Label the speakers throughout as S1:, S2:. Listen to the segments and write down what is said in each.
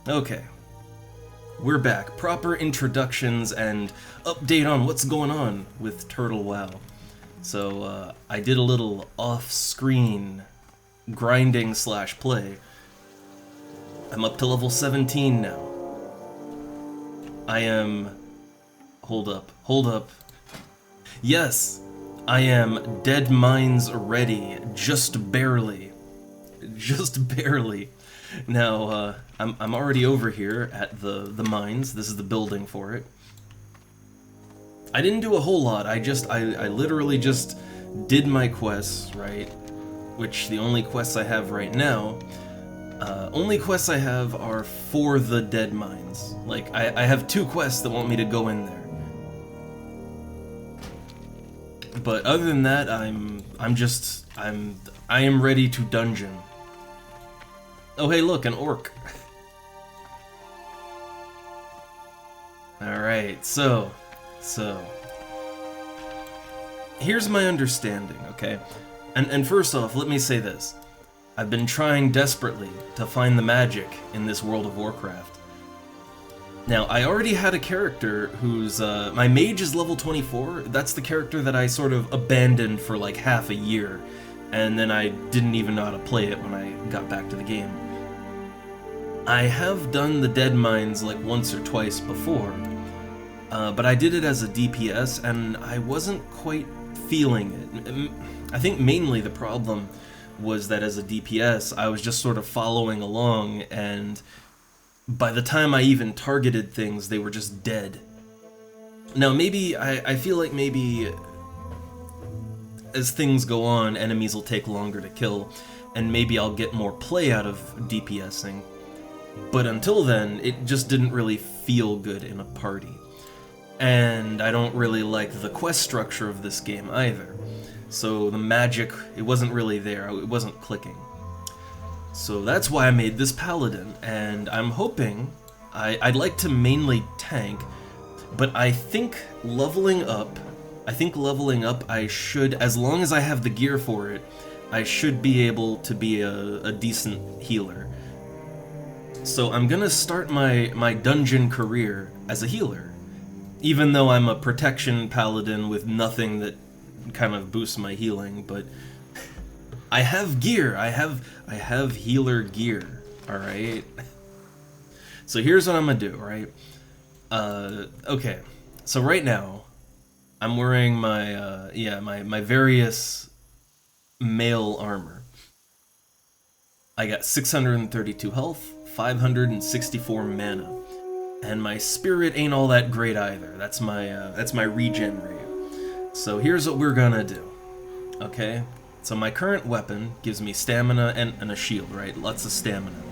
S1: Okay, we're back. Proper introductions and update on what's going on with TurtleWoW. So, I did a little off-screen grinding slash play. I'm up to level 17 now. I am... Hold up. Yes, I am Dead Mines ready, just barely. Just barely. Now, I'm already over here at the mines. This is the building for it. I didn't do a whole lot. I literally just did my quests, right? Which the only quests I have right now, only quests I have are for the dead mines. Like, I have 2 quests that want me to go in there. But other than that, I am ready to dungeon. Oh hey look, an orc. Alright, so here's my understanding, okay? And first off, let me say this. I've been trying desperately to find the magic in this World of Warcraft. Now, I already had a character who's, my mage is level 24. That's the character that I sort of abandoned for like half a year, and then I didn't even know how to play it when I got back to the game. I have done the Dead Mines like once or twice before, but I did it as a DPS, and I wasn't quite feeling it. I think mainly the problem was that as a DPS, I was just sort of following along, and by the time I even targeted things, they were just dead. Now, maybe, I feel like maybe as things go on, enemies will take longer to kill, and maybe I'll get more play out of DPSing. But until then, it just didn't really feel good in a party. And I don't really like the quest structure of this game either. So the magic, it wasn't really there, it wasn't clicking. So that's why I made this paladin, and I'm hoping, I'd like to mainly tank, but I think leveling up I should, as long as I have the gear for it, I should be able to be a decent healer. So I'm gonna start my dungeon career as a healer, even though I'm a protection paladin with nothing that kind of boosts my healing, but I have gear, I have healer gear, alright? So here's what I'm gonna do, right? Okay, so right now, I'm wearing my, my various male armor. I got 632 health, 564 mana, and my spirit ain't all that great either. That's my regen rate. So here's what we're gonna do, okay? So my current weapon gives me stamina and a shield, right? Lots of stamina.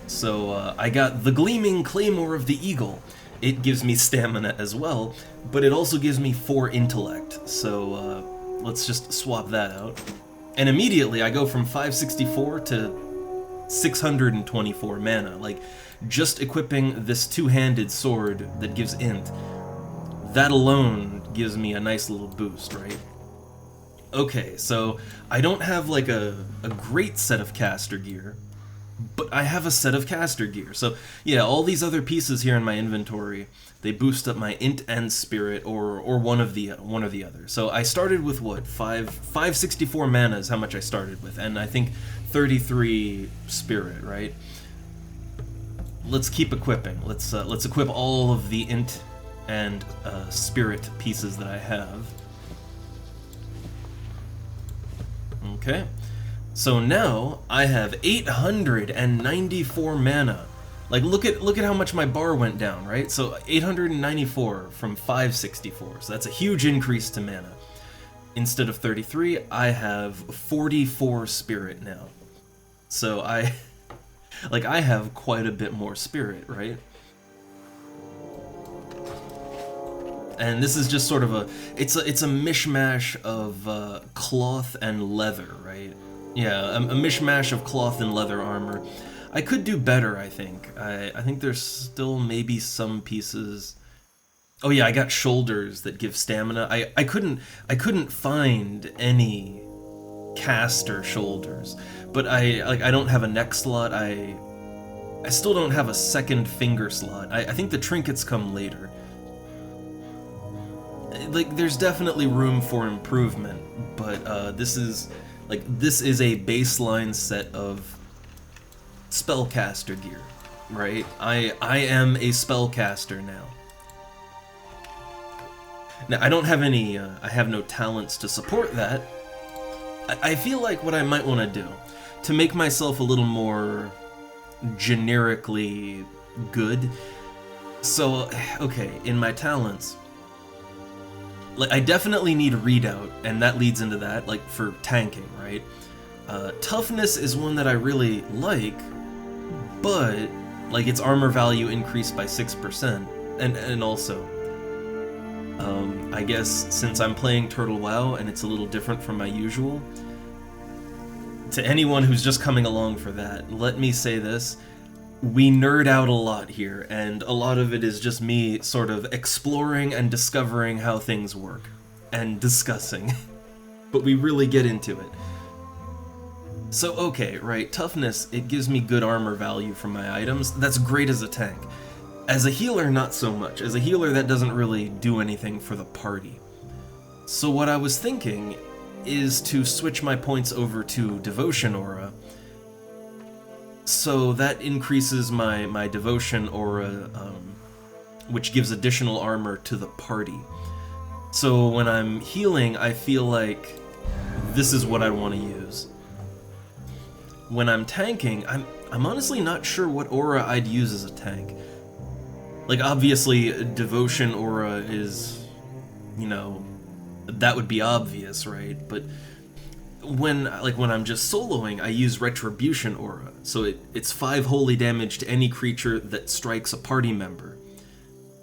S1: So I got the Gleaming Claymore of the Eagle. It gives me stamina as well, but it also gives me 4 intellect. So let's just swap that out. And immediately I go from 564 to 624 mana. Like, just equipping this 2-handed sword that gives int, that alone gives me a nice little boost, right? Okay, so I don't have like a great set of caster gear, but I have a set of caster gear. So yeah, all these other pieces here in my inventory, they boost up my int and spirit, or one of the other. So I started with what, 564 mana is how much I started with, and I think 33 spirit, right? Let's keep equipping. Let's equip all of the int and spirit pieces that I have. Okay, so now I have 894 mana. Like, look at how much my bar went down, right? So 894 from 564, so that's a huge increase to mana. Instead of 33, I have 44 spirit now. So I have quite a bit more spirit, right? And this is just sort of it's a mishmash of cloth and leather, right? Yeah, a mishmash of cloth and leather armor. I could do better, I think. I think there's still maybe some pieces. Oh yeah, I got shoulders that give stamina. I couldn't find any caster shoulders, but I don't have a neck slot. I still don't have a second finger slot. I think the trinkets come later. Like, there's definitely room for improvement, but this is a baseline set of spellcaster gear, right? I am a spellcaster now. Now, I don't have any, I have no talents to support that. I feel like what I might want to do, to make myself a little more generically good, so, okay, in my talents, like, I definitely need readout, and that leads into that, like, for tanking, right? Toughness is one that I really like, but, like, its armor value increased by 6%, and also, I guess since I'm playing TurtleWoW and it's a little different from my usual, to anyone who's just coming along for that, let me say this. We nerd out a lot here, and a lot of it is just me sort of exploring and discovering how things work, and discussing. But we really get into it. So okay, right, toughness, it gives me good armor value from my items. That's great as a tank. As a healer, not so much. As a healer, that doesn't really do anything for the party. So what I was thinking is to switch my points over to Devotion Aura, so that increases my Devotion Aura, which gives additional armor to the party. So when I'm healing, I feel like this is what I want to use. When I'm tanking, I'm honestly not sure what aura I'd use as a tank. Like, obviously, Devotion Aura is, you know, that would be obvious, right? But when I'm just soloing, I use Retribution Aura, so it's 5 holy damage to any creature that strikes a party member.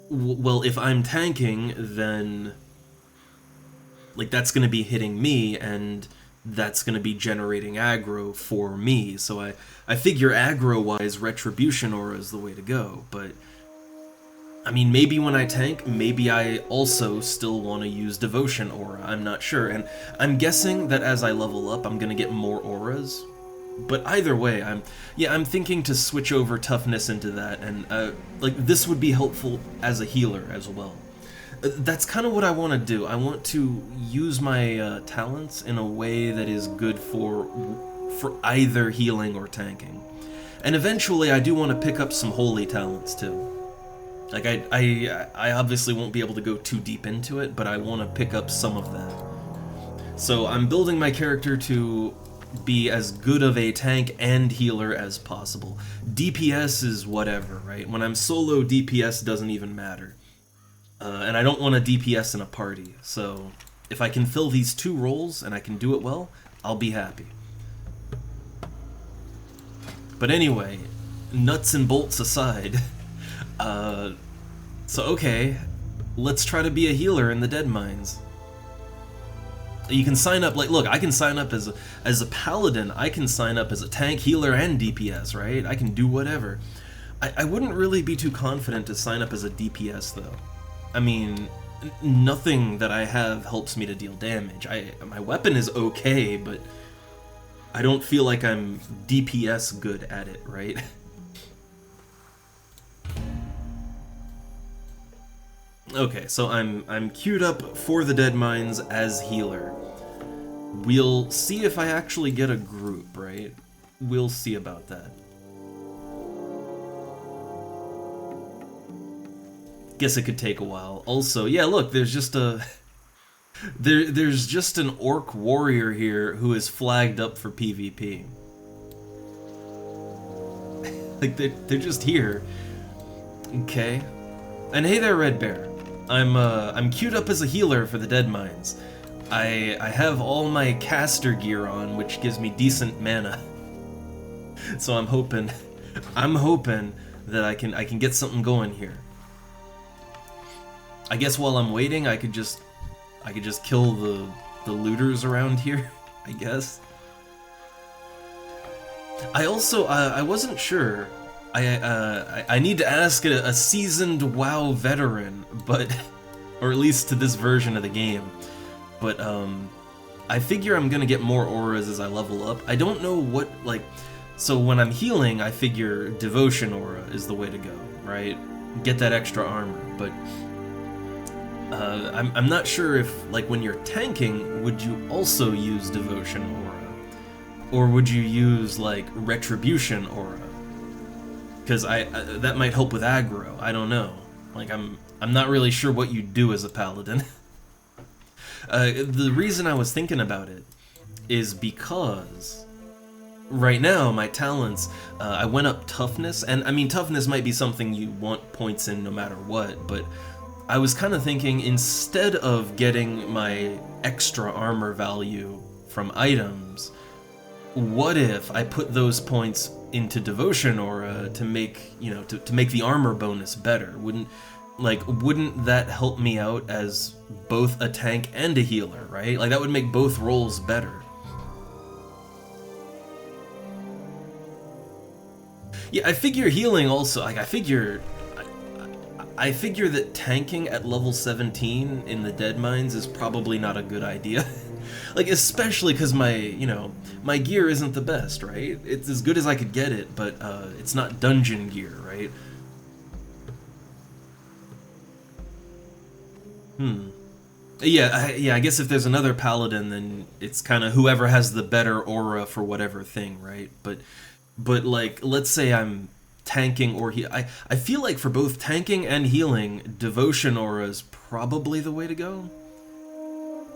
S1: Well, if I'm tanking, then, like, that's gonna be hitting me, and that's gonna be generating aggro for me, so I figure aggro-wise, Retribution Aura is the way to go, but I mean, maybe when I tank, maybe I also still want to use Devotion Aura, I'm not sure, and I'm guessing that as I level up, I'm gonna get more auras, but either way, I'm thinking to switch over toughness into that, and, like, this would be helpful as a healer as well. That's kind of what I want to do. I want to use my talents in a way that is good for either healing or tanking. And eventually, I do want to pick up some holy talents, too. Like, I obviously won't be able to go too deep into it, but I want to pick up some of that. So I'm building my character to be as good of a tank and healer as possible. DPS is whatever, right? When I'm solo, DPS doesn't even matter. And I don't want a DPS in a party, so if I can fill these 2 roles and I can do it well, I'll be happy. But anyway, nuts and bolts aside, so okay, let's try to be a healer in the Dead Mines. You can sign up, like, look, I can sign up as a paladin, I can sign up as a tank, healer, and DPS, right? I can do whatever. I wouldn't really be too confident to sign up as a DPS, though. I mean, nothing that I have helps me to deal damage. My weapon is okay, but I don't feel like I'm DPS good at it, right? Okay, so I'm queued up for the Dead Mines as healer. We'll see if I actually get a group, right? We'll see about that. Guess it could take a while. Also, yeah, look, there's just there's just an orc warrior here who is flagged up for PvP. Like, they're just here. Okay. And hey there, Red Bear. I'm queued up as a healer for the Dead Mines. I have all my caster gear on, which gives me decent mana. So I'm hoping that I can get something going here. I guess while I'm waiting, I could just kill the looters around here, I guess. I also I wasn't sure. I need to ask a seasoned WoW veteran, but or at least to this version of the game. But I figure I'm gonna get more auras as I level up. I don't know what, like, So when I'm healing, I figure Devotion Aura is the way to go, right? Get that extra armor, but I'm not sure if, like, when you're tanking, would you also use Devotion Aura? Or would you use, like, Retribution Aura? Because that might help with aggro, I don't know. Like, I'm not really sure what you do as a paladin. The reason I was thinking about it is because right now my talents, I went up toughness, and I mean toughness might be something you want points in no matter what, but I was kind of thinking instead of getting my extra armor value from items, what if I put those points into Devotion Aura to make, you know, to make the armor bonus better? Wouldn't that help me out as both a tank and a healer, right? Like, that would make both roles better. Yeah, I figure healing also, like, I figure that tanking at level 17 in the Dead Mines is probably not a good idea. Like, especially because my gear isn't the best, right? It's as good as I could get it, but it's not dungeon gear, right? Yeah, I guess if there's another paladin, then it's kind of whoever has the better aura for whatever thing, right? But like, let's say I'm tanking or I feel like for both tanking and healing, Devotion Aura is probably the way to go.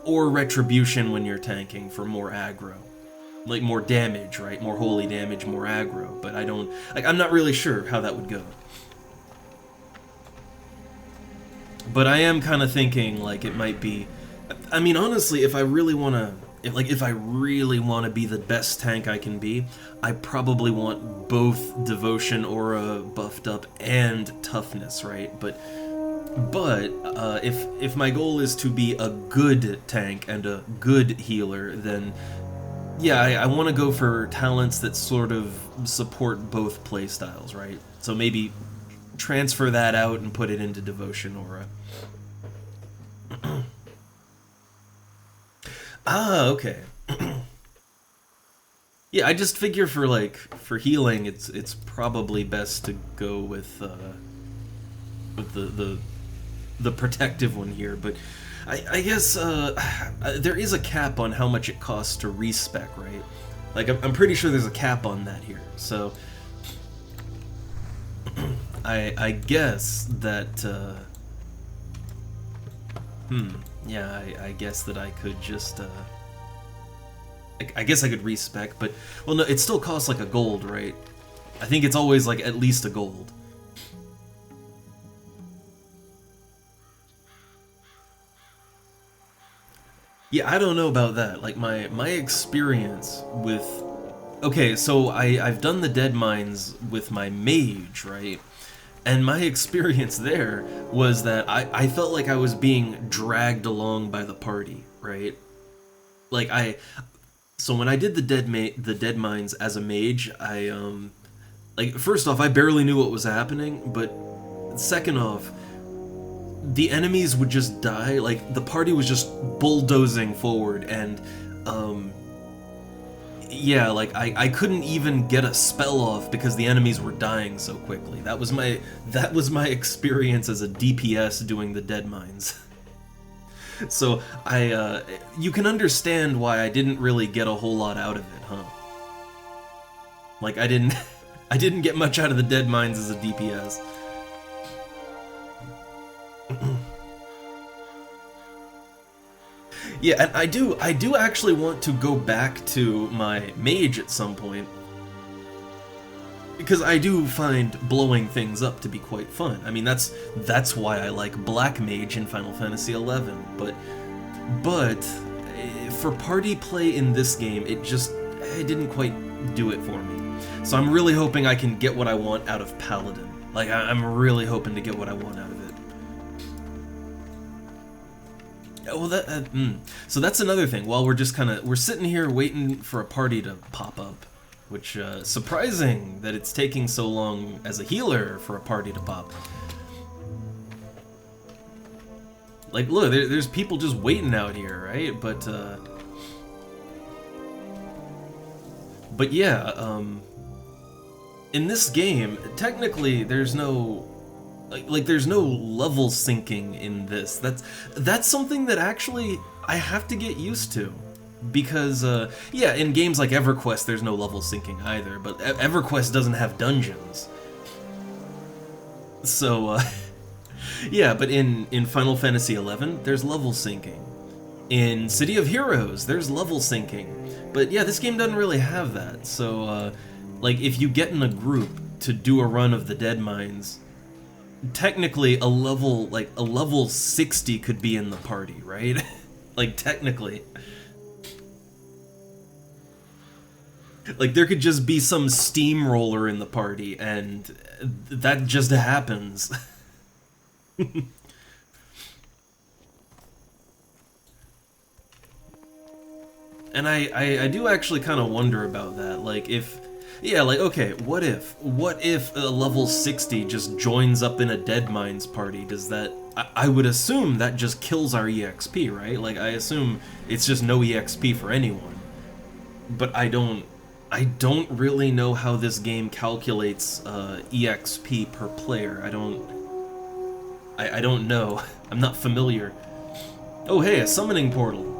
S1: Or Retribution when you're tanking for more aggro. Like, more damage, right? More holy damage, more aggro. But I'm not really sure how that would go. But I am kind of thinking, like, it might be... I mean, honestly, if I really want to... If I really want to be the best tank I can be, I probably want both Devotion Aura buffed up and Toughness, right? But if my goal is to be a good tank and a good healer, then yeah, I want to go for talents that sort of support both playstyles, right? So maybe transfer that out and put it into Devotion Aura. Ah, okay. Yeah, I just figure for healing, it's probably best to go with the protective one here, but I guess there is a cap on how much it costs to respec, right? Like, I'm pretty sure there's a cap on that here, so I guess that yeah, I guess that I could just I guess I could respec, but well, no, it still costs like a gold, right? I think it's always like at least a gold. Yeah, I don't know about that. Like, my experience with... Okay, so I've done the Dead Mines with my mage, right? And my experience there was that I felt like I was being dragged along by the party, right? Like, so when I did the Dead Mines as a mage, like, first off, I barely knew what was happening, but second off, the enemies would just die. Like, the party was just bulldozing forward, and yeah, like, I couldn't even get a spell off because the enemies were dying so quickly. That was my experience as a DPS doing the Dead Mines. So you can understand why I didn't really get a whole lot out of it, huh? Like, I didn't get much out of the Dead Mines as a DPS. Yeah, and I do actually want to go back to my mage at some point, because I do find blowing things up to be quite fun. I mean, that's why I like Black Mage in Final Fantasy XI. But for party play in this game, it didn't quite do it for me. So I'm really hoping I can get what I want out of Paladin. Like, I'm really hoping to get what I want out of it. Well, so that's another thing. While we're sitting here waiting for a party to pop up, which, surprising that it's taking so long as a healer for a party to pop. Like, look, there's people just waiting out here, right? But yeah, in this game, technically, there's no there's no level syncing in this. That's something that actually I have to get used to, because yeah, in games like EverQuest, there's no level syncing either. But EverQuest doesn't have dungeons, so yeah. But in Final Fantasy XI, there's level syncing. In City of Heroes, there's level syncing. But yeah, this game doesn't really have that. So like, if you get in a group to do a run of the Dead Mines, technically a level 60 could be in the party, right? Like, technically. Like, there could just be some steamroller in the party, and that just happens. And I do actually kind of wonder about that, like, if, yeah, like, okay, what if a level 60 just joins up in a Dead Mines party? Does that, I would assume that just kills our EXP, right? Like, I assume it's just no EXP for anyone. But I don't really know how this game calculates EXP per player. I don't know. I'm not familiar. Oh, hey, a summoning portal.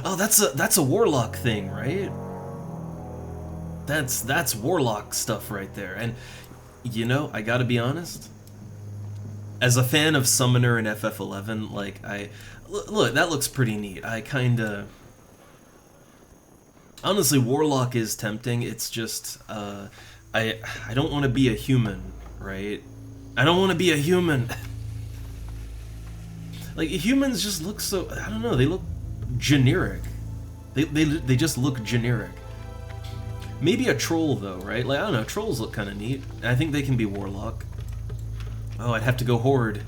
S1: Oh, that's a warlock thing, right? That's warlock stuff right there. And you know, I gotta be honest, as a fan of Summoner and FF11, like, look, that looks pretty neat. I kinda, honestly, warlock is tempting. It's just I don't want to be a human, right? I don't want to be a human. Like, humans just look so, I don't know, they look generic. They just look generic. Maybe a troll though, right? Like, I don't know, trolls look kind of neat. I think they can be warlock. Oh, I'd have to go horde.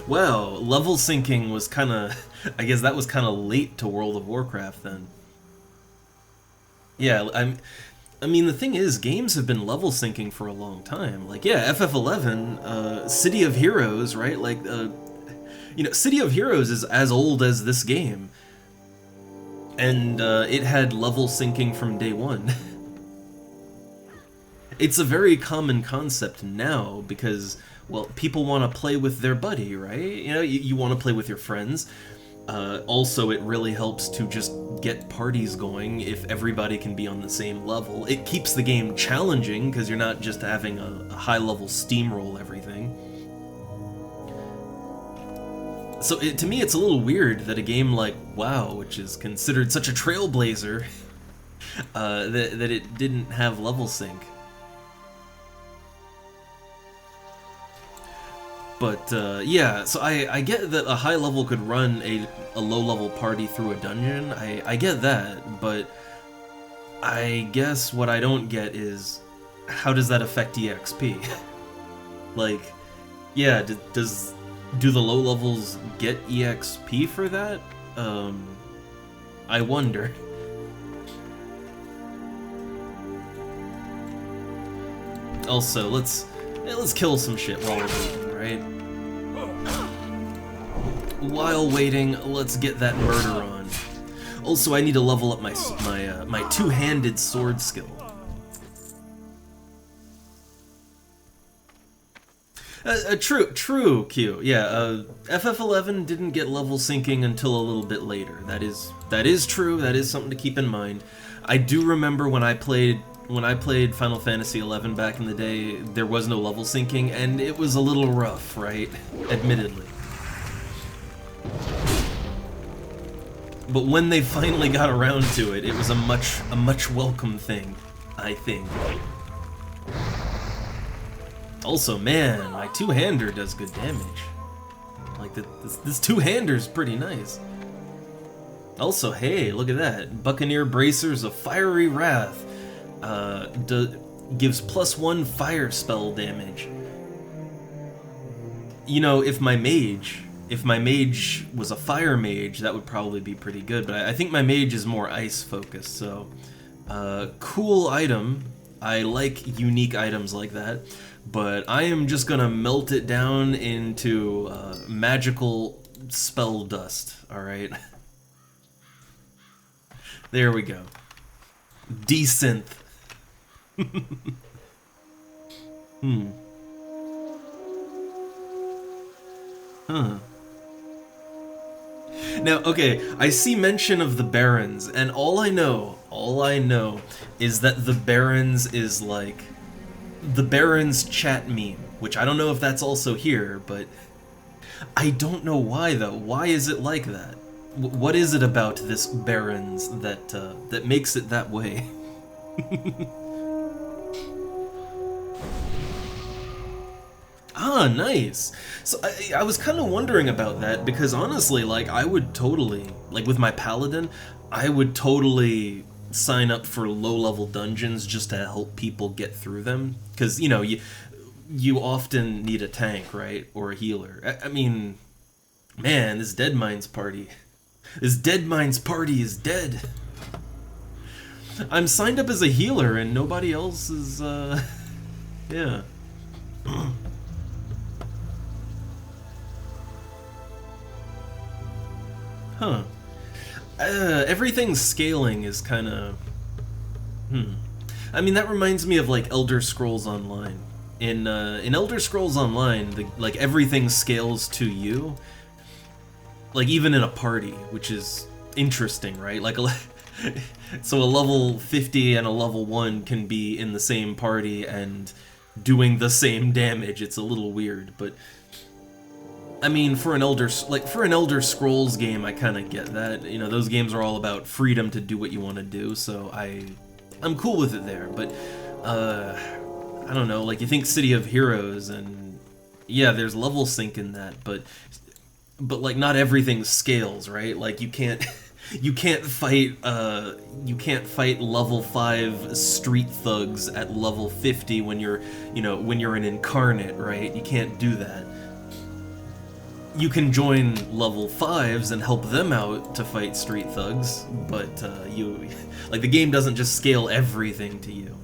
S1: Wow, level syncing was kind of, I guess that was kind of late to World of Warcraft then. Yeah, I mean, the thing is, games have been level syncing for a long time. Like, yeah, FF11, City of Heroes, right? Like, you know, City of Heroes is as old as this game. And it had level syncing from day one. It's a very common concept now because, well, people want to play with their buddy, right? You know, you want to play with your friends. Also, it really helps to just get parties going if everybody can be on the same level. It keeps the game challenging because you're not just having a high-level steamroll everything. So to me, it's a little weird that a game like WoW, which is considered such a trailblazer, that it didn't have level sync. But yeah, so I get that a high level could run a low level party through a dungeon. I get that, but I guess what I don't get is, how does that affect EXP? Like, yeah, do the low levels get EXP for that? I wonder. Also, let's kill some shit while we're waiting, right? While waiting, let's get that murder on. Also, I need to level up my two-handed sword skill. True, Q. Yeah, FF11 didn't get level syncing until a little bit later. That is true. That is something to keep in mind. I do remember when I played Final Fantasy XI back in the day, there was no level syncing, and it was a little rough, right? Admittedly. But when they finally got around to it, it was a much welcome thing, I think. Also, man, my two-hander does good damage. Like, this two-hander's pretty nice. Also, hey, look at that. Buccaneer Bracers of Fiery Wrath. Gives +1 fire spell damage. You know, if my mage was a fire mage, that would probably be pretty good, but I think my mage is more ice focused, so cool item. I like unique items like that. but I am just gonna melt it down into magical spell dust, alright? There we go. Desynth. Huh. Now, okay, I see mention of the Barons, and all I know is that the Barons is like the Barons chat meme, which I don't know if that's also here, but I don't know why though. Why is it like that? What is it about this Barons that that makes it that way? Ah, nice. So I was kind of wondering about that because honestly, like I would totally, like with my Paladin, I would totally sign up for low-level dungeons just to help people get through them. Because, you know, you often need a tank, right? Or a healer. I mean, man, this Deadmines party. This Deadmines party is dead. I'm signed up as a healer and nobody else is, yeah. Huh. Everything's scaling is kind of... I mean, that reminds me of, like, Elder Scrolls Online. In Elder Scrolls Online, like, everything scales to you. Like, even in a party, which is interesting, right? Like, so a level 50 and a level 1 can be in the same party and doing the same damage. It's a little weird, but... I mean, for an Elder Scrolls game, I kind of get that. You know, those games are all about freedom to do what you want to do, so I'm cool with it there. But I don't know. Like, you think City of Heroes, and yeah, there's level sync in that, but like not everything scales, right? Like you can't fight level 5 street thugs at level 50 when you're an incarnate, right? You can't do that. You can join level 5s and help them out to fight street thugs, but like the game doesn't just scale everything to you.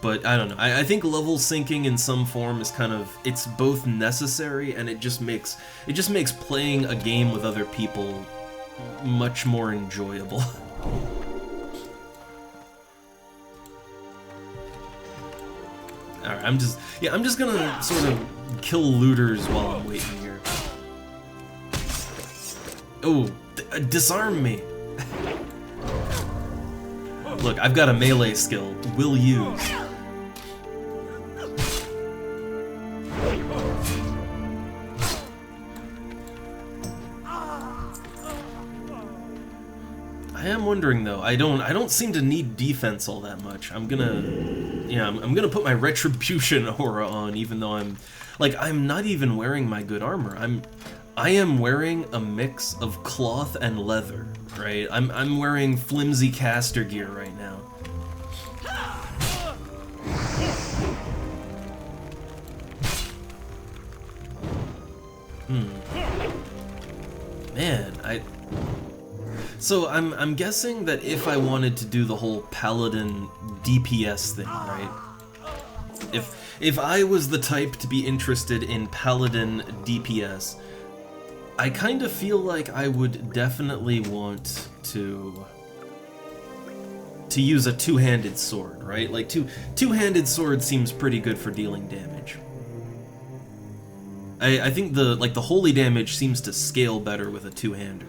S1: But I don't know. I think level syncing in some form is kind of, it's both necessary and it just makes playing a game with other people much more enjoyable. Alright, I'm just gonna sort of kill looters while I'm waiting here. Oh, disarm me! Look, I've got a melee skill. Will use. I am wondering though. I don't seem to need defense all that much. I'm gonna put my retribution aura on, even though I'm not even wearing my good armor. I am wearing a mix of cloth and leather, right? I'm wearing flimsy caster gear right now. Man, So I'm guessing that if I wanted to do the whole paladin DPS thing, right? If I was the type to be interested in paladin DPS, I kind of feel like I would definitely want to use a two-handed sword, right? Like two-handed sword seems pretty good for dealing damage. I think the holy damage seems to scale better with a two-hander.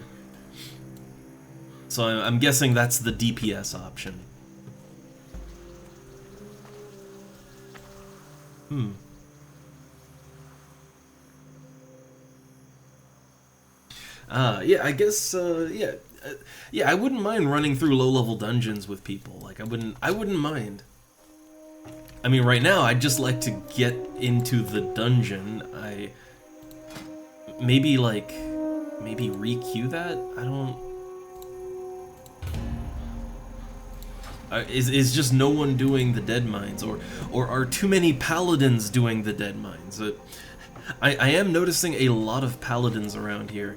S1: So I'm guessing that's the DPS option. Yeah, I guess, yeah, I wouldn't mind running through low-level dungeons with people. Like, I wouldn't mind. I mean, right now, I'd just like to get into the dungeon. Maybe re-queue that? I don't... Is just no one doing the Deadmines, or are too many paladins doing the Deadmines? I am noticing a lot of paladins around here,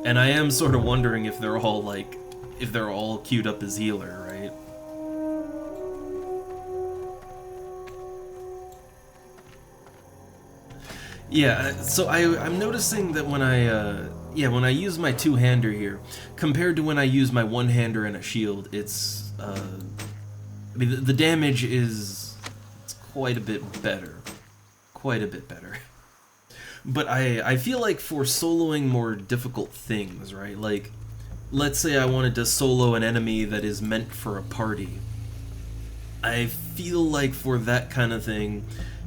S1: and I am sort of wondering if they're all queued up as healer, right? Yeah, so I'm noticing that when when I use my two-hander here, compared to when I use my one-hander and a shield, it's, I mean, the damage is it's quite a bit better. Quite a bit better. But I feel like for soloing more difficult things, right? Like, let's say I wanted to solo an enemy that is meant for a party. I feel like for that kind of thing,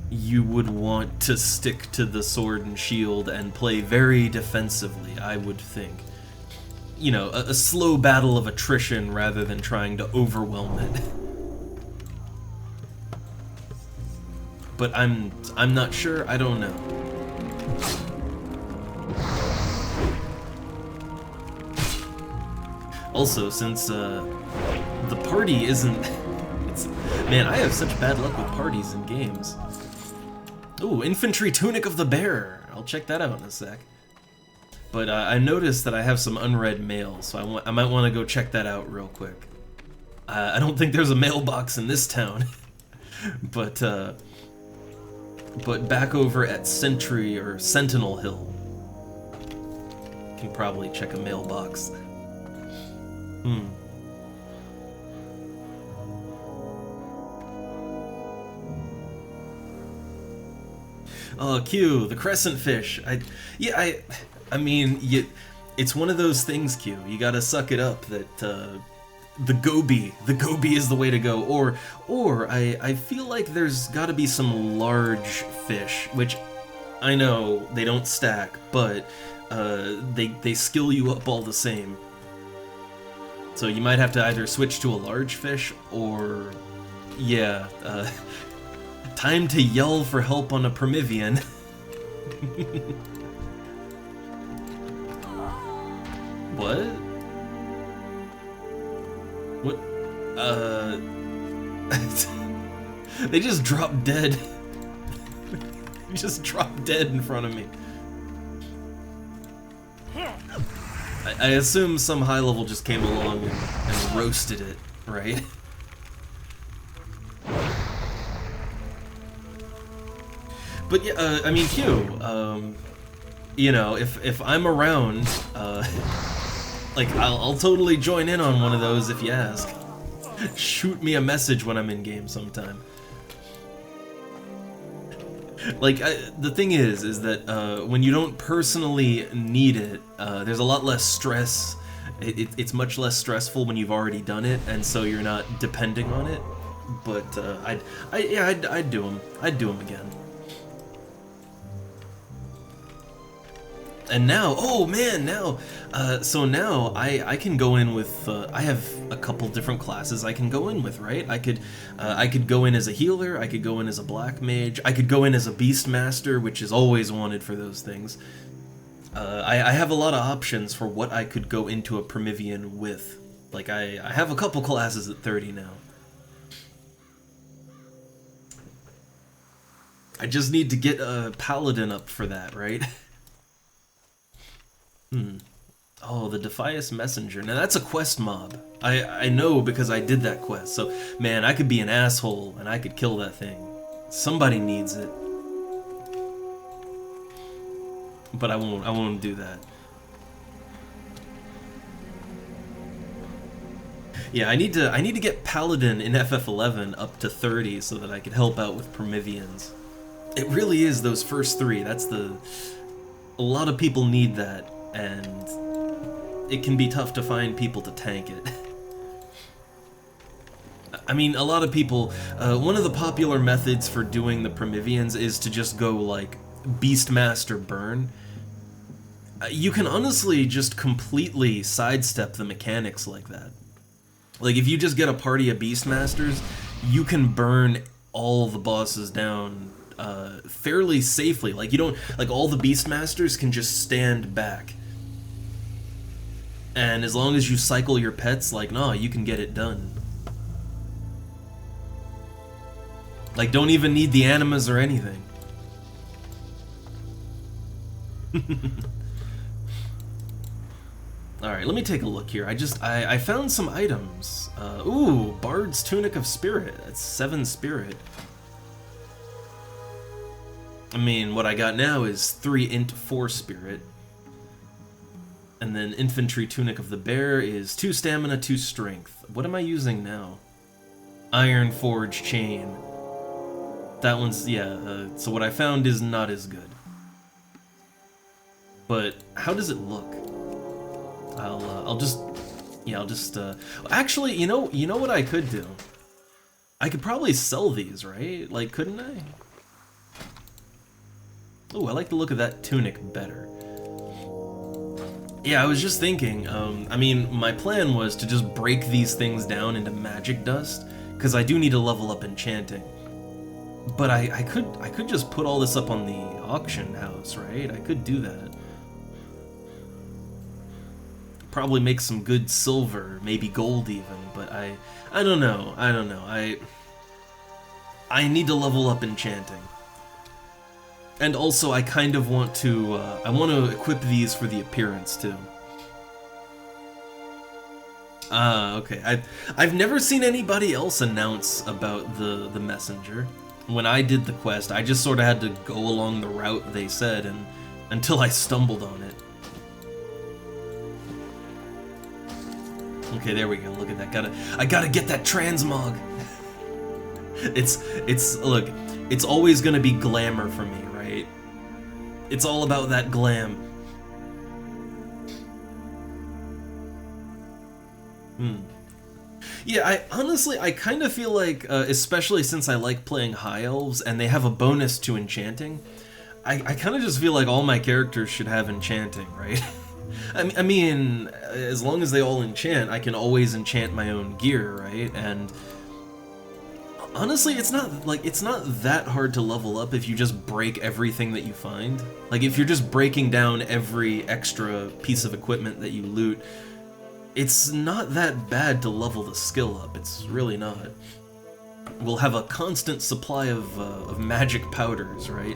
S1: you would want to stick to the sword and shield and play very defensively, I would think. You know, a slow battle of attrition rather than trying to overwhelm it. But I'm not sure, I don't know. Also, since the party isn't... Man, I have such bad luck with parties in games. Ooh, Infantry Tunic of the Bear! I'll check that out in a sec. But I noticed that I have some unread mail, so I might want to go check that out real quick. I don't think there's a mailbox in this town. But back over at Sentry or Sentinel Hill, can probably check a mailbox. Oh, Q, the crescent fish. I mean, it's one of those things, Q. You gotta suck it up that the goby is the way to go. Or I feel like there's gotta be some large fish, which I know they don't stack, but they skill you up all the same. So you might have to either switch to a large fish or, yeah, time to yell for help on a Primivian. What? What? They just dropped dead. They just dropped dead in front of me. I assume some high level just came along and roasted it, right? But yeah, I mean, Q, you know, if I'm around, like, I'll totally join in on one of those if you ask. Shoot me a message when I'm in game sometime. Like, the thing is that when you don't personally need it, there's a lot less stress. It's much less stressful when you've already done it, and so you're not depending on it. But I'd do them. I'd do them again. And now, oh man, now, so now I can go in with, I have a couple different classes I can go in with, right? I could go in as a healer, I could go in as a black mage, I could go in as a beastmaster, which is always wanted for those things. I have a lot of options for what I could go into a Primivian with. Like, I have a couple classes at 30 now. I just need to get a paladin up for that, right? Oh, the Defias Messenger. Now that's a quest mob. I know because I did that quest. So, man, I could be an asshole and I could kill that thing. Somebody needs it. But I won't do that. Yeah, I need to get Paladin in FF11 up to 30 so that I could help out with Primivians. It really is those first three. That's a lot of people need that. And it can be tough to find people to tank it. I mean, a lot of people, one of the popular methods for doing the Primivians is to just go, like, Beastmaster Burn. You can honestly just completely sidestep the mechanics like that. Like, if you just get a party of Beastmasters, you can burn all the bosses down fairly safely. Like, you don't, like, all the Beastmasters can just stand back. And as long as you cycle your pets, like, nah, you can get it done. Like, don't even need the animas or anything. Alright, let me take a look here. I found some items. Ooh, Bard's Tunic of Spirit. That's 7 spirit. I mean, what I got now is 3 int 4 spirit. And then infantry tunic of the bear is 2 stamina, 2 strength. What am I using now? Iron forge chain. That one's, yeah, so what I found is not as good. But how does it look? I'll just actually, you know what I could do? I could probably sell these, right? Like, couldn't I? Oh, I like the look of that tunic better. Yeah, I was just thinking, I mean, my plan was to just break these things down into magic dust, because I do need to level up enchanting. But I could just put all this up on the auction house, right? I could do that. Probably make some good silver, maybe gold even, but I don't know. I need to level up enchanting. And also, I kind of want to, I want to equip these for the appearance, too. Okay. I've never seen anybody else announce about the messenger. When I did the quest, I just sort of had to go along the route they said, and until I stumbled on it. Okay, there we go. Look at that. I gotta get that transmog. Look, it's always gonna be glamour for me, right? It's all about that glam. Yeah, I honestly kind of feel like, especially since I like playing high elves and they have a bonus to enchanting, I kind of just feel like all my characters should have enchanting, right? I mean, as long as they all enchant, I can always enchant my own gear, right? And honestly, it's not that hard to level up if you just break everything that you find. Like, if you're just breaking down every extra piece of equipment that you loot, it's not that bad to level the skill up. It's really not. We'll have a constant supply of magic powders, right?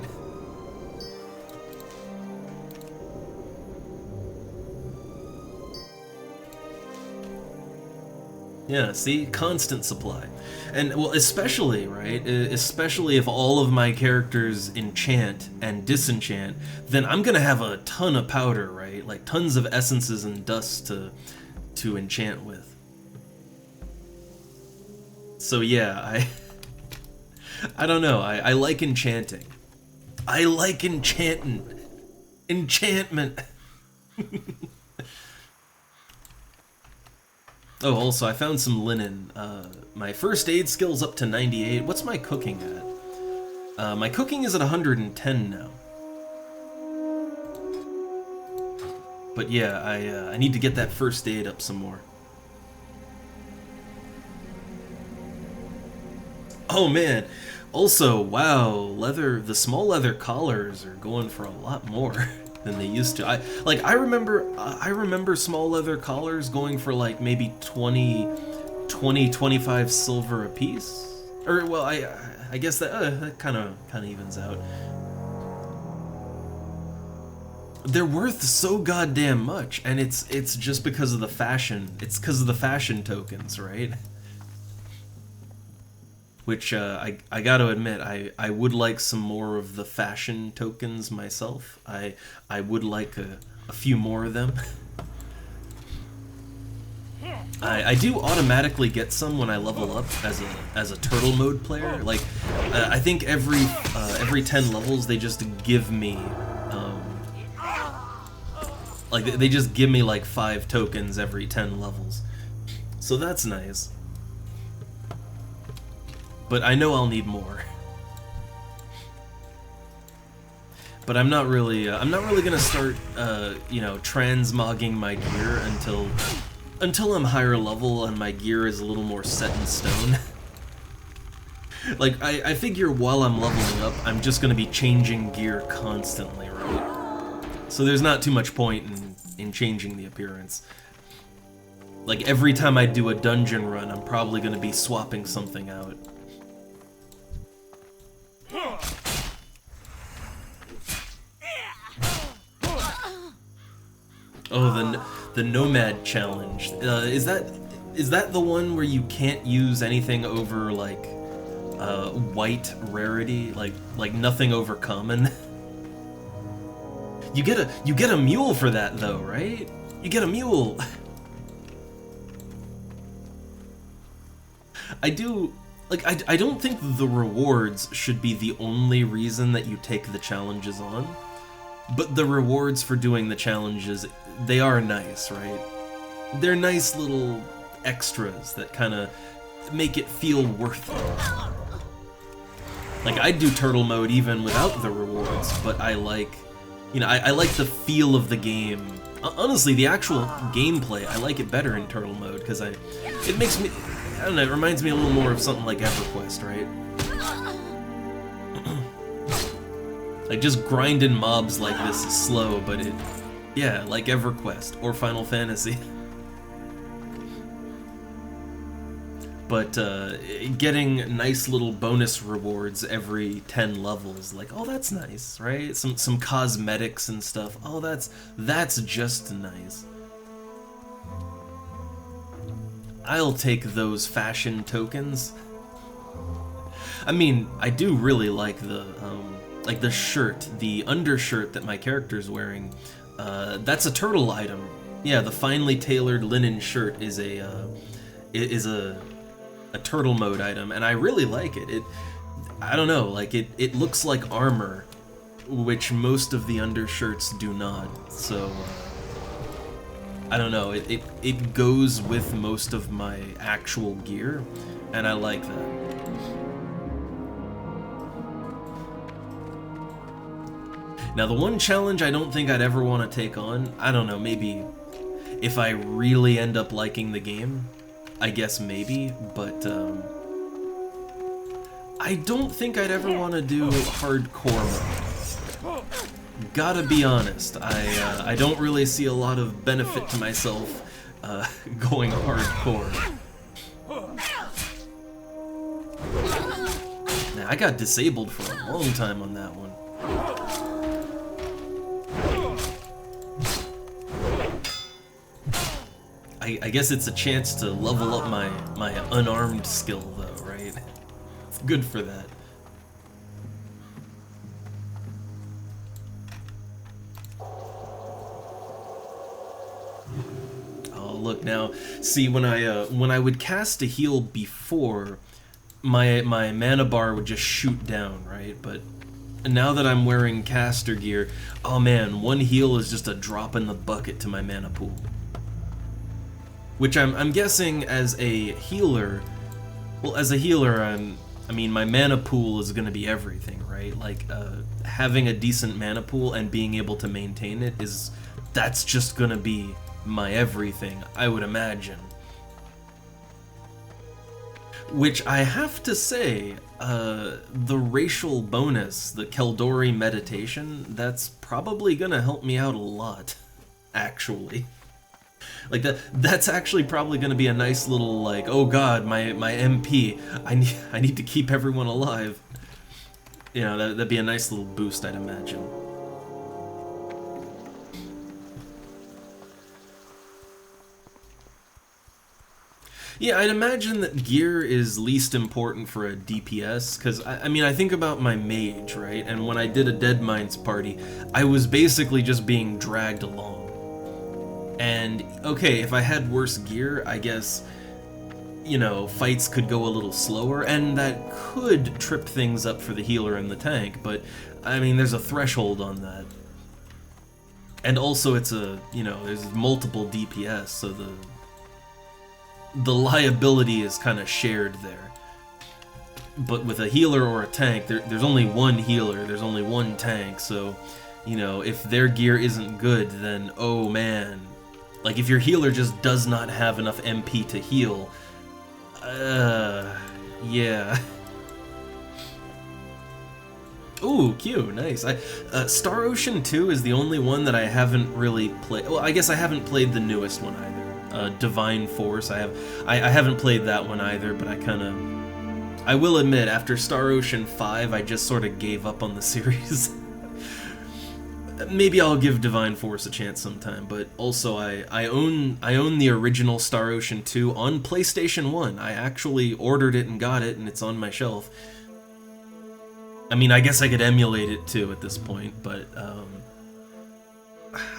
S1: Yeah, see? Constant supply. And, well, especially, right? Especially if all of my characters enchant and disenchant, then I'm gonna have a ton of powder, right? Like, tons of essences and dust to enchant with. So yeah, I don't know, I like enchanting. I like enchantment. Oh, also, I found some linen. My first aid skill's up to 98. What's my cooking at? My cooking is at 110 now. But yeah, I need to get that first aid up some more. Oh man! Also, wow, the small leather collars are going for a lot more than they used to. I remember small leather collars going for like maybe 25 silver a piece. Or well, I guess that kind of evens out. They're worth so goddamn much, and it's just because of the fashion. It's because of the fashion tokens, right? Which I gotta admit, I would like some more of the fashion tokens myself. I would like a few more of them. I do automatically get some when I level up as a turtle mode player. Like I think every 10 levels they just give me like they just give me like 5 tokens every 10 levels. So that's nice. But I know I'll need more. But I'm not really gonna start, you know, transmogging my gear until I'm higher level and my gear is a little more set in stone. Like, I figure while I'm leveling up, I'm just gonna be changing gear constantly, right? So there's not too much point in changing the appearance. Like, every time I do a dungeon run, I'm probably gonna be swapping something out. Oh, the Nomad Challenge. Is that the one where you can't use anything over, like, white rarity, like nothing overcommon. You get a mule for that though, right? You get a mule. I don't think the rewards should be the only reason that you take the challenges on, but the rewards for doing the challenges, they are nice, right? They're nice little extras that kind of make it feel worth it. Like, I'd do turtle mode even without the rewards, but I like, you know, I like the feel of the game. Honestly, the actual gameplay, I like it better in turtle mode, because it makes me, I don't know, it reminds me a little more of something like EverQuest, right? Like, just grinding mobs like this is slow, but yeah, like EverQuest or Final Fantasy. But getting nice little bonus rewards every 10 levels, like, oh, that's nice, right? Some cosmetics and stuff. Oh, that's just nice. I'll take those fashion tokens. I mean, I do really like the shirt, the undershirt that my character's wearing. That's a turtle item. Yeah, the finely tailored linen shirt is a turtle mode item, and I really like it. I don't know, like it looks like armor, which most of the undershirts do not. So I don't know, it goes with most of my actual gear, and I like that. Now, the one challenge I don't think I'd ever want to take on, I don't know, maybe if I really end up liking the game, I guess maybe, but I don't think I'd ever want to do hardcore mode. Gotta be honest, I don't really see a lot of benefit to myself going hardcore. Now, I got disabled for a long time on that one. I guess it's a chance to level up my unarmed skill, though, right? It's good for that. Oh, look now. See, when I would cast a heal before, my mana bar would just shoot down, right? But now that I'm wearing caster gear, oh man, one heal is just a drop in the bucket to my mana pool. Which I'm guessing as a healer, well, as a healer, I mean, my mana pool is gonna be everything, right? Like, having a decent mana pool and being able to maintain it that's just gonna be my everything, I would imagine. Which I have to say, the racial bonus, the Keldori meditation, that's probably gonna help me out a lot, actually. Like, that's actually probably going to be a nice little, like, oh god, my MP, I need to keep everyone alive. You know, that'd be a nice little boost, I'd imagine. Yeah, I'd imagine that gear is least important for a DPS, because, I mean, I think about my mage, right? And when I did a Dead Mines party, I was basically just being dragged along. And, okay, if I had worse gear, I guess, you know, fights could go a little slower, and that could trip things up for the healer and the tank, but, I mean, there's a threshold on that. And also it's you know, there's multiple DPS, so the liability is kind of shared there. But with a healer or a tank, there's only one healer, there's only one tank, so, you know, if their gear isn't good, then, oh man. Like, if your healer just does not have enough MP to heal, yeah. Ooh, Q, nice. Star Ocean 2 is the only one that I haven't really played. Well, I guess I haven't played the newest one either. Divine Force, I haven't played that one either, but I will admit, after Star Ocean 5, I just sort of gave up on the series. maybe I'll give Divine Force a chance sometime, but also I own the original Star Ocean 2 on PlayStation 1. I actually ordered it and got it, and it's on my shelf. I mean, I guess I could emulate it too at this point, but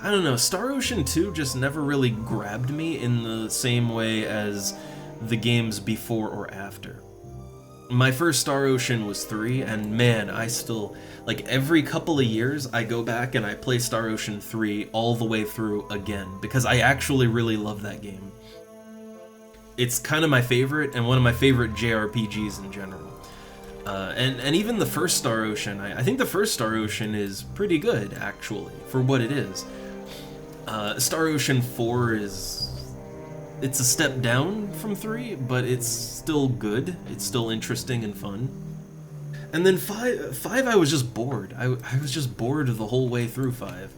S1: I don't know, Star Ocean 2 just never really grabbed me in the same way as the games before or after. My first Star Ocean was 3, and man, I still, like, every couple of years I go back and I play Star Ocean 3 all the way through again, because I actually really love that game. It's kind of my favorite, and one of my favorite JRPGs in general. And even the first Star Ocean, I think the first Star Ocean is pretty good, actually, for what it is. Star Ocean 4 it's a step down from 3, but it's still good. It's still interesting and fun. And then 5 I was just bored. I was just bored the whole way through 5.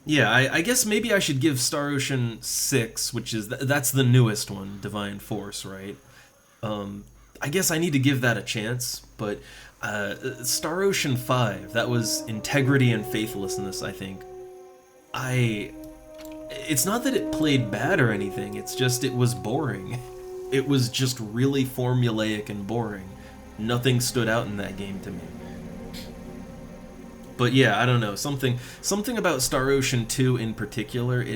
S1: Yeah, I guess maybe I should give Star Ocean 6, which is that's the newest one, Divine Force, right? I guess I need to give that a chance, but Star Ocean 5, that was Integrity and Faithlessness, I think. It's not that it played bad or anything, it's just it was boring. It was just really formulaic and boring. Nothing stood out in that game to me. But yeah, I don't know, something about Star Ocean 2 in particular,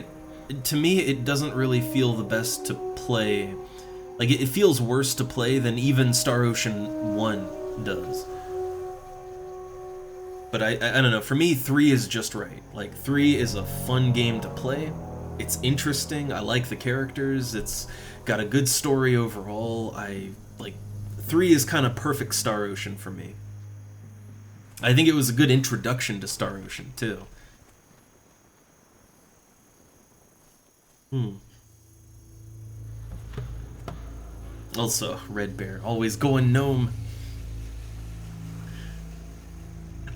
S1: to me it doesn't really feel the best to play. Like, it feels worse to play than even Star Ocean 1 does. But I don't know, for me 3 is just right. Like, 3 is a fun game to play. It's interesting, I like the characters, it's got a good story overall. 3 is kind of perfect Star Ocean for me. I think it was a good introduction to Star Ocean, too. Also, Red Bear, always going gnome.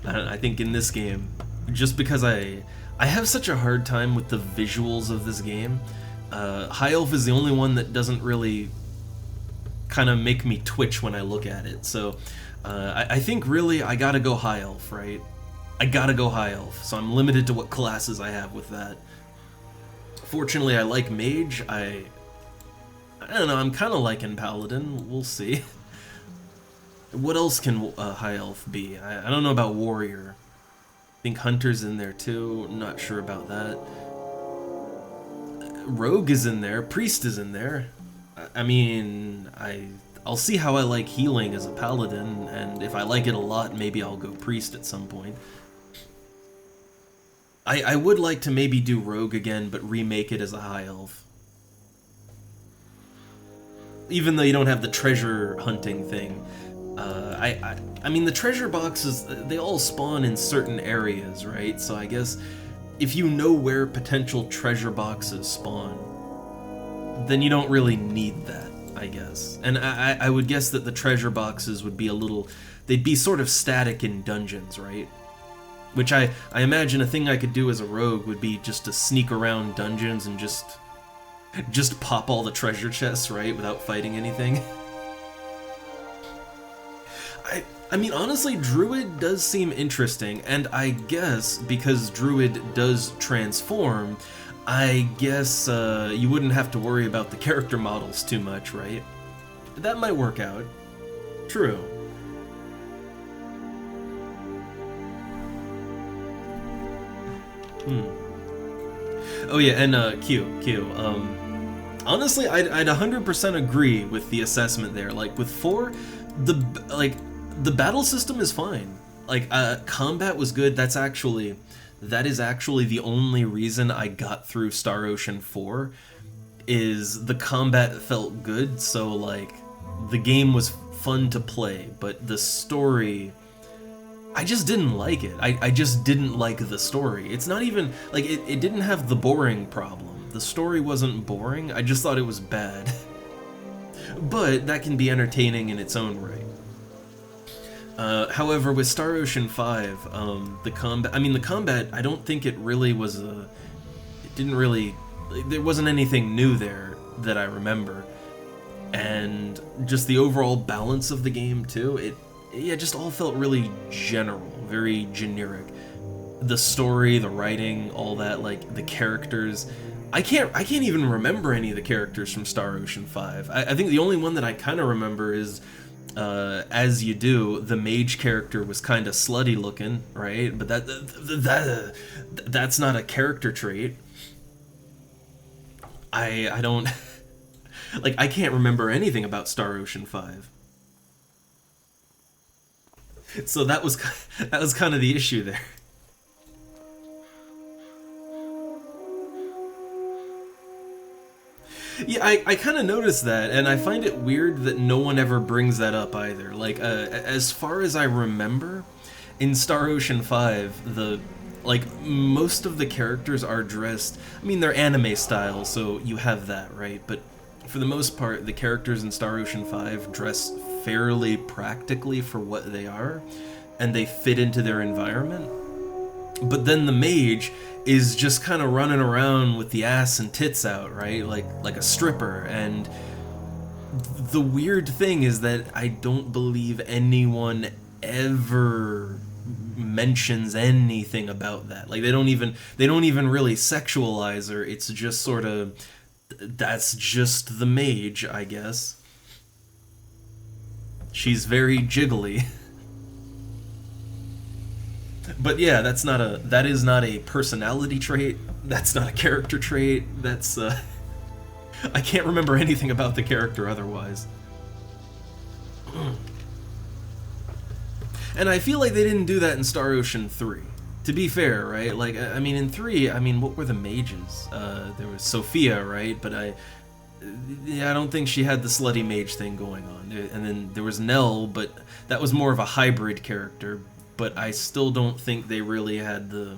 S1: I think in this game, just because I have such a hard time with the visuals of this game, High Elf is the only one that doesn't really kind of make me twitch when I look at it, so I think really I gotta go High Elf, right? I gotta go High Elf, so I'm limited to what classes I have with that. Fortunately, I like Mage. I don't know, I'm kind of liking Paladin, we'll see. What else can High Elf be? I don't know about Warrior. I think Hunter's in there too, not sure about that. Rogue is in there, Priest is in there. I mean, I'll see how I like healing as a Paladin, and if I like it a lot, maybe I'll go Priest at some point. I would like to maybe do Rogue again, but remake it as a High Elf. Even though you don't have the treasure hunting thing. I mean, the treasure boxes, they all spawn in certain areas, right? So I guess if you know where potential treasure boxes spawn, then you don't really need that, I guess. And I would guess that the treasure boxes would be they'd be sort of static in dungeons, right? Which I imagine a thing I could do as a rogue would be just to sneak around dungeons and just pop all the treasure chests, right, without fighting anything. I mean, honestly, Druid does seem interesting, and I guess because Druid does transform, I guess you wouldn't have to worry about the character models too much, right? That might work out. True. Oh yeah, and Q. Honestly, I'd 100% agree with the assessment there. Like with 4, the battle system is fine. Like combat was good. That is actually the only reason I got through Star Ocean 4, is the combat felt good. So like the game was fun to play, but the story, I just didn't like it. I just didn't like the story. It's not even, like, it didn't have the boring problem. The story wasn't boring, I just thought it was bad. But that can be entertaining in its own right. However, with Star Ocean 5, the combat, I don't think it really was there wasn't anything new there that I remember. and just the overall balance of the game too. It just all felt really general, very generic. The story, the writing, all that, like the characters. I can't even remember any of the characters from Star Ocean 5. I think the only one that I kind of remember is, as you do, the mage character was kind of slutty looking, right? But that's not a character trait. I don't like, I can't remember anything about Star Ocean 5. So that was kind of the issue there. Yeah, I kind of noticed that, and I find it weird that no one ever brings that up either. Like, as far as I remember, in Star Ocean 5, most of the characters are dressed, I mean, they're anime style, so you have that, right? But for the most part, the characters in Star Ocean 5 dress fairly practically for what they are, and they fit into their environment. But then the mage is just kind of running around with the ass and tits out, right? Like a stripper. And the weird thing is that I don't believe anyone ever mentions anything about that. Like, they don't even really sexualize her. It's just sort of, that's just the mage, I guess. She's very jiggly. But yeah, that is not a personality trait. That's not a character trait. That's I can't remember anything about the character otherwise. And I feel like they didn't do that in Star Ocean 3. To be fair, right? Like, I mean, in 3, I mean, what were the mages? There was Sophia, right? But I don't think she had the slutty mage thing going on. And then there was Nell, but that was more of a hybrid character. But I still don't think they really had the...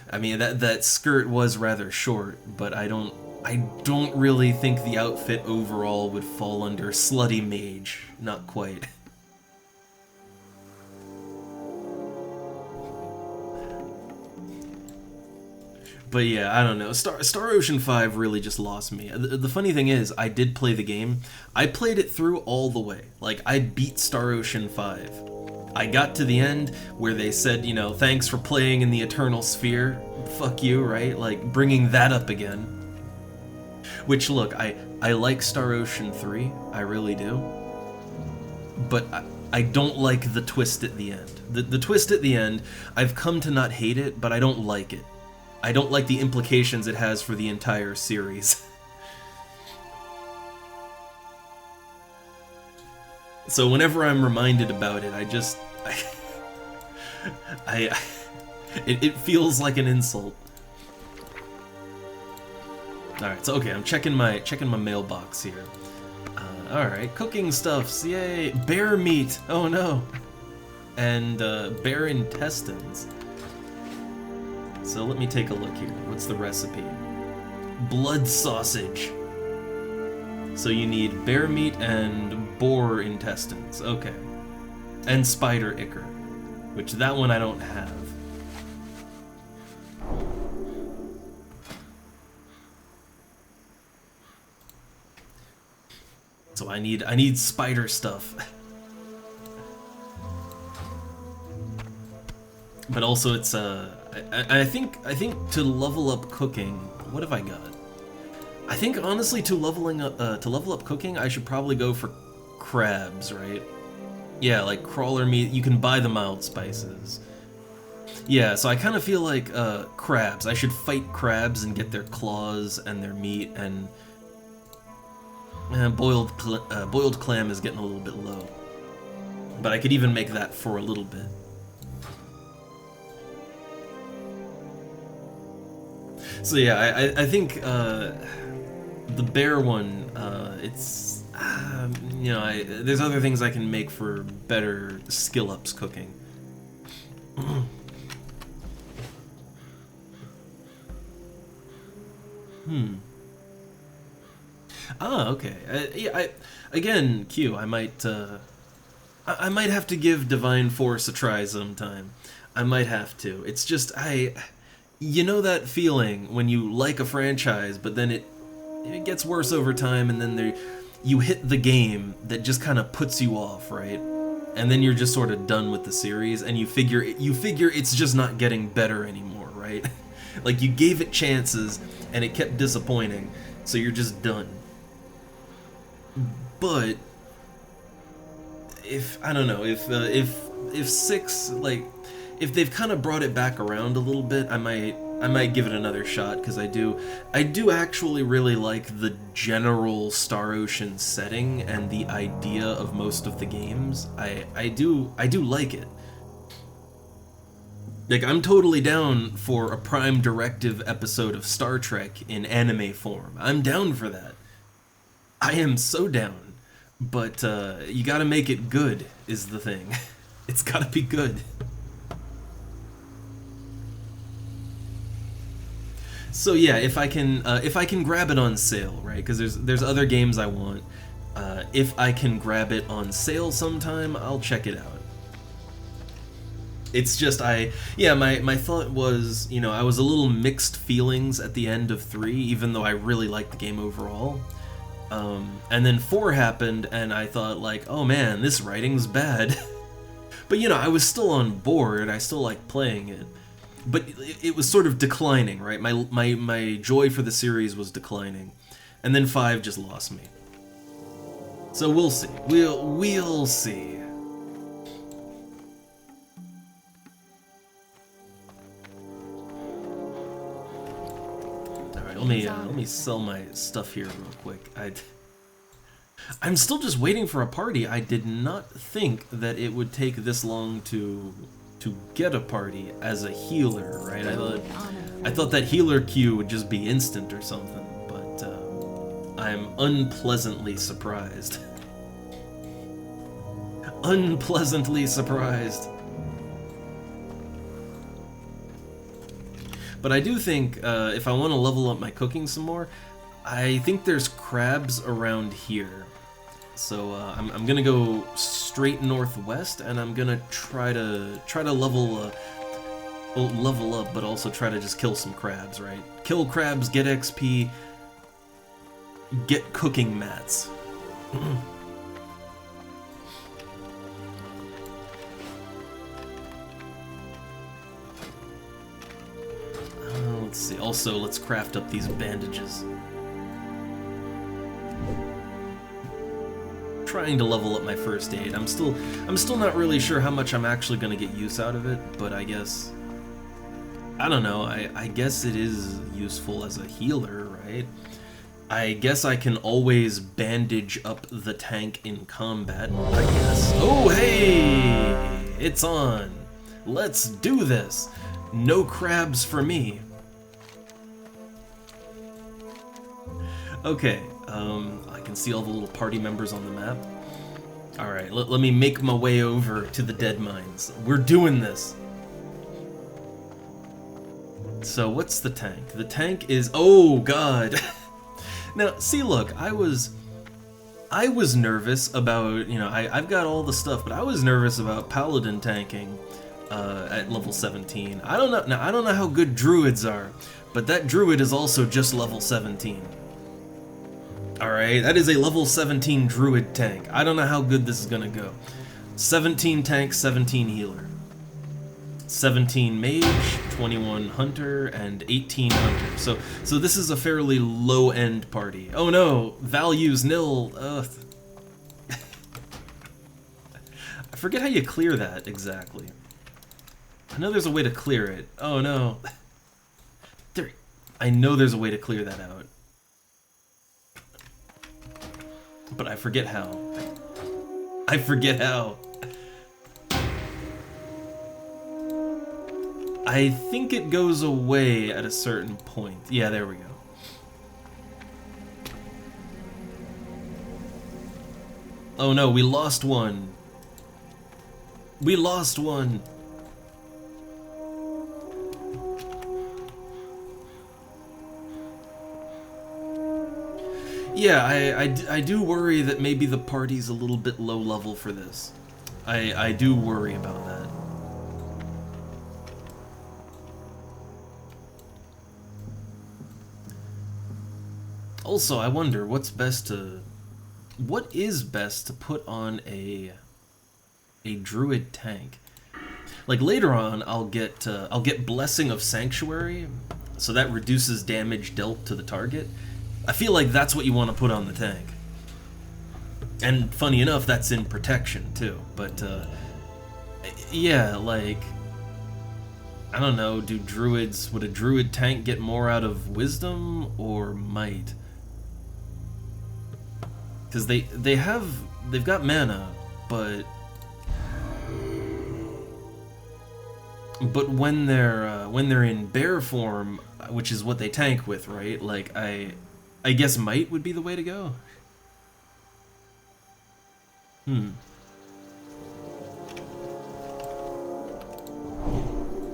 S1: I mean, that skirt was rather short, but I don't really think the outfit overall would fall under slutty mage. Not quite. But yeah, I don't know. Star Ocean 5 really just lost me. The funny thing is, I did play the game. I played it through all the way. Like, I beat Star Ocean 5. I got to the end where they said, you know, thanks for playing in the Eternal Sphere. Fuck you, right? Like, bringing that up again. Which, look, I like Star Ocean 3. I really do. But I don't like the twist at the end. The twist at the end, I've come to not hate it, but I don't like it. I don't like the implications it has for the entire series. So whenever I'm reminded about it, it feels like an insult. All right, so okay, I'm checking my mailbox here. All right, cooking stuffs, yay! Bear meat, oh no, and bear intestines. So let me take a look here. What's the recipe? Blood sausage. So you need bear meat and boar intestines. Okay. And spider ichor, which that one I don't have. So I need spider stuff. But also it's I think to level up cooking, what have I got? I think honestly to level up cooking, I should probably go for crabs, right? Yeah, like crawler meat. You can buy the mild spices. Yeah, so I kind of feel like crabs. I should fight crabs and get their claws and their meat, and boiled clam is getting a little bit low. But I could even make that for a little bit. So yeah, I think the bear one, it's, you know, there's other things I can make for better skill-ups cooking. Ah, okay. Yeah, again, Q, I might have to give Divine Force a try sometime. I might have to. It's just, you know that feeling when you like a franchise, but then it gets worse over time, and then you hit the game that just kind of puts you off, right? And then you're just sort of done with the series, and you figure it's just not getting better anymore, right? Like, you gave it chances, and it kept disappointing, so you're just done. But if I don't know, if 6, like, if they've kind of brought it back around a little bit, I might give it another shot, because I do actually really like the general Star Ocean setting and the idea of most of the games. I do like it. Like, I'm totally down for a Prime Directive episode of Star Trek in anime form. I'm down for that. I am so down. But you gotta make it good, is the thing. It's gotta be good. So yeah, if I can grab it on sale, right? Because there's other games I want. If I can grab it on sale sometime, I'll check it out. It's just my thought was, you know, I was a little mixed feelings at the end of 3, even though I really liked the game overall. And then 4 happened, and I thought, like, oh man, this writing's bad. But, you know, I was still on board, I still liked playing it. But it was sort of declining, right? My joy for the series was declining. And then 5 just lost me. So we'll see. We'll see. Let me sell my stuff here real quick. I'm still just waiting for a party. I did not think that it would take this long to get a party as a healer, right? I thought that healer queue would just be instant or something, but I'm unpleasantly surprised. Unpleasantly surprised. But I do think, if I want to level up my cooking some more, I think there's crabs around here. So I'm gonna go straight northwest, and I'm gonna try to level up, but also try to just kill some crabs, right? Kill crabs, get XP, get cooking mats. Let's see. Also, let's craft up these bandages. Trying to level up my first aid. I'm still not really sure how much I'm actually gonna get use out of it, but I guess I don't know. I guess it is useful as a healer, right? I guess I can always bandage up the tank in combat, I guess. Oh, hey! It's on! Let's do this! No crabs for me. Okay, I can see all the little party members on the map. Alright, let me make my way over to the dead mines. We're doing this! So, what's the tank? The tank is... Oh, God! Now, see, look, I was nervous about, you know, I've got all the stuff, but I was nervous about Paladin tanking at level 17. I don't know, now, I don't know how good Druids are, but that Druid is also just level 17. Alright, that is a level 17 Druid tank. I don't know how good this is gonna go. 17 tank, 17 healer. 17 mage, 21 hunter, and 18 hunter. So this is a fairly low-end party. Oh no, values nil. Ugh. I forget how you clear that exactly. I know there's a way to clear it. Oh no. I know there's a way to clear that out. But I forget how. I forget how. I think it goes away at a certain point. Yeah, there we go. Oh no, we lost one. We lost one. Yeah, I do worry that maybe the party's a little bit low level for this. I do worry about that. Also, I wonder what's best to what is best to put on a druid tank? Like later on, I'll get Blessing of Sanctuary, so that reduces damage dealt to the target. I feel like that's what you want to put on the tank. And funny enough, that's in protection too. But yeah, like, I don't know, would a druid tank get more out of wisdom or might? Because they've got mana, but when they're in bear form, which is what they tank with, right? Like I guess might would be the way to go.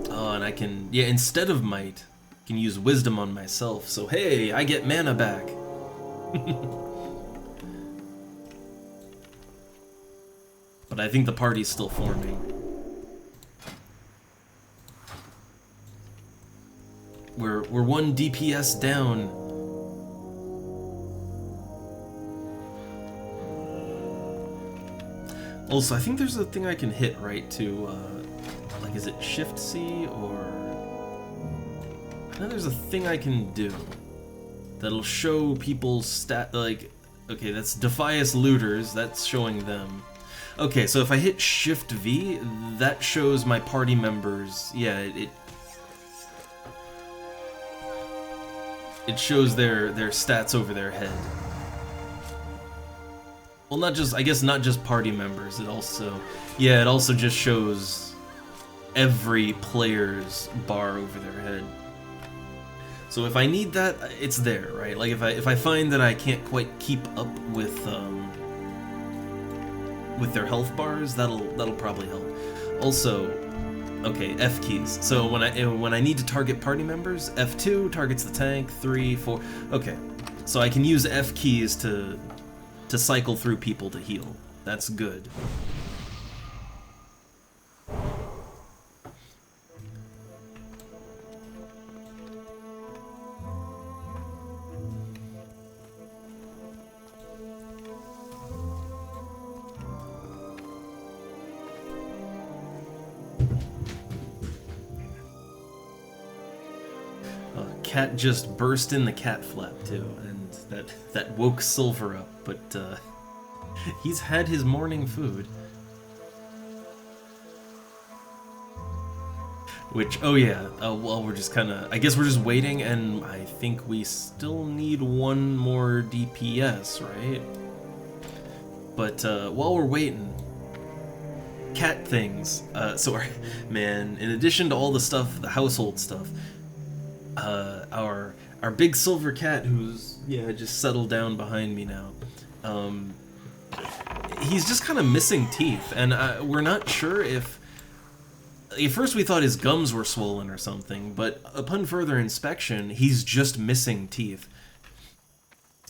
S1: Oh, and I can, yeah, instead of might, I can use wisdom on myself. So hey, I get mana back. But I think the party's still forming. We're 1 DPS down. Also, I think there's a thing I can hit, right, to, like, is it Shift C, or... I know there's a thing I can do that'll show people's stat, like, okay, that's Defias Looters, that's showing them. Okay, so if I hit Shift V, that shows my party members, yeah, it shows their stats over their head. Well, not just, I guess not just party members, it also, yeah, it also just shows every player's bar over their head. So if I need that, it's there, right? Like if I find that I can't quite keep up with their health bars, that'll probably help. Also, okay, F keys. So when I need to target party members, F2 targets the tank, 3, 4. Okay, so I can use F keys to cycle through people to heal. That's good. Cat just burst in the cat flap too, and that woke Silver up, but he's had his morning food. Which, oh yeah, well, we're just kinda, I guess we're just waiting, and I think we still need 1 more DPS, right? But while we're waiting, cat things, so man, in addition to all the stuff, the household stuff, our big silver cat, who's, yeah, just settled down behind me now, he's just kind of missing teeth, and we're not sure if... At first we thought his gums were swollen or something, but upon further inspection, he's just missing teeth.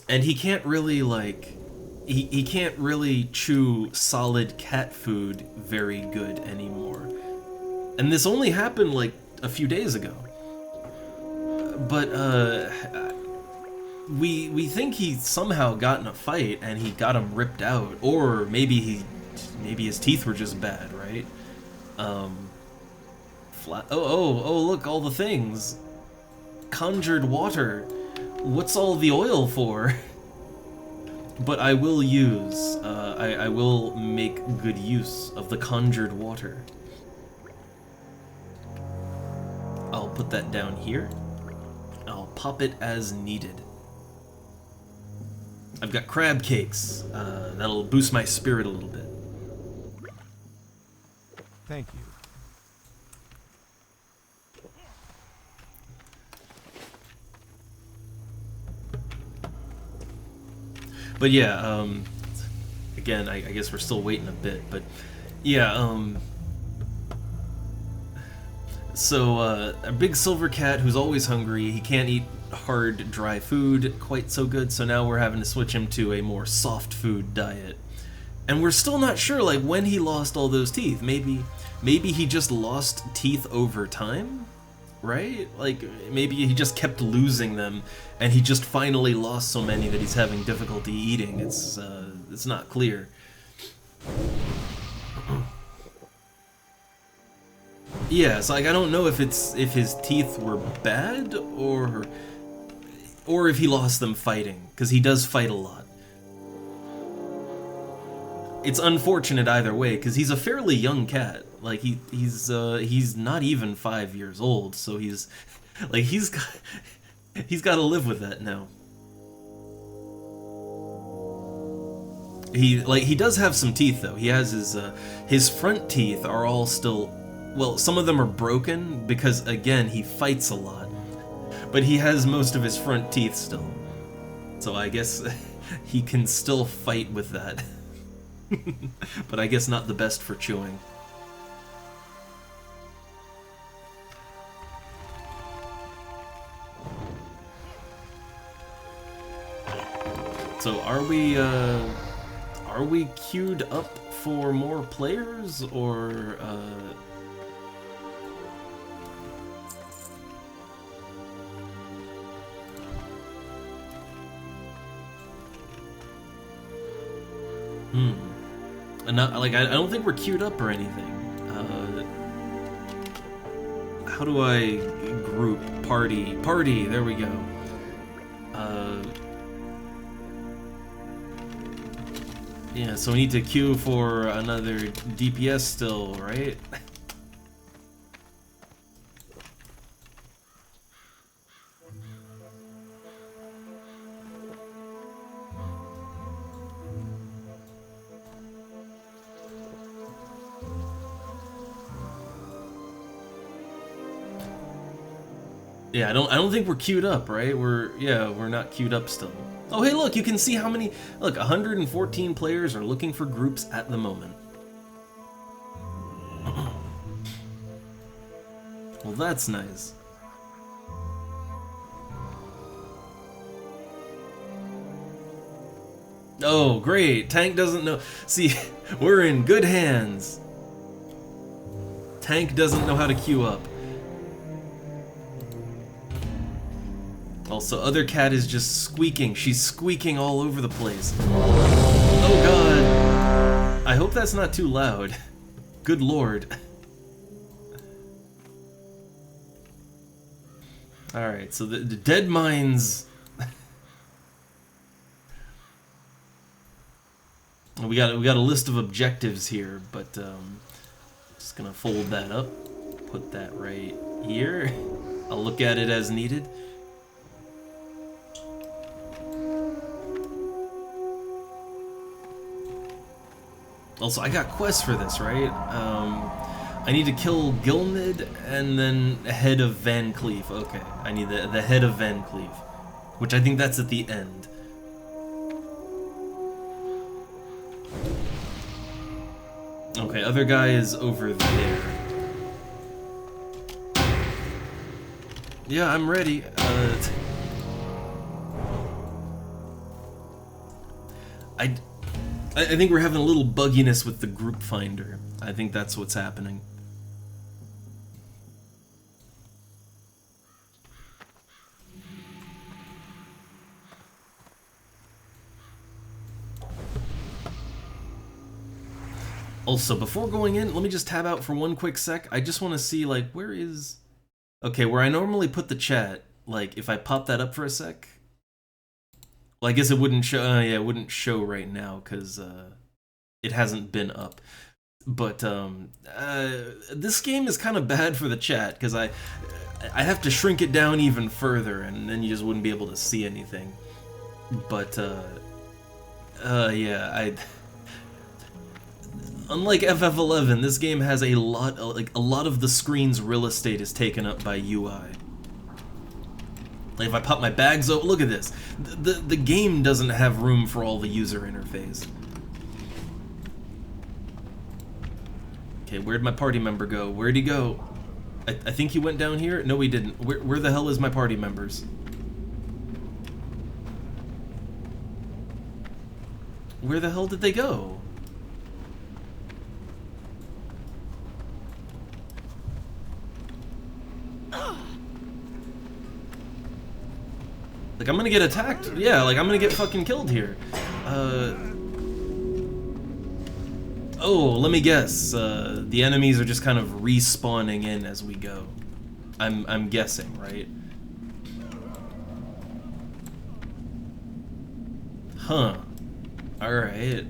S1: And he can't really, like... He can't really chew solid cat food very good anymore. And this only happened, like, a few days ago. But, we think he somehow got in a fight and he got him ripped out, or maybe his teeth were just bad, right? Oh, look, all the things. Conjured water. What's all the oil for? But I will use, I will make good use of the conjured water. I'll put that down here. I'll pop it as needed. I've got crab cakes. That'll boost my spirit a little bit.
S2: Thank you.
S1: But yeah, again, I guess we're still waiting a bit, but yeah, so a big silver cat who's always hungry, he can't eat hard, dry food quite so good, so now we're having to switch him to a more soft food diet. And we're still not sure, like, when he lost all those teeth. Maybe he just lost teeth over time? right? Like, maybe he just kept losing them, and he just finally lost so many that he's having difficulty eating. It's not clear. Yeah, so like I don't know if his teeth were bad or if he lost them fighting, because he does fight a lot. It's unfortunate either way, because he's a fairly young cat. Like he's not even 5 years old, so he's got to live with that now. He does have some teeth though. He has his front teeth are all still, well, some of them are broken because again he fights a lot, but he has most of his front teeth still. So I guess he can still fight with that. But I guess not the best for chewing. So are we queued up for more players, or And not, like, I don't think we're queued up or anything. How do I group? Party, there we go. Yeah, so we need to queue for another DPS still, right? Yeah, I don't think we're queued up, right? We're not queued up still. Oh, hey, look, you can see how many... Look, 114 players are looking for groups at the moment. Well, that's nice. Oh, great. Tank doesn't know... See, we're in good hands. Tank doesn't know how to queue up. Also, other cat is just squeaking. She's squeaking all over the place. Oh god. I hope that's not too loud. Good lord. Alright, so the dead mines... we got a list of objectives here, but just gonna fold that up. Put that right here. I'll look at it as needed. Also, I got quests for this, right? I need to kill Gilmid and then head of Van Cleef. Okay, I need the head of Van Cleef, which I think that's at the end. Okay, other guy is over there. Yeah, I'm ready. I think we're having a little bugginess with the group finder. I think that's what's happening. Also, before going in, let me just tab out for one quick sec. I just want to see, like, where is... Okay, where I normally put the chat, like, if I pop that up for a sec... Well, I guess it wouldn't show. Yeah, it wouldn't show right now because it hasn't been up. But this game is kind of bad for the chat because I have to shrink it down even further, and then you just wouldn't be able to see anything. But yeah, unlike FF11, this game has a lot of the screen's real estate is taken up by UI. Like if I pop my bags out, look at this. The game doesn't have room for all the user interface. Okay, where'd my party member go? Where'd he go? I think he went down here? No, he didn't. Where the hell is my party members? Where the hell did they go? Like, I'm gonna get attacked. Yeah, like, I'm gonna get fucking killed here. Oh, let me guess. The enemies are just kind of respawning in as we go. I'm guessing, right? Huh. Alright.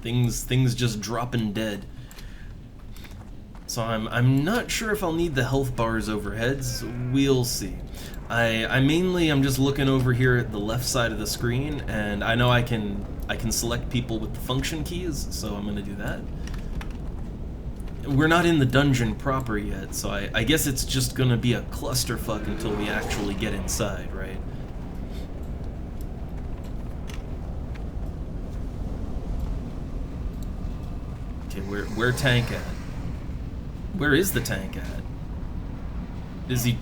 S1: Things just dropping dead. So I'm not sure if I'll need the health bars overheads. We'll see. I mainly am just looking over here at the left side of the screen, and I know I can select people with the function keys, so I'm gonna do that. We're not in the dungeon proper yet, so I guess it's just gonna be a clusterfuck until we actually get inside, right? Okay, where tank at? Where is the tank at? Is he,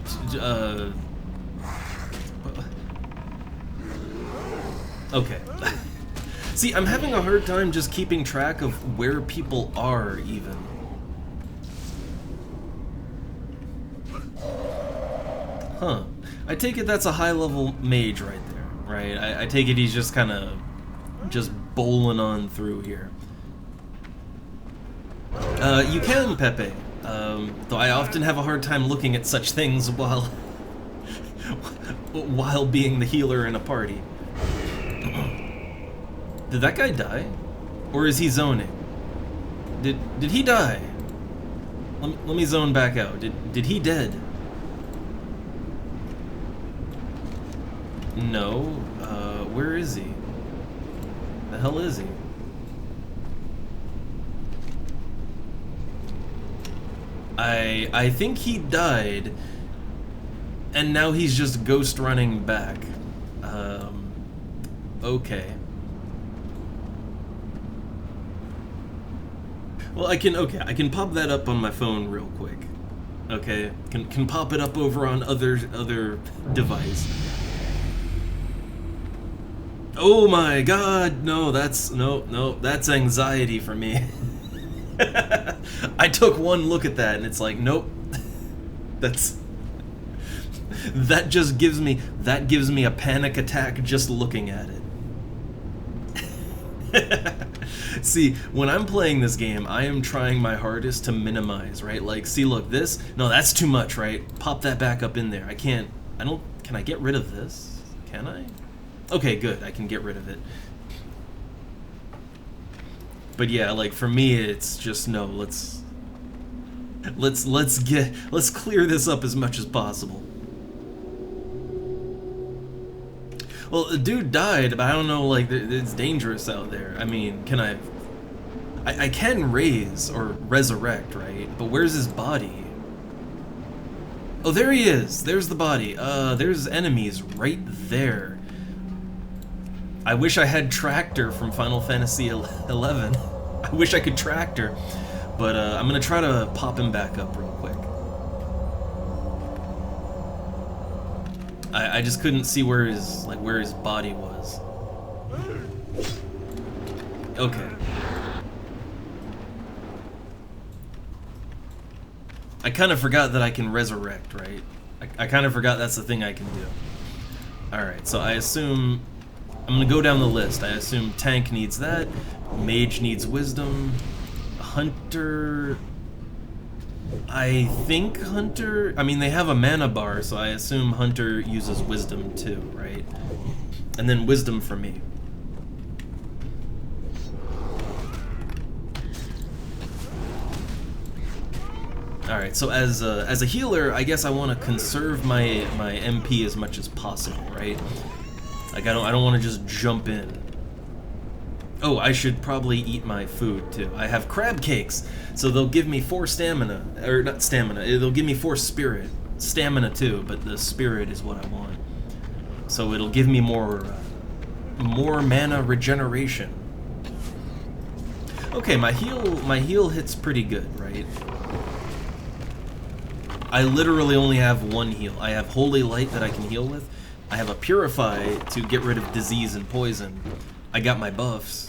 S1: okay. See, I'm having a hard time just keeping track of where people are, even. Huh. I take it that's a high-level mage right there, right? I take it he's just kind of just bowling on through here. You can, Pepe. Though I often have a hard time looking at such things while being the healer in a party. Did that guy die? Or is he zoning? Did he die? Let me zone back out. Did he dead? No. Where is he? The hell is he? I think he died, and now he's just ghost running back. Okay. Well, I can pop that up on my phone real quick. Okay, can pop it up over on other device. Oh my God, no, that's anxiety for me. I took one look at that and it's like, nope. That gives me a panic attack just looking at it. See, when I'm playing this game, I am trying my hardest to minimize, right? Like, see, look, no, that's too much, right? Pop that back up in there. can I get rid of this? Can I? Okay, good, I can get rid of it. But yeah, like, for me, it's just, no, let's clear this up as much as possible. Well, the dude died, but I don't know, like, it's dangerous out there. I mean, I can raise or resurrect, right? But where's his body? Oh, there he is. There's the body. There's enemies right there. I wish I had Tractor from Final Fantasy XI. I wish I could Tractor, but I'm gonna try to pop him back up real quick. I just couldn't see where his body was. Okay. I kind of forgot that I can resurrect, right? I kind of forgot that's the thing I can do. Alright, so I assume I'm gonna go down the list. I assume Tank needs that, Mage needs Wisdom, Hunter... I think Hunter... I mean, they have a mana bar, so I assume Hunter uses Wisdom too, right? And then Wisdom for me. Alright, so as a healer, I guess I want to conserve my MP as much as possible, right? Like, I don't want to just jump in. Oh, I should probably eat my food, too. I have crab cakes, so they'll give me 4 stamina. Or, not stamina, they'll give me 4 spirit. Stamina, too, but the spirit is what I want. So it'll give me more mana regeneration. Okay, my heal hits pretty good, right? I literally only have 1 heal. I have Holy Light that I can heal with. I have a Purify to get rid of disease and poison. I got my buffs.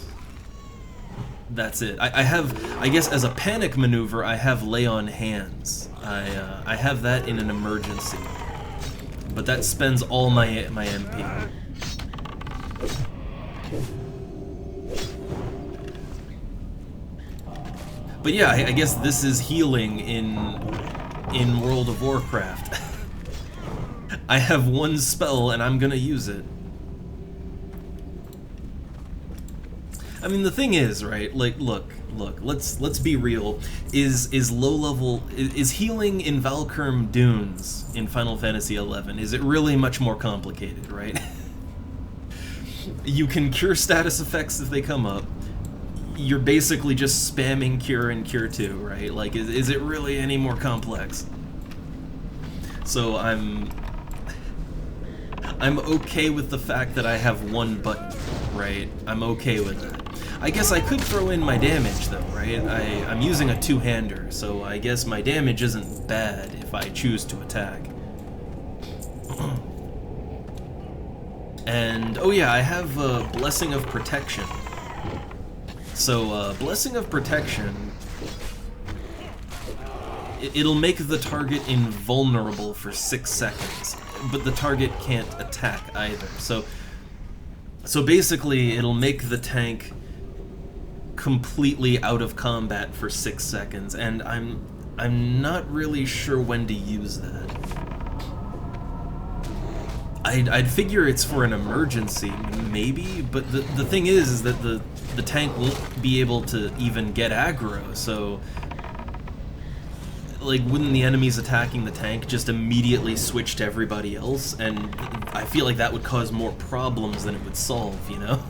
S1: That's it. I have, I guess as a panic maneuver, I have Lay on Hands. I have that in an emergency. but that spends all my MP. But yeah, I guess this is healing in World of Warcraft. I have one spell and I'm gonna use it. I mean, the thing is, right? Like, look. Let's be real. Is low level is healing in Valkurm Dunes in Final Fantasy XI? Is it really much more complicated, right? You can cure status effects if they come up. You're basically just spamming cure and cure 2, right? Like, is it really any more complex? So I'm okay with the fact that I have one button, right? I'm okay with that. I guess I could throw in my damage though, right? I'm using a two-hander, so I guess my damage isn't bad if I choose to attack. And, oh yeah, I have Blessing of Protection. So, Blessing of Protection, it'll make the target invulnerable for 6 seconds, but the target can't attack either. So basically, it'll make the tank completely out of combat for 6 seconds, and I'm not really sure when to use that. I'd figure it's for an emergency, maybe, but the thing is that the tank won't be able to even get aggro, so like, wouldn't the enemies attacking the tank just immediately switch to everybody else? And I feel like that would cause more problems than it would solve, you know?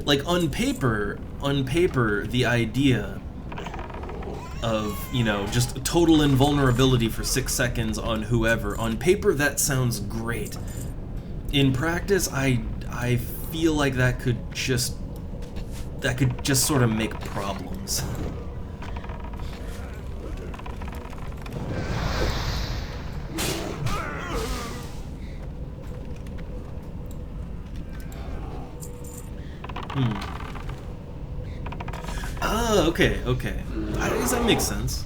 S1: Like, on paper, the idea of, you know, just total invulnerability for 6 seconds on whoever, on paper that sounds great. In practice, I feel like that could just sort of make problems. Ah, okay. I guess that makes sense.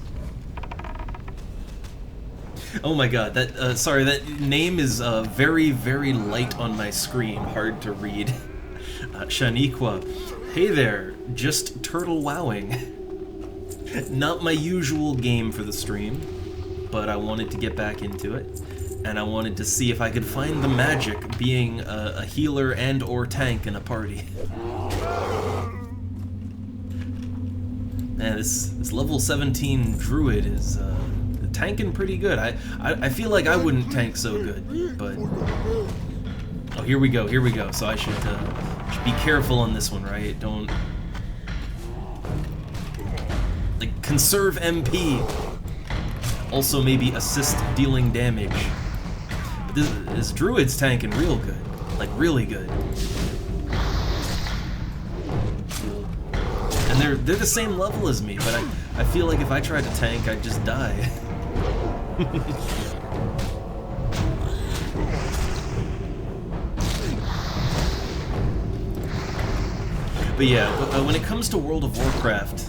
S1: Oh my god, that, sorry, that name is, very, very light on my screen, hard to read. Shaniqua. Hey there, just turtle-wowing. Not my usual game for the stream, but I wanted to get back into it, and I wanted to see if I could find the magic being a healer and or tank in a party. Man, this level 17 druid is tanking pretty good. I feel like I wouldn't tank so good, but oh, here we go. So I should be careful on this one, right? Don't like conserve MP. Also, maybe assist dealing damage. But this druid's tanking real good, like really good. And they're the same level as me, but I feel like if I tried to tank, I'd just die. But yeah, when it comes to World of Warcraft,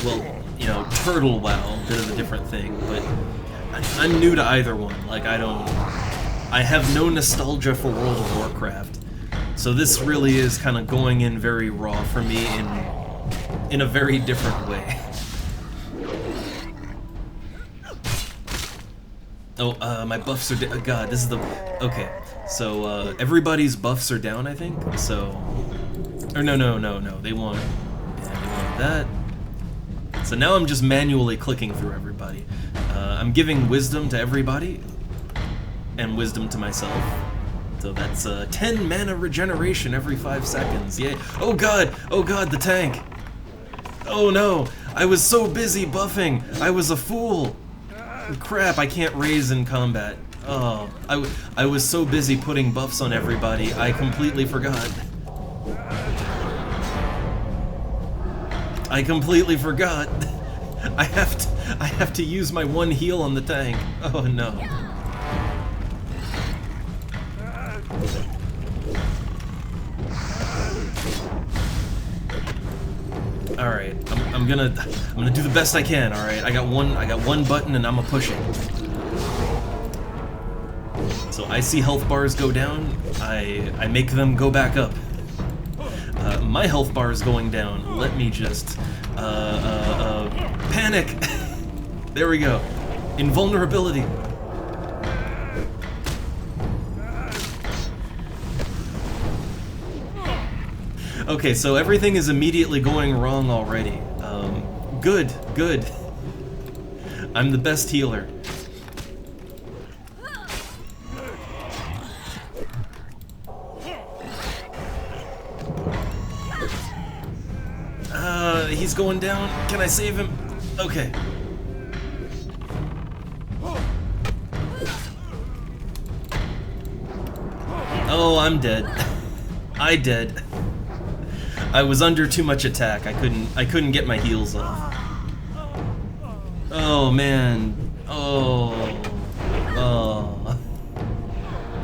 S1: well, you know, TurtleWoW, bit of a different thing, but I'm new to either one. Like, I have no nostalgia for World of Warcraft, so this really is kind of going in very raw for me in a very different way. Oh, my buffs are down. God, this is the... Okay, so, everybody's buffs are down, I think, so... Or no, they want... Yeah, they want that. So now I'm just manually clicking through everybody. I'm giving wisdom to everybody, and wisdom to myself. So that's 10 mana regeneration every 5 seconds, yay. Oh god, the tank! Oh no, I was so busy buffing, I was a fool! Crap, I can't raise in combat. Oh, I was so busy putting buffs on everybody, I completely forgot. I have to use my one heal on the tank. Oh no. Alright, I'm gonna do the best I can. All right, I got one button, and I'm gonna push it. So I see health bars go down. I make them go back up. My health bar is going down. Let me just panic. There we go. Invulnerability. Okay, so everything is immediately going wrong already. Good, good. I'm the best healer. He's going down. Can I save him? Okay. Oh, I'm dead. I dead. I was under too much attack. I couldn't get my heals off. Oh man. Oh. Oh.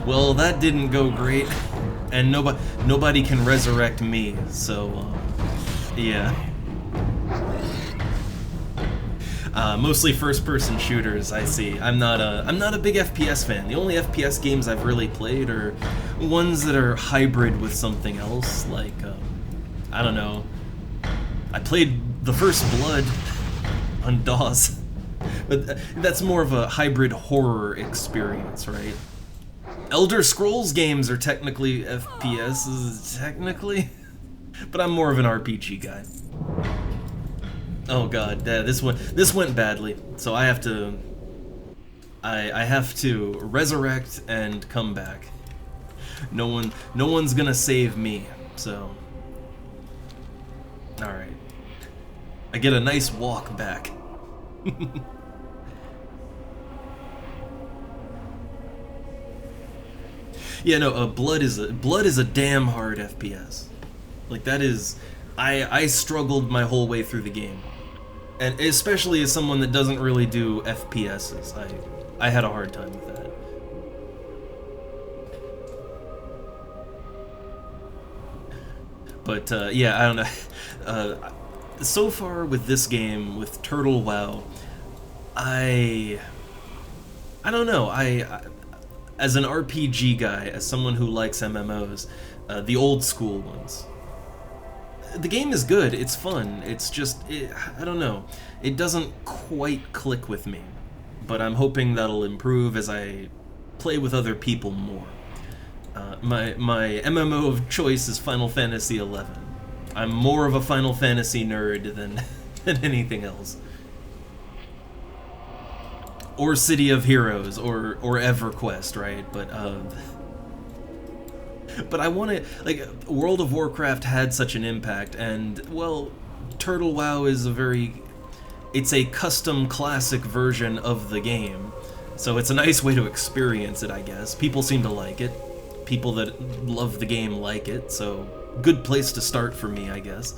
S1: Well, that didn't go great, and nobody can resurrect me. So, yeah. Mostly first-person shooters, I see. I'm not a big FPS fan. The only FPS games I've really played are ones that are hybrid with something else, like, I don't know. I played The First Blood on DOS, but that's more of a hybrid horror experience, right? Elder Scrolls games are technically FPSs, technically, but I'm more of an RPG guy. Oh god, this went badly. So I have to resurrect and come back. No one's gonna save me. So, all right. I get a nice walk back. Yeah, no, Blood is a damn hard FPS. Like, that is, I struggled my whole way through the game. And especially as someone that doesn't really do FPSs, I had a hard time with that. But yeah, I don't know. So far with this game, with TurtleWoW, I don't know. As an RPG guy, as someone who likes MMOs, the old school ones, the game is good, it's fun, it's just, I don't know, it doesn't quite click with me, but I'm hoping that'll improve as I play with other people more. My MMO of choice is Final Fantasy XI. I'm more of a Final Fantasy nerd than anything else. Or City of Heroes, or EverQuest, right? But I want to, like, World of Warcraft had such an impact, and, well, TurtleWoW is it's a custom classic version of the game, so it's a nice way to experience it, I guess. People seem to like it. People that love the game like it, so good place to start for me, I guess.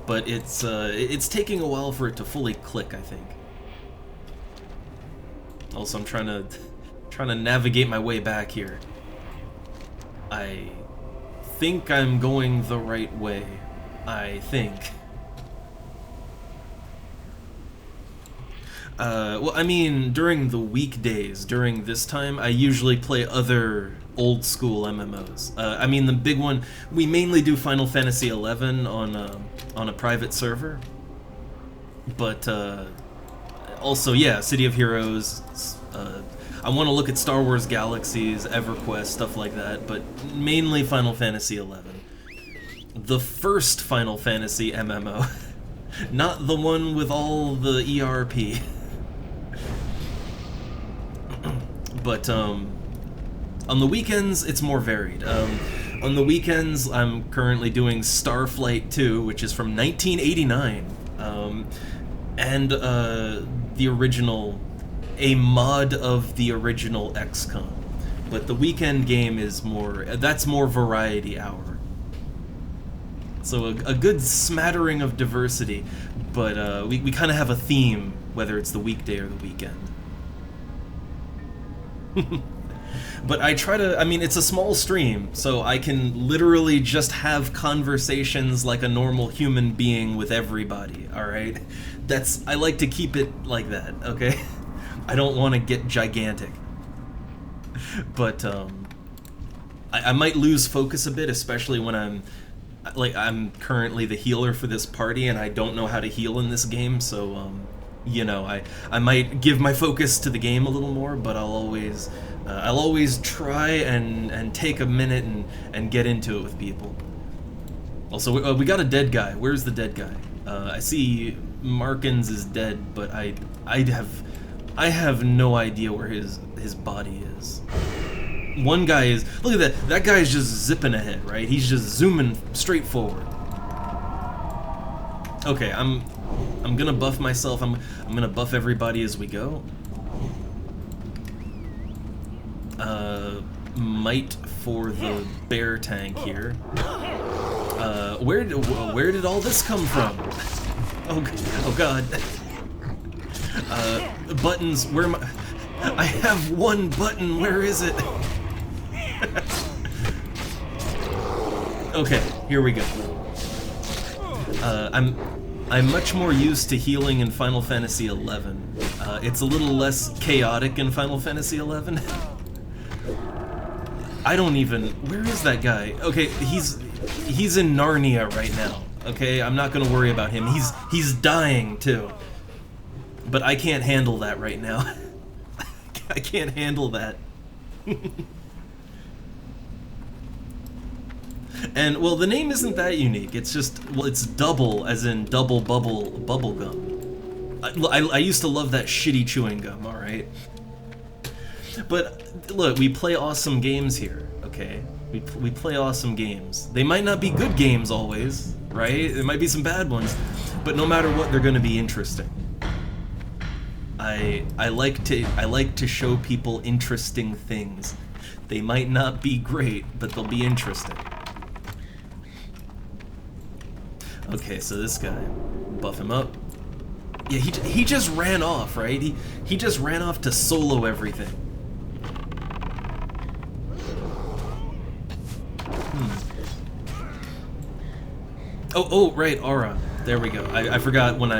S1: But it's taking a while for it to fully click, I think. Also, I'm trying to navigate my way back here. I think I'm going the right way. I think. Well, I mean, during the weekdays, during this time, I usually play other old school MMOs. I mean, the big one, we mainly do Final Fantasy XI on a private server. But, also, yeah, City of Heroes, I want to look at Star Wars Galaxies, EverQuest, stuff like that, but mainly Final Fantasy XI. The first Final Fantasy MMO, not the one with all the ERP. But, on the weekends, it's more varied. On the weekends, I'm currently doing Starflight 2, which is from 1989, and, the original, a mod of the original XCOM. But the weekend game is that's more variety hour. So a good smattering of diversity, but we kind of have a theme, whether it's the weekday or the weekend. But I try to, I mean, it's a small stream, so I can literally just have conversations like a normal human being with everybody, alright? I like to keep it like that, okay? I don't want to get gigantic. But, I might lose focus a bit, especially when I'm currently the healer for this party, and I don't know how to heal in this game, so, you know, I might give my focus to the game a little more, but I'll always try and take a minute and get into it with people. Also, we got a dead guy. Where's the dead guy? I see Markins is dead, but I have no idea where his body is. One guy is, look at that. That guy's just zipping ahead, right? He's just zooming straight forward. Okay, I'm gonna buff myself. I'm gonna buff everybody as we go. Might for the bear tank here. Where did all this come from? Oh god. Buttons. Where am I have one button. Where is it? Okay, here we go. I'm much more used to healing in Final Fantasy XI. It's a little less chaotic in Final Fantasy XI. I don't even... Where is that guy? Okay, he's in Narnia right now. Okay, I'm not gonna worry about him. He's dying too. But I can't handle that right now. I can't handle that. And, well, the name isn't that unique. It's just, well, it's double, as in double bubble gum. I used to love that shitty chewing gum, alright? But, look, we play awesome games here, okay? We play awesome games. They might not be good games always, right? There might be some bad ones, but no matter what, they're gonna be interesting. I like to show people interesting things. They might not be great, but they'll be interesting. Okay, so this guy, buff him up. Yeah, he just ran off, right? He just ran off to solo everything. Oh, right, aura. There we go. I forgot when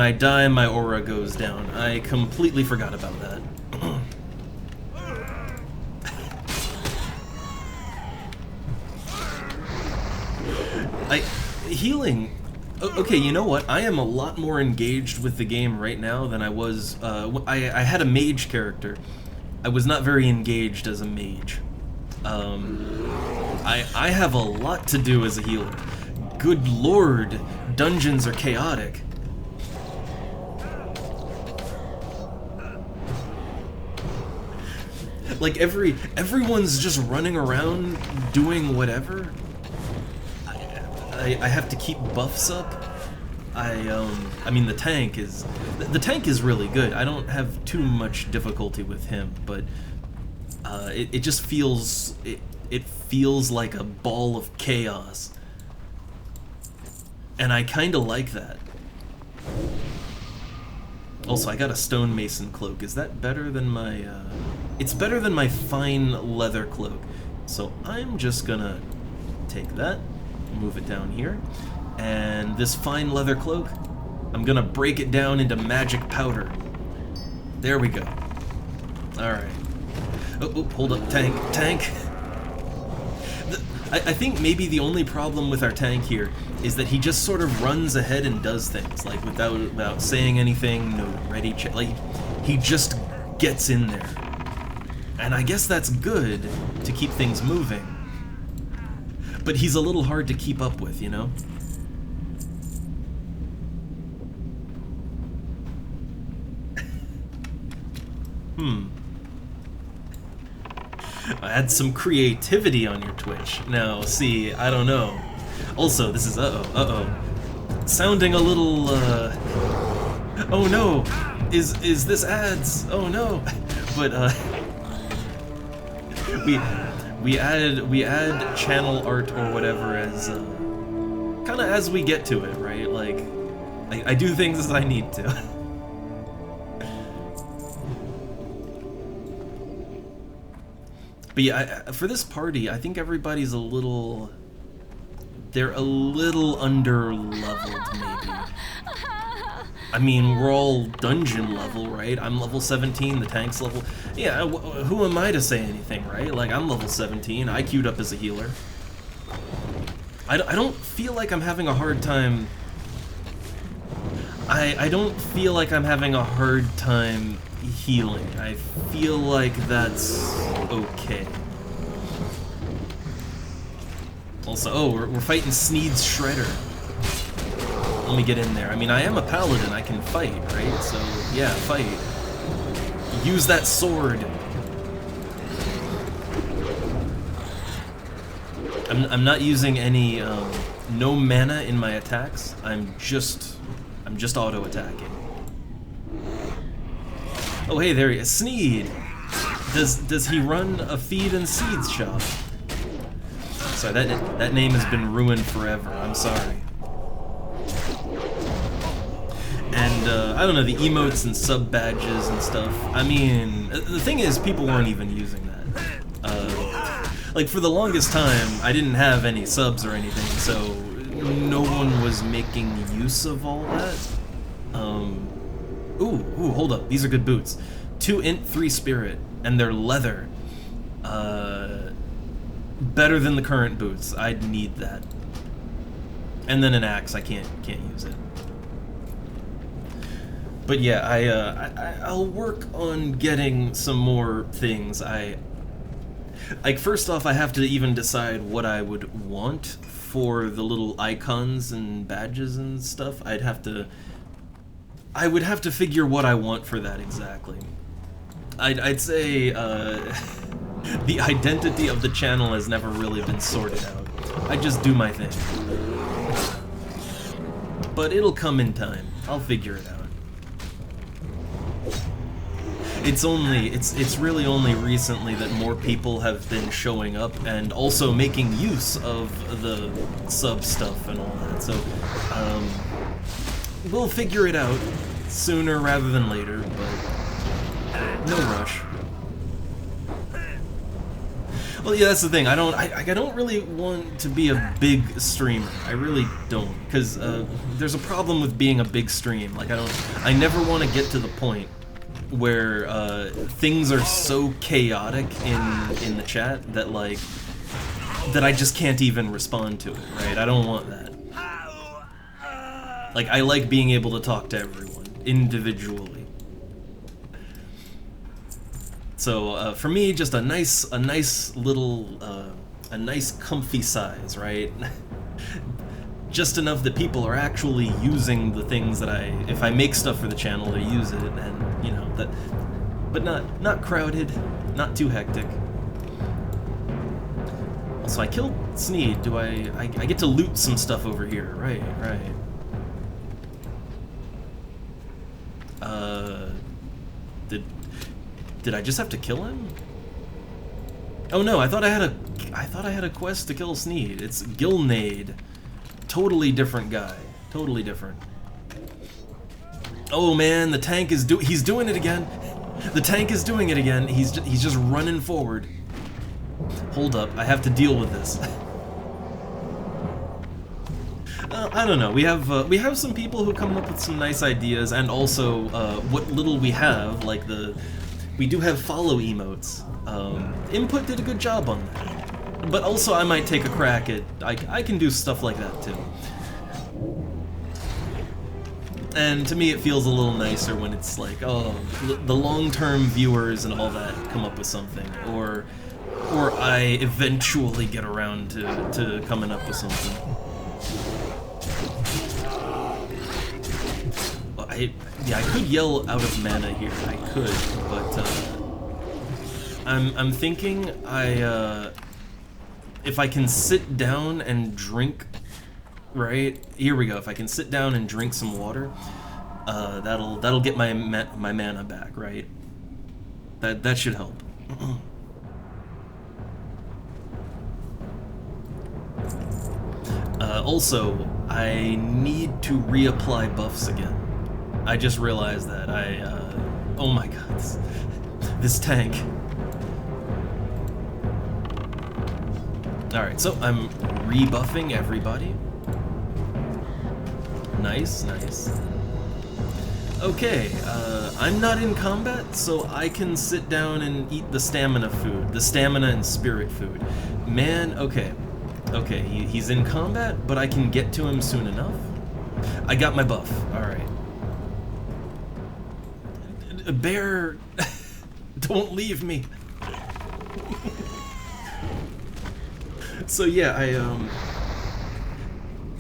S1: I die, my aura goes down. I completely forgot about that. Healing. Okay, you know what? I am a lot more engaged with the game right now than I was. I had a mage character. I was not very engaged as a mage. I have a lot to do as a healer. Good lord, dungeons are chaotic. Like everyone's just running around doing whatever. I have to keep buffs up. I mean the tank is really good. I don't have too much difficulty with him, but it just feels it feels like a ball of chaos. And I kinda like that. Also, I got a stonemason cloak. Is that better than my, it's better than my fine leather cloak. So I'm just gonna take that, move it down here, and this fine leather cloak, I'm gonna break it down into magic powder. There we go. Alright. Oh, hold up, tank. I think maybe the only problem with our tank here is that he just sort of runs ahead and does things, like without saying anything, no ready check, like he just gets in there. And I guess that's good to keep things moving. But he's a little hard to keep up with, you know? Add some creativity on your Twitch. Now, see, I don't know. Also, this is sounding a little, oh no! Is this ads? Oh no! But, we add channel art or whatever as, kinda as we get to it, right? Like, I do things as I need to. But yeah, for this party, I think everybody's a little... They're a little under-leveled, maybe. I mean, we're all dungeon level, right? I'm level 17, the tank's level... Yeah, who am I to say anything, right? Like, I'm level 17, I queued up as a healer. I don't feel like I'm having a hard time... I don't feel like I'm having a hard time healing. I feel like that's okay. Also, oh, we're fighting Sneed's Shredder. Let me get in there. I mean, I am a paladin, I can fight, right? So, yeah, fight. Use that sword. I'm not using any, no mana in my attacks. I'm just auto-attacking. Oh, hey, there he is. Sneed! Does he run a feed and seeds shop? Sorry, that name has been ruined forever. I'm sorry. And, I don't know, the emotes and sub-badges and stuff. I mean, the thing is, people weren't even using that. Like, for the longest time, I didn't have any subs or anything, so no one was making use of all that. Ooh, hold up. These are good boots. 2 int, 3 spirit, and they're leather. Better than the current boots. I'd need that. And then an axe. I can't use it. But yeah, I'll work on getting some more things. Like, first off, I have to even decide what I would want for the little icons and badges and stuff. I would have to figure what I want for that exactly. I'd say the identity of the channel has never really been sorted out. I just do my thing. But it'll come in time. I'll figure it out. It's really only recently that more people have been showing up and also making use of the sub stuff and all that, so we'll figure it out sooner rather than later, but no rush. Well, yeah, that's the thing. I don't really want to be a big streamer. I really don't, because there's a problem with being a big stream. Like, I never want to get to the point where things are so chaotic in the chat that that I just can't even respond to it, right? I don't want that. Like, I like being able to talk to everyone individually. So for me, just a nice little a nice comfy size, right? Just enough that people are actually using the things that if I make stuff for the channel, they use it, and you know that, but not crowded, not too hectic. Also, I killed Sneed. Do I get to loot some stuff over here? Right. Did I just have to kill him? Oh no, I thought I had a quest to kill Sneed. It's Gilnade. Totally different guy. Totally different. Oh man, the tank is he's doing it again. The tank is doing it again. He's just running forward. Hold up, I have to deal with this. I don't know. We have some people who come up with some nice ideas, and also what little we have, like we do have follow emotes. Input did a good job on that. But also I might take a crack at, I can do stuff like that too. And to me it feels a little nicer when it's like, oh, the long-term viewers and all that come up with something, or I eventually get around to coming up with something. I could yell out of mana here, I could, but I'm thinking if I can sit down and drink, right? Here we go. If I can sit down and drink some water, that'll get my mana back, right? That should help. Also, I need to reapply buffs again. I just realized that oh my god, this tank. Alright, so I'm rebuffing everybody. Nice, nice. Okay, I'm not in combat, so I can sit down and eat the stamina food. The stamina and spirit food. Man, okay. Okay, he's in combat, but I can get to him soon enough. I got my buff. Alright. Bear, don't leave me. So yeah,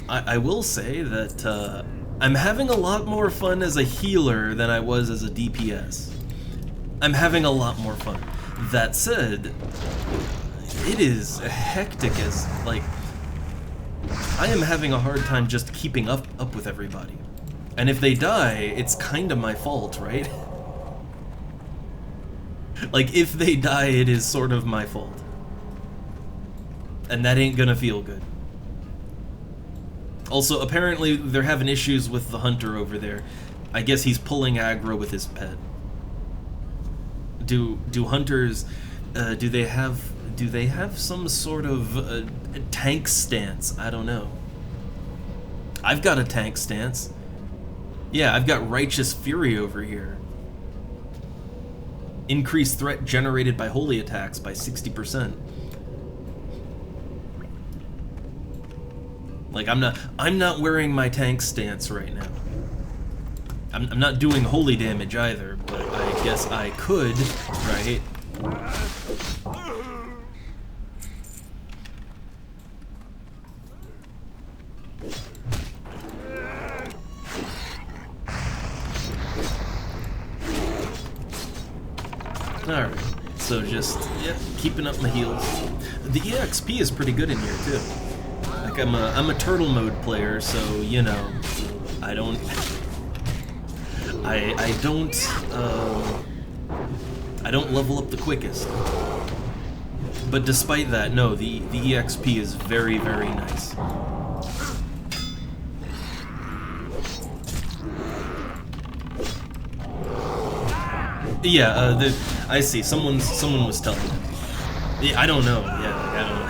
S1: I will say that I'm having a lot more fun as a healer than I was as a DPS. I'm having a lot more fun. That said, it is hectic as, like, I am having a hard time just keeping up with everybody. And if they die, it's kinda my fault, right? Like, if they die, it is sort of my fault. And that ain't gonna feel good. Also, apparently, they're having issues with the hunter over there. I guess he's pulling aggro with his pet. Do hunters, do they have some sort of tank stance? I don't know. I've got a tank stance. Yeah, I've got Righteous Fury over here. Increased threat generated by holy attacks by 60%. Like, I'm not wearing my tank stance right now. I'm not doing holy damage either, but I guess I could, right? Alright, so just, yep, keeping up my heals. The EXP is pretty good in here, too. Like, I'm a turtle mode player, so, you know, I don't level up the quickest. But despite that, no, the EXP is very, very nice. Yeah, I see. Someone was telling me. Yeah, I don't know. Yeah, like, I don't know.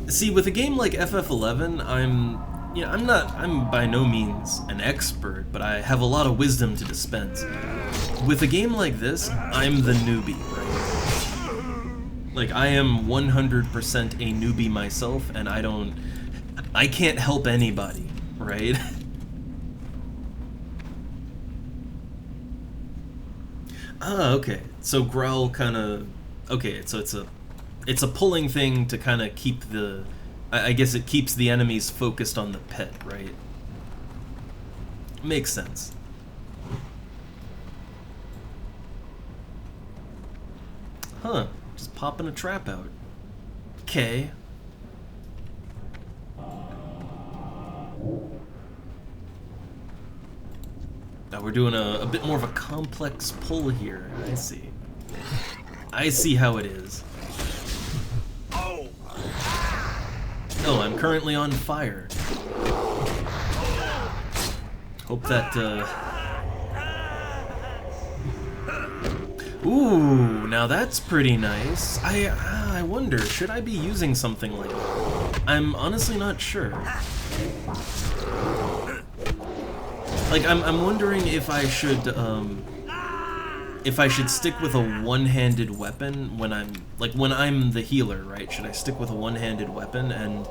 S1: See, with a game like FF11, I'm by no means an expert, but I have a lot of wisdom to dispense. With a game like this, I'm the newbie, right? Like, I am 100% a newbie myself, and I can't help anybody, right? Ah, okay. So Growl kinda... Okay, so it's a pulling thing to kind of keep the... I guess it keeps the enemies focused on the pet, right? Makes sense. Huh. Just popping a trap out. Okay. Now we're doing a bit more of a complex pull here. I see. I see how it is. Oh, I'm currently on fire. Hope that, Ooh, now that's pretty nice. I wonder, should I be using something like that? I'm honestly not sure. Like, I'm wondering if I should stick with a one-handed weapon when I'm the healer, right? Should I stick with a one-handed weapon and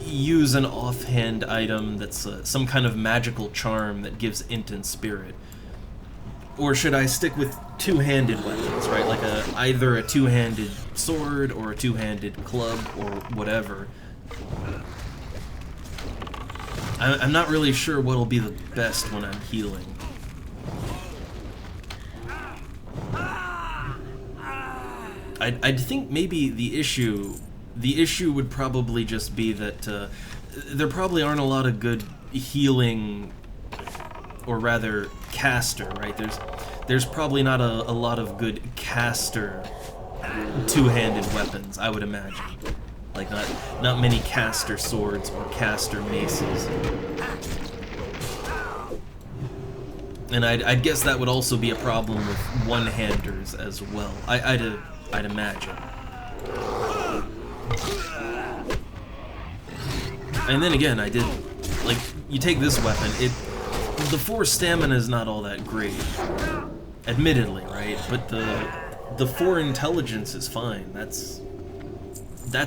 S1: use an offhand item that's some kind of magical charm that gives int and spirit? Or should I stick with two-handed weapons, right? Like either a two-handed sword or a two-handed club or whatever. I'm not really sure what'll be the best when I'm healing. I'd think maybe the issue would probably just be that there probably aren't a lot of good healing, or rather caster, right? There's probably not a lot of good caster two-handed weapons, I would imagine. Like not many caster swords or caster maces. And I'd guess that would also be a problem with one-handers as well. I'd imagine. And then again, I did, like, you take this weapon, the 4 stamina is not all that great, admittedly, right? But the 4 intelligence is fine. That's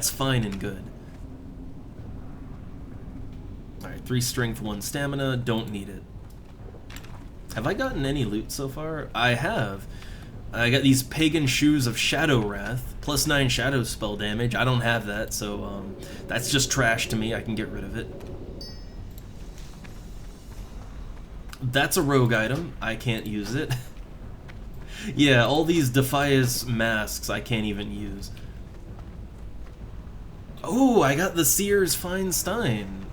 S1: fine and good. Alright, 3 strength, 1 stamina, don't need it. Have I gotten any loot so far? I have. I got these Pagan Shoes of Shadow Wrath, plus 9 shadow spell damage. I don't have that, so that's just trash to me. I can get rid of it. That's a rogue item. I can't use it. Yeah, all these Defias masks I can't even use. Oh, I got the Seer's Feinstein.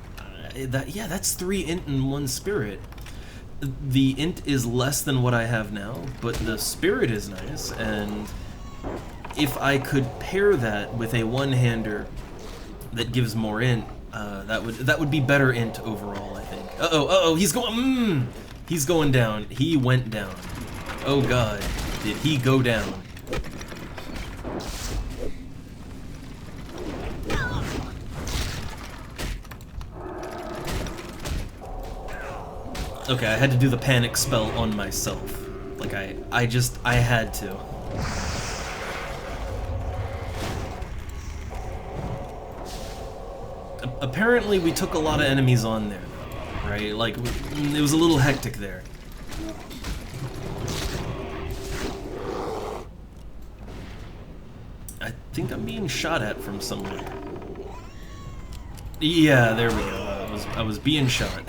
S1: Yeah, that's 3 int and 1 spirit. The int is less than what I have now, but the spirit is nice, and if I could pair that with a one-hander that gives more int, that would be better int overall, I think. Uh-oh, he's going down. He went down. Oh god, did he go down? Okay, I had to do the panic spell on myself. Like, I had to. Apparently we took a lot of enemies on there, though, right? Like, it was a little hectic there. I think I'm being shot at from somewhere. Yeah, there we go. I was being shot.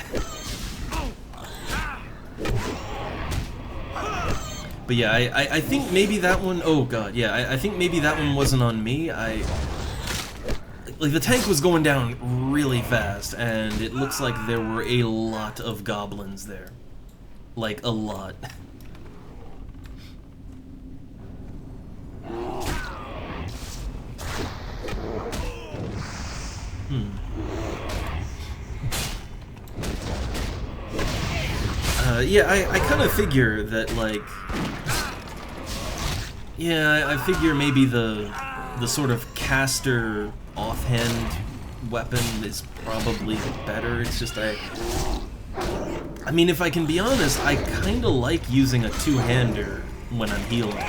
S1: But yeah, I think maybe that one, oh god, yeah, I think maybe that one wasn't on me. Like, the tank was going down really fast, and it looks like there were a lot of goblins there. Like, a lot. Yeah, I kind of figure that, like... Yeah, I figure maybe the sort of caster offhand weapon is probably better. It's just I mean, if I can be honest, I kind of like using a two-hander when I'm healing.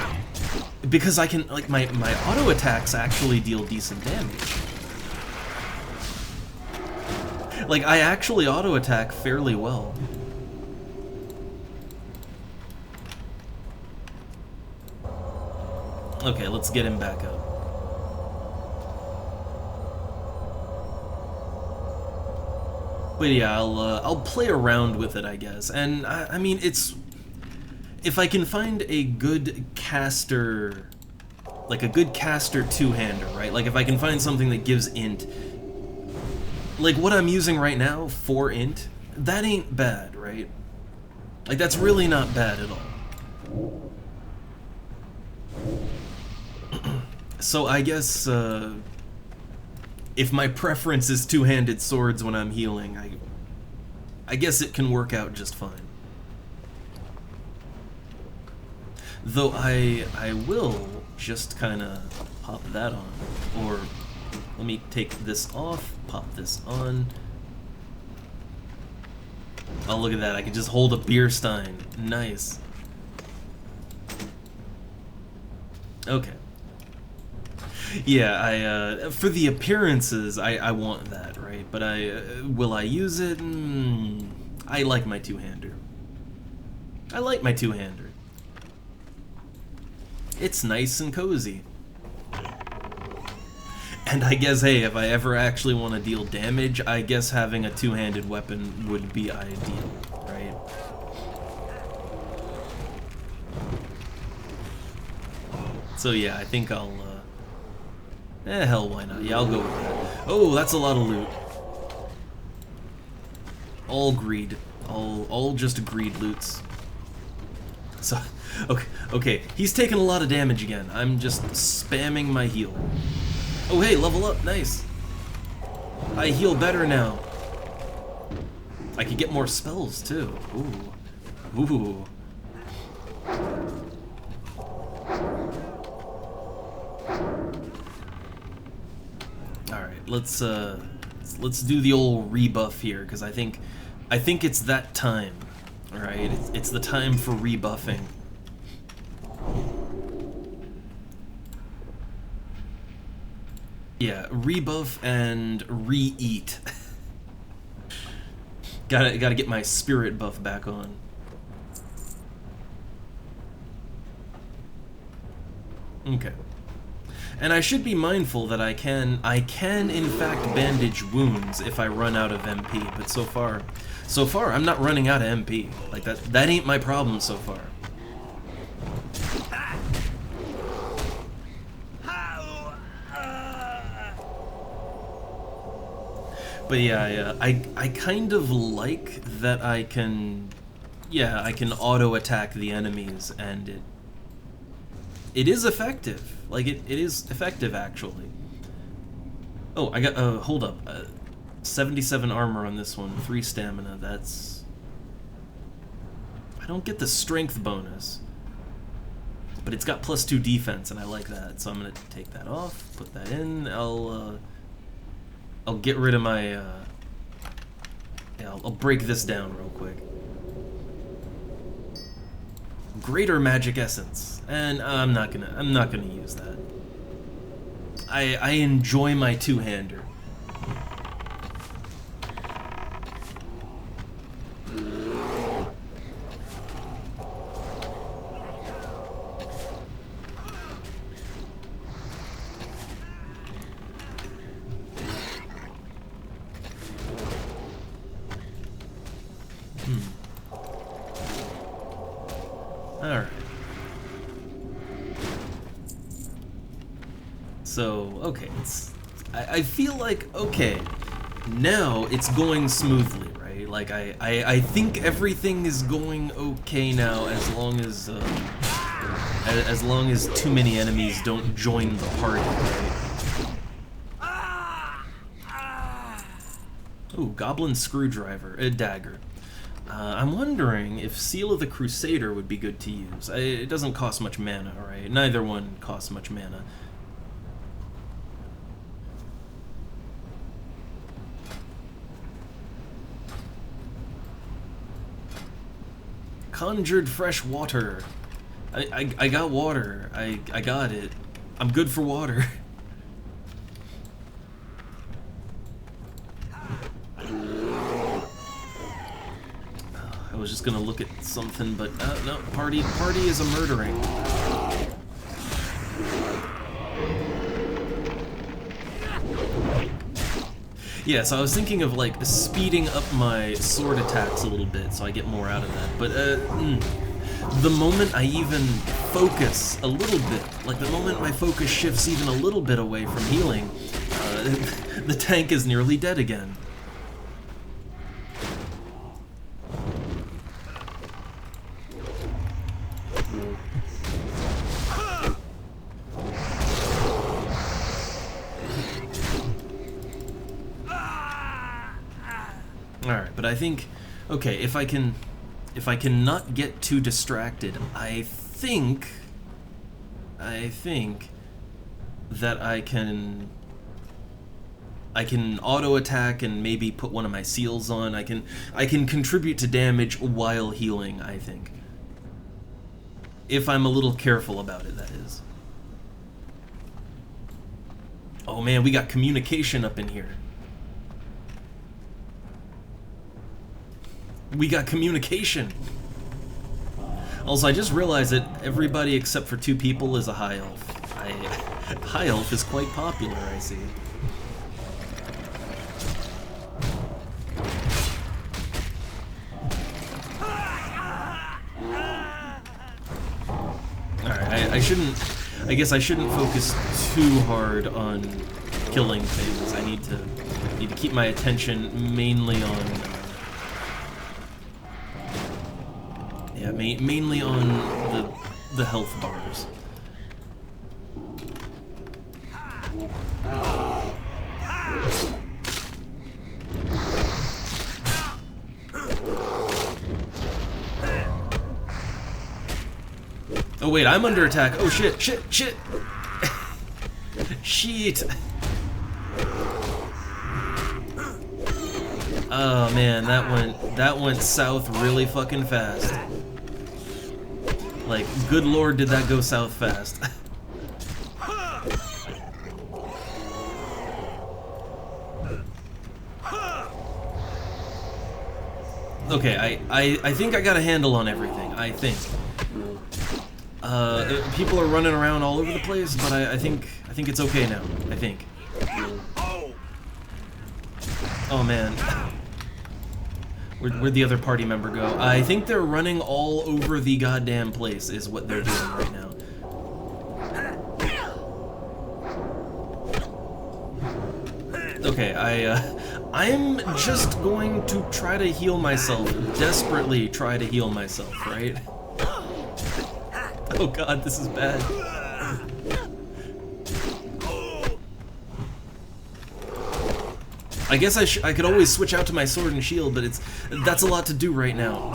S1: Because I can, like, my auto attacks actually deal decent damage. Like, I actually auto attack fairly well. Okay, let's get him back up. But yeah, I'll play around with it, I guess. And I mean, it's, if I can find a good caster, like a good caster two-hander, right? Like if I can find something that gives int, like what I'm using right now, 4 int, that ain't bad, right? Like that's really not bad at all. So I guess if my preference is two-handed swords when I'm healing, I guess it can work out just fine. Though I will just kind of pop that on, or let me take this off, pop this on. Oh, look at that, I can just hold a beer stein. Nice. Okay. Yeah, for the appearances, I want that, right? But will I use it? I like my two-hander. I like my two-hander. It's nice and cozy. And I guess, hey, if I ever actually want to deal damage, I guess having a two-handed weapon would be ideal, right? So yeah, I think I'll, hell, why not? Yeah, I'll go with that. Oh, that's a lot of loot. All greed. All just greed loots. So, okay, he's taking a lot of damage again. I'm just spamming my heal. Oh, hey, level up, nice. I heal better now. I could get more spells, too. Ooh. Ooh. Alright, let's do the old rebuff here, because I think it's that time. Alright, it's the time for rebuffing. Yeah, rebuff and re-eat. Gotta get my spirit buff back on. Okay. And I should be mindful that I can in fact bandage wounds if I run out of MP, but so far I'm not running out of MP. Like that ain't my problem so far. But yeah, I kind of like that I can auto attack the enemies, and it is effective. Like it is effective actually. Oh, I got hold up. 77 armor on this one, 3 stamina. That's I don't get the strength bonus. But it's got +2 defense and I like that. So I'm going to take that off, put that in. I'll get rid of my I'll break this down real quick. Greater magic essence, and I'm not gonna use that. I enjoy my two-hander. Alright. So, okay, I feel like, okay, now it's going smoothly, right? Like, I think everything is going okay now as long as too many enemies don't join the party, right? Ooh, Goblin Screwdriver, a dagger. I'm wondering if Seal of the Crusader would be good to use. It doesn't cost much mana, right? Neither one costs much mana. Conjured fresh water. I got water. I got it. I'm good for water. I was just gonna look at something, but no. Party is a murdering. Yeah, so I was thinking of like speeding up my sword attacks a little bit so I get more out of that. But the moment I even focus a little bit, like the moment my focus shifts even a little bit away from healing, the tank is nearly dead again. Alright, but I think, okay, if I can not get too distracted, I think that I can auto attack and maybe put one of my seals on. I can contribute to damage while healing, I think. If I'm a little careful about it, that is. Oh man, we got communication up in here. We got communication. Also, I just realized that everybody except for 2 people is a high elf. High elf is quite popular, I see. Alright, I guess I shouldn't focus too hard on killing things. I need to keep my attention mainly on mainly on the health bars. Oh wait, I'm under attack. Oh shit, shit, shit. Shit. Oh man, that went south really fucking fast. Like, good lord, did that go south fast. Okay, I think I got a handle on everything, I think. People are running around all over the place, but I think it's okay now, I think. Oh man. Where'd the other party member go? I think they're running all over the goddamn place is what they're doing right now. Okay, I'm just going to try to heal myself. Desperately try to heal myself, right? Oh god, this is bad. I guess I could always switch out to my sword and shield, but that's a lot to do right now.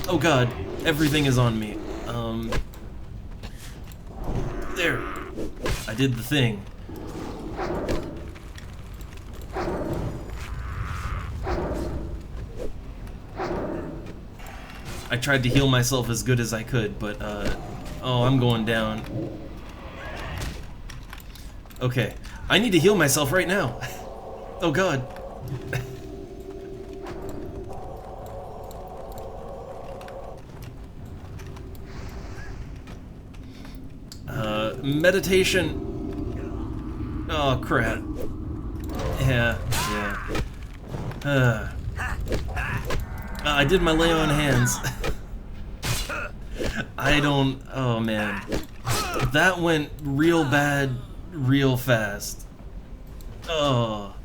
S1: Oh god, everything is on me. There. I did the thing. I tried to heal myself as good as I could, but, oh, I'm going down. Okay, I need to heal myself right now. Oh god. Meditation. Oh crap. Yeah. I did my lay on hands. I don't. Oh man, that went real bad, real fast. Oh.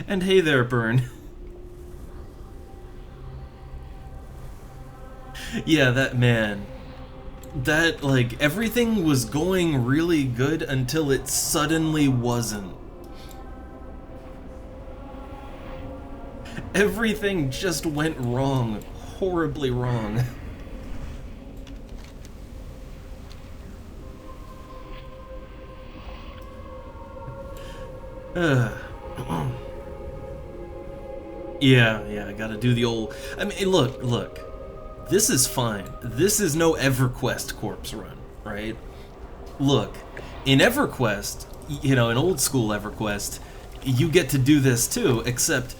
S1: And hey there, Burn. Yeah, that man. That, like, everything was going really good until it suddenly wasn't. Everything just went wrong. Horribly wrong. Yeah, I gotta do the old... I mean, look. This is fine. This is no EverQuest corpse run, right? Look, in EverQuest, you know, in old school EverQuest, you get to do this too, except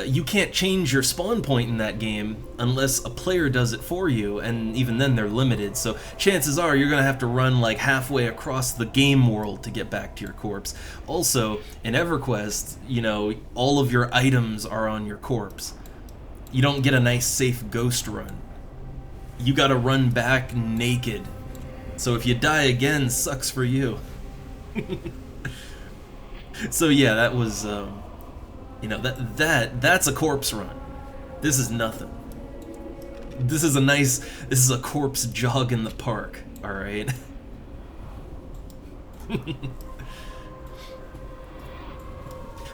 S1: you can't change your spawn point in that game unless a player does it for you, and even then they're limited, so chances are you're gonna have to run like halfway across the game world to get back to your corpse. Also, in EverQuest, you know, all of your items are on your corpse. You don't get a nice safe ghost run. You gotta run back naked. So if you die again, sucks for you. So yeah, that was, you know, that's a corpse run. This is nothing. This is a corpse jog in the park, alright?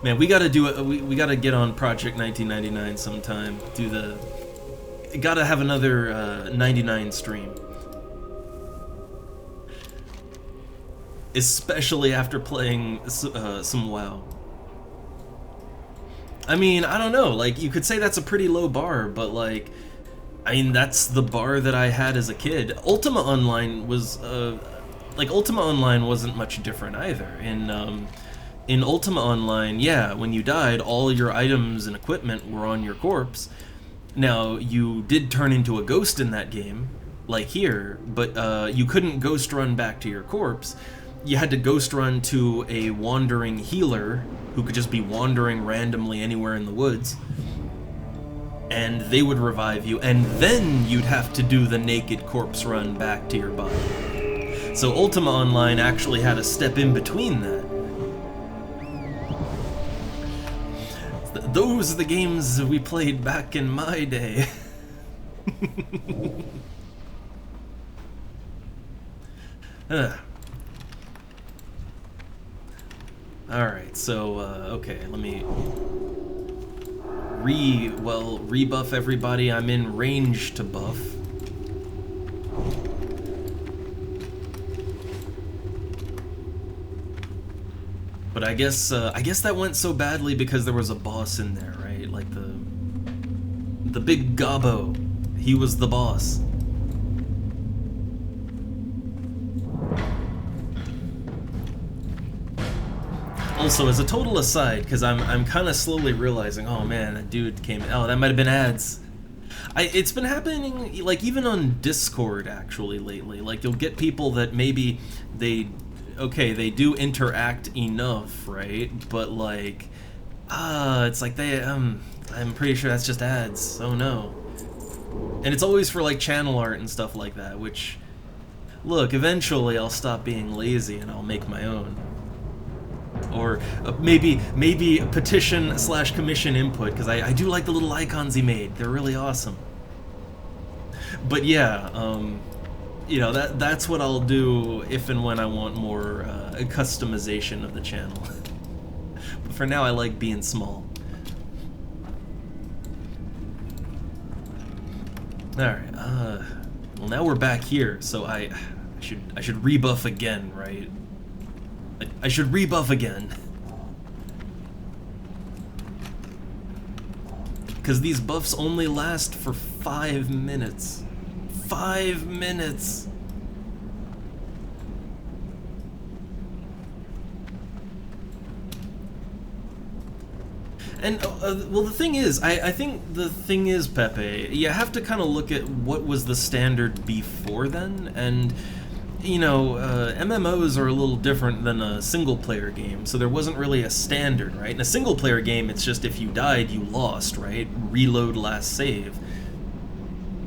S1: Man, we gotta do it. We gotta get on Project 1999 sometime. Gotta have another 99 stream. Especially after playing some WoW. I mean, I don't know, like, you could say that's a pretty low bar, but, like, I mean, that's the bar that I had as a kid. Ultima Online was, like, Ultima Online wasn't much different either. In Ultima Online, yeah, when you died, all your items and equipment were on your corpse. Now, you did turn into a ghost in that game, like here, but you couldn't ghost run back to your corpse. You had to ghost run to a wandering healer who could just be wandering randomly anywhere in the woods, and they would revive you, and then you'd have to do the naked corpse run back to your body. So Ultima Online actually had a step in between that. Those are the games we played back in my day. Alright, so, okay, let me rebuff everybody I'm in range to buff. I guess that went so badly because there was a boss in there, right? Like the big gobbo. He was the boss. Also, as a total aside, because I'm kind of slowly realizing, oh man, that dude came. Oh, that might have been ads. It's been happening, like, even on Discord, actually, lately. Like, you'll get people that maybe they do interact enough, right? But, like, it's like I'm pretty sure that's just ads. Oh, no. And it's always for, like, channel art and stuff like that, which, look, eventually I'll stop being lazy and I'll make my own. Or maybe petition/commission input, because I do like the little icons he made. They're really awesome. But yeah, you know, that's what I'll do if and when I want more customization of the channel. But for now, I like being small. All right. Well, now we're back here, so I should rebuff again, right? I should rebuff again. Because these buffs only last for 5 minutes. 5 minutes! And, well, the thing is, I think the thing is, Pepe, you have to kind of look at what was the standard before then, and you know, MMOs are a little different than a single-player game, so there wasn't really a standard, right? In a single-player game, it's just if you died, you lost, right? Reload, last save.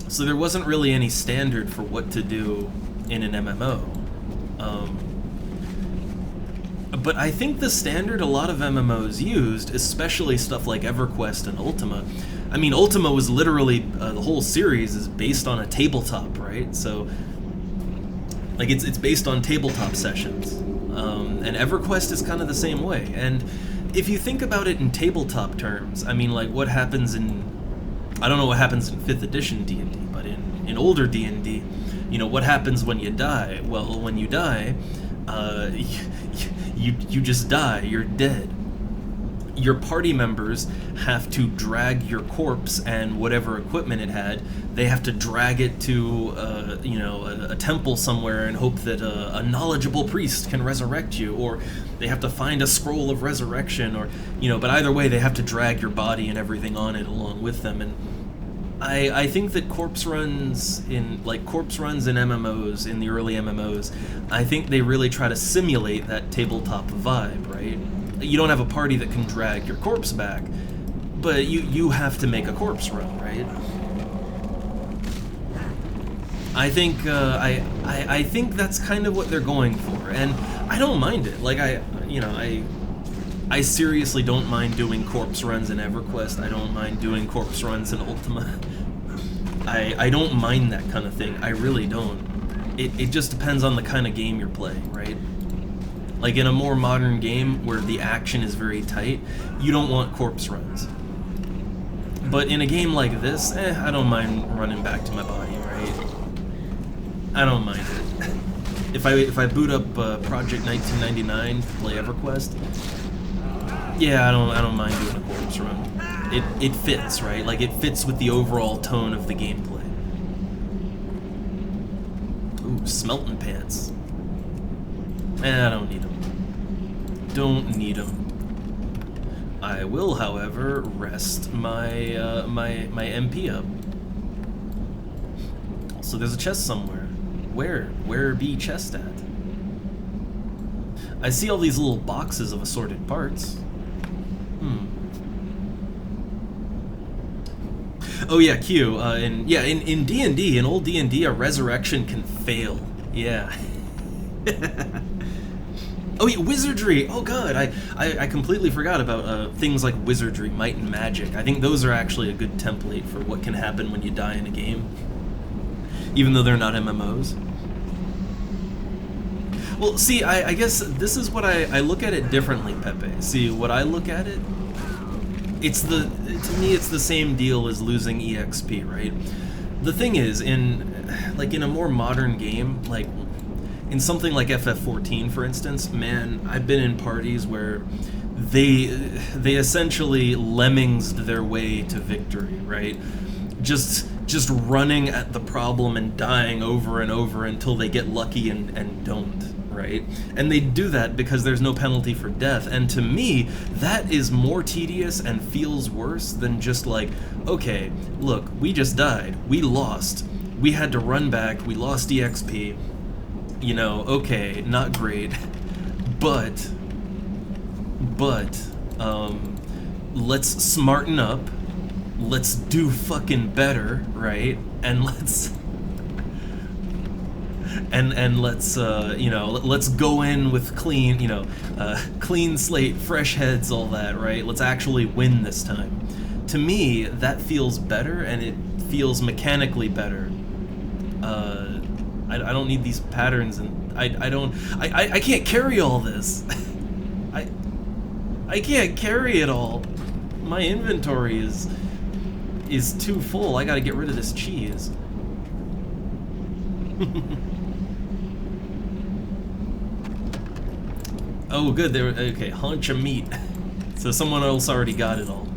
S1: So there wasn't really any standard for what to do in an MMO. But I think the standard a lot of MMOs used, especially stuff like EverQuest and Ultima, I mean, Ultima was literally, the whole series is based on a tabletop, right? So like, it's based on tabletop sessions, and EverQuest is kind of the same way. And if you think about it in tabletop terms, I mean, like, what happens in, I don't know what happens in 5th edition D&D, but in older D&D, you know, what happens when you die? Well, when you die, you just die, you're dead. Your party members have to drag your corpse and whatever equipment it had, they have to drag it to, you know, a temple somewhere and hope that a knowledgeable priest can resurrect you, or they have to find a scroll of resurrection, or, you know, but either way, they have to drag your body and everything on it along with them. And I think that corpse runs in MMOs, in the early MMOs, I think they really try to simulate that tabletop vibe, right? You don't have a party that can drag your corpse back, but you have to make a corpse run, right? I think I think that's kind of what they're going for, and I don't mind it. Like, I seriously don't mind doing corpse runs in EverQuest. I don't mind doing corpse runs in Ultima. I don't mind that kind of thing. I really don't. It just depends on the kind of game you're playing, right? Like, in a more modern game where the action is very tight, you don't want corpse runs. But in a game like this, I don't mind running back to my body, right? I don't mind it. If I boot up Project 1999 to play EverQuest, yeah, I don't mind doing a corpse run. It fits, right? Like, it fits with the overall tone of the gameplay. Ooh, smelting pants. I don't need them. Don't need them. I will, however, rest my my MP up. So there's a chest somewhere. Where be chest at? I see all these little boxes of assorted parts. Oh yeah, Q. In D&D, in old D&D, a resurrection can fail. Yeah. Oh yeah, wizardry! Oh god, I completely forgot about things like wizardry, might and magic. I think those are actually a good template for what can happen when you die in a game, even though they're not MMOs. Well, see, I guess this is what I look at it differently, Pepe. See, what I look at it, to me it's the same deal as losing EXP, right? The thing is, in a more modern game, like, in something like FF14, for instance, man, I've been in parties where they essentially lemmings their way to victory, right? Just running at the problem and dying over and over until they get lucky and don't, right? And they do that because there's no penalty for death. And to me, that is more tedious and feels worse than just like, okay, look, we just died, we lost, we had to run back, we lost EXP, you know, okay, not great, but let's smarten up, let's do fucking better, right? And let's you know, let's go in with clean, you know, clean slate, fresh heads, all that, right? Let's actually win this time. To me, that feels better, and it feels mechanically better. I don't need these patterns, and I can't carry all this. I can't carry it all. My inventory is too full. I gotta get rid of this cheese. Oh, good. There. Okay, hunch of meat. So someone else already got it all.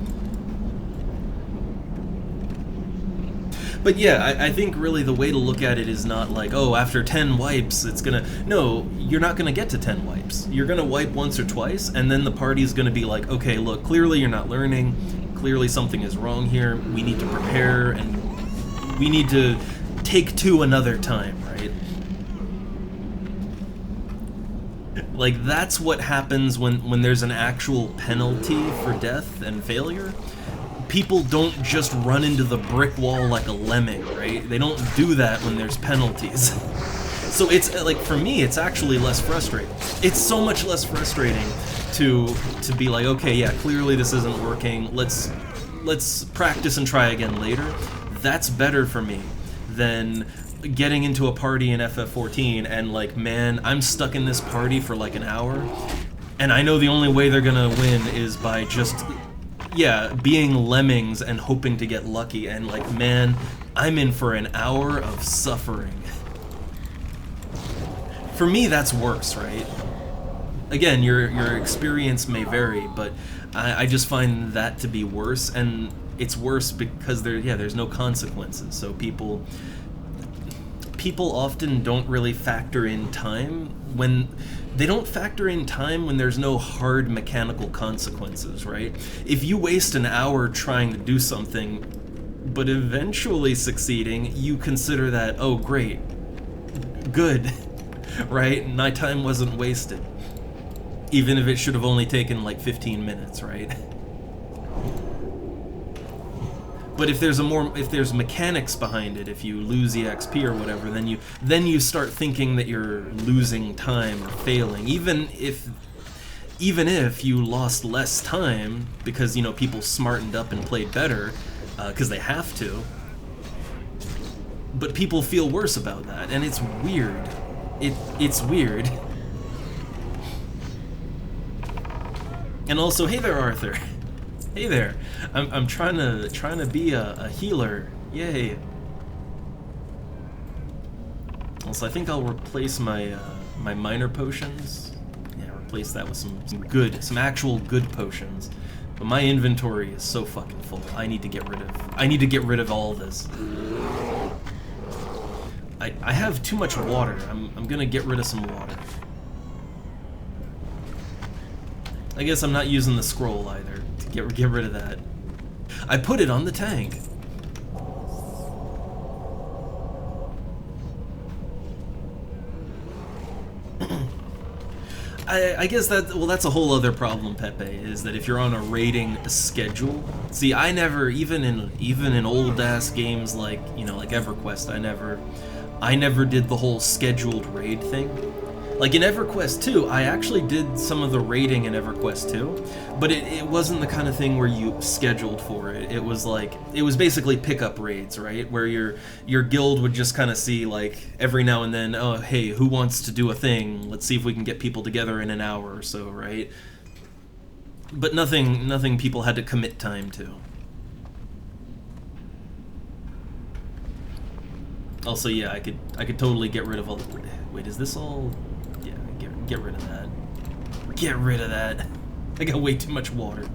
S1: But yeah, I think really the way to look at it is not like, oh, after 10 wipes, it's gonna... No, you're not gonna get to 10 wipes. You're gonna wipe once or twice, and then the party's gonna be like, okay, look, clearly you're not learning. Clearly something is wrong here. We need to prepare, and we need to take two another time, right? Like, that's what happens when there's an actual penalty for death and failure. People don't just run into the brick wall like a lemming, right? They don't do that when there's penalties. So it's, like, for me, it's actually less frustrating. It's so much less frustrating to be like, okay, yeah, clearly this isn't working, let's practice and try again later. That's better for me than getting into a party in FF14 and like, man, I'm stuck in this party for like an hour, and I know the only way they're gonna win is by just, yeah, being lemmings and hoping to get lucky, and like, man, I'm in for an hour of suffering. For me, that's worse, right? Again, your experience may vary, but I just find that to be worse, and it's worse because there's no consequences. So people often don't really factor in time when there's no hard mechanical consequences, right? If you waste an hour trying to do something, but eventually succeeding, you consider that, oh great, good, right? My time wasn't wasted. Even if it should have only taken like 15 minutes, right? But if there's mechanics behind it, if you lose EXP or whatever, then you start thinking that you're losing time or failing. Even if you lost less time because, you know, people smartened up and played better because they have to. But people feel worse about that, and it's weird. It's weird. And also, hey there, Arthur. Hey there. I'm trying to be a healer. Yay. Also, I think I'll replace my my minor potions. Yeah, replace that with some actual good potions. But my inventory is so fucking full. I need to get rid of all this. I have too much water. I'm gonna get rid of some water. I guess I'm not using the scroll either to get rid of that. I put it on the tank. I guess that's a whole other problem, Pepe, is that if you're on a raiding schedule. See, I never, even in old ass games like, you know, like EverQuest, I never did the whole scheduled raid thing. Like in EverQuest 2, I actually did some of the raiding in EverQuest 2, but it wasn't the kind of thing where you scheduled for it. It was like, it was basically pickup raids, right? Where your guild would just kind of see, like, every now and then, oh, hey, who wants to do a thing? Let's see if we can get people together in an hour or so, right? But nothing people had to commit time to. Also, yeah, I could totally get rid of all the... Wait, is this all... Yeah, get rid of that. Get rid of that. I got way too much water.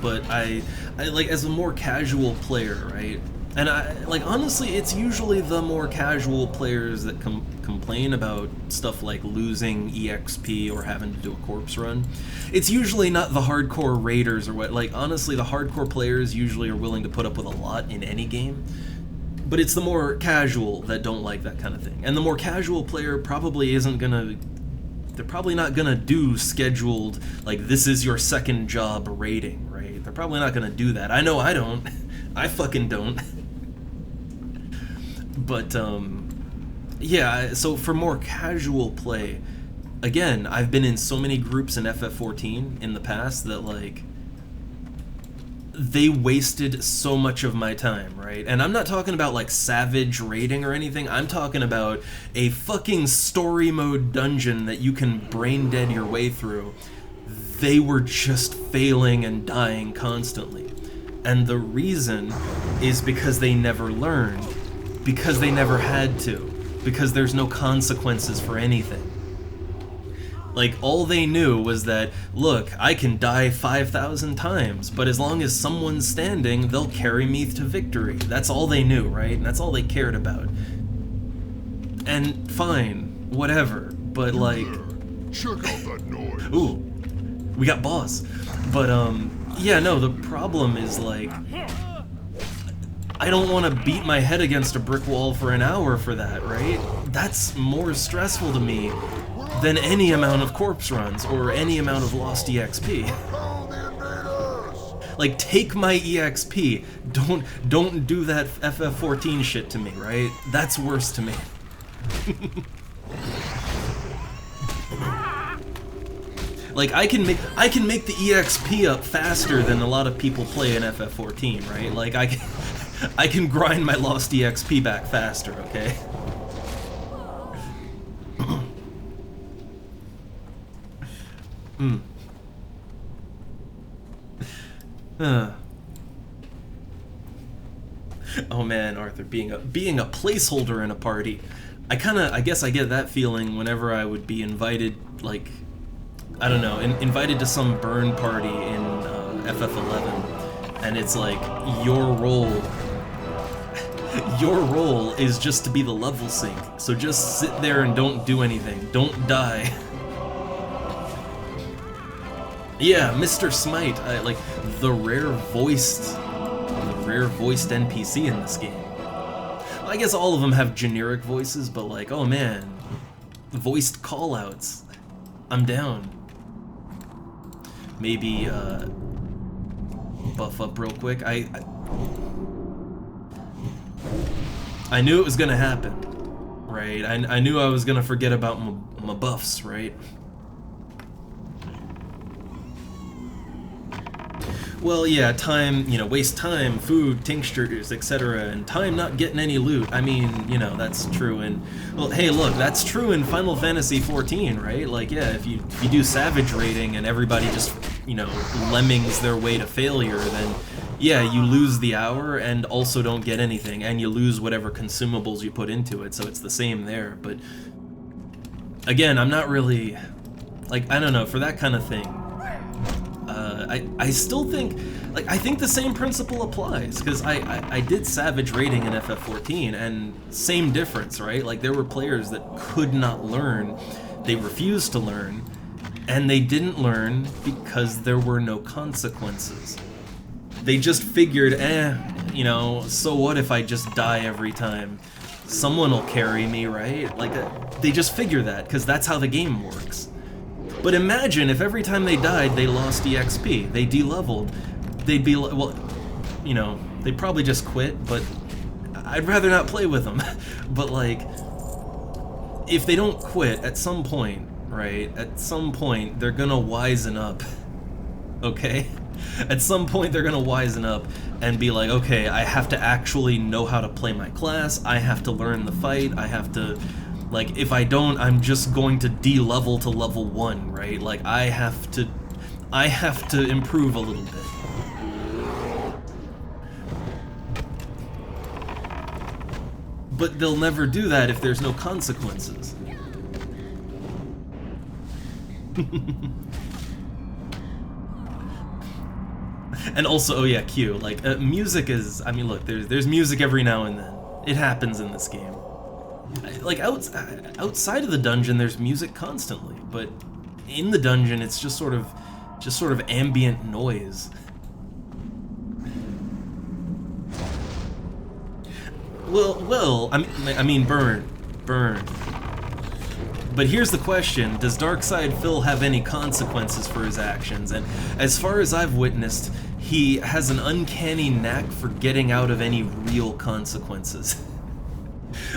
S1: But I like, as a more casual player, right? And I like, honestly, it's usually the more casual players that complain about stuff like losing EXP or having to do a corpse run. It's usually not the hardcore raiders or what. Like, honestly, the hardcore players usually are willing to put up with a lot in any game. But it's the more casual that don't like that kind of thing. And the more casual player probably isn't gonna... They're probably not gonna do scheduled, like, this is your second job raiding, right? They're probably not gonna do that. I know I don't. I fucking don't. But, yeah, so for more casual play, again, I've been in so many groups in FF14 in the past that, like, they wasted so much of my time, right? And I'm not talking about, like, savage raiding or anything. I'm talking about a fucking story mode dungeon that you can brain dead your way through. They were just failing and dying constantly. And the reason is because they never learned. Because they never had to. Because there's no consequences for anything. Like, all they knew was that, look, I can die 5,000 times, but as long as someone's standing, they'll carry me to victory. That's all they knew, right? And that's all they cared about. And fine, whatever, but like...
S2: Check out that noise.
S1: Ooh, we got boss. But, yeah, no, the problem is, like... I don't want to beat my head against a brick wall for an hour for that, right? That's more stressful to me than any amount of corpse runs or any amount of lost EXP. Like, take my EXP. Don't do that FF14 shit to me, right? That's worse to me. Like, I can make the EXP up faster than a lot of people play in FF14, right? Like, I can grind my lost EXP back faster, okay? Oh man, Arthur, being a placeholder in a party. I guess I get that feeling whenever I would be invited, like, I don't know, invited to some burn party in FF11, and it's like, your role is just to be the level sync, so just sit there and don't do anything, don't die. Yeah, Mr. Smite, like, the rare voiced NPC in this game. Well, I guess all of them have generic voices, but like, oh man, voiced callouts. I'm down. Maybe, buff up real quick. I knew it was gonna happen, right? I knew I was gonna forget about my buffs, right? Well, yeah, time, you know, waste time, food, tinctures, etc., and time not getting any loot. I mean, you know, that's true in... Well, hey, look, that's true in Final Fantasy XIV, right? Like, yeah, if you do savage raiding and everybody just, you know, lemmings their way to failure, then, yeah, you lose the hour and also don't get anything, and you lose whatever consumables you put into it, so it's the same there, but... Again, I'm not really... Like, I don't know, for that kind of thing... I still think, like, I think the same principle applies, because I did savage raiding in FF14, and same difference, right? Like, there were players that could not learn, they refused to learn, and they didn't learn because there were no consequences. They just figured, you know, so what if I just die every time? Someone will carry me, right? Like, they just figure that, because that's how the game works. But imagine if every time they died, they lost EXP, they de-leveled, they'd be, well, you know, they'd probably just quit, but I'd rather not play with them. But, like, if they don't quit, at some point, right, at some point, they're gonna wisen up, okay? At some point, they're gonna wisen up and be like, okay, I have to actually know how to play my class, I have to learn the fight, I have to... Like, if I don't, I'm just going to de-level to level 1, right? Like, I have to improve a little bit. But they'll never do that if there's no consequences. And also, oh yeah, Q, like, music is, I mean, look, there's music every now and then. It happens in this game. Like, outside of the dungeon, there's music constantly, but in the dungeon, it's just sort of ambient noise. Well, I mean, burn. But here's the question, does Darkside Phil have any consequences for his actions? And as far as I've witnessed, he has an uncanny knack for getting out of any real consequences.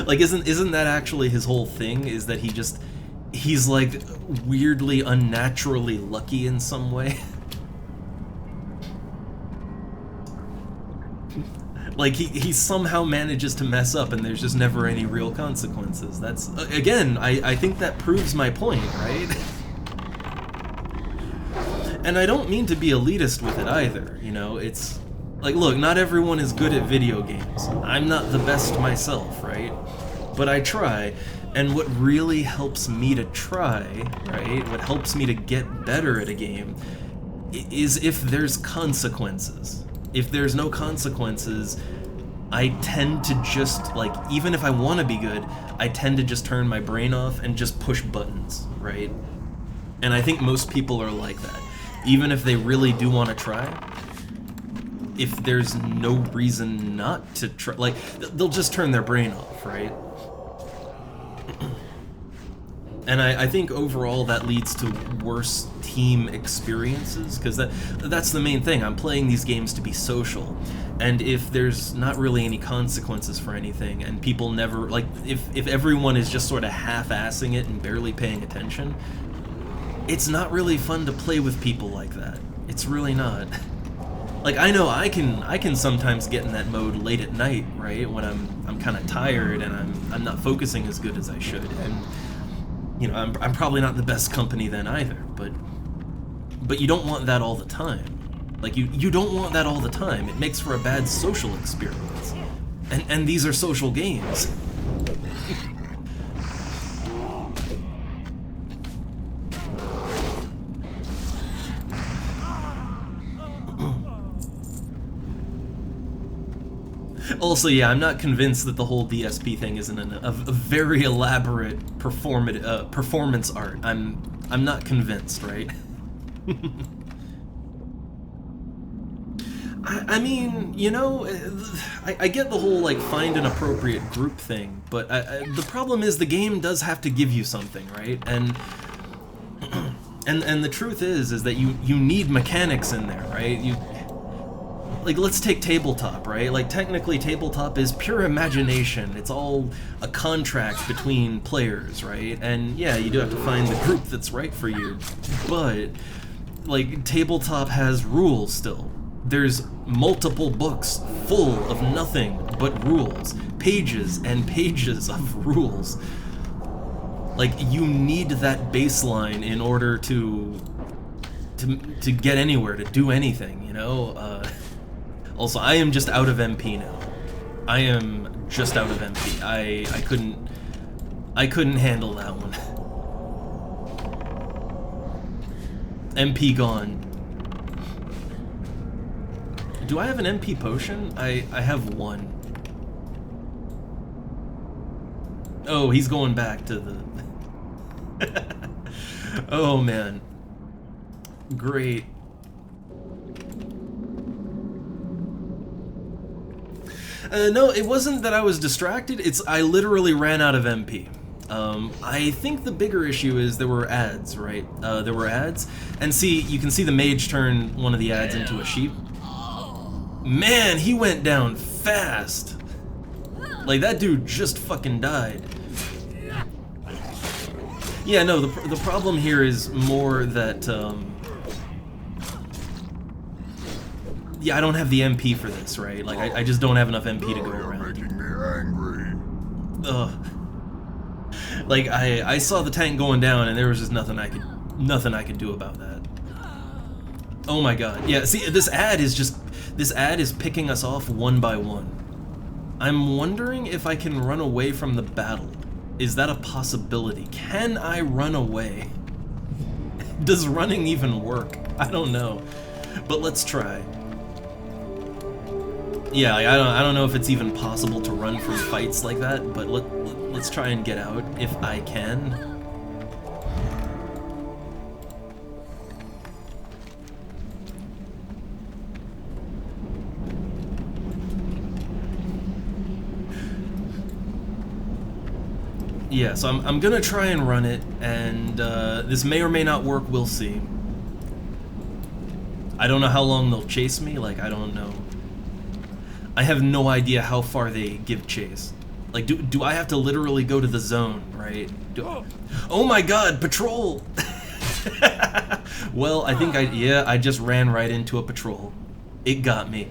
S1: Like, isn't that actually his whole thing, is that he's like weirdly unnaturally lucky in some way? Like, he somehow manages to mess up and there's just never any real consequences. That's, again, I think that proves my point, right? And I don't mean to be elitist with it either, you know, it's... Like, look, not everyone is good at video games. I'm not the best myself, right? But I try, and what really helps me to try, right, what helps me to get better at a game, is if there's consequences. If there's no consequences, I tend to just, like, even if I want to be good, I tend to just turn my brain off and just push buttons, right? And I think most people are like that. Even if they really do want to try, if there's no reason not to try, like, they'll just turn their brain off, right? And I think overall that leads to worse team experiences, because that's the main thing. I'm playing these games to be social, and if there's not really any consequences for anything, and people never, like, if everyone is just sort of half-assing it and barely paying attention, it's not really fun to play with people like that. It's really not. Like, I know I can sometimes get in that mode late at night, right, when I'm kind of tired and I'm not focusing as good as I should, and you know, I'm probably not the best company then either, but you don't want that all the time. Like, you don't want that all the time. It makes for a bad social experience. And these are social games. Also, yeah, I'm not convinced that the whole DSP thing isn't a very elaborate performance art. I'm not convinced, right? I mean, you know, I get the whole, like, find an appropriate group thing, but the problem is the game does have to give you something, right? And the truth is that you need mechanics in there, right? Like, let's take tabletop, right? Like, technically, tabletop is pure imagination. It's all a contract between players, right? And yeah, you do have to find the group that's right for you. But, like, tabletop has rules still. There's multiple books full of nothing but rules. Pages and pages of rules. Like, you need that baseline in order to get anywhere, to do anything, you know? Also, I am just out of MP now. I am just out of MP. I couldn't handle that one. MP gone. Do I have an MP potion? I have one. Oh, he's going back to the... Oh, man. Great. No, it wasn't that I was distracted, I literally ran out of MP. I think the bigger issue is there were ads, right? There were ads, and see, you can see the mage turn one of the ads into a sheep. Man, he went down fast! Like, that dude just fucking died. Yeah, no, the problem here is more that, yeah, I don't have the MP for this, right? Like, I just don't have enough MP to go around.
S2: Making me angry.
S1: Ugh. Like, I saw the tank going down, and there was just nothing I could do about that. Oh my god. Yeah, see, this ad is picking us off one by one. I'm wondering if I can run away from the battle. Is that a possibility? Can I run away? Does running even work? I don't know. But let's try. Yeah, I don't know if it's even possible to run from fights like that, but let's try and get out if I can. Yeah, so I'm gonna try and run it, and this may or may not work, we'll see. I don't know how long they'll chase me, like, I don't know. I have no idea how far they give chase. Like, do I have to literally go to the zone, right? Oh my god, patrol! Well, I think I just ran right into a patrol. It got me.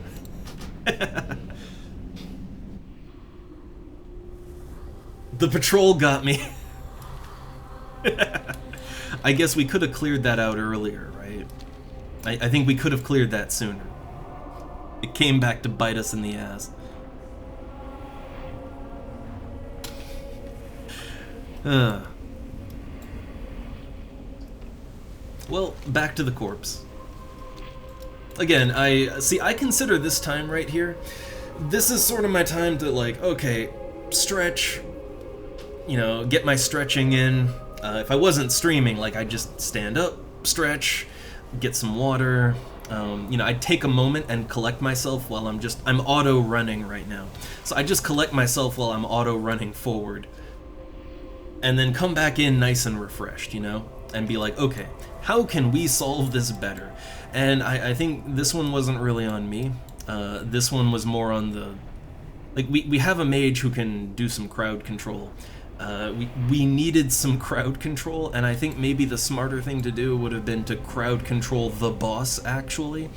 S1: The patrol got me. I guess we could have cleared that out earlier, right? I think we could have cleared that sooner. It came back to bite us in the ass. Well, back to the corpse. Again, I consider this time right here, this is sort of my time to, like, okay, stretch, you know, get my stretching in. If I wasn't streaming, like, I'd just stand up, stretch, get some water, you know, I'd take a moment and collect myself while I'm auto running right now. So I just collect myself while I'm auto running forward, and then come back in nice and refreshed, you know, and be like, okay, how can we solve this better? And I think this one wasn't really on me. This one was more on the, like, we have a mage who can do some crowd control. We needed some crowd control, and I think maybe the smarter thing to do would have been to crowd control the boss, actually,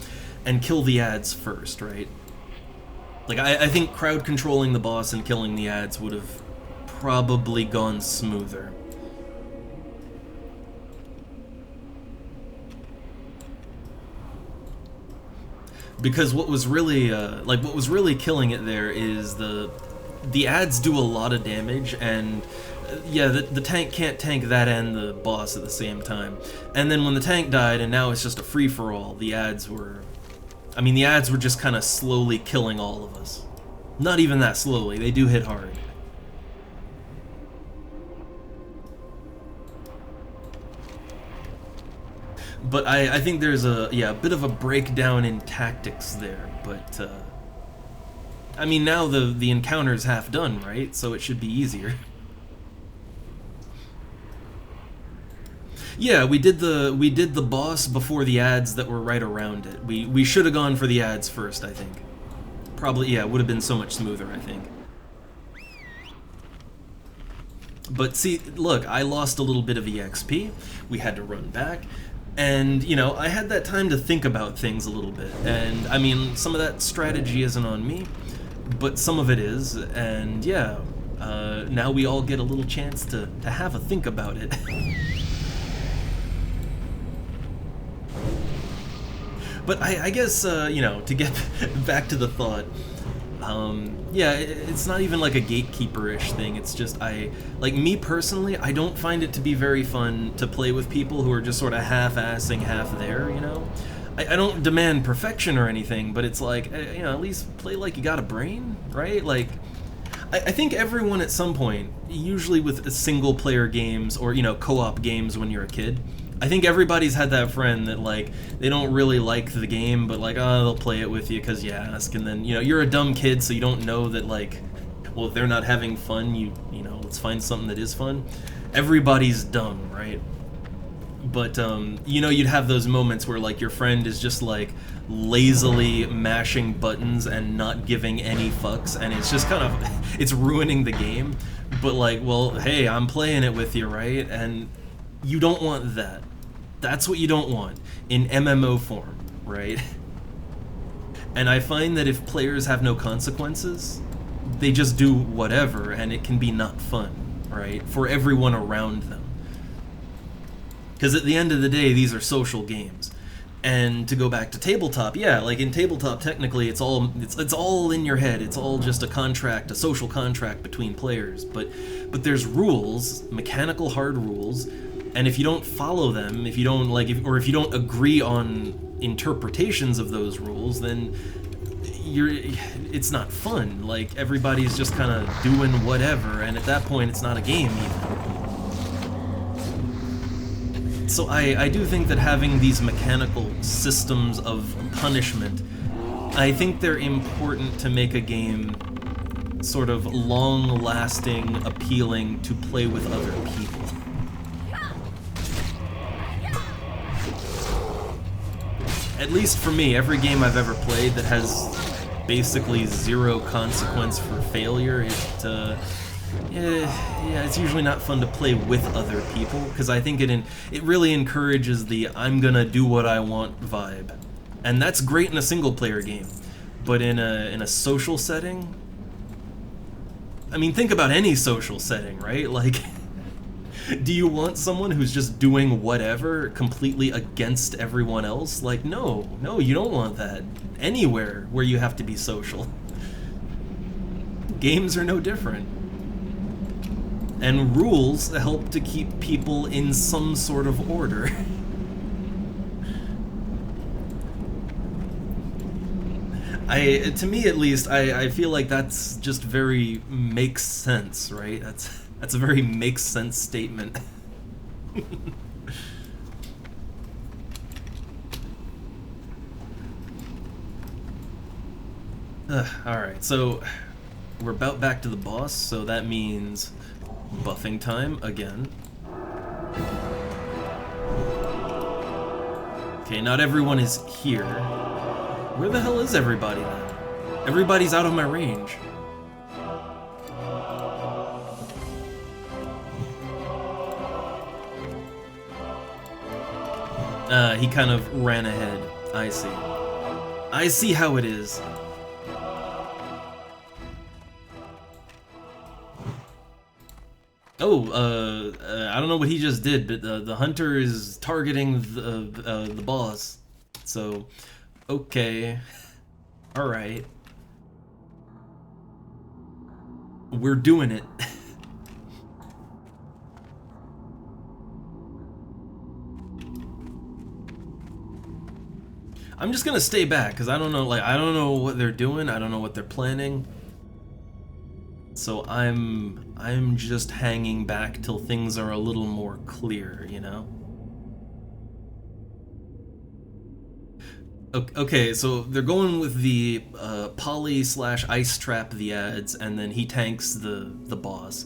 S1: and kill the ads first, right? Like, I think crowd controlling the boss and killing the ads would have probably gone smoother. Because what was really killing it there is the ads do a lot of damage, and yeah, the tank can't tank that and the boss at the same time. And then when the tank died, and now it's just a free-for-all, the ads were just kind of slowly killing all of us. Not even that slowly, they do hit hard. But I think there's a bit of a breakdown in tactics there, but I mean, now the encounter's half done, right? So it should be easier. Yeah, we did the boss before the ads that were right around it. We should have gone for the ads first, I think. Probably, yeah, it would have been so much smoother, I think. But see, look, I lost a little bit of EXP. We had to run back. And, you know, I had that time to think about things a little bit. And, I mean, some of that strategy isn't on me, but some of it is. And, yeah, now we all get a little chance to have a think about it. But I guess, you know, to get back to the thought, yeah, it's not even like a gatekeeper-ish thing. It's just, like, me personally, I don't find it to be very fun to play with people who are just sort of half-assing, half there, you know? I don't demand perfection or anything, but it's like, you know, at least play like you got a brain, right? Like, I think everyone at some point, usually with single-player games or, you know, co-op games when you're a kid, I think everybody's had that friend that, like, they don't really like the game, but, like, oh, they'll play it with you because you ask, and then, you know, you're a dumb kid, so you don't know that, like, well, if they're not having fun, you know, let's find something that is fun. Everybody's dumb, right? But, you know, you'd have those moments where, like, your friend is just, like, lazily mashing buttons and not giving any fucks, and it's just kind of, it's ruining the game, but, like, well, hey, I'm playing it with you, right? And you don't want that. That's what you don't want in MMO form, right? And I find that if players have no consequences, they just do whatever, and it can be not fun. right, for everyone around them. Because at the end of the day, these are social games. And to go back to tabletop, yeah, like in tabletop, technically, it's all in your head. It's all just a contract, a social contract between players. But there's rules, mechanical hard rules, and if you don't follow them, if you don't if you don't agree on interpretations of those rules, then it's not fun. Like, everybody's just kind of doing whatever, and at that point, it's not a game even. So I do think that having these mechanical systems of punishment, I think they're important to make a game sort of long-lasting, appealing to play with other people. At least for me, every game I've ever played that has basically zero consequence for failure, it's usually not fun to play with other people, because I think it really encourages the I'm gonna do what I want vibe. And that's great in a single-player game, but in a social setting, I mean, think about any social setting, right? Like, do you want someone who's just doing whatever completely against everyone else? Like, no, you don't want that anywhere where you have to be social. Games are no different. And rules help to keep people in some sort of order. To me at least, I feel like that's just very makes sense, right? That's a very makes sense statement. Alright, so we're about back to the boss, so that means buffing time again. Okay, not everyone is here. Where the hell is everybody then? Everybody's out of my range. He kind of ran ahead. I see. I see how it is. Oh, I don't know what he just did, but the hunter is targeting the boss. So, okay. Alright. We're doing it. I'm just gonna stay back, because I don't know, I don't know what they're doing, I don't know what they're planning. So I'm just hanging back till things are a little more clear, you know? Okay, so they're going with the poly/ice trap the ads, and then he tanks the boss.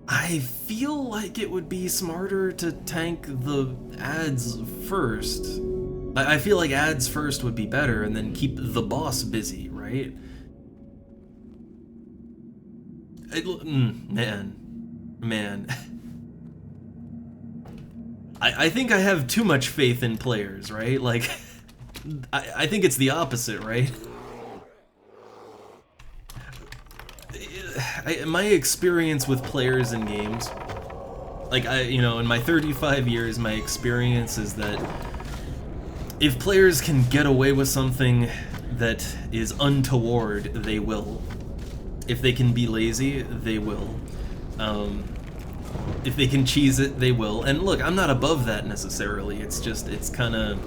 S1: I feel like it would be smarter to tank the ads first. I feel like ads first would be better, and then keep the boss busy, right? Man. I think I have too much faith in players, right? Like, I think it's the opposite, right? My experience with players in games, like, in my 35 years, my experience is that if players can get away with something that is untoward, they will. If they can be lazy, they will. If they can cheese it, they will. And look, I'm not above that necessarily. It's just, it's kind of...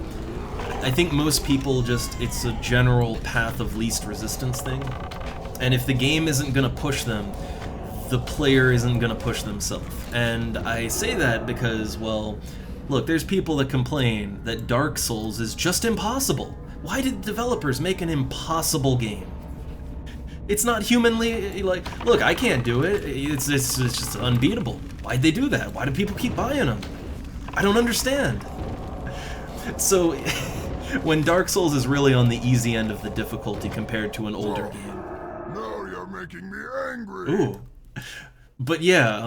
S1: I think most people just, it's a general path of least resistance thing. And if the game isn't gonna push them, the player isn't gonna push themselves. And I say that because, well, look, there's people that complain that Dark Souls is just impossible. Why did developers make an impossible game? It's not humanly, like, look, I can't do it. It's just unbeatable. Why'd they do that? Why do people keep buying them? I don't understand. So, when Dark Souls is really on the easy end of the difficulty compared to an older game.
S2: No, you're making me angry.
S1: Ooh. But yeah,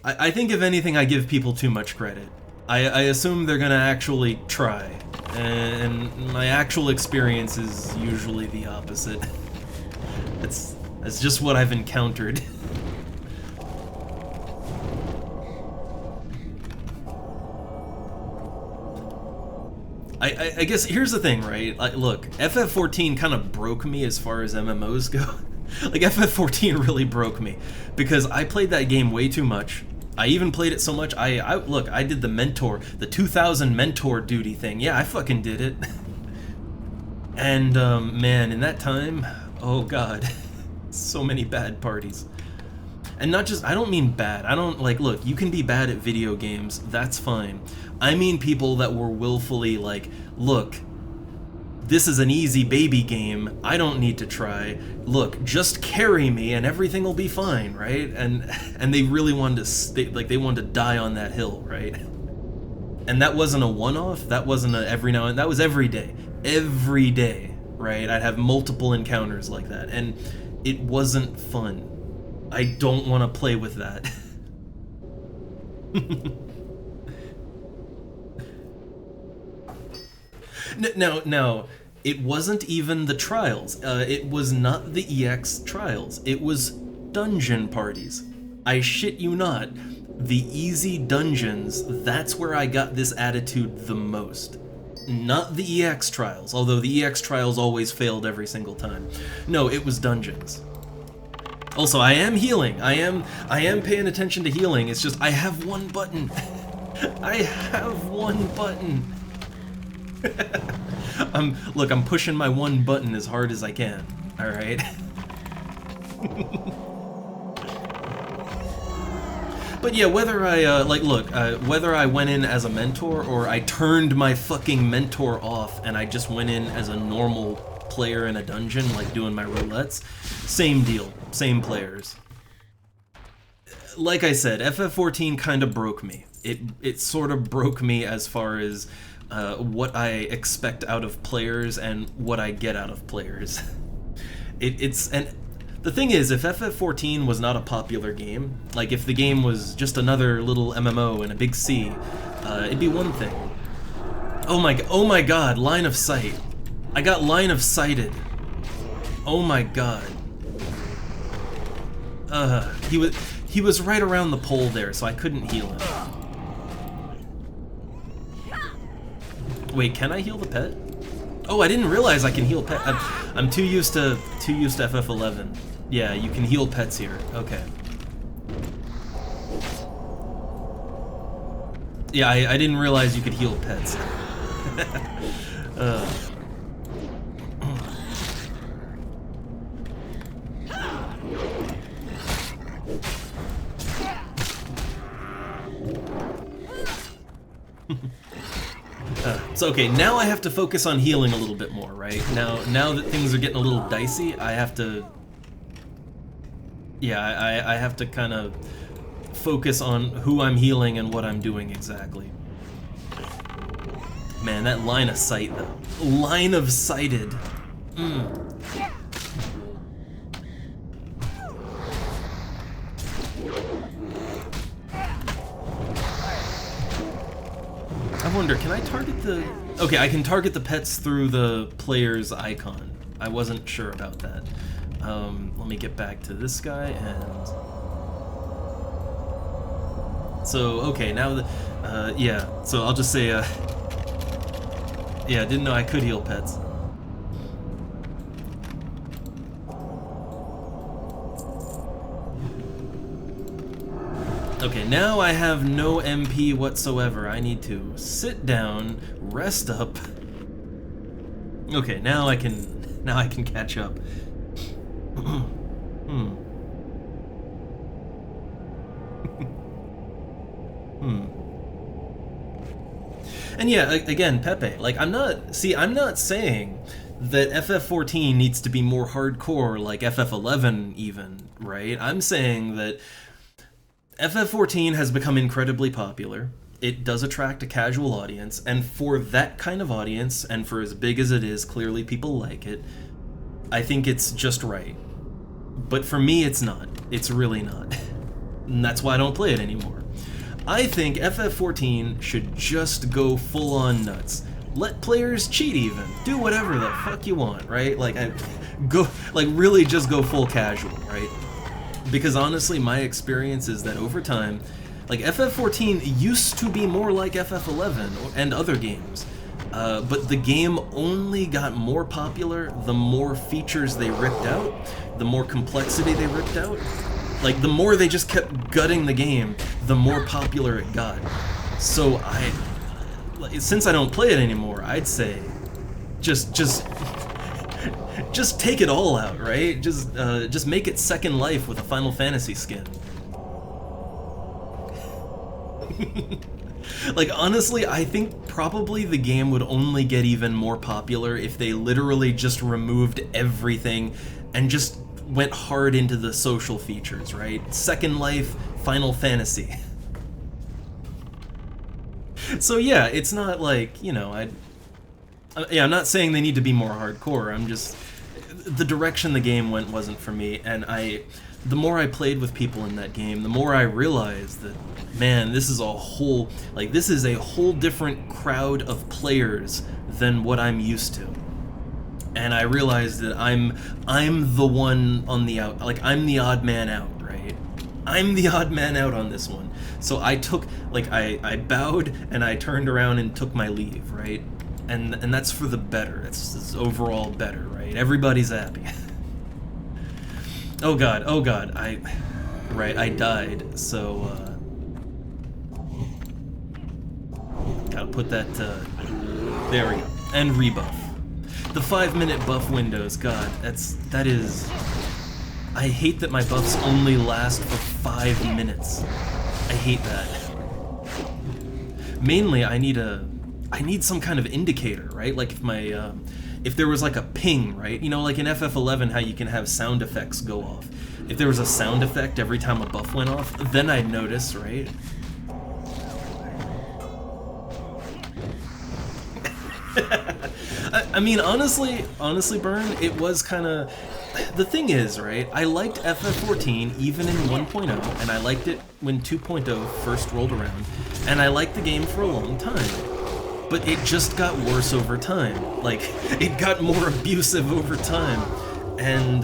S1: I think if anything, I give people too much credit. I assume they're gonna actually try. And my actual experience is usually the opposite. That's just what I've encountered. I guess here's the thing, right? Like, look, FF14 kind of broke me as far as MMOs go. Like, FF14 really broke me because I played that game way too much. I even played it so much. Look, I did the 2000 mentor duty thing. Yeah, I fucking did it. And man, in that time, oh god, so many bad parties. And not just, I don't mean bad. I don't, like, look, you can be bad at video games, that's fine. I mean people that were willfully like, look, this is an easy baby game, I don't need to try. Look, just carry me and everything will be fine, right? And they really wanted to stay, like, they wanted to die on that hill, right? And that wasn't a one-off, that wasn't a every now and, that was every day. Every day, right? I'd have multiple encounters like that, and it wasn't fun. I don't want to play with that. Now, it wasn't even the trials. It was not the EX trials. It was dungeon parties. I shit you not. The easy dungeons, that's where I got this attitude the most. Not the EX trials, although the EX trials always failed every single time. No, it was dungeons. Also, I am healing. I am paying attention to healing. It's just I have one button. I have one button. Look, I'm pushing my one button as hard as I can. All right. But yeah, whether I whether I went in as a mentor or I turned my fucking mentor off and I just went in as a normal player in a dungeon, like doing my roulettes, same deal, same players. Like I said, FF14 kind of broke me. It sort of broke me as far as what I expect out of players and what I get out of players. And the thing is, if FF14 was not a popular game, like if the game was just another little MMO in a big sea, it'd be one thing. Oh my god, line of sight. I got line of sighted. Oh my god. He was right around the pole there, so I couldn't heal him. Wait, can I heal the pet? Oh, I didn't realize I can heal pet. I'm too used to FF11. Yeah, you can heal pets here. Okay. Yeah, I didn't realize you could heal pets. So okay, now I have to focus on healing a little bit more, right? Now that things are getting a little dicey, I have to... Yeah, I have to kind of focus on who I'm healing and what I'm doing exactly. Man, that line of sight, though. Line of sighted. I wonder, can I target the... Okay, I can target the pets through the player's icon. I wasn't sure about that. Let me get back to this guy and... So, okay, now the... yeah, so I'll just say, yeah, I didn't know I could heal pets. Okay, now I have no MP whatsoever. I need to sit down, rest up. Okay, now I can catch up. And yeah, again, Pepe, like, I'm not saying that FF14 needs to be more hardcore like FF11 even, right? I'm saying that FF14 has become incredibly popular. It does attract a casual audience, and for that kind of audience, and for as big as it is, clearly people like it, I think it's just right. But for me, it's not. It's really not. And that's why I don't play it anymore. I think FF14 should just go full-on nuts. Let players cheat even. Do whatever the fuck you want, right? Like, really just go full casual, right? Because honestly, my experience is that over time, like, FF14 used to be more like FF11 and other games. but the game only got more popular the more features they ripped out, the more complexity they ripped out. Like, the more they just kept gutting the game, the more popular it got. So since I don't play it anymore, I'd say just take it all out, right? Just make it Second Life with a Final Fantasy skin. Like, honestly, I think probably the game would only get even more popular if they literally just removed everything and just went hard into the social features, right? Second Life, Final Fantasy. So yeah, it's not like, you know, I'm not saying they need to be more hardcore. I'm just, the direction the game went wasn't for me, and the more I played with people in that game, the more I realized that, man, this is a whole different crowd of players than what I'm used to. And I realized that I'm the one on the out, like, I'm the odd man out, right? I'm the odd man out on this one. So I took, like, I bowed and I turned around and took my leave, right? And that's for the better. It's overall better, right? Everybody's happy. Oh god, I died, so, gotta put that, there we go, and rebuff. The 5-minute buff windows, god, that is, I hate that my buffs only last for 5 minutes. I hate that. Mainly, I need some kind of indicator, right? Like if there was like a ping, right? You know, like in FF11, how you can have sound effects go off. If there was a sound effect every time a buff went off, then I'd notice, right? I mean, honestly, Burn, it was kind of... The thing is, right, I liked FF14 even in 1.0, and I liked it when 2.0 first rolled around, and I liked the game for a long time. But it just got worse over time. Like, it got more abusive over time. And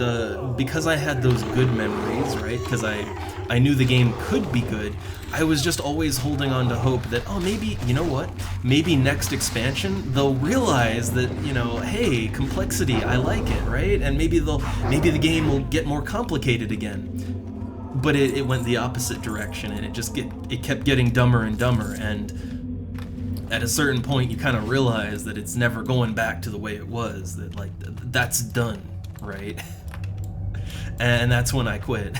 S1: because I had those good memories, right, because I knew the game could be good, I was just always holding on to hope that, oh, maybe, you know what, maybe next expansion, they'll realize that, you know, hey, complexity, I like it, right? And maybe the game will get more complicated again. But it went the opposite direction, and it kept getting dumber and dumber, and at a certain point you kind of realize that it's never going back to the way it was, that, like, that's done, right? And that's when I quit.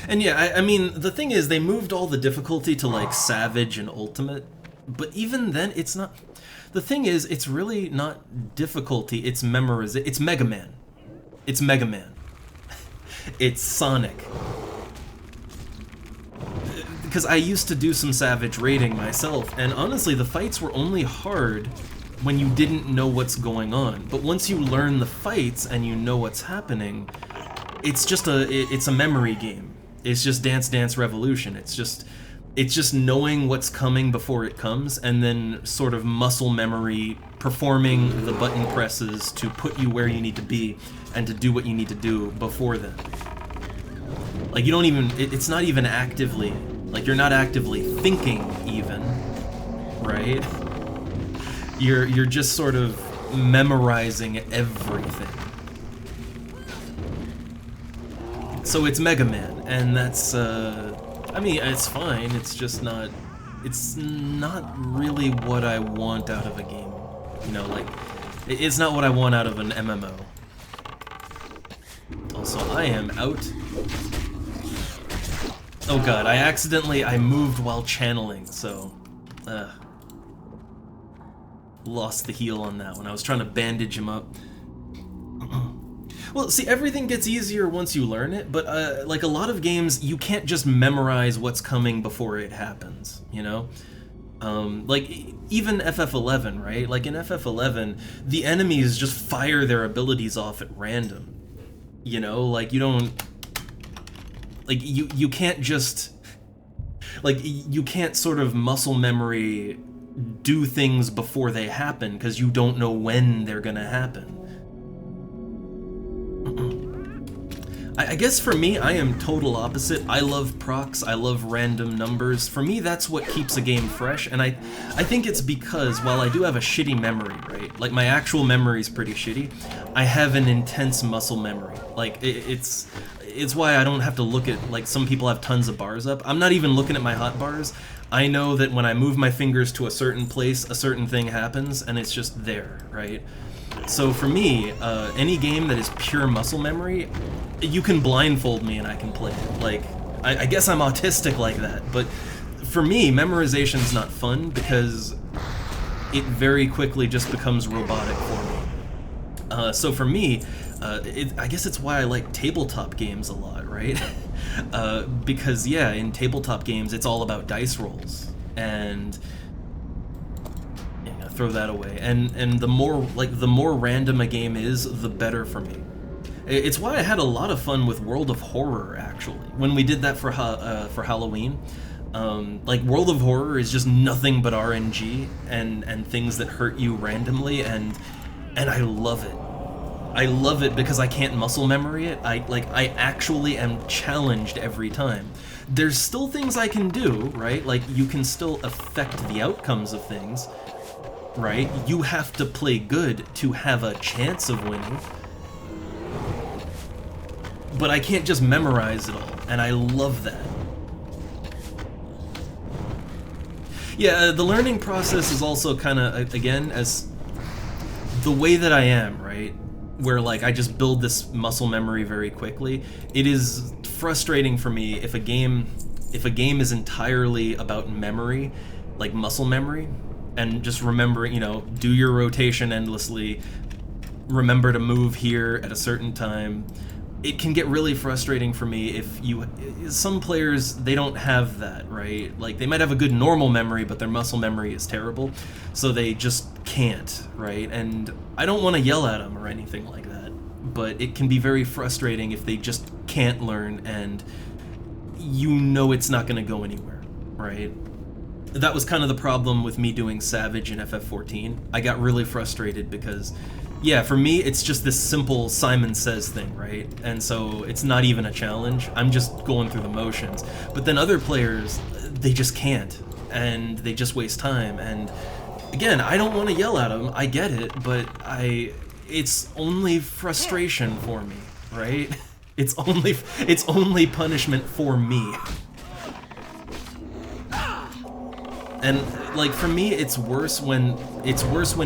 S1: And yeah, I mean, the thing is, they moved all the difficulty to, like, Savage and Ultimate, but even then, it's not... The thing is, it's really not difficulty, it's memorization. It's Mega Man. It's Mega Man. It's Sonic. Because I used to do some Savage raiding myself, and honestly, the fights were only hard when you didn't know what's going on. But once you learn the fights and you know what's happening, it's just it's a memory game. It's just Dance Dance Revolution. It's just knowing what's coming before it comes, and then sort of muscle memory, performing the button presses to put you where you need to be, and to do what you need to do before then. Like, you don't even, it's not even actively, like, you're not actively thinking even, right? You're just sort of memorizing everything. So it's Mega Man, and that's, I mean, it's fine, it's just not, it's not really what I want out of a game. You know, like, it's not what I want out of an MMO. Also, I am out. Oh god, I moved while channeling, so, lost the heal on that one. I was trying to bandage him up. Well, see, everything gets easier once you learn it, but, like, a lot of games, you can't just memorize what's coming before it happens, you know? Like, even FF11, right? Like, in FF11, the enemies just fire their abilities off at random. You know? Like, you don't... Like, you can't just... Like, you can't sort of muscle memory do things before they happen, because you don't know when they're gonna happen. I guess for me, I am total opposite. I love procs, I love random numbers. For me, that's what keeps a game fresh, and I think it's because while I do have a shitty memory, right? Like, my actual memory is pretty shitty, I have an intense muscle memory. Like, it's why I don't have to look at, like, some people have tons of bars up. I'm not even looking at my hotbars. I know that when I move my fingers to a certain place, a certain thing happens, and it's just there, right? So for me, any game that is pure muscle memory, you can blindfold me and I can play it. Like, I guess I'm autistic like that, but for me, memorization's not fun because it very quickly just becomes robotic for me. So for me, I guess it's why I like tabletop games a lot, right? Because yeah, in tabletop games, it's all about dice rolls, and throw that away. And the more random a game is, the better for me. It's why I had a lot of fun with World of Horror, actually, when we did that for Halloween. Like, World of Horror is just nothing but RNG and things that hurt you randomly, and I love it. I love it because I can't muscle memory it. I actually am challenged every time. There's still things I can do, right? Like, you can still affect the outcomes of things, right? You have to play good to have a chance of winning. But I can't just memorize it all, and I love that. Yeah, the learning process is also kind of, again, as the way that I am, right? Where, like, I just build this muscle memory very quickly. It is frustrating for me if a game is entirely about memory, like muscle memory, and just remember, you know, do your rotation endlessly, remember to move here at a certain time. It can get really frustrating for me if some players, they don't have that, right? Like, they might have a good normal memory, but their muscle memory is terrible, so they just can't, right? And I don't want to yell at them or anything like that, but it can be very frustrating if they just can't learn, and you know it's not going to go anywhere, right? That was kind of the problem with me doing Savage in FF14. I got really frustrated because, yeah, for me, it's just this simple Simon Says thing, right? And so it's not even a challenge. I'm just going through the motions. But then other players, they just can't, and they just waste time. And again, I don't want to yell at them. I get it, but it's only frustration for me, right? It's only punishment for me. And, like, for me, it's worse when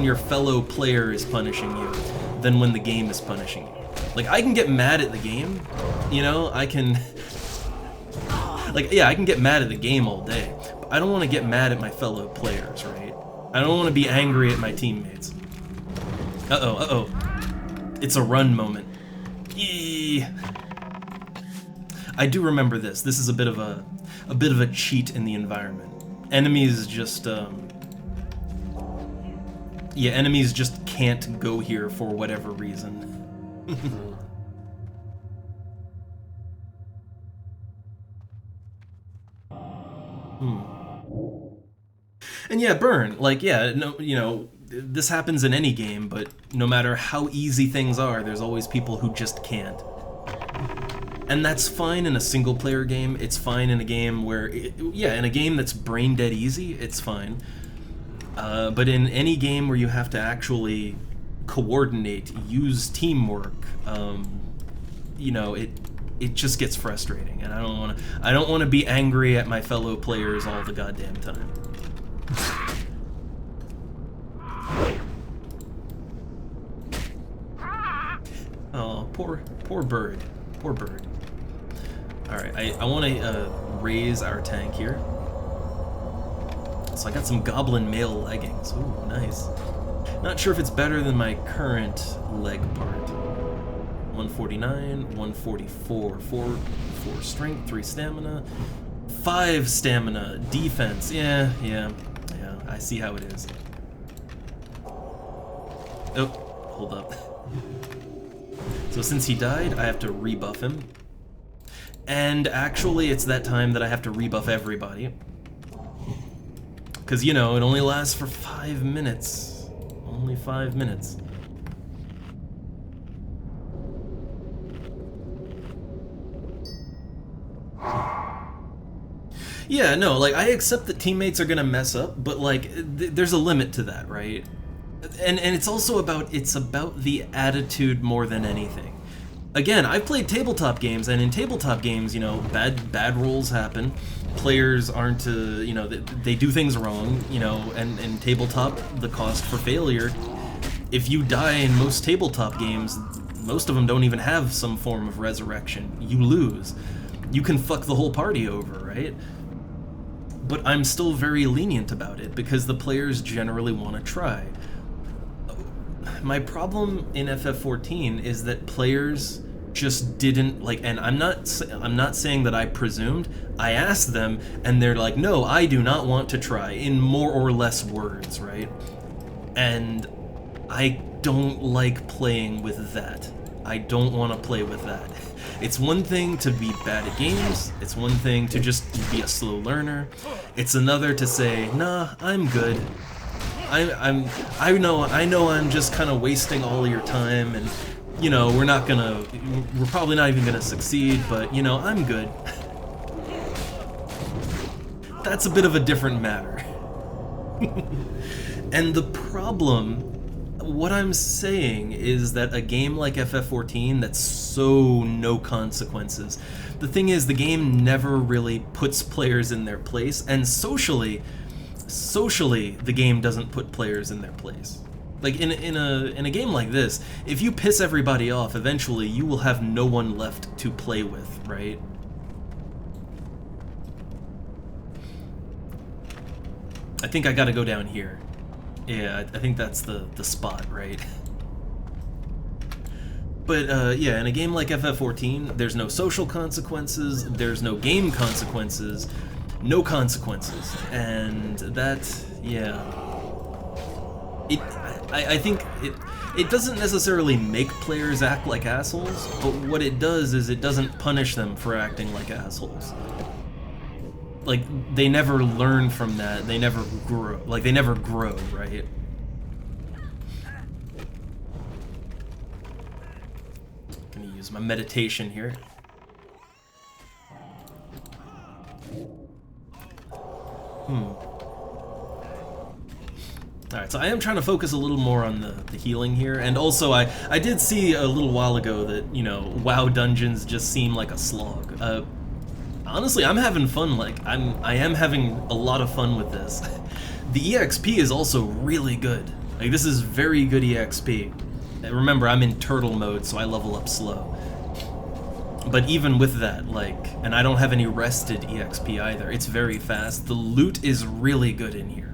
S1: your fellow player is punishing you than when the game is punishing you. Like, I can get mad at the game, you know, I can get mad at the game all day, but I don't want to get mad at my fellow players, right? I don't want to be angry at my teammates. Uh-oh. It's a run moment. Eee. I do remember this. This is a bit of a cheat in the environment. Enemies just, enemies just can't go here for whatever reason. And yeah, burn. Like, yeah, no, you know, this happens in any game, but no matter how easy things are, there's always people who just can't. And that's fine in a single-player game. It's fine in a game where, in a game that's brain-dead easy, it's fine. But in any game where you have to actually coordinate, use teamwork, you know, it just gets frustrating, and I don't want to be angry at my fellow players all the goddamn time. Oh, poor bird. Poor bird. Alright, I want to raise our tank here. So I got some goblin male leggings. Ooh, nice. Not sure if it's better than my current leg part. 149, 144, 4 strength, 3 stamina, 5 stamina, defense. Yeah, I see how it is. Oh, hold up. So since he died, I have to rebuff him. And actually, it's that time that I have to rebuff everybody. Because, you know, it only lasts for 5 minutes. Only 5 minutes. Yeah, no, like, I accept that teammates are gonna mess up, but, like, there's a limit to that, right? And it's also about, it's about the attitude more than anything. Again, I've played tabletop games, and in tabletop games, you know, bad rolls happen. Players aren't, you know, they do things wrong, you know, and in tabletop, the cost for failure, if you die in most tabletop games, most of them don't even have some form of resurrection. You lose. You can fuck the whole party over, right? But I'm still very lenient about it, because the players generally want to try. My problem in FF14 is that players just didn't, like, and I'm not saying that I presumed. I asked them, and they're like, no, I do not want to try, in more or less words, right? And I don't like playing with that. I don't want to play with that. It's one thing to be bad at games, it's one thing to just be a slow learner, it's another to say, nah, I'm good. I know I'm just kind of wasting all of your time, and, you know, we're probably not even gonna succeed, but, you know, I'm good. That's a bit of a different matter. And the problem, what I'm saying is that a game like FF14 that's so no consequences, the thing is, the game never really puts players in their place, and socially, the game doesn't put players in their place. Like, in a game like this, if you piss everybody off, eventually you will have no one left to play with, right? I think I gotta go down here. Yeah, I think that's the spot, right? But, yeah, in a game like FF14, there's no social consequences, there's no game consequences, no consequences, and that, yeah, I think it doesn't necessarily make players act like assholes, but what it does is it doesn't punish them for acting like assholes. Like, they never learn from that, they never grow, right? Gonna use my meditation here. Alright, so I am trying to focus a little more on the healing here, and also I did see a little while ago that, you know, WoW dungeons just seem like a slog. Honestly, I'm having fun, like, I am having a lot of fun with this. The EXP is also really good. Like, this is very good EXP. And remember, I'm in turtle mode, so I level up slow. But even with that, like, and I don't have any rested EXP either, it's very fast. The loot is really good in here.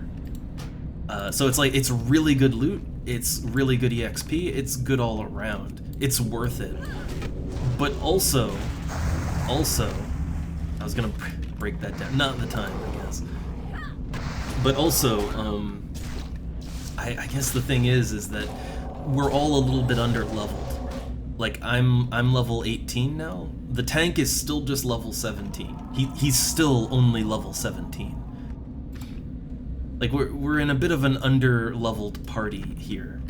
S1: So it's like, it's really good loot, it's really good EXP, it's good all around. It's worth it. But also, I was gonna break that down, not in the time, I guess. But also, I guess the thing is that we're all a little bit under-leveled. Like, I'm level 18 now. The tank is still just level 17. He's still only level 17. Like, we're in a bit of an under-leveled party here.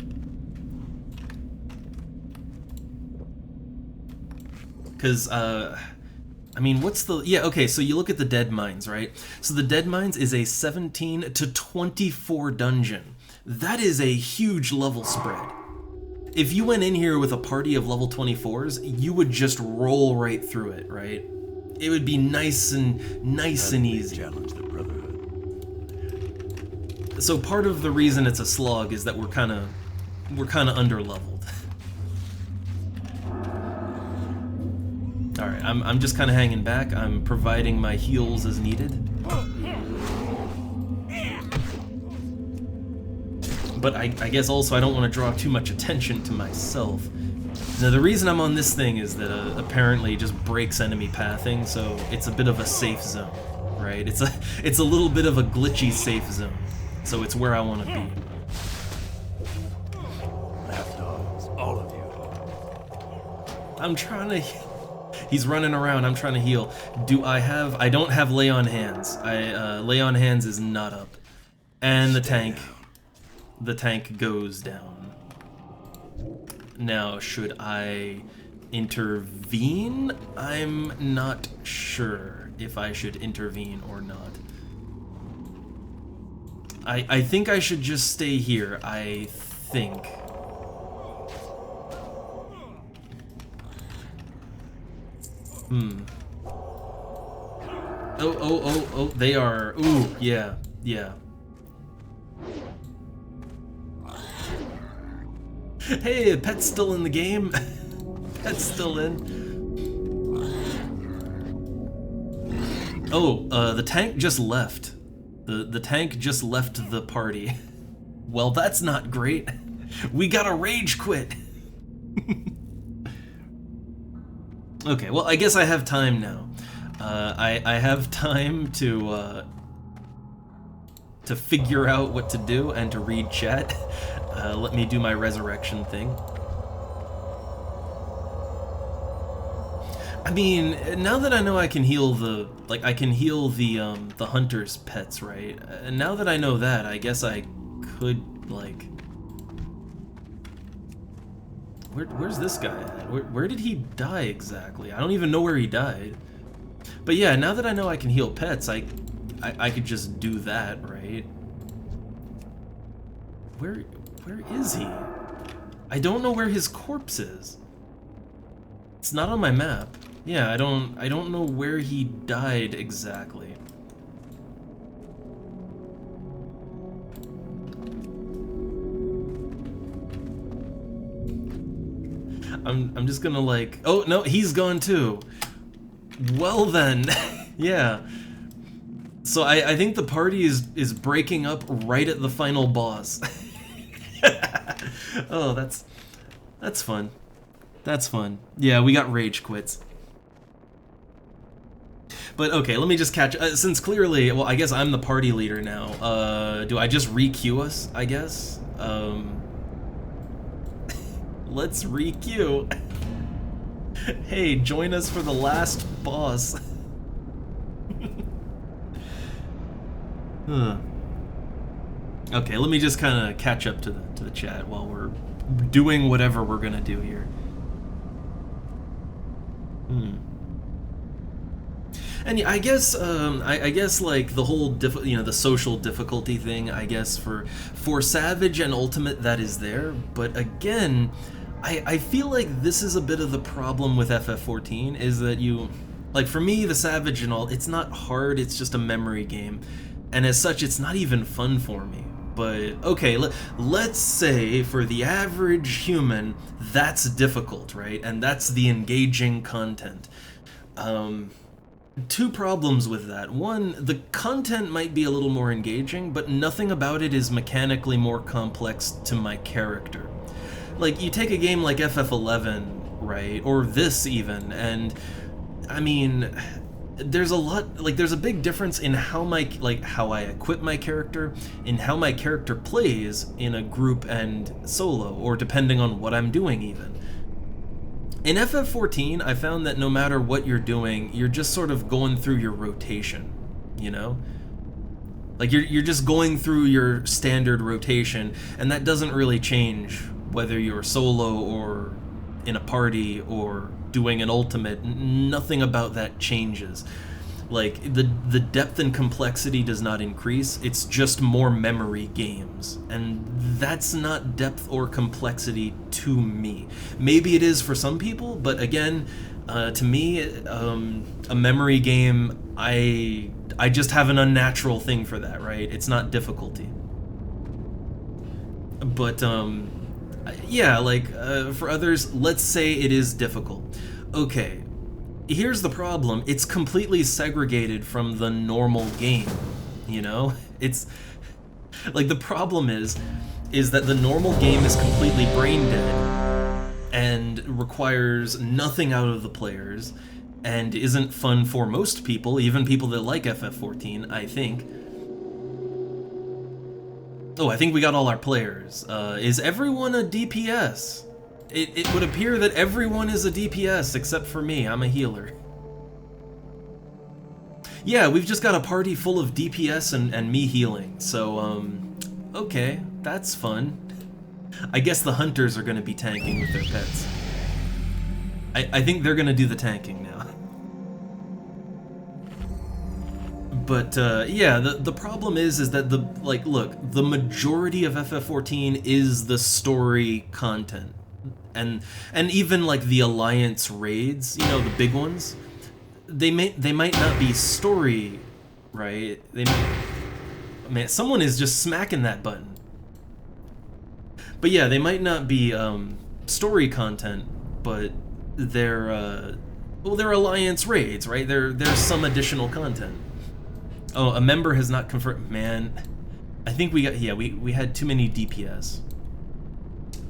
S1: Because, I mean, what's the... Yeah, okay, so you look at the Dead Mines, right? So the Dead Mines is a 17 to 24 dungeon. That is a huge level spread. If you went in here with a party of level 24s, you would just roll right through it, right? It would be nice and easy.
S3: Challenge the Brotherhood.
S1: So part of the reason it's a slog is that we're kind of under-leveled. Alright, I'm just kind of hanging back. I'm providing my heals as needed. But I guess also I don't want to draw too much attention to myself. Now the reason I'm on this thing is that apparently it just breaks enemy pathing, so it's a bit of a safe zone, right? It's a little bit of a glitchy safe zone, so it's where I want to be.
S3: Lapdogs, all of you.
S1: I'm trying to... He's running around, I'm trying to heal. I don't have Lay on Hands. Lay on Hands is not up. And the tank goes down. Now, should I intervene? I'm not sure. if I should intervene or not. I think I should just stay here, I think. Oh, they are, ooh, yeah. Hey, pet's still in the game. Pet's still in. Oh, the tank just left. The tank just left the party. Well, that's not great. We gotta rage quit. Okay, well, I guess I have time now. I have time to figure out what to do and to read chat. Let me do my resurrection thing. I mean, now that I know I can heal the hunter's pets, right? And now that I know that, I guess I could, like... Where's this guy at? Where did he die exactly? I don't even know where he died. But yeah, now that I know I can heal pets, I could just do that, right? Where is he? I don't know where his corpse is. It's not on my map. Yeah, I don't know where he died exactly. I'm just gonna like, oh no, he's gone too. Well then, yeah. So I think the party is breaking up right at the final boss. Oh, that's fun. That's fun. Yeah, we got rage quits. But okay, let me just catch, since clearly, well, I guess I'm the party leader now. Do I just re-queue us, I guess? Let's re-queue. Hey, join us for the last boss. Okay, let me just kind of catch up to the chat while we're doing whatever we're gonna do here. And yeah, I guess like the whole the social difficulty thing, I guess for Savage and Ultimate that is there, but again, I feel like this is a bit of the problem with FF14 is that like for me, the Savage and all, it's not hard, it's just a memory game, and as such, it's not even fun for me. But okay, let's say for the average human, that's difficult, right? And that's the engaging content. Two problems with that. One, the content might be a little more engaging, but nothing about it is mechanically more complex to my character. Like, you take a game like FF11, right, or this even, and I mean, there's a big difference in how how I equip my character, in how my character plays in a group and solo, or depending on what I'm doing even. In FF14, I found that no matter what you're doing, you're just sort of going through your rotation, you know? Like, you're just going through your standard rotation, and that doesn't really change whether you're solo or in a party or doing an ultimate. Nothing about that changes. Like, the depth and complexity does not increase, it's just more memory games. And that's not depth or complexity to me. Maybe it is for some people, but again, to me, a memory game, I just have an unnatural thing for that, right? It's not difficulty. But, yeah, like, for others, let's say it is difficult. Okay. Here's the problem, it's completely segregated from the normal game, you know? It's, like, the problem is that the normal game is completely brain dead, and requires nothing out of the players, and isn't fun for most people, even people that like FF14, I think. Oh, I think we got all our players. Is everyone a DPS? It would appear that everyone is a DPS except for me. I'm a healer. Yeah, we've just got a party full of DPS and me healing. So, okay, that's fun. I guess the hunters are gonna be tanking with their pets. I think they're gonna do the tanking now. But yeah, the problem is that look, the majority of FF14 is the story content, and even like the Alliance raids, you know, the big ones, they might not be story, right? Man, someone is just smacking that button. But yeah, they might not be story content, but they're well, they're Alliance raids, right? There's some additional content. Oh, a member has not confirmed. Man, I think we got, yeah, we had too many DPS.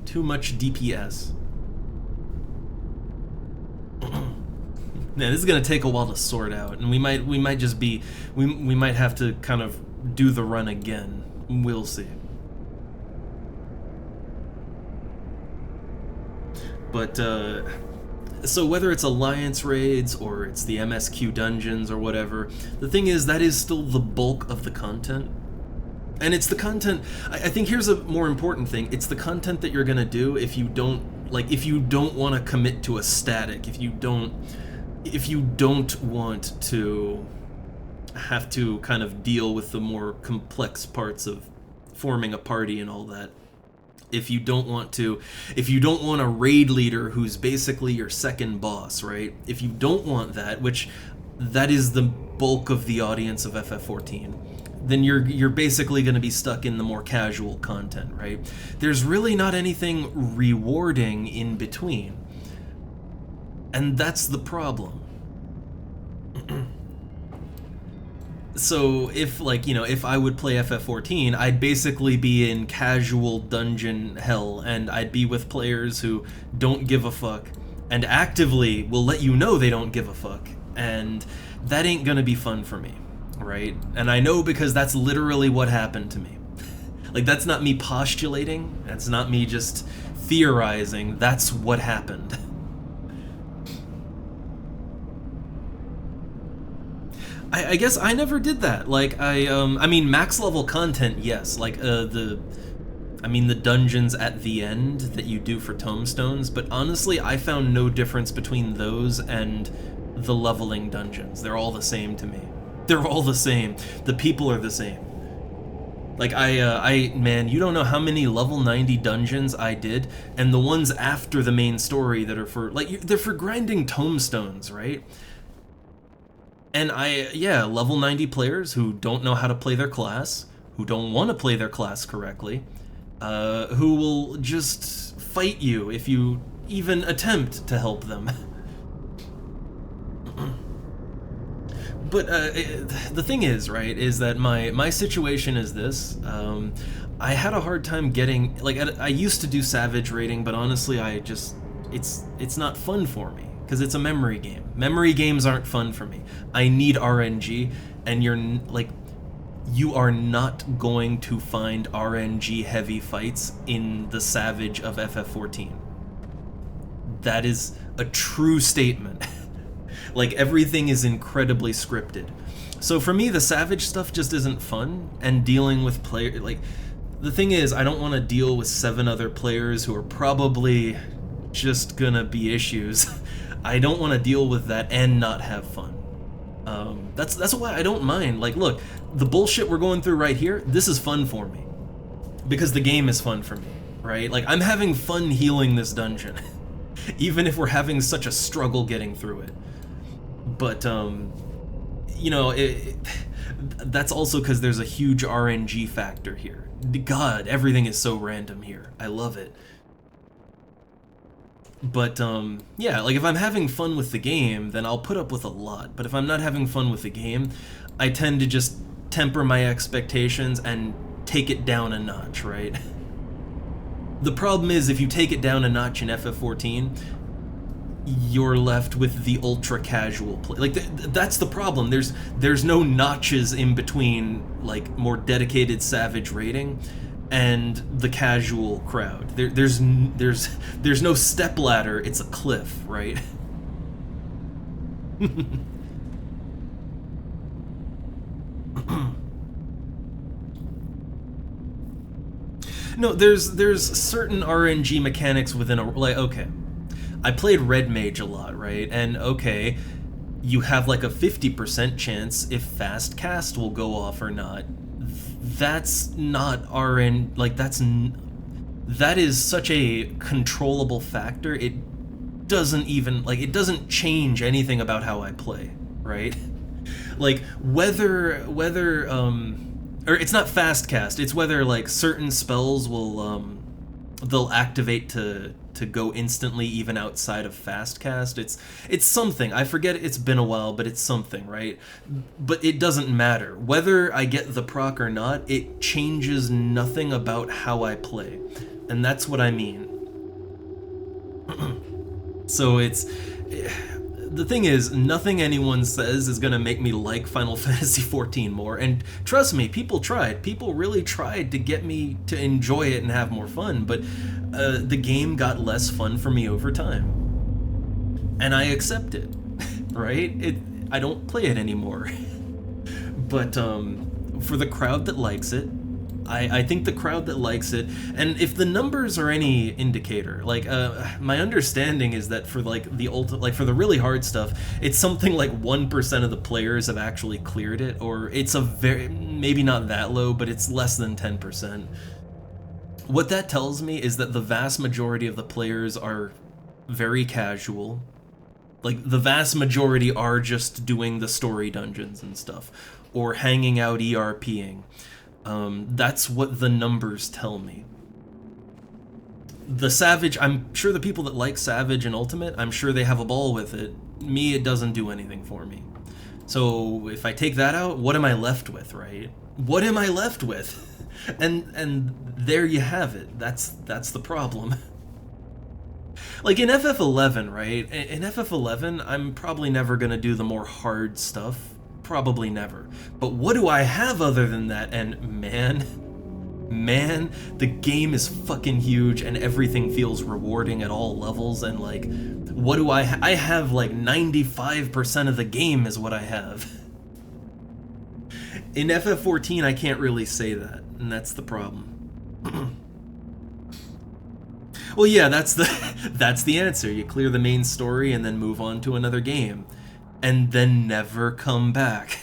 S1: Too much DPS. Man, this is gonna take a while to sort out, and we might just be, we might have to kind of do the run again. We'll see. But so whether it's Alliance raids or it's the MSQ dungeons or whatever, the thing is that is still the bulk of the content. And it's the content, I think here's a more important thing, it's the content that you're gonna do if you don't want to commit to a static, if you don't want to have to kind of deal with the more complex parts of forming a party and all that. If you don't want a raid leader who's basically your second boss, right? If you don't want that, which that is the bulk of the audience of FF14, then you're basically going to be stuck in the more casual content, right? There's really not anything rewarding in between. And that's the problem. So if, like, you know, if I would play FF14, I'd basically be in casual dungeon hell, and I'd be with players who don't give a fuck, and actively will let you know they don't give a fuck, and that ain't gonna be fun for me, right? And I know because that's literally what happened to me. Like, that's not me postulating, that's not me just theorizing, that's what happened. I guess I never did that. Like, I mean, max level content, yes. Like, the dungeons at the end that you do for tombstones, but honestly, I found no difference between those and the leveling dungeons. They're all the same to me. They're all the same. The people are the same. Like, man, you don't know how many level 90 dungeons I did, and the ones after the main story that are for, like, they're for grinding tombstones, right? And yeah, level 90 players who don't know how to play their class, who don't want to play their class correctly, who will just fight you if you even attempt to help them. But the thing is, right, is that my situation is this. I had a hard time getting, like, I used to do Savage raiding, but honestly, it's not fun for me. Because it's a memory game. Memory games aren't fun for me. I need RNG, and you are not going to find RNG heavy fights in the Savage of FF14. That is a true statement. Like, everything is incredibly scripted. So for me, the Savage stuff just isn't fun, and dealing with the thing is, I don't want to deal with 7 other players who are probably just gonna be issues. I don't want to deal with that and not have fun. That's why I don't mind. Like, look, the bullshit we're going through right here, this is fun for me. Because the game is fun for me, right? Like, I'm having fun healing this dungeon. Even if we're having such a struggle getting through it. But, you know, that's also because there's a huge RNG factor here. God, everything is so random here. I love it. But, yeah, like, if I'm having fun with the game, then I'll put up with a lot. But if I'm not having fun with the game, I tend to just temper my expectations and take it down a notch, right? The problem is, if you take it down a notch in FF14, you're left with the ultra-casual play. Like, that's the problem. There's no notches in between, like, more dedicated Savage raiding and the casual crowd. There's no stepladder, it's a cliff, right? No, there's certain RNG mechanics within a, like, okay, I played Red Mage a lot, right? And okay, you have like a 50% chance if fast cast will go off or not. That's not RN, like that is such a controllable factor. It doesn't even, like, it doesn't change anything about how I play, right? Like whether or it's not fast cast, it's whether like certain spells will they'll activate to go instantly even outside of fast cast. It's something. I forget, it's been a while, but it's something, right? But it doesn't matter. Whether I get the proc or not, it changes nothing about how I play. And that's what I mean. So it's... The thing is, nothing anyone says is gonna make me like Final Fantasy XIV more, and trust me, people tried. People really tried to get me to enjoy it and have more fun, but the game got less fun for me over time. And I accept it, right? I don't play it anymore. But for the crowd that likes it, I think the crowd that likes it, and if the numbers are any indicator, like my understanding is that for like for the really hard stuff, it's something like 1% of the players have actually cleared it, or it's a maybe not that low, but it's less than 10%. What that tells me is that the vast majority of the players are very casual. Like the vast majority are just doing the story dungeons and stuff, or hanging out ERPing. That's what the numbers tell me. The Savage, I'm sure the people that like Savage and Ultimate, I'm sure they have a ball with it. Me, it doesn't do anything for me. So if I take that out, what am I left with, right? What am I left with? And there you have it. That's the problem. Like in FF11, right? In FF11, I'm probably never gonna do the more hard stuff. Probably never. But what do I have other than that? And man, the game is fucking huge and everything feels rewarding at all levels, and like, what do I have like 95% of the game is what I have. In FF14, I can't really say that, and that's the problem. Well, yeah, that's the answer. You clear the main story and then move on to another game. And then never come back.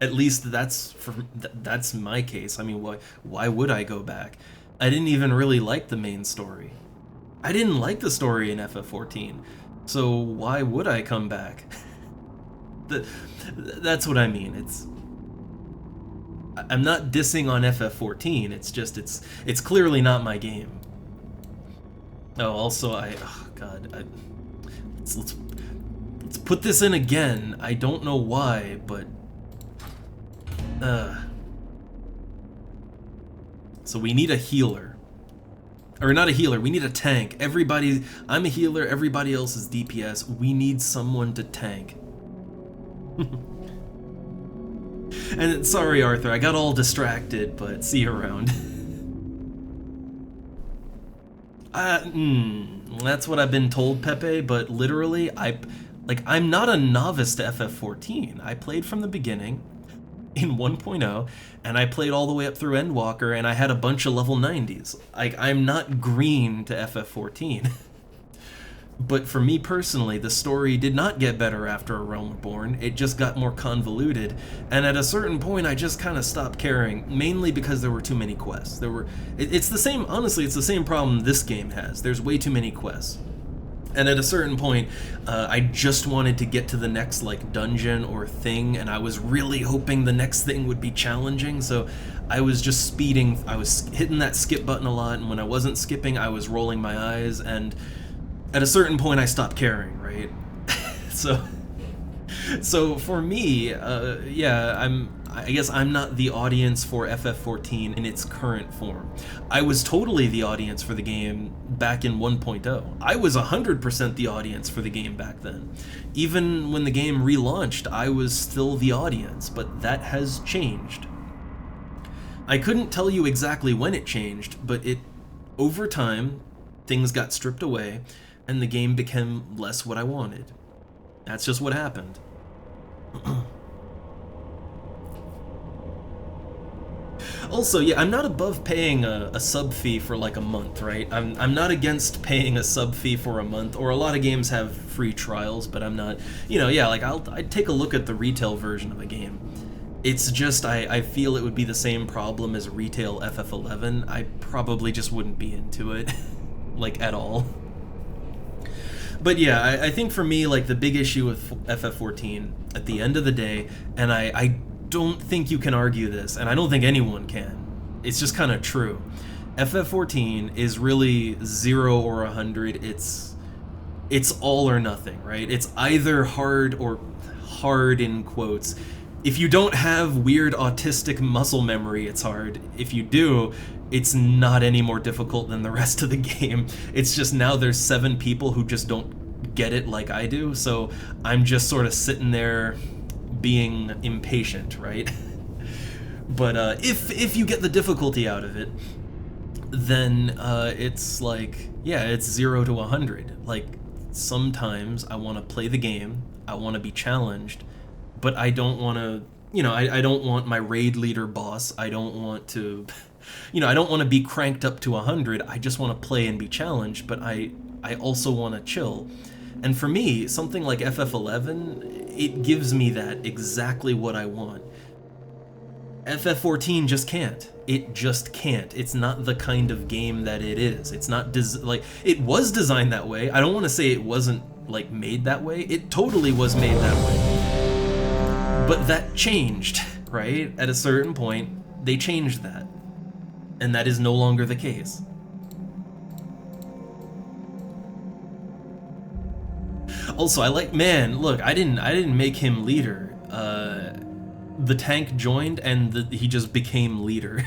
S1: At least that's my case. I mean, why would I go back? I didn't even really like the main story. I didn't like the story in FF14, so why would I come back? That's what I mean. I'm not dissing on FF14. It's just it's clearly not my game. Oh, also oh god, let's put this in again. I don't know why, but so we need a healer. Or not a healer, we need a tank. I'm a healer, everybody else is DPS. We need someone to tank. And sorry, Arthur, I got all distracted, but see you around. That's what I've been told, Pepe, but literally, I'm not a novice to FF14. I played from the beginning in 1.0, and I played all the way up through Endwalker, and I had a bunch of level 90s. I'm not green to FF14. But for me personally, the story did not get better after A Realm Reborn. It just got more convoluted, and at a certain point I just kind of stopped caring, mainly because there were too many quests. It's the same, honestly, it's the same problem this game has. There's way too many quests. And at a certain point, I just wanted to get to the next, like, dungeon or thing, and I was really hoping the next thing would be challenging, so I was just speeding. I was hitting that skip button a lot, and when I wasn't skipping, I was rolling my eyes, and at a certain point, I stopped caring, right? So for me, yeah, I guess I'm not the audience for FF14 in its current form. I was totally the audience for the game back in 1.0. I was 100% the audience for the game back then. Even when the game relaunched, I was still the audience, but that has changed. I couldn't tell you exactly when it changed, but over time, things got stripped away, and the game became less what I wanted. That's just what happened. Also, yeah, I'm not above paying a sub fee for like a month, right? I'm not against paying a sub fee for a month, or a lot of games have free trials, but I'm not, you know, yeah, like I'd take a look at the retail version of a game. It's just, I feel it would be the same problem as retail FF11. I probably just wouldn't be into it, like, at all. But yeah, I think for me, like, the big issue with FF14, at the end of the day, and I don't think you can argue this, and I don't think anyone can, it's just kind of true. FF14 is really 0 or 100, it's all or nothing, right? It's either hard or hard in quotes. If you don't have weird autistic muscle memory, it's hard. If you do, it's not any more difficult than the rest of the game. It's just now there's 7 people who just don't get it like I do, so I'm just sort of sitting there being impatient, right? But if you get the difficulty out of it, then it's like, yeah, it's 0 to 100. Like, sometimes I want to play the game, I want to be challenged, but I don't want to, you know, I don't want my raid leader boss, I don't want to, you know, I don't want to be cranked up to 100, I just want to play and be challenged, but I also want to chill. And for me, something like FF11, it gives me that, exactly what I want. FF14 just can't. It just can't. It's not the kind of game that it is. It's not, like, it was designed that way. I don't want to say it wasn't, like, made that way. It totally was made that way. But that changed, right? At a certain point, they changed that. And that is no longer the case. Also, I like, man, look, I didn't make him leader. The tank joined and he just became leader.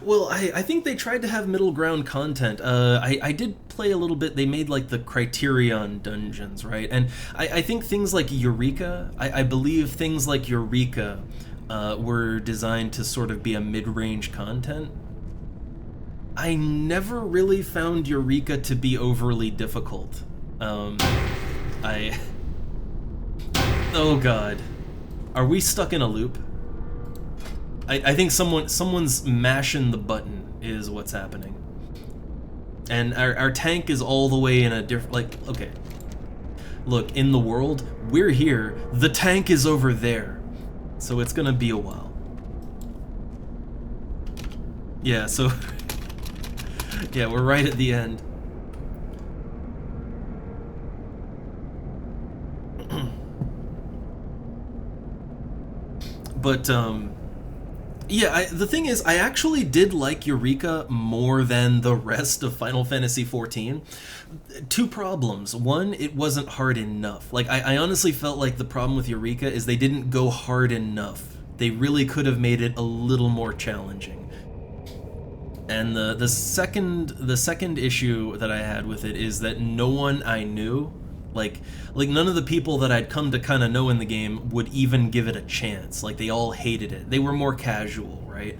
S1: Well, I think they tried to have middle ground content. I did play a little bit. They made, like, the Criterion dungeons, right? And I think things like Eureka, I believe things like Eureka were designed to sort of be a mid-range content. I never really found Eureka to be overly difficult. Oh god. Are we stuck in a loop? I think someone's mashing the button is what's happening. And our tank is all the way in a different, like, okay. Look, in the world, we're here, the tank is over there. So it's gonna be a while. Yeah, so yeah, we're right at the end. But yeah, the thing is, I actually did like Eureka more than the rest of Final Fantasy XIV. 2 problems. One, it wasn't hard enough. Like, I honestly felt like the problem with Eureka is they didn't go hard enough. They really could have made it a little more challenging. And the second issue that I had with it is that no one I knew, like none of the people that I'd come to kind of know in the game would even give it a chance. Like, they all hated it. They were more casual, right?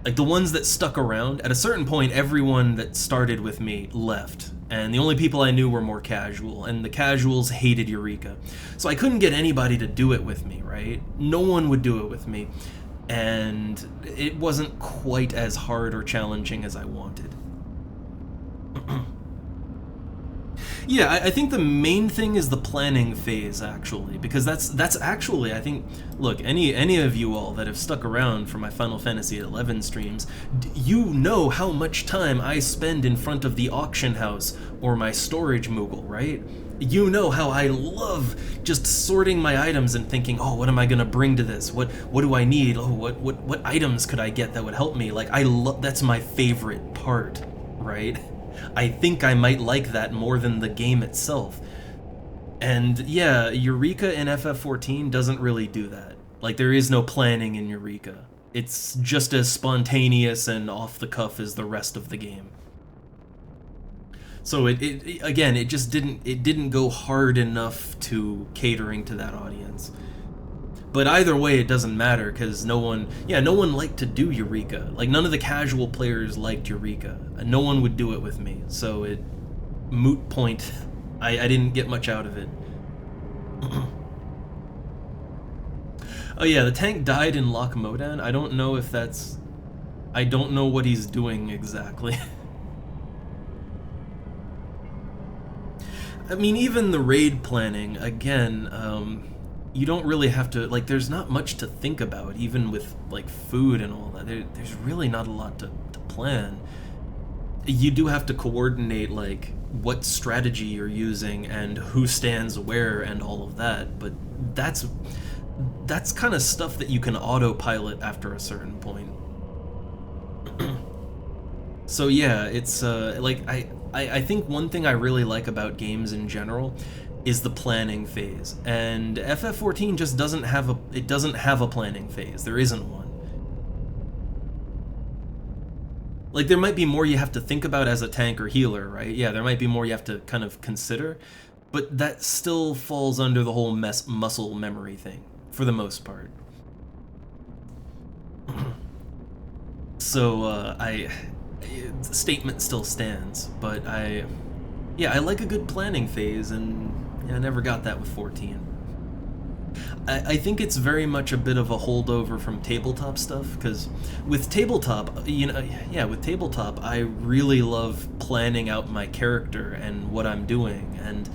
S1: Like, the ones that stuck around, at a certain point, everyone that started with me left. And the only people I knew were more casual, and the casuals hated Eureka. So I couldn't get anybody to do it with me, right? No one would do it with me. And it wasn't quite as hard or challenging as I wanted. Yeah, I think the main thing is the planning phase, actually, because that's actually, I think, look, any of you all that have stuck around for my Final Fantasy XI streams, you know how much time I spend in front of the auction house or my storage Moogle, right? You know how I love just sorting my items and thinking, oh, what am I gonna bring to this? What do I need? Oh, what items could I get that would help me? Like, that's my favorite part, right? I think I might like that more than the game itself. And yeah, Eureka in FF14 doesn't really do that. Like, there is no planning in Eureka. It's just as spontaneous and off the cuff as the rest of the game. So it again, it just didn't go hard enough to catering to that audience. But either way, it doesn't matter, because no one liked to do Eureka. Like, none of the casual players liked Eureka. No one would do it with me, so moot point I didn't get much out of it. Oh yeah, the tank died in Loch Modan. I don't know if that's... I don't know what he's doing exactly. I mean, even the raid planning, again, you don't really have to, like, there's not much to think about, even with, like, food and all that. There's really not a lot to plan. You do have to coordinate, like, what strategy you're using and who stands where and all of that, but that's kind of stuff that you can autopilot after a certain point. So yeah, it's, like, I think one thing I really like about games in general is the planning phase, and FF14 just doesn't have a planning phase. There isn't one. Like, there might be more you have to think about as a tank or healer, right? Yeah, there might be more you have to kind of consider, but that still falls under the whole muscle memory thing, for the most part. So, the statement still stands, but I like a good planning phase, and I never got that with 14. I think it's very much a bit of a holdover from tabletop stuff, because with tabletop, with tabletop, I really love planning out my character and what I'm doing, and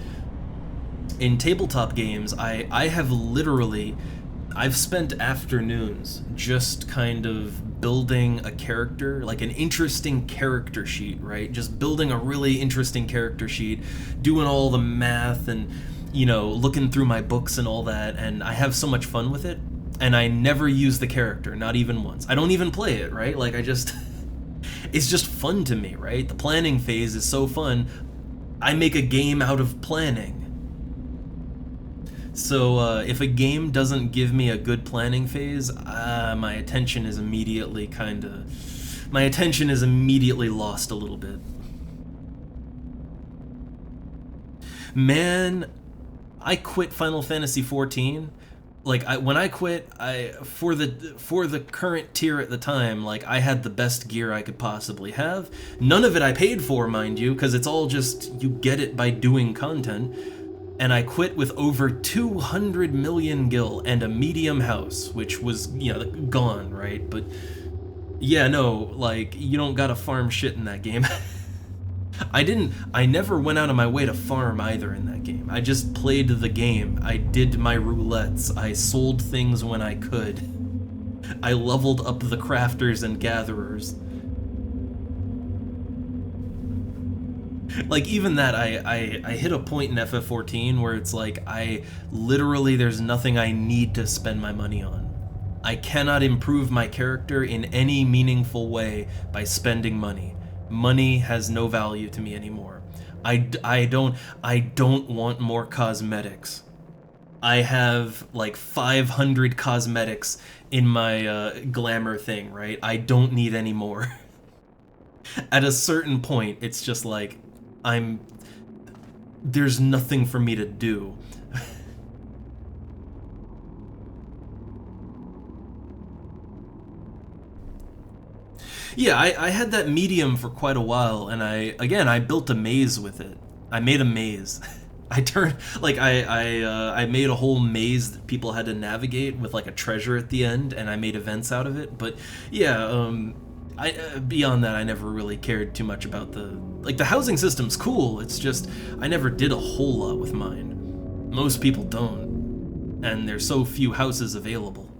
S1: in tabletop games, I've spent afternoons just kind of building a character, like an interesting character sheet, right? Just building a really interesting character sheet, doing all the math and, looking through my books and all that, and I have so much fun with it, and I never use the character, not even once. I don't even play it, right? Like, it's just fun to me, right? The planning phase is so fun. I make a game out of planning. So, if a game doesn't give me a good planning phase, my attention is immediately lost a little bit. Man, I quit Final Fantasy XIV. Like, when I quit, for the current tier at the time, like, I had the best gear I could possibly have. None of it I paid for, mind you, because it's all just, you get it by doing content. And I quit with over 200 million gil and a medium house, which was, gone, right? But, yeah, no, like, you don't gotta farm shit in that game. I never went out of my way to farm either in that game. I just played the game. I did my roulettes. I sold things when I could. I leveled up the crafters and gatherers. Like, even that, I hit a point in FF14 where it's like, there's nothing I need to spend my money on. I cannot improve my character in any meaningful way by spending money. Money has no value to me anymore. I don't want more cosmetics. I have like 500 cosmetics in my glamour thing, right? I don't need any more. At a certain point, it's just like, there's nothing for me to do. Yeah, I had that medium for quite a while, and I built a maze with it. I made a maze. I made a whole maze that people had to navigate with like a treasure at the end, and I made events out of it. But yeah, beyond that, I never really cared too much about the housing system's cool. It's just I never did a whole lot with mine. Most people don't, and there's so few houses available.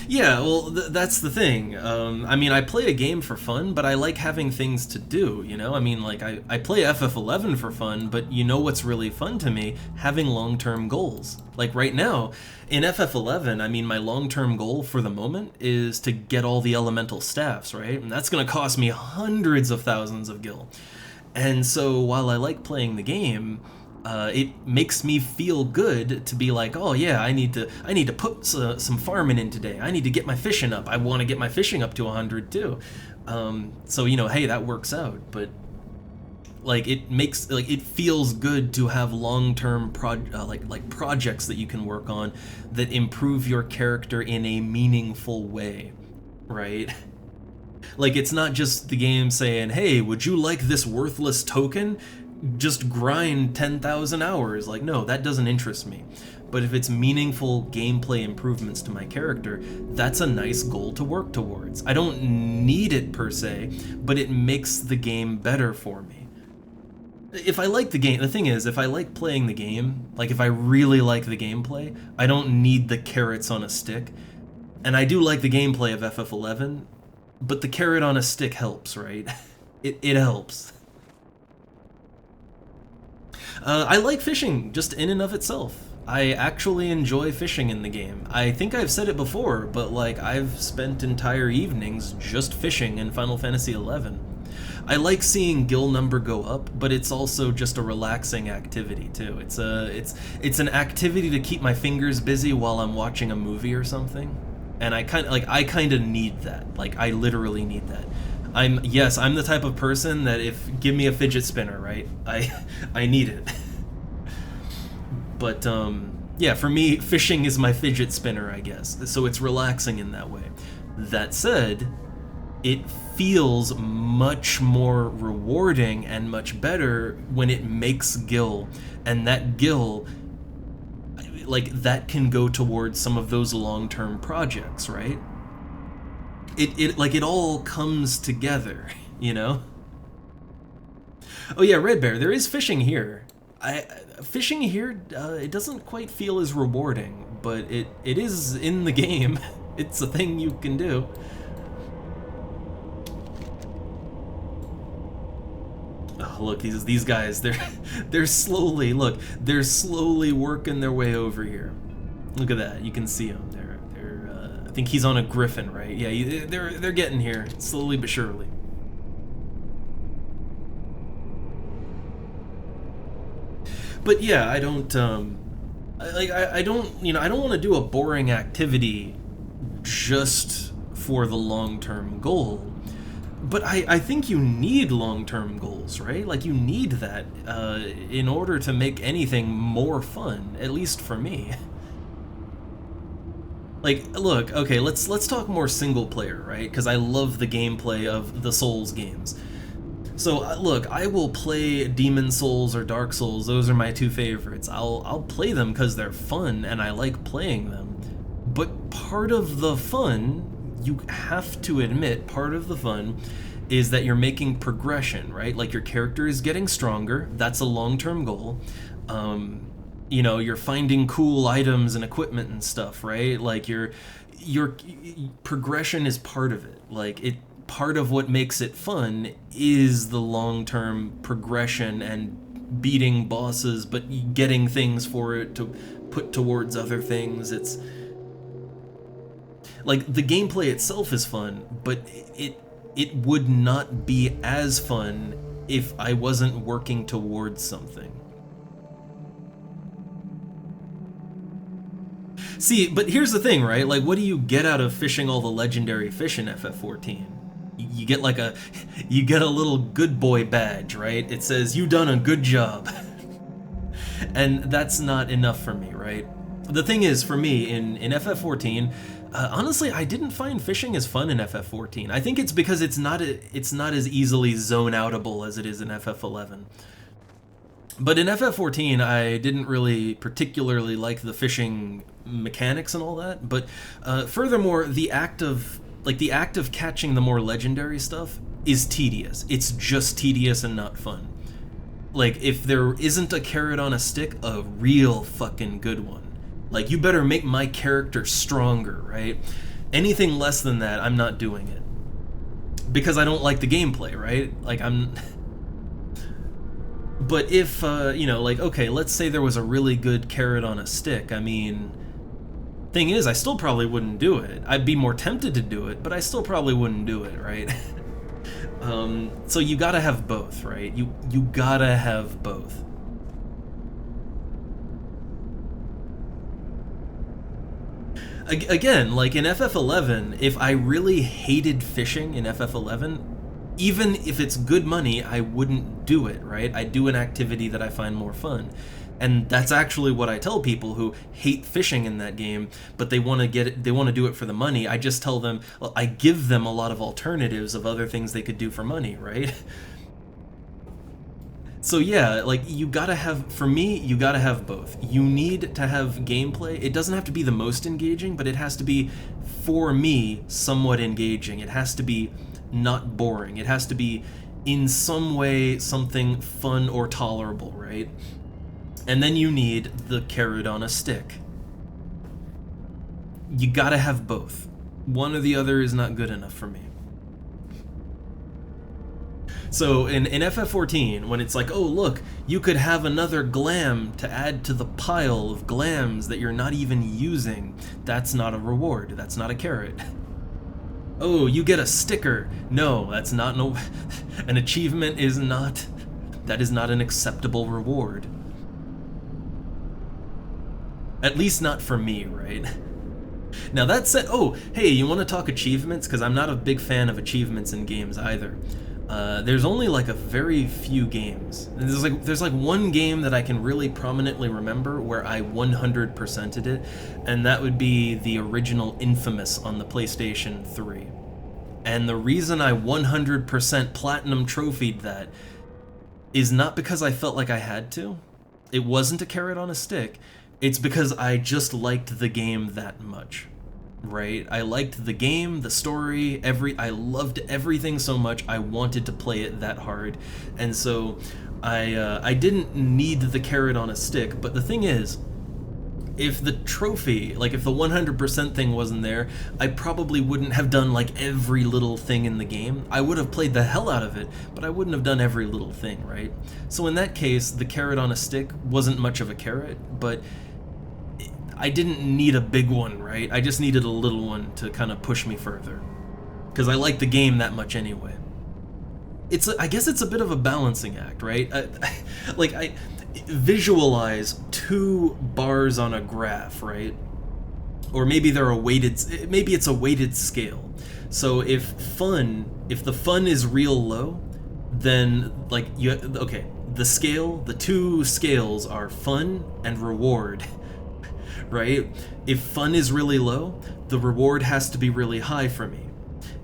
S1: Yeah, well, that's the thing. I mean, I play a game for fun, but I like having things to do, I mean, like, I play FF11 for fun, but you know what's really fun to me? Having long-term goals. Like, right now, in FF11, I mean, my long-term goal for the moment is to get all the elemental staffs, right? And that's gonna cost me hundreds of thousands of gil. And so, while I like playing the game, it makes me feel good to be like, oh yeah, I need to put some farming in today. I need to get my fishing up. I want to get my fishing up to 100 too. So hey, that works out. But like, it feels good to have long-term projects that you can work on that improve your character in a meaningful way, right? Like, it's not just the game saying, hey, would you like this worthless token? Just grind 10,000 hours. Like, no, that doesn't interest me. But if it's meaningful gameplay improvements to my character, that's a nice goal to work towards. I don't need it per se, but it makes the game better for me. If I like the game, the thing is, if I like playing the game, like if I really like the gameplay, I don't need the carrots on a stick. And I do like the gameplay of FF11, but the carrot on a stick helps, right? It helps. I like fishing just in and of itself. I actually enjoy fishing in the game. I think I've said it before, but like I've spent entire evenings just fishing in Final Fantasy XI. I like seeing gil number go up, but it's also just a relaxing activity too. It's an activity to keep my fingers busy while I'm watching a movie or something. And I kind of need that. Like I literally need that. I'm the type of person that give me a fidget spinner, right? I need it. But yeah, for me, fishing is my fidget spinner, I guess. So it's relaxing in that way. That said, it feels much more rewarding and much better when it makes gil, and that gil, like, that can go towards some of those long-term projects, right? It all comes together, you know? Oh yeah, Red Bear, there is fishing here. Fishing here, it doesn't quite feel as rewarding, but it is in the game. It's a thing you can do. Oh, look, these guys, they're slowly working their way over here. Look at that, you can see them. I think he's on a griffin, right? Yeah, they're getting here slowly but surely. But yeah, I don't I don't want to do a boring activity just for the long-term goal. But I think you need long-term goals, right? Like you need that in order to make anything more fun, at least for me. Like, look, okay, let's talk more single player, right? Because I love the gameplay of the Souls games. So, look, I will play Demon Souls or Dark Souls. Those are my two favorites. I'll play them because they're fun and I like playing them. But part of the fun, you have to admit, part of the fun is that you're making progression, right? Like your character is getting stronger. That's a long-term goal. You know, you're finding cool items and equipment and stuff, right? Like your progression is part of it. Like part of what makes it fun is the long-term progression and beating bosses, but getting things for it to put towards other things. It's like the gameplay itself is fun, but it would not be as fun if I wasn't working towards something. See, but here's the thing, right? Like, what do you get out of fishing all the legendary fish in FF14? You get like you get a little good boy badge, right? It says, you done a good job. And that's not enough for me, right? The thing is, for me, in FF14, honestly, I didn't find fishing as fun in FF14. I think it's because it's not as easily zone-outable as it is in FF11. But in FF14, I didn't really particularly like the fishing mechanics and all that. But furthermore, the act of catching the more legendary stuff is tedious. It's just tedious and not fun. Like, if there isn't a carrot on a stick, a real fucking good one. Like, you better make my character stronger, right? Anything less than that, I'm not doing it. Because I don't like the gameplay, right? Like, But if, you know, like, okay, let's say there was a really good carrot on a stick, I mean, thing is, I still probably wouldn't do it. I'd be more tempted to do it, but I still probably wouldn't do it, right? So you gotta have both, right? You gotta have both. Again, like in FF11, if I really hated fishing in FF11, even if it's good money, I wouldn't do it, right? I'd do an activity that I find more fun. And that's actually what I tell people who hate fishing in that game, but they want to get it, they want to do it for the money. I just tell them, well, I give them a lot of alternatives of other things they could do for money, right? So yeah, like, you gotta have, for me, you gotta have both. You need to have gameplay. It doesn't have to be the most engaging, but it has to be, for me, somewhat engaging. It has to be not boring. It has to be, in some way, something fun or tolerable, right? And then you need the carrot on a stick. You gotta have both. One or the other is not good enough for me. So in FF14, when it's like, oh look, you could have another glam to add to the pile of glams that you're not even using, that's not a reward, that's not a carrot. Oh, you get a sticker. No, that's not no an achievement is not, that is not an acceptable reward. At least not for me, right? Now that said, oh, hey, you want to talk achievements? Because I'm not a big fan of achievements in games either. There's only like a very few games. There's like one game that I can really prominently remember where I 100%ed it, and that would be the original Infamous on the PlayStation 3. And the reason I 100% platinum trophied that is not because I felt like I had to. It wasn't a carrot on a stick. It's because I just liked the game that much. Right? I liked the game, the story, I loved everything so much, I wanted to play it that hard. And so I didn't need the carrot on a stick, but the thing is, if the trophy, like if the 100% thing wasn't there, I probably wouldn't have done like every little thing in the game. I would have played the hell out of it, but I wouldn't have done every little thing, right? So in that case, the carrot on a stick wasn't much of a carrot, but I didn't need a big one, right? I just needed a little one to kind of push me further. Because I like the game that much anyway. I guess it's a bit of a balancing act, right? I visualize 2 bars on a graph, right? Or maybe they're maybe it's a weighted scale. So if the fun is real low, then like the 2 scales are fun and reward. Right? If fun is really low, the reward has to be really high for me.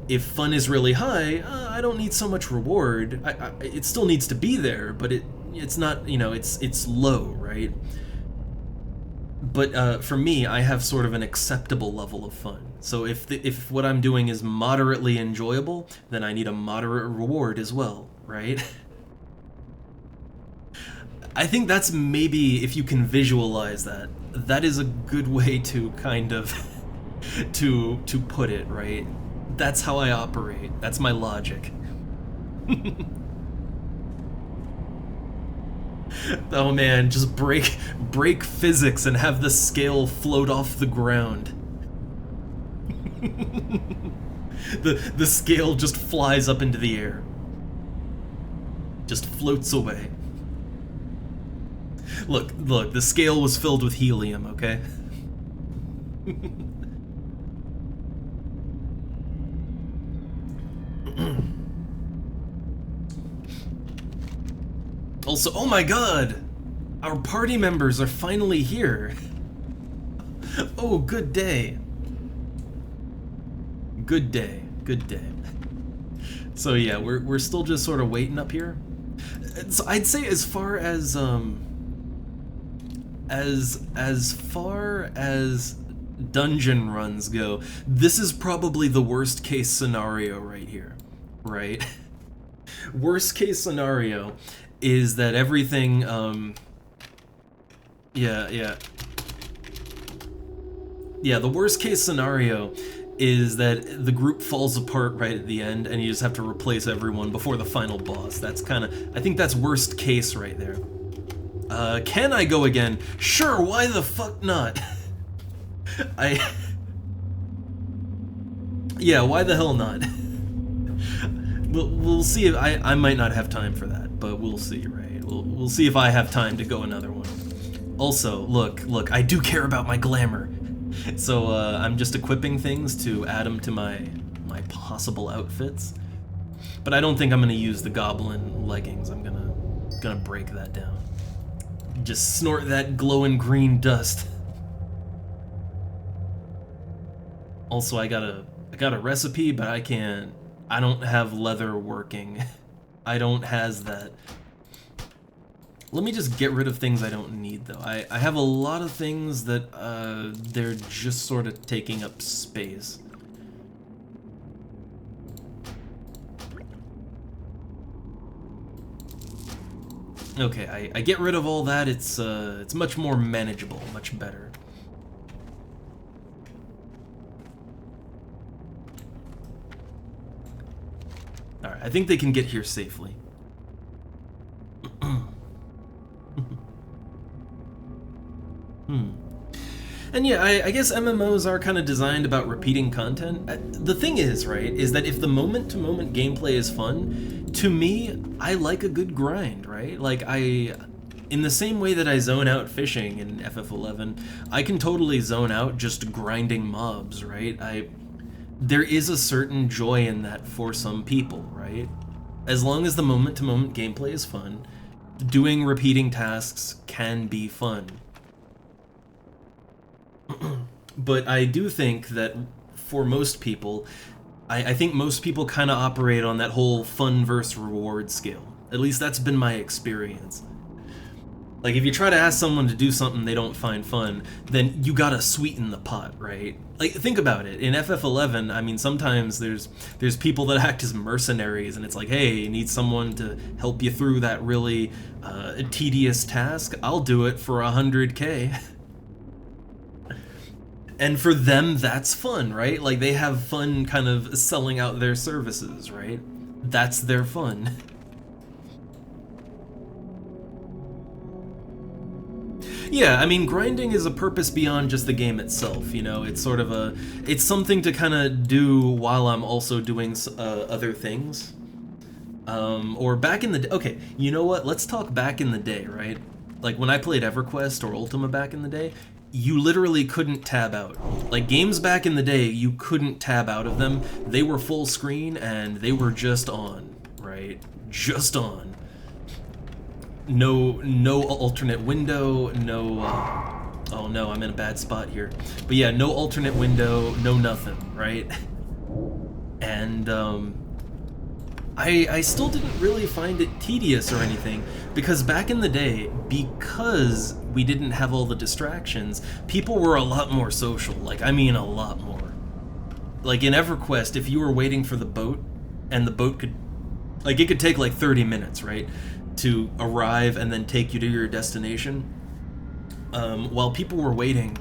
S1: If fun is really high, I don't need so much reward. It still needs to be there, but it's not, you know, it's low, right? But for me, I have sort of an acceptable level of fun. So if what I'm doing is moderately enjoyable, then I need a moderate reward as well, right? I think that's maybe, if you can visualize that, that is a good way to kind of to put it, right? That's how I operate. That's my logic. Oh man, just break physics and have the scale float off the ground. The scale just flies up into the air. Just floats away. Look, the scale was filled with helium, okay? Also, oh my god! Our party members are finally here! Oh, good day. Good day, good day. So yeah, we're still just sort of waiting up here. So I'd say as far as far as dungeon runs go, this is probably the worst case scenario right here, right? Worst case scenario is that everything, yeah, the worst case scenario is that the group falls apart right at the end and you just have to replace everyone before the final boss. That's kind of, I think that's worst case right there. Can I go again? Sure, why the fuck not? Yeah, why the hell not? We'll see if I might not have time for that, but we'll see, right? We'll see if I have time to go another one. Also, look, I do care about my glamour. So I'm just equipping things to add them to my possible outfits. But I don't think I'm gonna use the goblin leggings. I'm gonna break that down. Just snort that glowing green dust. Also, I got a recipe, but I don't have leather working. I don't has that. Let me just get rid of things I don't need, though. I have a lot of things that they're just sort of taking up space. Okay, I get rid of all that. It's much more manageable, much better. Alright, I think they can get here safely. And yeah, I guess MMOs are kind of designed about repeating content. The thing is, right, is that if the moment-to-moment gameplay is fun, to me, I like a good grind, right? Like, in the same way that I zone out fishing in FF11, I can totally zone out just grinding mobs, right? There is a certain joy in that for some people, right? As long as the moment-to-moment gameplay is fun, doing repeating tasks can be fun. But I do think that for most people, I think most people kind of operate on that whole fun versus reward scale. At least that's been my experience. Like, if you try to ask someone to do something they don't find fun, then you gotta sweeten the pot, right? Like, think about it. In FF11, I mean, sometimes there's people that act as mercenaries, and it's like, hey, you need someone to help you through that really tedious task? I'll do it for 100K. And for them, that's fun, right? Like, they have fun kind of selling out their services, right? That's their fun. Yeah, I mean, grinding is a purpose beyond just the game itself, you know? It's sort of it's something to kind of do while I'm also doing other things. Or back in the okay, you know what? Let's talk back in the day, right? Like, when I played EverQuest or Ultima back in the day, you literally couldn't tab out. Like, games back in the day, you couldn't tab out of them. They were full screen, and they were just on, right? Just on. No alternate window, no, oh no, I'm in a bad spot here. But yeah, no alternate window, no nothing, right? And, I still didn't really find it tedious or anything, because back in the day, because we didn't have all the distractions, people were a lot more social. Like, I mean a lot more. Like, in EverQuest, if you were waiting for the boat, and the boat could, like, it could take like 30 minutes, right, to arrive and then take you to your destination, while people were waiting,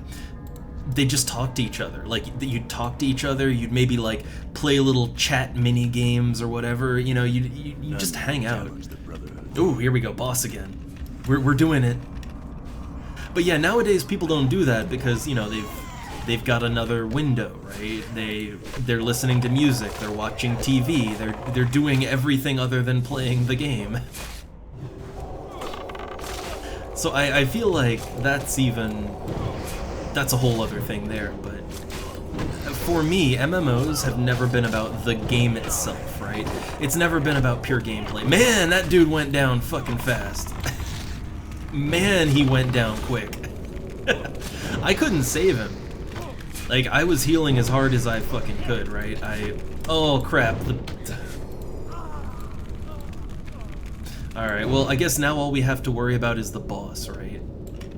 S1: they just talk to each other. Like, you'd talk to each other, you'd maybe, like, play little chat mini games or whatever, you know, you just hang out. Ooh, here we go, boss again. We're doing it. But yeah, nowadays people don't do that because, you know, they've got another window, right? They're listening to music, they're watching TV, they're doing everything other than playing the game. So I feel like that's a whole other thing there, but for me, MMOs have never been about the game itself, right? It's never been about pure gameplay. Man, that dude went down fucking fast. Man, he went down quick. I couldn't save him. Like, I was healing as hard as I fucking could, right? Oh crap. Alright, well, I guess now all we have to worry about is the boss, right?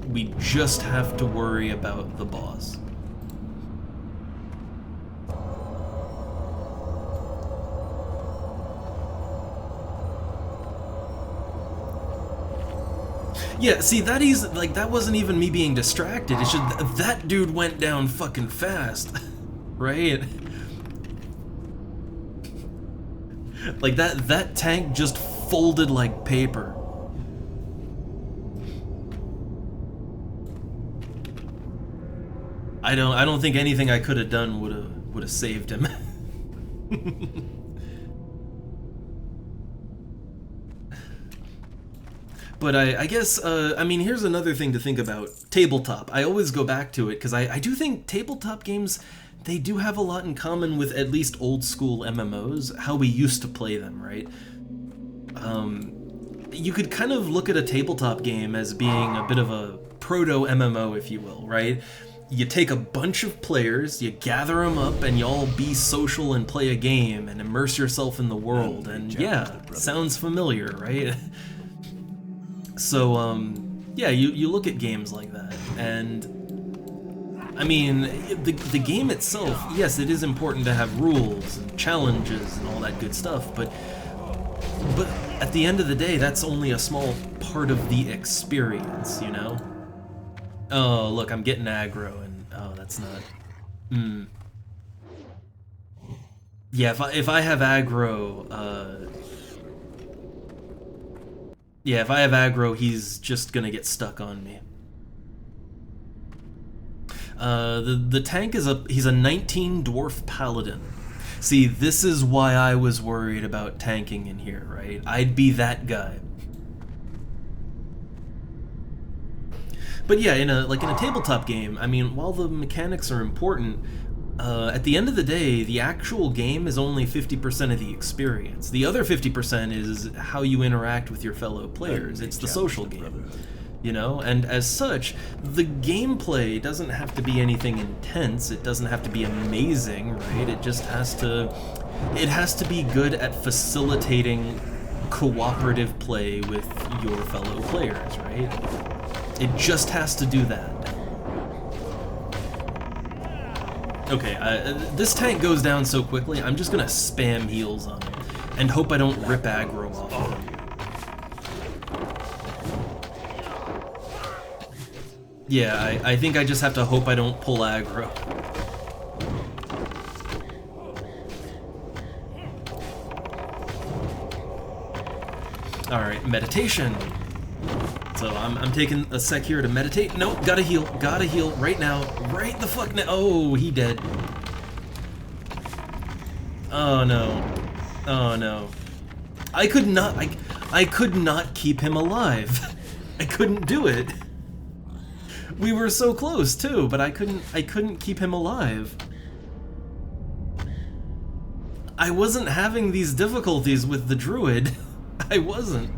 S1: We just have to worry about the boss. Yeah, see, that wasn't even me being distracted. It's just that dude went down fucking fast, right? Like, that tank just folded like paper. I don't think anything I could have done would have saved him. But I guess, I mean, here's another thing to think about. Tabletop. I always go back to it, because I do think tabletop games, they do have a lot in common with at least old school MMOs, how we used to play them, right? you could kind of look at a tabletop game as being a bit of a proto-MMO, if you will, right? You take a bunch of players, you gather them up, and you all be social and play a game and immerse yourself in the world. And yeah, sounds familiar, right? So, yeah, you look at games like that, and I mean, the game itself, yes, it is important to have rules and challenges and all that good stuff, but at the end of the day, that's only a small part of the experience, you know? Oh, look, I'm getting aggro, and oh, that's not. Yeah, if I have aggro, yeah, if I have aggro, he's just gonna get stuck on me. The tank is he's a 19 dwarf paladin. See, this is why I was worried about tanking in here, right? I'd be that guy. But yeah, in a tabletop game, I mean, while the mechanics are important, at the end of the day, the actual game is only 50% of the experience. The other 50% is how you interact with your fellow players. It's the social game. You know, and as such, the gameplay doesn't have to be anything intense, it doesn't have to be amazing, right? It just has to be good at facilitating cooperative play with your fellow players, right? It just has to do that. Okay, this tank goes down so quickly, I'm just gonna spam heals on him, and hope I don't rip aggro off of him. Yeah, I think I just have to hope I don't pull aggro. Alright, meditation. So I'm taking a sec here to meditate. Nope, gotta heal right now. Right the fuck now. Oh, he dead. Oh no. Oh no. I could not keep him alive. I couldn't do it. We were so close too, but I couldn't keep him alive. I wasn't having these difficulties with the druid. I wasn't.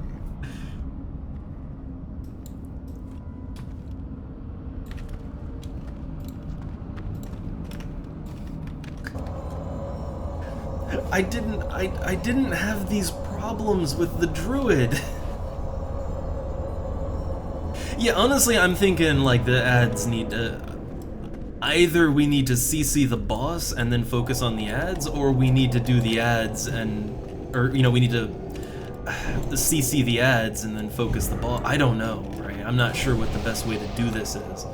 S1: I didn't have these problems with the druid. Yeah, honestly, I'm thinking, like, the ads need to... Either we need to CC the boss and then focus on the ads, or we need to do the ads and... Or, you know, we need to CC the ads and then focus the boss. I don't know, right? I'm not sure what the best way to do this is.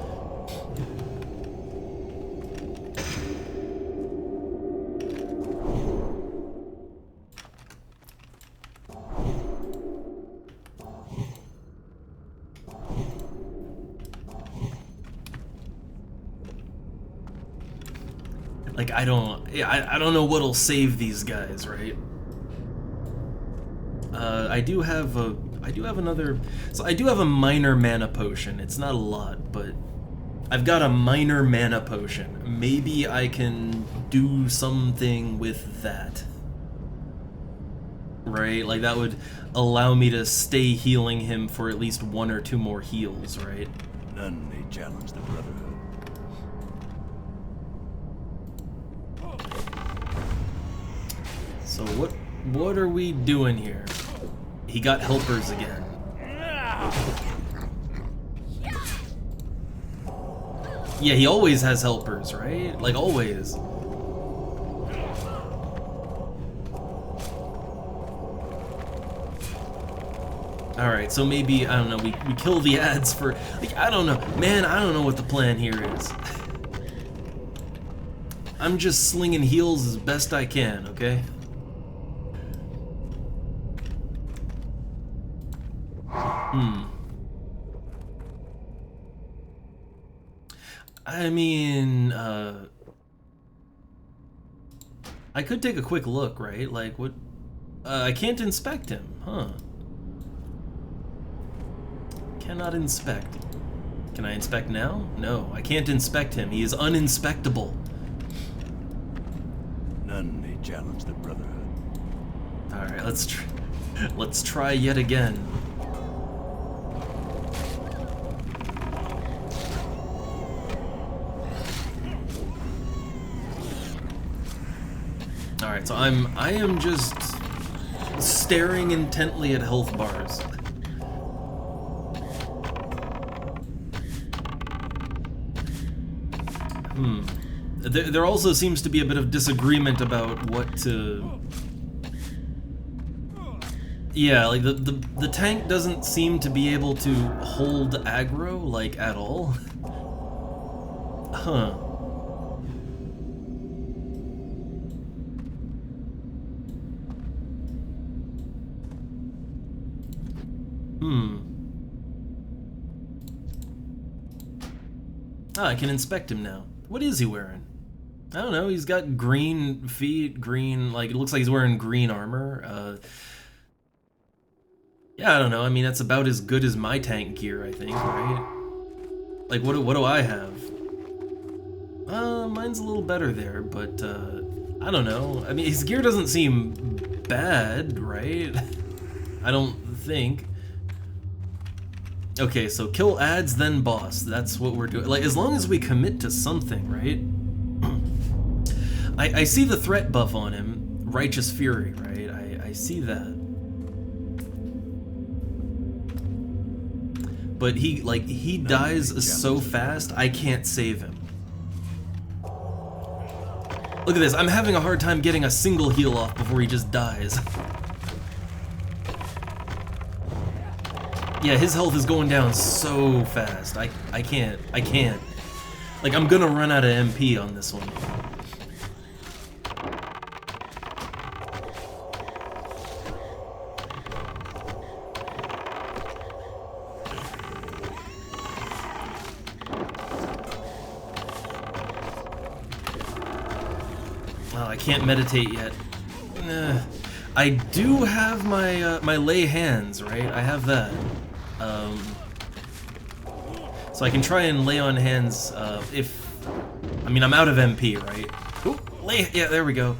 S1: Like, I don't know what'll save these guys, right? I do have another, so I do have a minor mana potion. It's not a lot, but I've got a minor mana potion. Maybe I can do something with that. Right? Like, that would allow me to stay healing him for at least 1 or 2 more heals, right?
S3: None may challenge the Brotherhood.
S1: So what are we doing here? He got helpers again. Yeah, he always has helpers, right? Like, always. Alright, so maybe, I don't know, we kill the ads for... Like, I don't know. Man, I don't know what the plan here is. I'm just slinging heals as best I can, okay? I mean, I could take a quick look, right? Like, what? I can't inspect him, huh? Cannot inspect. Can I inspect now? No, I can't inspect him. He is uninspectable.
S3: None may challenge the Brotherhood.
S1: Alright, let's try yet again. So I am just staring intently at health bars. There also seems to be a bit of disagreement about what to... Yeah, like the tank doesn't seem to be able to hold aggro, like, at all. Huh. Ah, I can inspect him now. What is he wearing? I don't know, he's got green feet, green, like, it looks like he's wearing green armor. Yeah, I don't know, I mean, that's about as good as my tank gear, I think, right? Like, what do I have? Mine's a little better there, but, I don't know. I mean, his gear doesn't seem bad, right? I don't think. Okay, so kill ads, then boss. That's what we're doing. Like, as long as we commit to something, right? I see the threat buff on him. Righteous Fury, right? I see that. But he dies so fast, I can't save him. Look at this, I'm having a hard time getting a single heal off before he just dies. Yeah, his health is going down so fast. I can't. Like, I'm gonna run out of MP on this one. Well, I can't meditate yet. I do have my my lay hands, right? I have that. So I can try and lay on hands if... I mean, I'm out of MP, right? Ooh, yeah, there we go.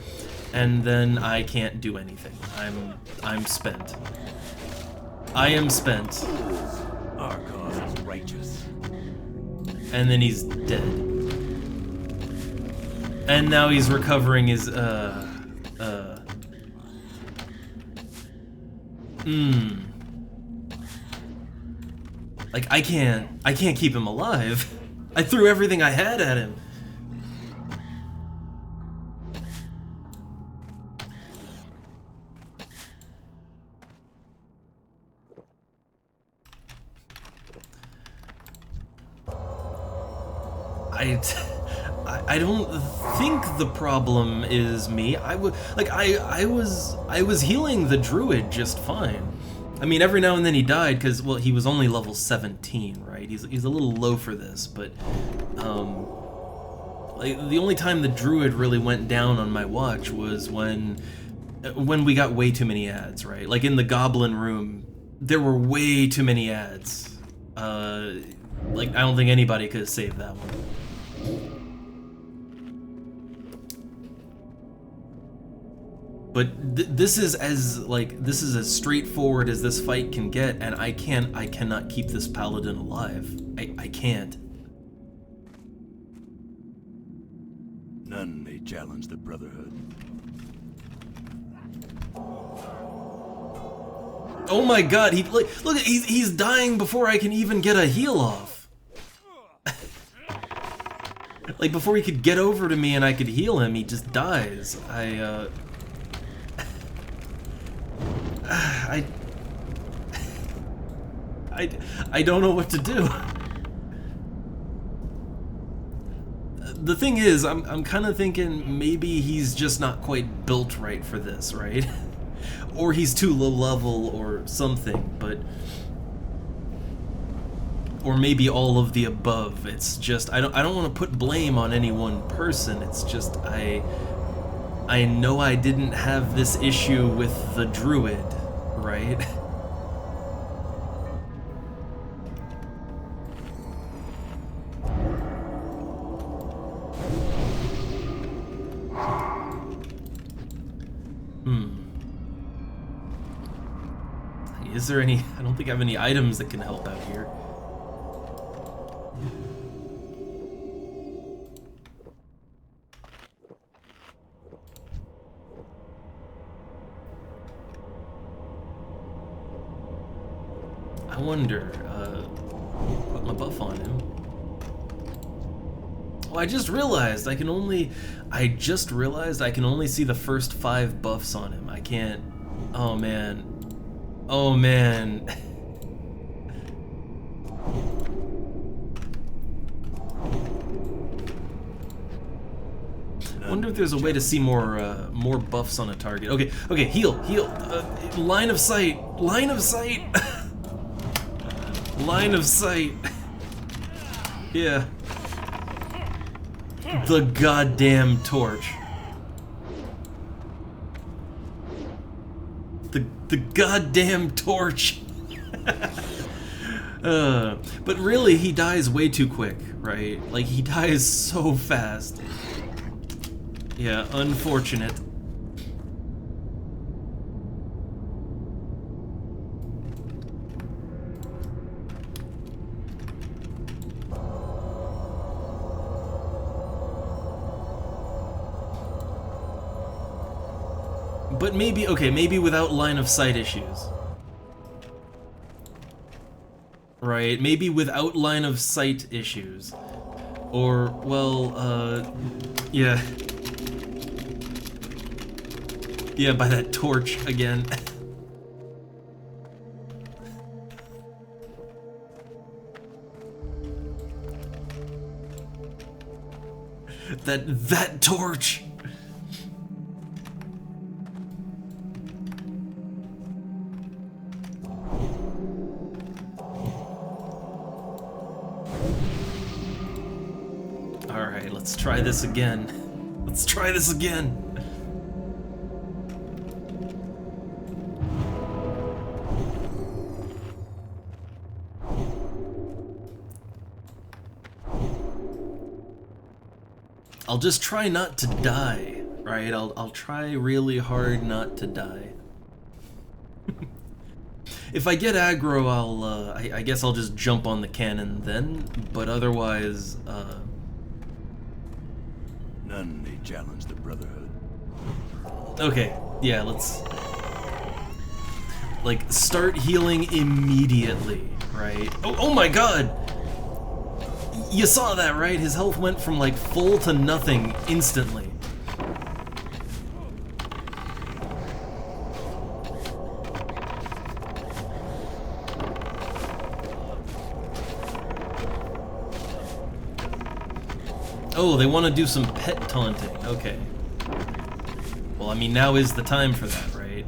S1: And then I can't do anything. I'm spent. I am spent.
S3: Our cause is righteous.
S1: And then he's dead. And now he's recovering his, Like, I can't keep him alive. I threw everything I had at him. I don't think the problem is me. I was healing the druid just fine. I mean, every now and then he died because, well, he was only level 17, right? He's a little low for this, but like, the only time the druid really went down on my watch was when we got way too many ads, right? Like in the goblin room, there were way too many ads. Like, I don't think anybody could have saved that one. But this is as straightforward as this fight can get, and I cannot keep this paladin alive. I can't.
S3: None may challenge the Brotherhood.
S1: Oh my god, look, he's dying before I can even get a heal off. Like, before he could get over to me and I could heal him, he just dies. I don't know what to do. The thing is, I'm kind of thinking maybe he's just not quite built right for this, right? Or he's too low level or something, but... Or maybe all of the above. It's just, I don't want to put blame on any one person. It's just, I know I didn't have this issue with the druid, right? Is there any... I don't think I have any items that can help out here. I wonder, put my buff on him. Oh, I just realized I can only see the first 5 buffs on him. I can't, oh man. Oh man. I wonder if there's a way to see more buffs on a target. Okay, okay, heal. Line of sight. Line of sight. Line of sight. Yeah. The goddamn torch. The goddamn torch. But really, he dies way too quick, right? Like, he dies so fast. Yeah, unfortunate. But maybe, okay, maybe without line of sight issues. Right, maybe without line of sight issues. Or, well, yeah. Yeah, by that torch again. That torch. All right, let's try this again. Let's try this again. I'll just try not to die, right? I'll try really hard not to die. If I get aggro, I guess I'll just jump on the cannon then, but otherwise,
S3: None may challenge the Brotherhood.
S1: Okay, yeah, let's, like, start healing immediately, right? Oh my god! You saw that, right? His health went from, like, full to nothing instantly. Oh, they want to do some pet taunting. Okay. Well, I mean, now is the time for that, right?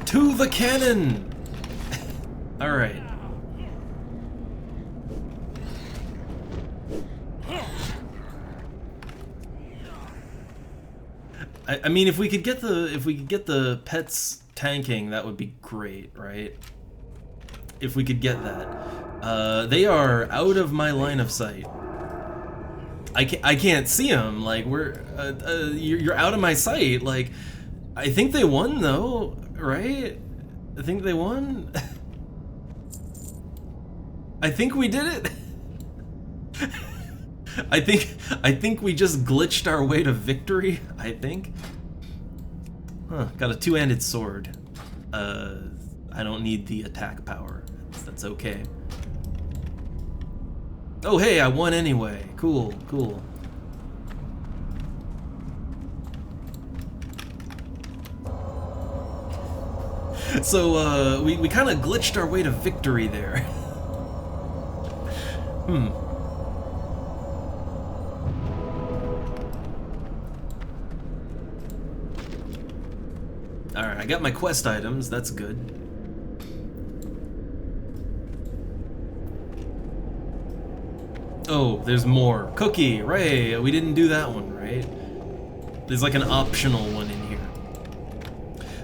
S1: To the cannon! Alright. I mean, if we could get the pets tanking, that would be great, right? If we could get that. They are out of my line of sight. I can't see them. Like, you're out of my sight. Like, I think they won though, right? I think they won. I think we did it. I think we just glitched our way to victory, I think. Huh, got a two-handed sword. I don't need the attack power. That's okay. Oh hey, I won anyway. Cool, cool. So, we kind of glitched our way to victory there. Alright, I got my quest items, that's good. Oh, there's more. Cookie, right, we didn't do that one, right? There's like an optional one in here.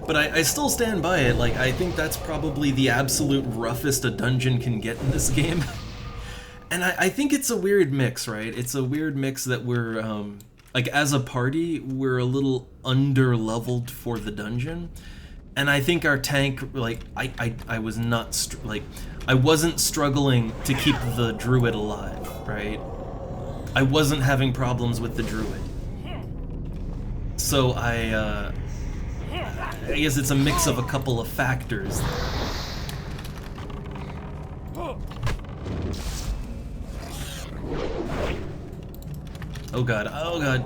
S1: But I still stand by it, like, I think that's probably the absolute roughest a dungeon can get in this game. And I think it's a weird mix, right? It's a weird mix that we're, like, as a party, we're a little under-leveled for the dungeon. And I think our tank, like, I was not, I wasn't struggling to keep the druid alive, right? I wasn't having problems with the druid. So I guess it's a mix of a couple of factors. Oh god, oh god.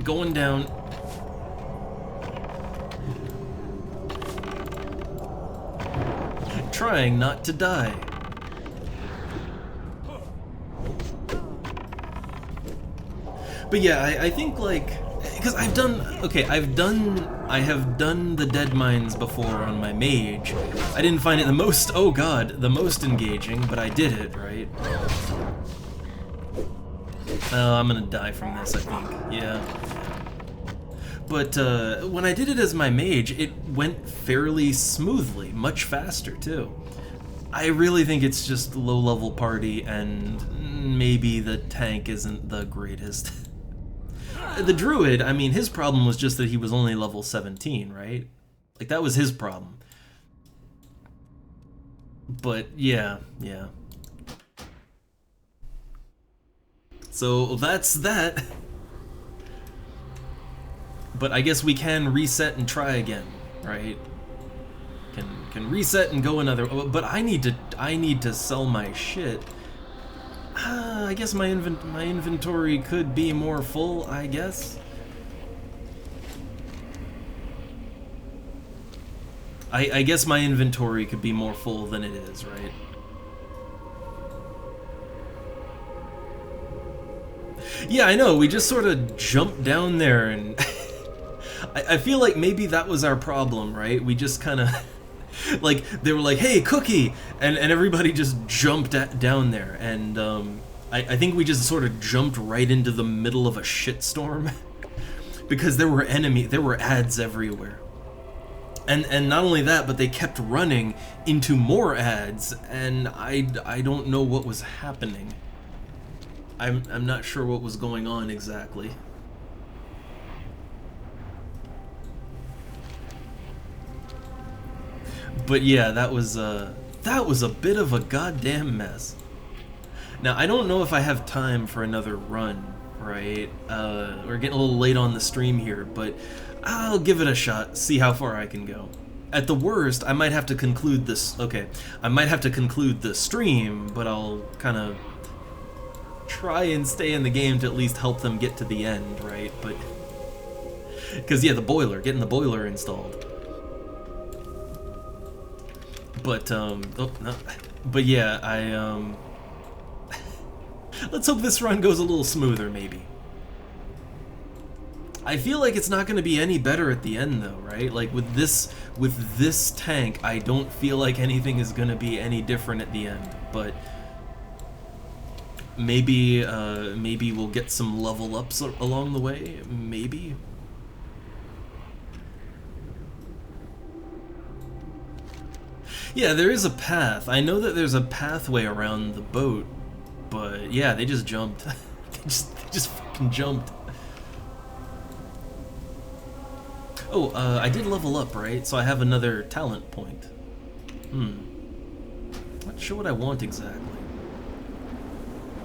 S1: Going down. Trying not to die. But yeah, I think like, because I've done, okay, I have done the Dead Mines before on my mage. I didn't find it the most, oh god, the most engaging, but I did it, right? I'm gonna die from this, I think, yeah. But when I did it as my mage, it went fairly smoothly, much faster too. I really think it's just low-level party, and maybe the tank isn't the greatest. The druid, I mean, his problem was just that he was only level 17, right? Like, that was his problem. But, yeah. So, that's that. But I guess we can reset and try again, right? Can reset and go another. But I need to sell my shit. I guess my inventory could be more full, I guess. I guess my inventory could be more full than it is, right? Yeah, I know, we just sort of jumped down there and... I feel like maybe that was our problem, right? We just kind of... like, they were like, hey, cookie! And everybody just jumped down there, and I think we just sort of jumped right into the middle of a shitstorm. Because there were ads everywhere. And not only that, but they kept running into more ads, and I don't know what was happening. I'm not sure what was going on exactly. But yeah, that was a bit of a goddamn mess. Now, I don't know if I have time for another run, right? We're getting a little late on the stream here, but I'll give it a shot, see how far I can go. At the worst, I might have to conclude this, okay, I might have to conclude the stream, but I'll kind of try and stay in the game to at least help them get to the end, right? But, because yeah, getting the boiler installed. But, oh, no. But yeah, let's hope this run goes a little smoother, maybe. I feel like it's not going to be any better at the end, though, right? Like, with this tank, I don't feel like anything is going to be any different at the end, but maybe, maybe we'll get some level ups along the way, maybe? Yeah, there is a path. I know that there's a pathway around the boat, but yeah, they just jumped. they just fucking jumped. Oh, I did level up, right? So I have another talent point. Not sure what I want exactly.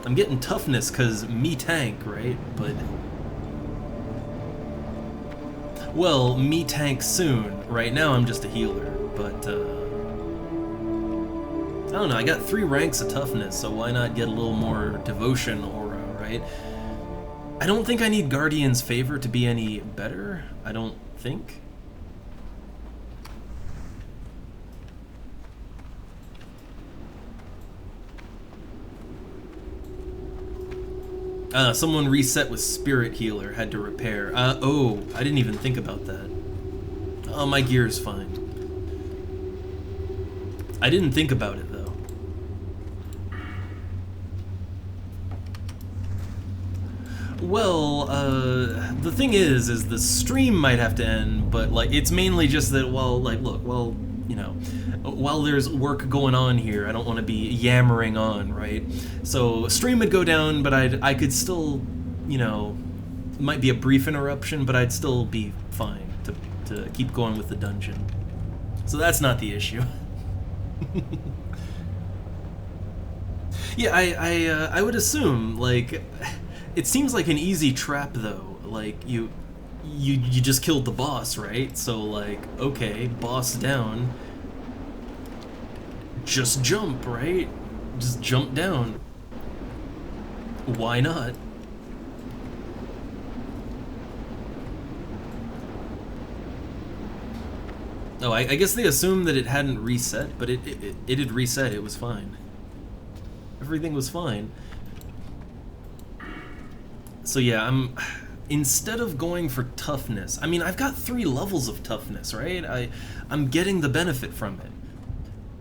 S1: I'm getting toughness because me tank, right? But... well, me tank soon. Right now I'm just a healer, but I don't know, I got 3 ranks of toughness, so why not get a little more devotion aura, right? I don't think I need Guardian's Favor to be any better. I don't think. Someone reset with Spirit Healer, had to repair. Oh, I didn't even think about that. Oh, my gear's fine. I didn't think about it, though. Well, the thing is the stream might have to end, but, like, it's mainly just that, well, like, look, well, you know, while there's work going on here, I don't want to be yammering on, right? So, stream would go down, but I could still, you know, might be a brief interruption, but I'd still be fine to keep going with the dungeon. So that's not the issue. Yeah, I would assume, like, it seems like an easy trap, though. Like, you you just killed the boss, right? So like, okay, boss down. Just jump, right? Just jump down. Why not? Oh, I guess they assumed that it hadn't reset, but it had reset. It was fine. Everything was fine. So yeah, instead of going for toughness, I mean, I've got 3 levels of toughness, right? I'm getting the benefit from it.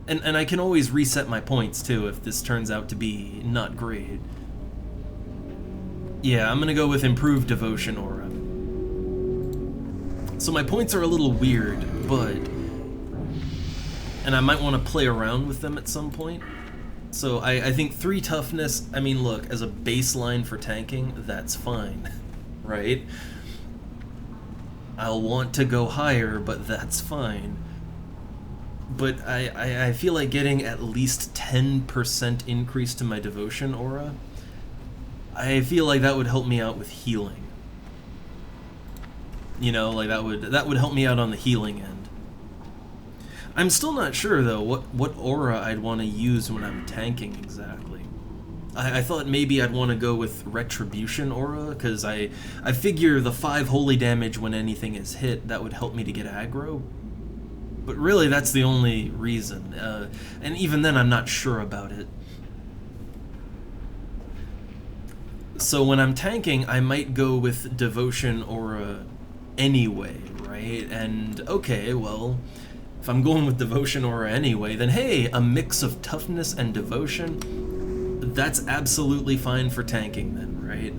S1: And I can always reset my points too if this turns out to be not great. Yeah, I'm gonna go with improved devotion aura. So my points are a little weird, but... and I might want to play around with them at some point. So I think 3 toughness, I mean look, as a baseline for tanking, that's fine, right? I'll want to go higher, but that's fine. But I feel like getting at least 10% increase to my devotion aura, I feel like that would help me out with healing. You know, like that would help me out on the healing end. I'm still not sure though what aura I'd want to use when I'm tanking exactly. I thought maybe I'd want to go with retribution aura, because I figure the 5 holy damage when anything is hit, that would help me to get aggro. But really that's the only reason, and even then I'm not sure about it. So when I'm tanking, I might go with devotion aura anyway, right? And okay, well, if I'm going with devotion aura anyway, then hey, a mix of toughness and devotion, that's absolutely fine for tanking then, right?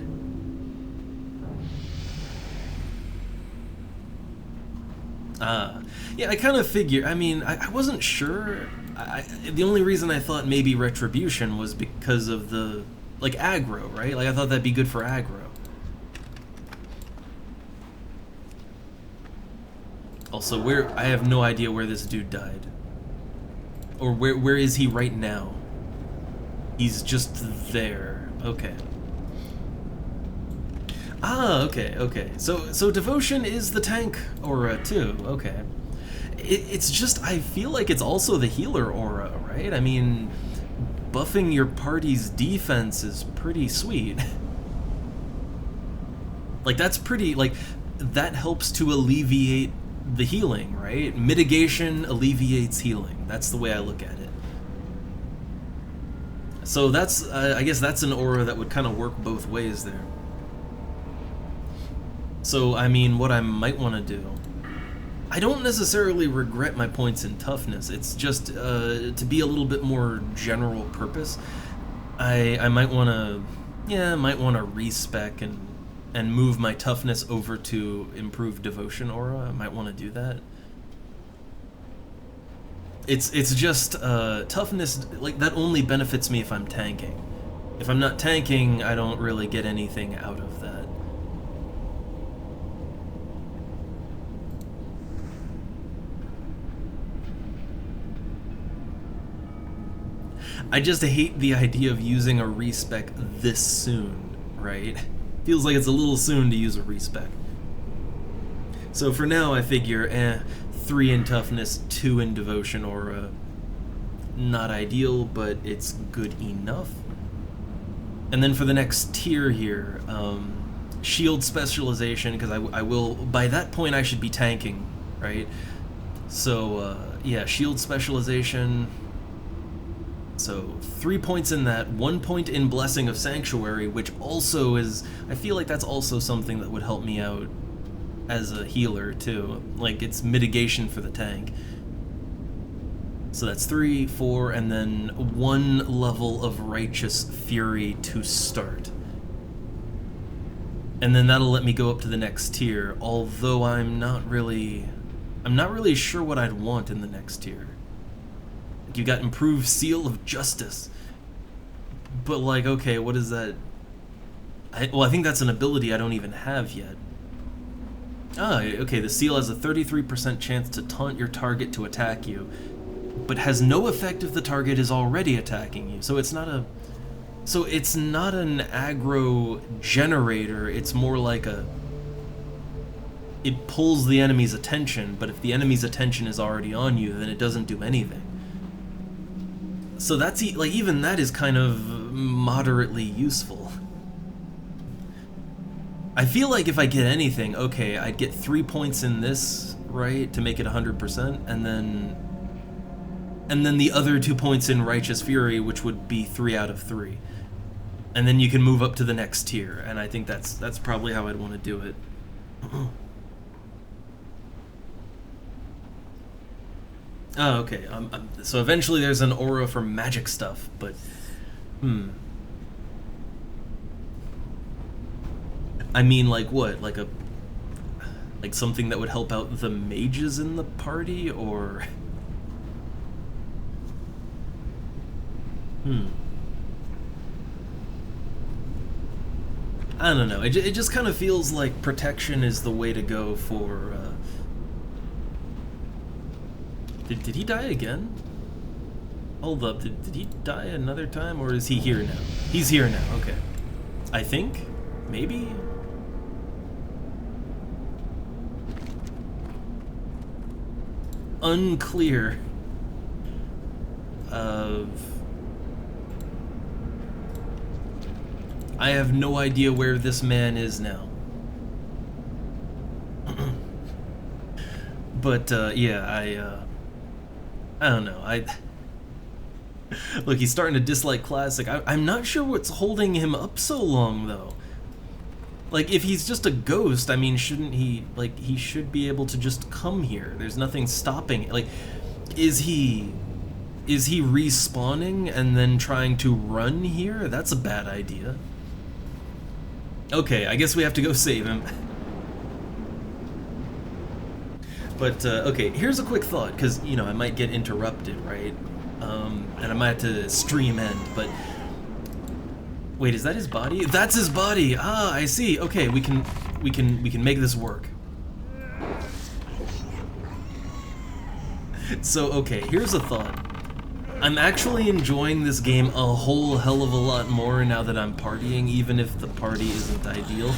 S1: Yeah, I kind of figure, I mean, I wasn't sure. The only reason I thought maybe retribution was because of the, like, aggro, right? Like, I thought that'd be good for aggro. Also, I have no idea where this dude died. Or where is he right now? He's just there. Okay. Ah, okay. So devotion is the tank aura too. Okay. It's just, I feel like it's also the healer aura, right? I mean, buffing your party's defense is pretty sweet. Like, that's pretty, like, that helps to alleviate the healing, right? Mitigation alleviates healing. That's the way I look at it. So that's, I guess that's an aura that would kind of work both ways there. So, I mean, what I might want to do... I don't necessarily regret my points in toughness, it's just, to be a little bit more general purpose, I might want to... yeah, I might want to respec and move my toughness over to improved devotion aura. I might want to do that. It's just, toughness, like, that only benefits me if I'm tanking. If I'm not tanking, I don't really get anything out of that. I just hate the idea of using a respec this soon, right? Feels like it's a little soon to use a respec. So for now, I figure, 3 in toughness, 2 in devotion aura. Not ideal, but it's good enough. And then for the next tier here, shield specialization, because I will, by that point I should be tanking, right? So, yeah, shield specialization. So 3 points in that, 1 point in Blessing of Sanctuary, which also is, I feel like that's also something that would help me out as a healer too. Like, it's mitigation for the tank. So that's 3, 4, and then 1 level of Righteous Fury to start. And then that'll let me go up to the next tier, although I'm not really sure what I'd want in the next tier. You got improved Seal of Justice. But, like, okay, what is that? Well, I think that's an ability I don't even have yet. Ah, okay, the seal has a 33% chance to taunt your target to attack you, but has no effect if the target is already attacking you. So it's not a... So it's not an aggro generator, it's more like a... it pulls the enemy's attention, but if the enemy's attention is already on you, then it doesn't do anything. So that's, like, even that is kind of moderately useful. I feel like if I get anything, okay, I'd get 3 points in this, right, to make it 100%, and then the other 2 points in Righteous Fury, which would be 3 out of 3. And then you can move up to the next tier, and I think that's probably how I'd want to do it. Oh, okay. So eventually there's an aura for magic stuff, but I mean, like what? Like something that would help out the mages in the party, or I don't know. It just kind of feels like protection is the way to go for. Did he die again? Hold up. Did he die another time, or is he here now? He's here now. Okay. I think, maybe. Unclear. I have no idea where this man is now. But yeah, I don't know. Look, he's starting to dislike Classic. I'm not sure what's holding him up so long, though. Like, if he's just a ghost, I mean, shouldn't he, like, he should be able to just come here. There's nothing stopping it. Like, is he respawning and then trying to run here? That's a bad idea. Okay, I guess we have to go save him. But, okay, here's a quick thought, because, you know, I might get interrupted, right? And I might have to stream end, but... Wait, is that his body? That's his body! Ah, I see. Okay, we can make this work. So, okay, here's a thought. I'm actually enjoying this game a whole hell of a lot more now that I'm partying, even if the party isn't ideal.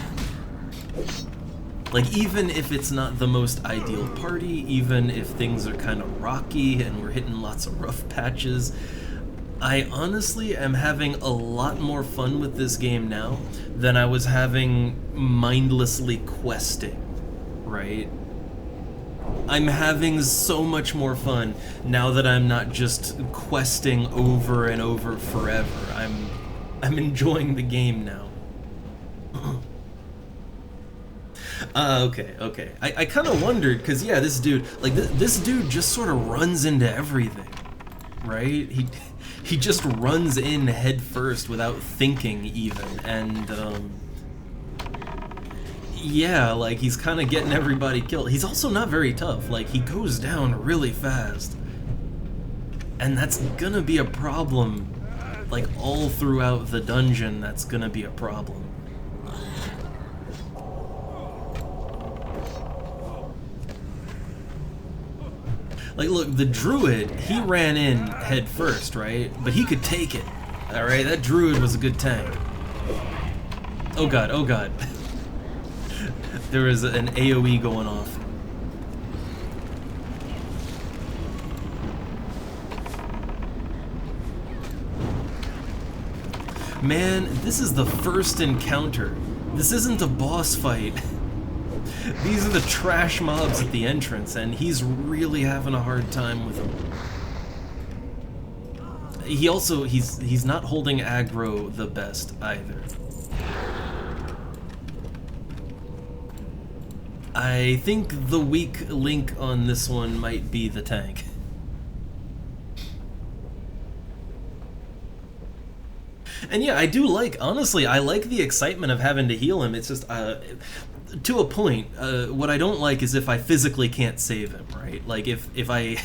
S1: Like, even if it's not the most ideal party, even if things are kind of rocky and we're hitting lots of rough patches, I honestly am having a lot more fun with this game now than I was having mindlessly questing, right? I'm having so much more fun now that I'm not just questing over and over forever. I'm enjoying the game now. Okay. I kind of wondered, because, yeah, this dude, like, this dude just sort of runs into everything, right? He just runs in head first without thinking even, and, yeah, like, he's kind of getting everybody killed. He's also not very tough. Like, he goes down really fast. And that's gonna be a problem. Like, all throughout the dungeon, that's gonna be a problem. Like, look, the druid, he ran in head first, right? But he could take it, alright? That druid was a good tank. Oh god, oh god. There was an AoE going off. Man, this is the first encounter. This isn't a boss fight. These are the trash mobs at the entrance, and he's really having a hard time with them. He also, he's not holding aggro the best either. I think the weak link on this one might be the tank. And yeah, I do like, honestly, I like the excitement of having to heal him. It's just, to a point, what I don't like is if I physically can't save him, right? Like, if I...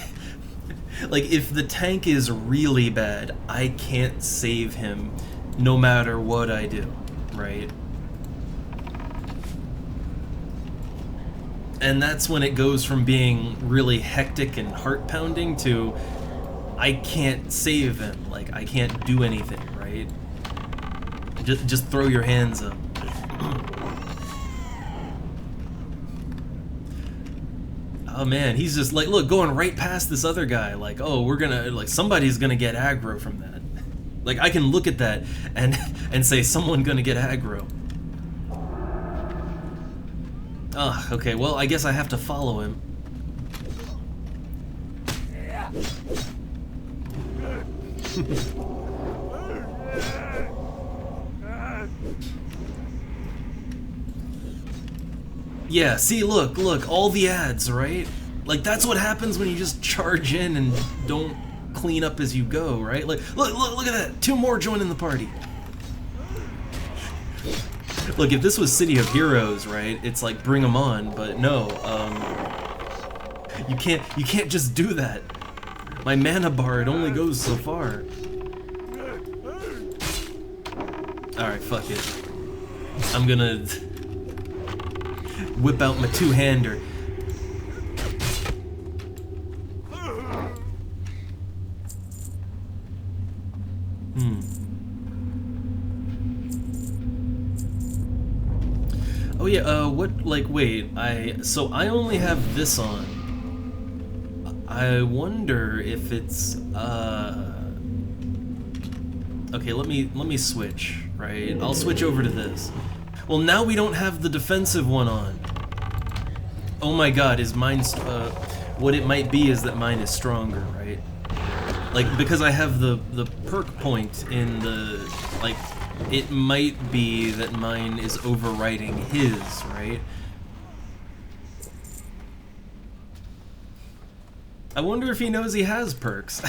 S1: like, if the tank is really bad, I can't save him no matter what I do, right? And that's when it goes from being really hectic and heart-pounding to I can't save him, like, I can't do anything, right? Just throw your hands up. Oh man, he's just like, look, going right past this other guy. Like, oh, we're gonna, like, somebody's gonna get aggro from that. Like, I can look at that and say, someone gonna get aggro. Ugh, okay, well, I guess I have to follow him. Yeah, see, look, all the ads, right? Like, that's what happens when you just charge in and don't clean up as you go, right? Like, look at that! 2 more joining the party. Look, if this was City of Heroes, right, it's like, bring them on, but no, you can't just do that. My mana bar, it only goes so far. Alright, fuck it. I'm gonna whip out my 2-hander. Oh yeah, wait, so I only have this on. I wonder if it's, okay, let me switch, right? I'll switch over to this. Well, now we don't have the defensive one on. Oh my god, is mine, what it might be is that mine is stronger, right? Like, because I have the perk point in the, like, it might be that mine is overriding his, right? I wonder if he knows he has perks.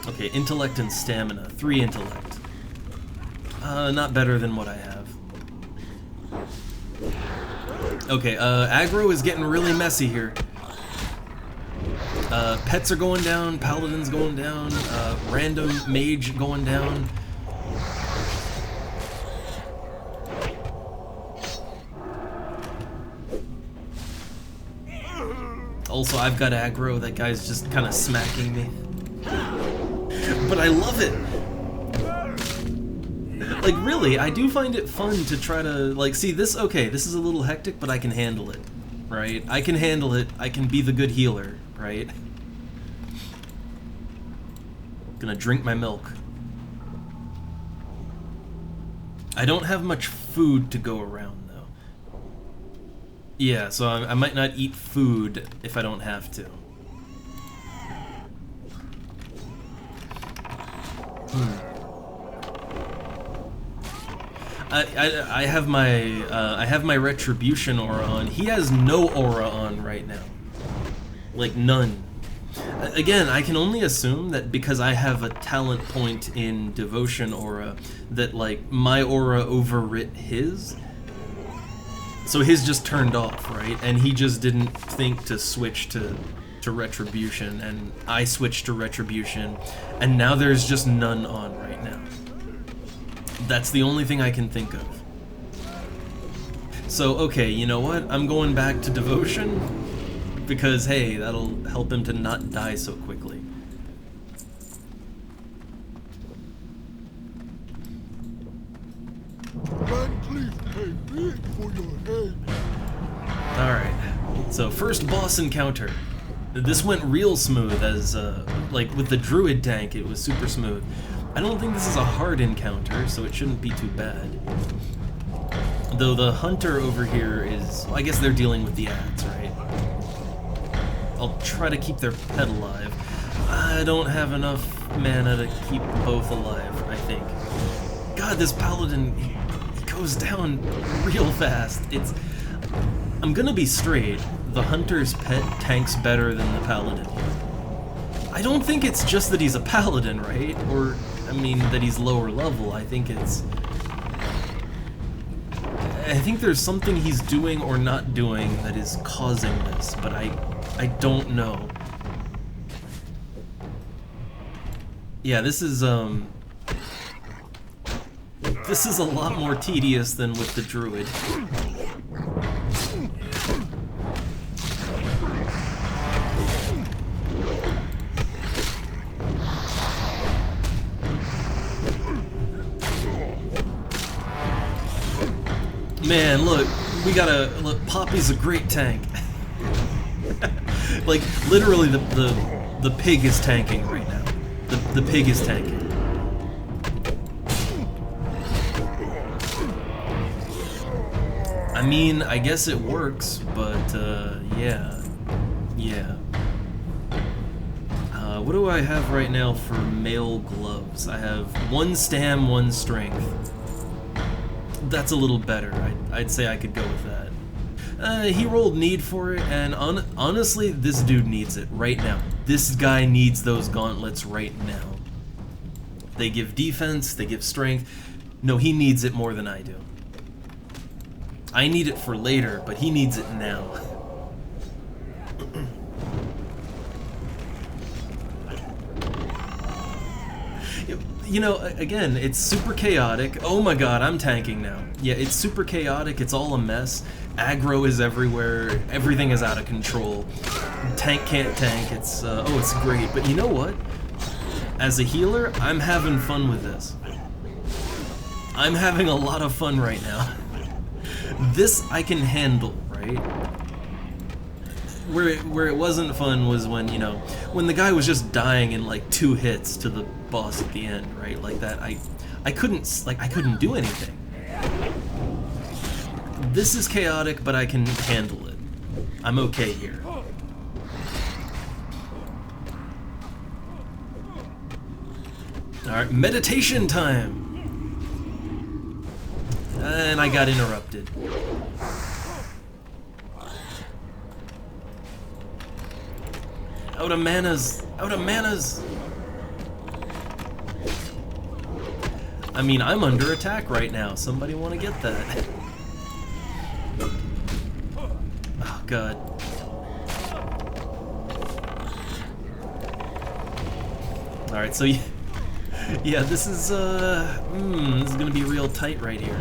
S1: Okay, intellect and stamina. 3 intellect. Not better than what I have. Okay, aggro is getting really messy here. Pets are going down, paladin's going down, random mage going down. Also, I've got aggro, that guy's just kind of smacking me. But I love it! Like, really, I do find it fun to try to, like, see this, okay, this is a little hectic, but I can handle it, right? I can handle it, I can be the good healer, right? Gonna drink my milk. I don't have much food to go around, though. Yeah, so I might not eat food if I don't have to. I have my retribution aura on. He has no aura on right now. Like, none. Again, I can only assume that because I have a talent point in devotion aura, that, like, my aura overwrit his. So his just turned off, right? And he just didn't think to switch to retribution, and I switched to retribution, and now there's just none on right now. That's the only thing I can think of. So, okay, you know what? I'm going back to devotion, because, hey, that'll help him to not die so quickly. Alright, so first boss encounter. This went real smooth, as, like, with the druid tank, it was super smooth. I don't think this is a hard encounter, so it shouldn't be too bad. Though the hunter over here is, well, I guess they're dealing with the ads, right? I'll try to keep their pet alive. I don't have enough mana to keep both alive, I think. God, this paladin, he goes down real fast. I'm gonna be straight. The hunter's pet tanks better than the paladin. I don't think it's just that he's a paladin, right? Or, I mean, that he's lower level. I think there's something he's doing or not doing that is causing this, but I don't know. Yeah, this is a lot more tedious than with the druid. Man, look, We gotta look. Poppy's a great tank. Like literally, the pig is tanking right now. The pig is tanking. I mean, I guess it works, but yeah. What do I have right now for male gloves? I have 1 stam, 1 strength. That's a little better. I'd say I could go with that. He rolled need for it, and honestly, this dude needs it right now. This guy needs those gauntlets right now. They give defense, they give strength. No, he needs it more than I do. I need it for later, but he needs it now. You know, again, it's super chaotic. Oh my god, I'm tanking now. Yeah, it's super chaotic, it's all a mess. Aggro is everywhere, everything is out of control. Tank can't tank, it's great. But you know what? As a healer, I'm having fun with this. I'm having a lot of fun right now. This I can handle, right? Where it wasn't fun was when, you know, when the guy was just dying in like 2 hits to the boss at the end, right? Like that, I couldn't do anything. This is chaotic, but I can handle it. I'm okay here. Alright, meditation time! And I got interrupted. Out of manas! Out of manas! I mean, I'm under attack right now. Somebody want to get that? Oh, God. Alright, so yeah, this is gonna be real tight right here.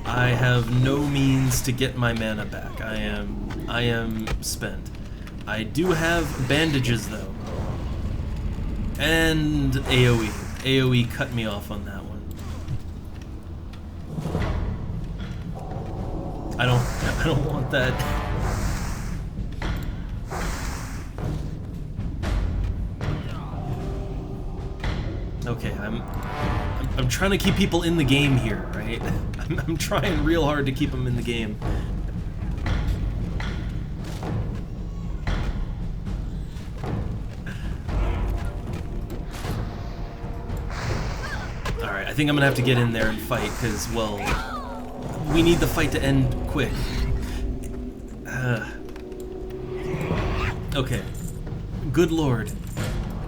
S1: I have no means to get my mana back. I am spent. I do have bandages though. And AoE. AoE cut me off on that one. I don't want that. Okay, I'm trying to keep people in the game here, right? I'm trying real hard to keep them in the game. Alright, I think I'm gonna have to get in there and fight, because, well, we need the fight to end quick. Okay. Good lord.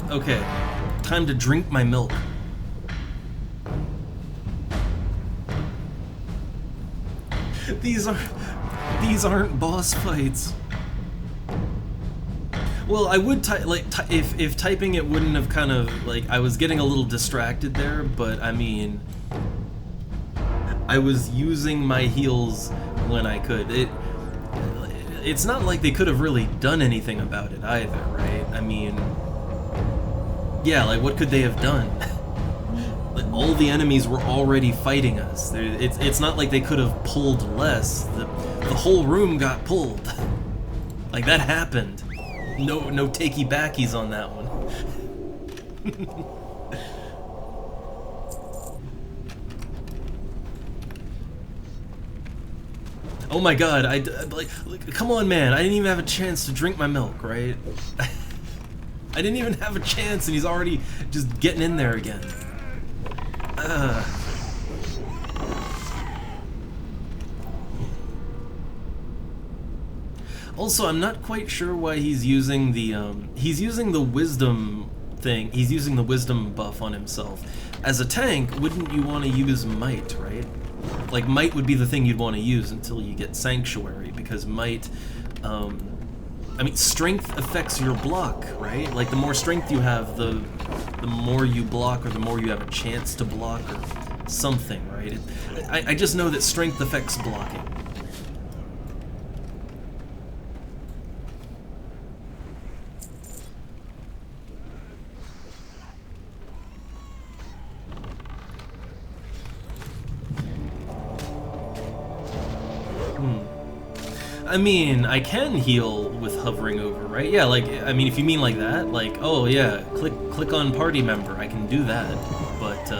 S1: Okay. Time to drink my milk. These aren't boss fights. Well, I would if typing it wouldn't have kind of like I was getting a little distracted there, but I mean I was using my heals when I could. It's not like they could have really done anything about it either, right? I mean, yeah, like what could they have done? Like, all the enemies were already fighting us. It's not like they could have pulled less. The whole room got pulled. Like that happened. No takey backies on that one. Oh my god, like, come on man, I didn't even have a chance to drink my milk, right? I didn't even have a chance and he's already just getting in there again. Also, I'm not quite sure why he's using the wisdom thing. He's using the wisdom buff on himself. As a tank, wouldn't you want to use might, right? Like, might would be the thing you'd want to use until you get sanctuary, because might, I mean, strength affects your block, right? Like, the more strength you have, the more you block, or the more you have a chance to block, or something, right? I just know that strength affects blocking. I mean, I can heal with hovering over, right? Yeah, like, I mean, if you mean like that, like, oh yeah, click on party member, I can do that. But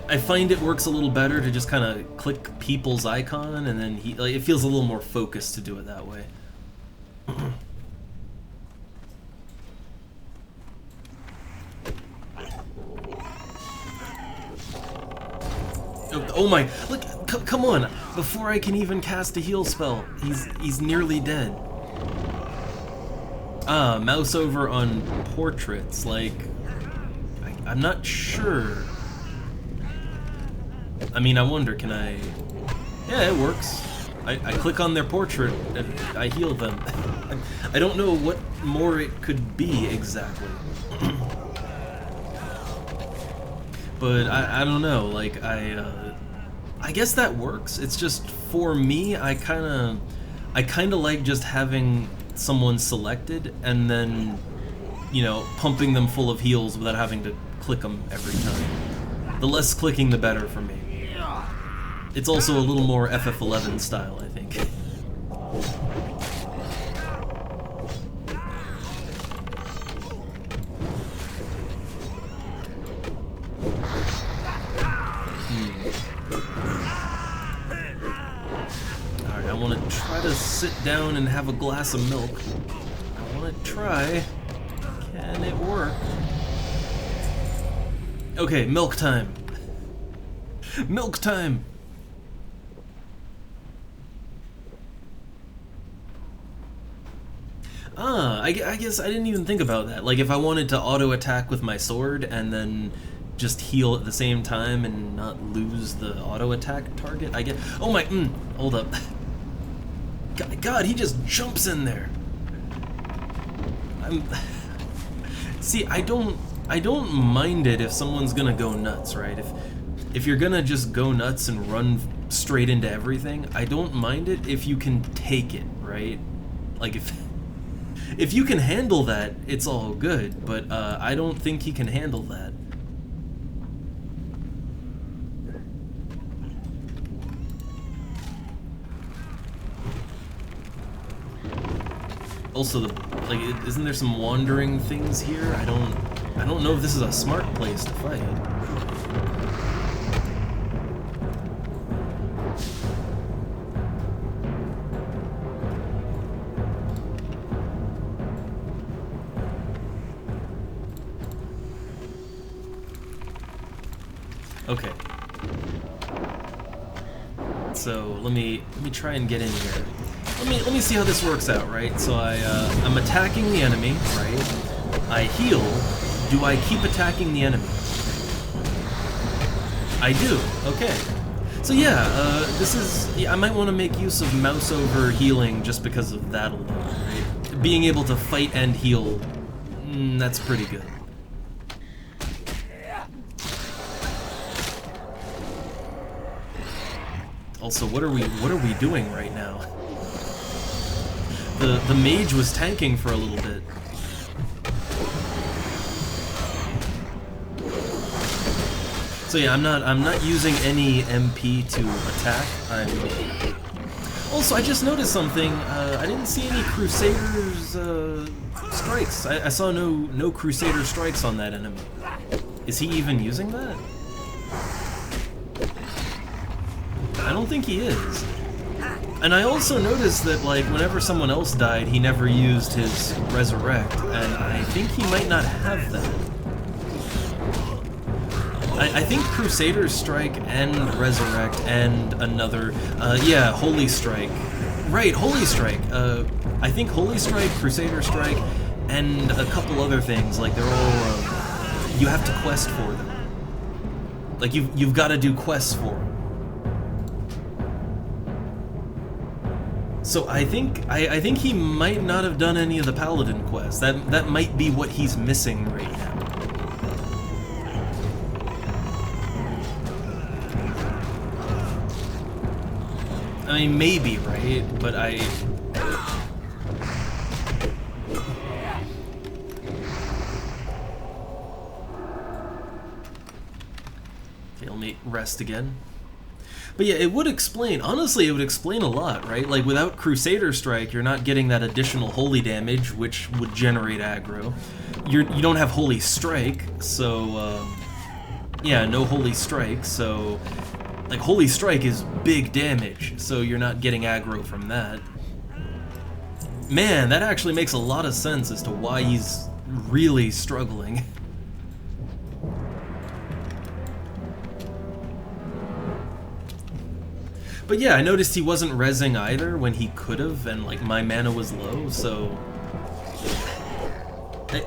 S1: I find it works a little better to just kind of click people's icon, and then like, it feels a little more focused to do it that way. Oh my, look, come on, before I can even cast a heal spell, he's nearly dead. Ah, mouse over on portraits, like, I'm not sure. I mean, I wonder, can I... Yeah, it works. I click on their portrait and I heal them. I don't know what more it could be exactly. But I don't know, like, I guess that works. It's just, for me, I kinda like just having someone selected and then, you know, pumping them full of heals without having to click them every time. The less clicking, the better for me. It's also a little more FF11 style, I think. Alright, I want to try to sit down and have a glass of milk. I want to try. Can it work? Okay, milk time. Milk time! Ah, I guess I didn't even think about that. Like, if I wanted to auto-attack with my sword and then just heal at the same time and not lose the auto-attack target, I get... Oh my... hold up. God, he just jumps in there! See, I don't mind it if someone's gonna go nuts, right? If you're gonna just go nuts and run straight into everything, I don't mind it if you can take it, right? Like, if you can handle that, it's all good, but I don't think he can handle that. Also, like, isn't there some wandering things here? I don't know if this is a smart place to fight. Okay. So let me try and get in here. Let me see how this works out, right? So I'm attacking the enemy, right? I heal. Do I keep attacking the enemy? I do. Okay. So yeah, this is... I might want to make use of mouse over healing just because of that alone, right? Being able to fight and heal, that's pretty good. Also, what are we doing right now? The mage was tanking for a little bit. So yeah, I'm not using any MP to attack. Also, I just noticed something. I didn't see any Crusaders strikes. I saw no Crusader strikes on that enemy. Is he even using that? I don't think he is. And I also noticed that, like, whenever someone else died, he never used his resurrect, and I think he might not have that. I think Crusader Strike and Resurrect and another, yeah, Holy Strike. Right, Holy Strike. I think Holy Strike, Crusader Strike, and a couple other things, like, they're all, you have to quest for them. Like, you've got to do quests for them. So I think he might not have done any of the Paladin quests. That might be what he's missing right now. I mean, maybe, right? But okay, let me rest again. But yeah, it would explain, honestly, it would explain a lot, right? Like, without Crusader Strike, you're not getting that additional holy damage, which would generate aggro. You don't have Holy Strike, so, yeah, no Holy Strike, so, like, Holy Strike is big damage, so you're not getting aggro from that. Man, that actually makes a lot of sense as to why he's really struggling. But yeah, I noticed he wasn't rezzing either when he could've, and like my mana was low, so...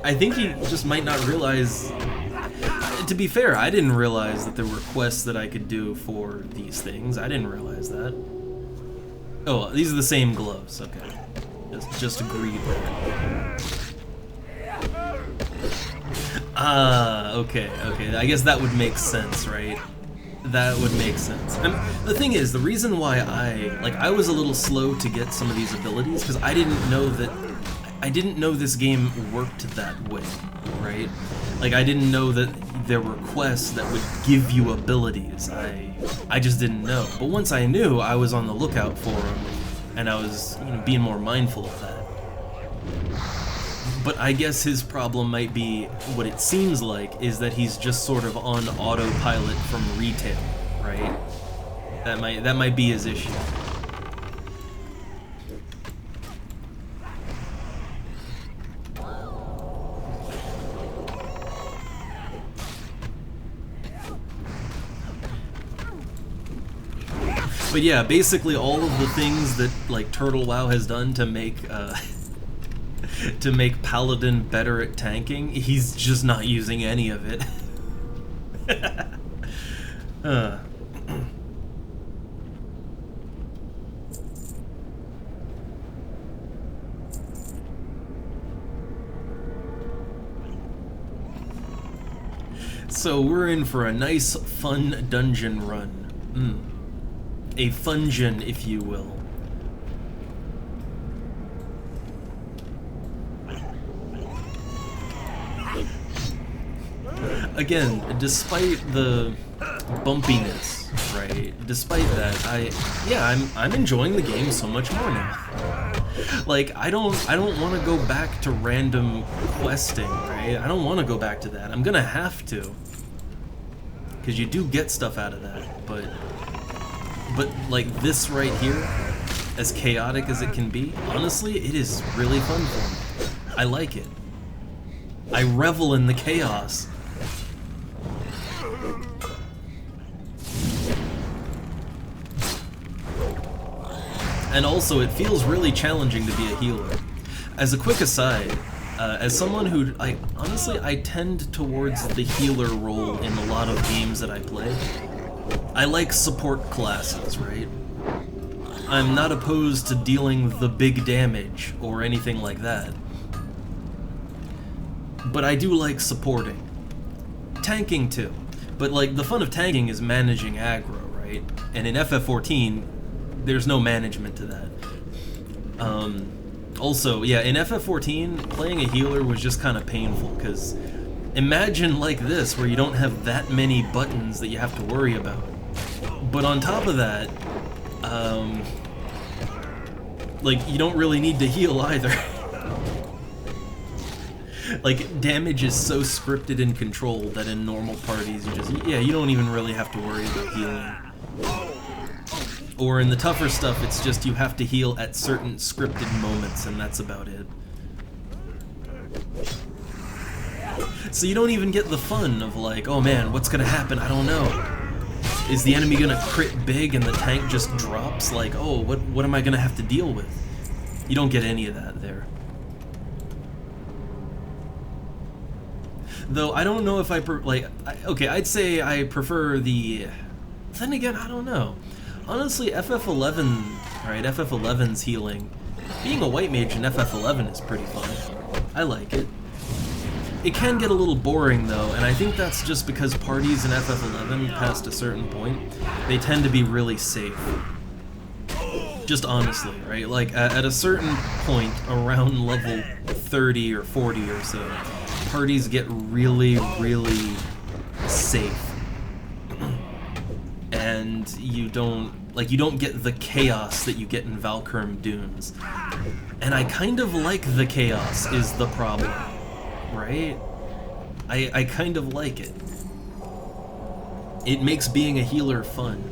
S1: I think he just might not realize... To be fair, I didn't realize that there were quests that I could do for these things. I didn't realize that. Oh, these are the same gloves, okay. Just agreed there. Ah, okay. I guess that would make sense, right? That would make sense. The thing is, the reason why I was a little slow to get some of these abilities, because I didn't know this game worked that way, right? Like, I didn't know that there were quests that would give you abilities. I just didn't know. But once I knew, I was on the lookout for them, and I was, being more mindful of that. But I guess his problem might be, what it seems like, is that he's just sort of on autopilot from retail, right? That might be his issue. But yeah, basically all of the things that like TurtleWoW has done to make to make Paladin better at tanking, he's just not using any of it. So we're in for a nice, fun dungeon run. A fungeon, if you will. Again, despite the bumpiness, right? Despite that, I'm enjoying the game so much more now. Like, I don't want to go back to random questing, right? I don't want to go back to that. I'm gonna have to, because you do get stuff out of that. But like this right here, as chaotic as it can be, honestly, it is really fun for me. I like it. I revel in the chaos. And also, it feels really challenging to be a healer. As a quick aside, as someone who, honestly, I tend towards the healer role in a lot of games that I play. I like support classes, right? I'm not opposed to dealing the big damage or anything like that. But I do like supporting. Tanking too. But like, the fun of tanking is managing aggro, right? And in FF14, there's no management to that. Also, yeah, in FF14, playing a healer was just kind of painful, because imagine like this, where you don't have that many buttons that you have to worry about. But on top of that, like, you don't really need to heal either. Like, damage is so scripted and controlled that in normal parties, you don't even really have to worry about healing. Or in the tougher stuff, it's just you have to heal at certain scripted moments, and that's about it. So you don't even get the fun of like, oh man, what's gonna happen? I don't know. Is the enemy gonna crit big and the tank just drops? Like, oh, what am I gonna have to deal with? You don't get any of that there. Though I don't know if okay, I'd say I prefer the... Then again, I don't know. Honestly, FF11, right, FF11's healing. Being a white mage in FF11 is pretty fun. I like it. It can get a little boring though, and I think that's just because parties in FF11, past a certain point, they tend to be really safe. Just honestly, right? Like, at a certain point, around level 30 or 40 or so, parties get really, really safe. And and you don't get the chaos that you get in Valkyrie Dunes. And I kind of like the chaos is the problem, right? I kind of like it. It makes being a healer fun.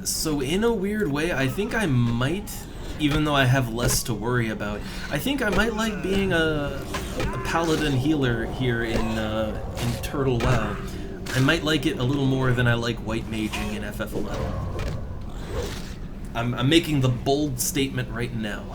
S1: So in a weird way, I think I might, even though I have less to worry about, I think I might like being a paladin healer here in TurtleWoW. I might like it a little more than I like white maging in FF11. I'm making the bold statement right now.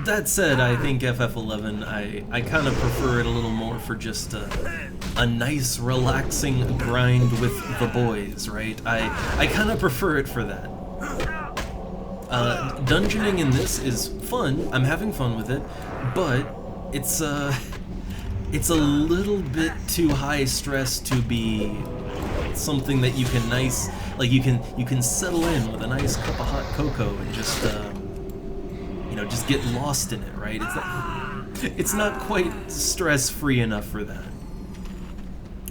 S1: That said, I think FF11, I kind of prefer it a little more for just a nice, relaxing grind with the boys, right? I kind of prefer it for that. Dungeoning in this is fun. I'm having fun with it, but it's a little bit too high stress to be something that you can you can settle in with a nice cup of hot cocoa and just just get lost in it, right? It's not quite stress-free enough for that.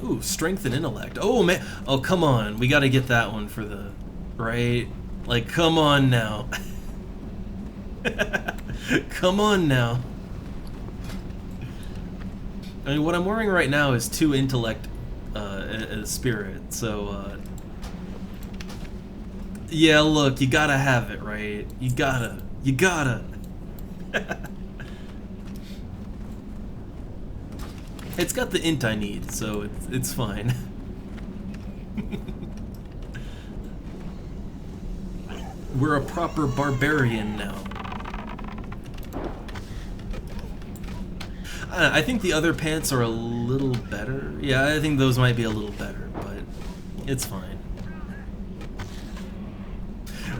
S1: Ooh, strength and intellect. Oh man, oh come on, we gotta get that one for the, right? Like, come on now. Come on now. I mean, what I'm wearing right now is 2 intellect spirit, so yeah, look, you gotta have it, right? You gotta. It's got the int I need, so it's fine. We're a proper barbarian now. I think the other pants are a little better. Yeah, I think those might be a little better, but it's fine.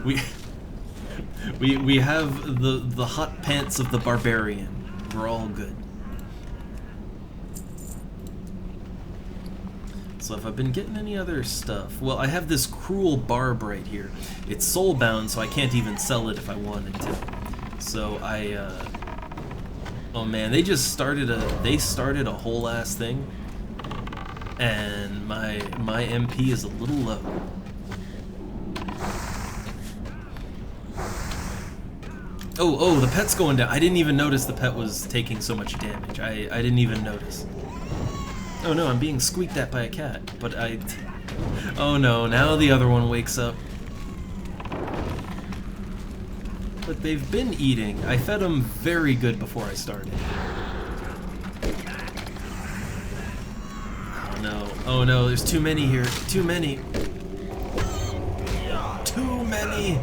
S1: We have the hot pants of the barbarian. We're all good. So if I've been getting any other stuff, well, I have this cruel barb right here. It's soulbound, so I can't even sell it if I wanted to. So oh man, they started a whole ass thing, and my MP is a little low. Oh, the pet's going down. I didn't even notice the pet was taking so much damage. I didn't even notice. Oh no, I'm being squeaked at by a cat, but oh no, now the other one wakes up. But they've been eating. I fed them very good before I started. Oh no, there's too many here. Too many. Too many.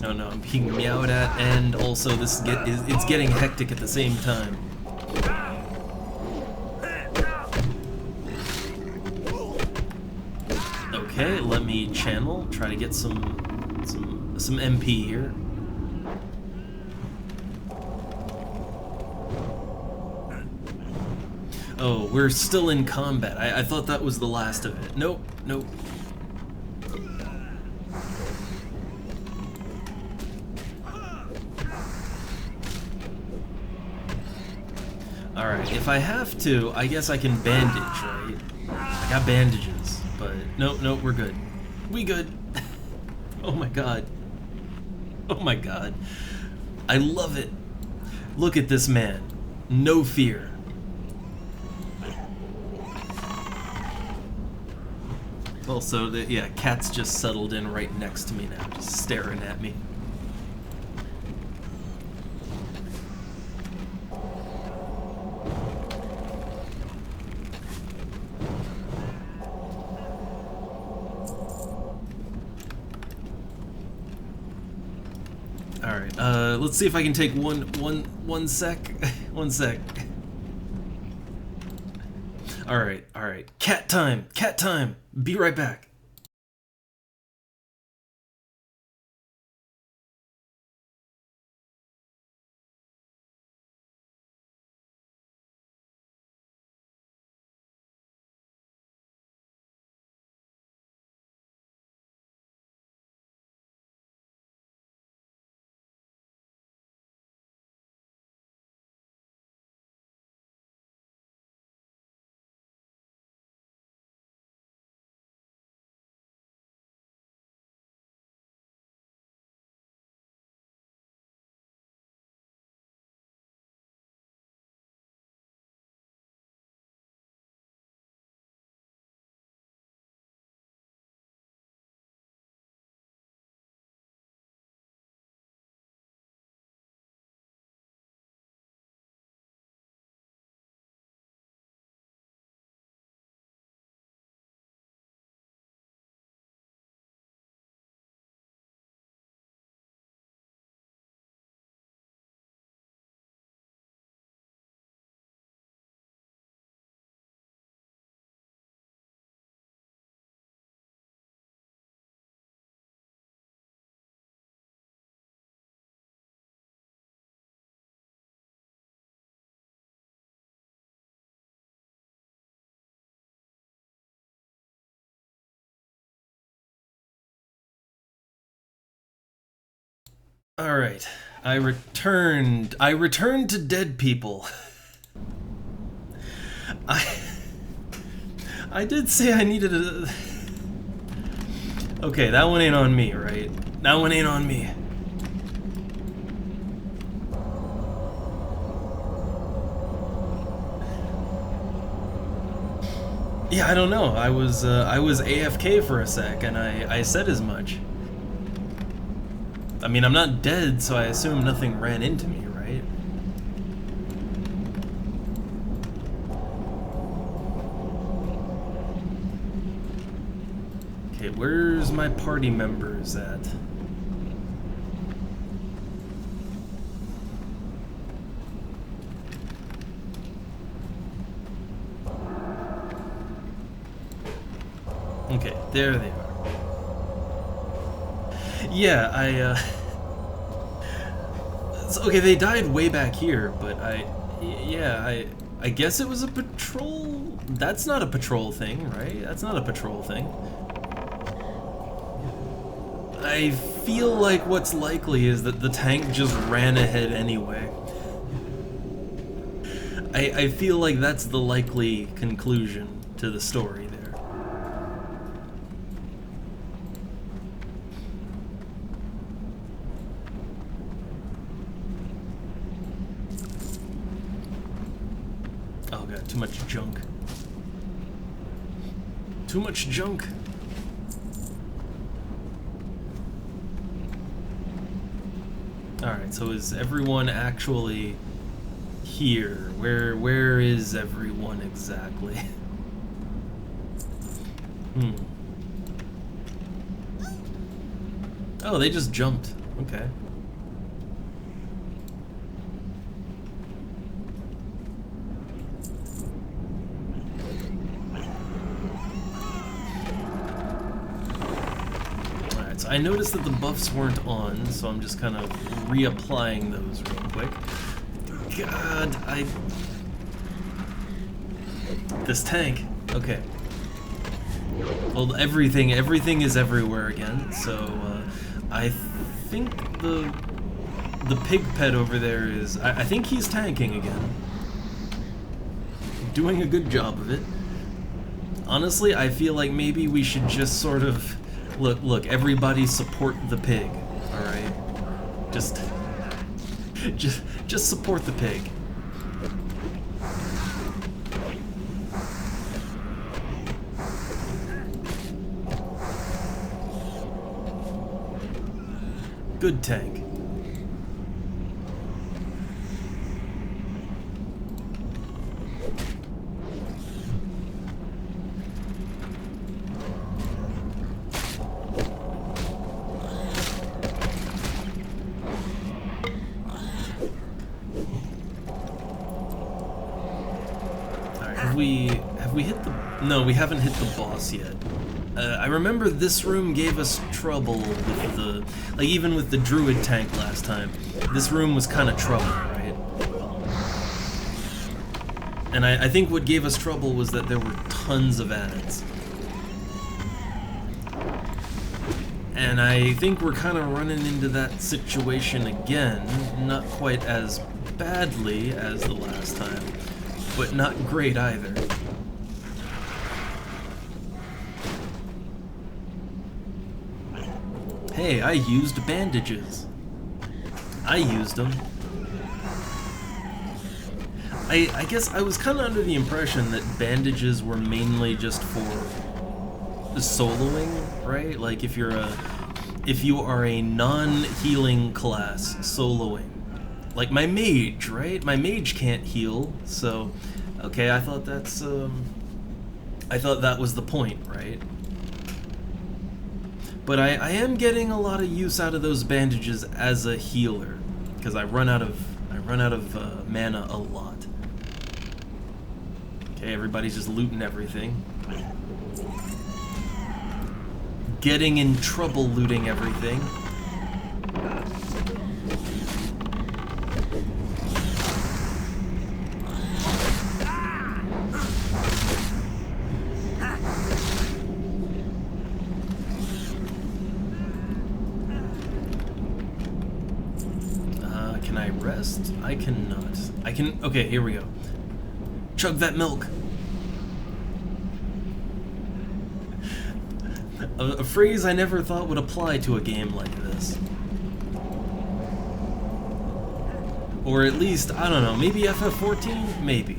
S1: Oh no, I'm being meowed at, and also it's getting hectic at the same time. Okay, let me channel, try to get some MP here. Oh, we're still in combat. I thought that was the last of it. Nope. Alright, if I have to, I guess I can bandage, right? I got bandages, but nope, we're good. We good. Oh my god. Oh my god. I love it. Look at this man. No fear. Also, yeah, cat's just settled in right next to me now, just staring at me. Alright, let's see if I can take one sec. One sec. Alright. Cat time! Be right back. Alright. I returned to dead people. I did say I needed a... Okay, that one ain't on me, right? That one ain't on me. Yeah, I don't know. I was AFK for a sec, and I said as much. I mean, I'm not dead, so I assume nothing ran into me, right? Okay, where's my party members at? Okay, there they are. Yeah, okay, they died way back here, but I guess it was a patrol. That's not a patrol thing, right? That's not a patrol thing. I feel like what's likely is that the tank just ran ahead anyway. I feel like that's the likely conclusion to the story there. Oh god, too much junk. Too much junk. Alright, so is everyone actually here? Where is everyone exactly? Oh, they just jumped. Okay. Alright, so I noticed that the buffs weren't on, so I'm just kind of reapplying those real quick. God, this tank. Okay. Well, everything is everywhere again, so I think the pig pet over there is... I think he's tanking again. Doing a good job of it. Honestly, I feel like maybe we should just sort of... Look, everybody support the pig, alright? Just support the pig. Good tank. Have we hit the... No, we haven't hit the boss yet. I remember this room gave us trouble with the... Like, even with the druid tank last time. This room was kind of trouble, right? And I think what gave us trouble was that there were tons of ads. And I think we're kind of running into that situation again. Not quite as badly as the last time, but not great either. Hey, I used bandages. I used them. I guess I was kind of under the impression that bandages were mainly just for soloing, right? Like if you are a non-healing class soloing. Like my mage, right? My mage can't heal, so okay, I thought that was the point, right? But I am getting a lot of use out of those bandages as a healer, because I run out of mana a lot. Okay, everybody's just looting everything. Getting in trouble looting everything. rest? I cannot. I can... Okay, here we go. Chug that milk. A phrase I never thought would apply to a game like this. Or at least, I don't know, maybe FF14? Maybe.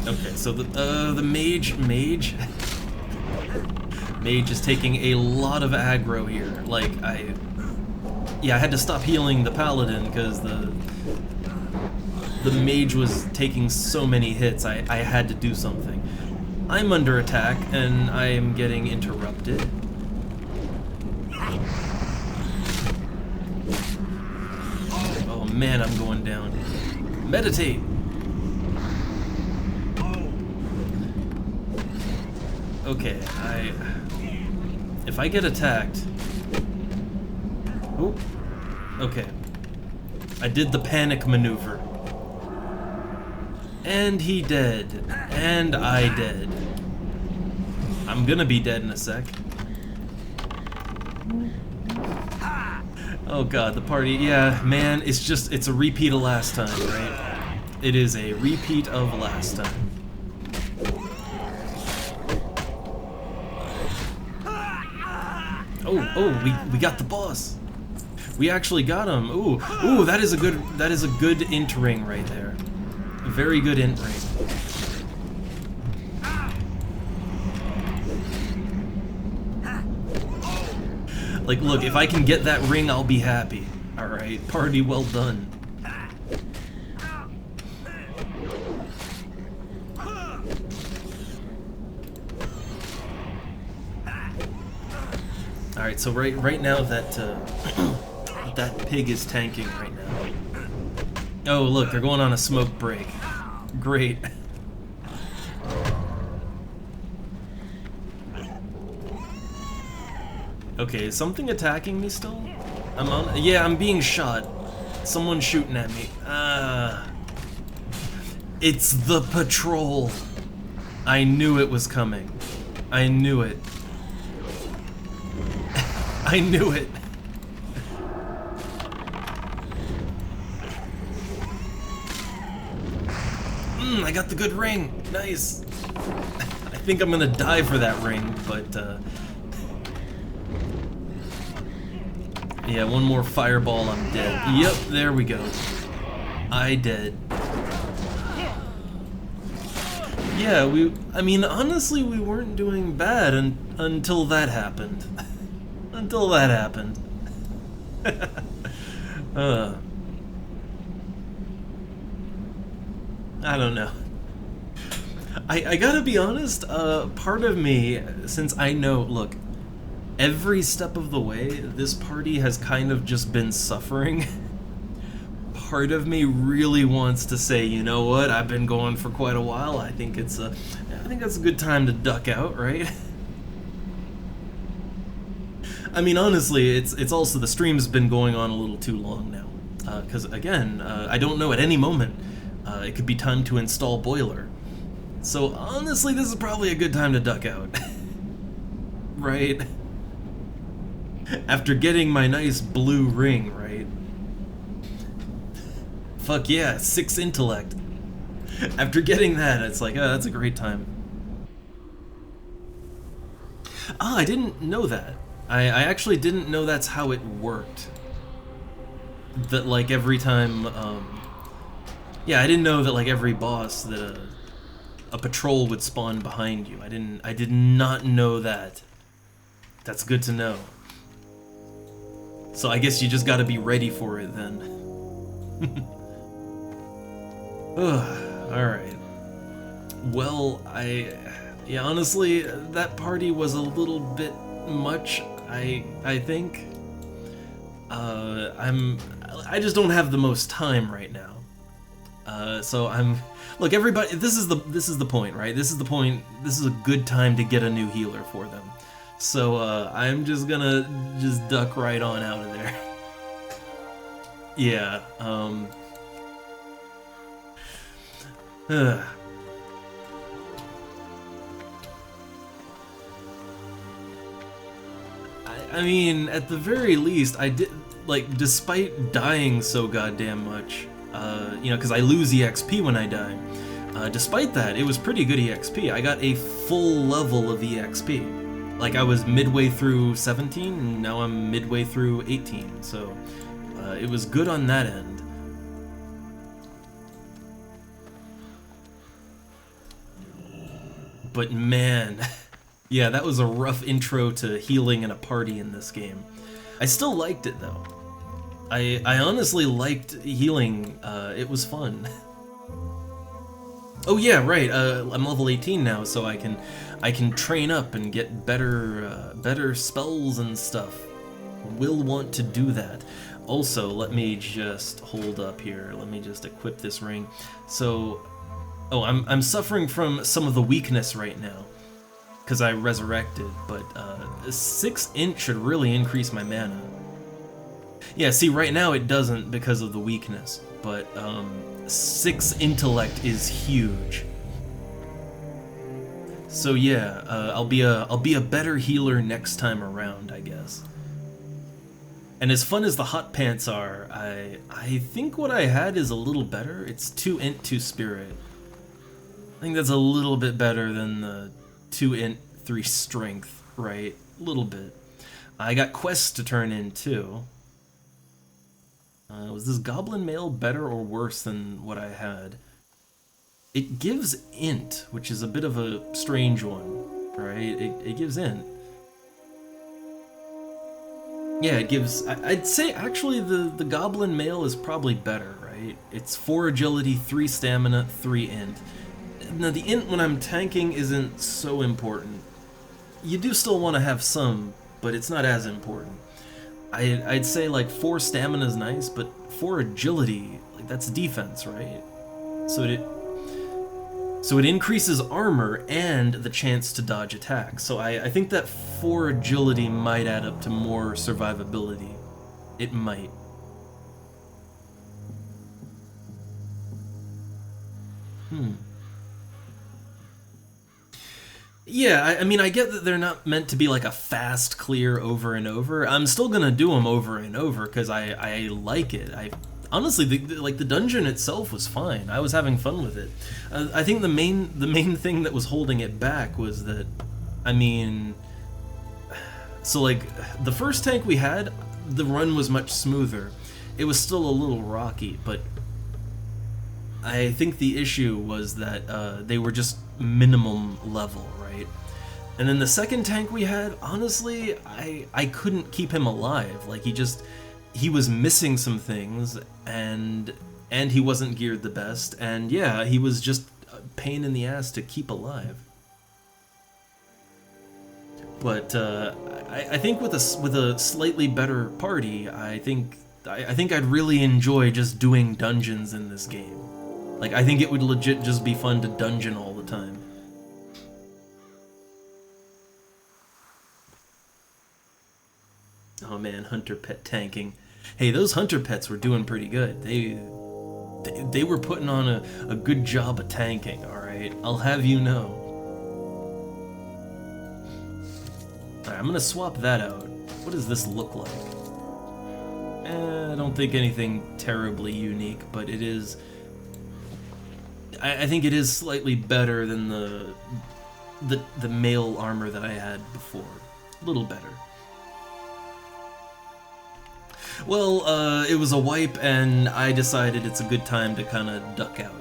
S1: Okay, so the mage is taking a lot of aggro here. Like, I had to stop healing the paladin because the mage was taking so many hits. I had to do something. I'm under attack and I am getting interrupted. Oh man, I'm going down. Meditate. Okay, if I get attacked... Oop. Okay. I did the panic maneuver. And he dead. And I dead. I'm gonna be dead in a sec. Oh god, the party... Yeah, man, it's a repeat of last time, right? It is a repeat of last time. Oh, we got the boss. We actually got him. Ooh, that is a good int ring right there. A very good int ring. Like, look, if I can get that ring, I'll be happy. All right, party well done. Alright, so right now that that pig is tanking right now. Oh look, they're going on a smoke break. Great. Okay, is something attacking me still? I'm being shot. Someone's shooting at me. It's the patrol. I knew it was coming. I knew it. I knew it. I got the good ring. Nice. I think I'm gonna die for that ring, but yeah, one more fireball, I'm dead. Yep, there we go. I dead. Yeah, I mean, honestly, we weren't doing bad until that happened. Until that happened. I don't know. I gotta be honest, part of me, since I know, look, every step of the way, this party has kind of just been suffering. Part of me really wants to say, you know what, I've been going for quite a while, I think that's a good time to duck out, right? I mean, honestly, it's also the stream's been going on a little too long now. Because, again, I don't know, at any moment, it could be time to install Boiler. So, honestly, this is probably a good time to duck out. Right? After getting my nice blue ring, right? Fuck yeah, 6 intellect. After getting that, it's like, oh, that's a great time. Ah, I didn't know that. I actually didn't know that's how it worked. That, like, every time, yeah, I didn't know that, like, every boss that a patrol would spawn behind you. I did not know that. That's good to know. So I guess you just gotta be ready for it then. Alright. Well, yeah, honestly, that party was a little bit much, I think. I just don't have the most time right now. So look, everybody, this is the point, right? This is the point. This is a good time to get a new healer for them. So I'm just gonna duck right on out of there. Yeah. I mean, at the very least, I did, like, despite dying so goddamn much, you know, because I lose EXP when I die, despite that, it was pretty good EXP. I got a full level of EXP. Like, I was midway through 17, and now I'm midway through 18, so it was good on that end. But man, yeah, that was a rough intro to healing in a party in this game. I still liked it though. I honestly liked healing, it was fun. Oh yeah, right, I'm level 18 now, so I can train up and get better spells and stuff. Will want to do that. Also, let me just hold up here, let me just equip this ring. So, oh, I'm suffering from some of the weakness right now, because I resurrected, but 6 int should really increase my mana. Yeah, see, right now it doesn't because of the weakness, but 6 intellect is huge. So yeah, I'll be a better healer next time around, I guess. And as fun as the hot pants are, I think what I had is a little better. It's 2 int, 2 spirit. I think that's a little bit better than the 2 int, 3 strength, right? A little bit. I got quests to turn in too. Was this goblin mail better or worse than what I had? It gives int, which is a bit of a strange one, right? It gives int. Yeah, it gives... I'd say actually the goblin mail is probably better, right? It's 4 agility, 3 stamina, 3 int. Now the int when I'm tanking isn't so important. You do still want to have some, but it's not as important. I'd say like 4 stamina is nice, but 4 agility, like that's defense, right? So it increases armor and the chance to dodge attacks. So I think that 4 agility might add up to more survivability. It might. Yeah, I mean, I get that they're not meant to be like a fast clear over and over. I'm still gonna do them over and over because I like it. Honestly, the dungeon itself was fine. I was having fun with it. I think the main thing that was holding it back was that, I mean, so like the first tank we had, the run was much smoother. It was still a little rocky, but I think the issue was that they were just minimum level, right? And then the second tank we had, honestly, I couldn't keep him alive. Like he was missing some things, and he wasn't geared the best, and yeah, he was just a pain in the ass to keep alive. But I think with a slightly better party, I think I'd really enjoy just doing dungeons in this game. Like, I think it would legit just be fun to dungeon all the time. Oh man, hunter pet tanking. Hey, those hunter pets were doing pretty good. They were putting on a good job of tanking, alright? I'll have you know. Alright, I'm gonna swap that out. What does this look like? I don't think anything terribly unique, but it is... I think it is slightly better than the mail armor that I had before. A little better. Well, it was a wipe, and I decided it's a good time to kind of duck out,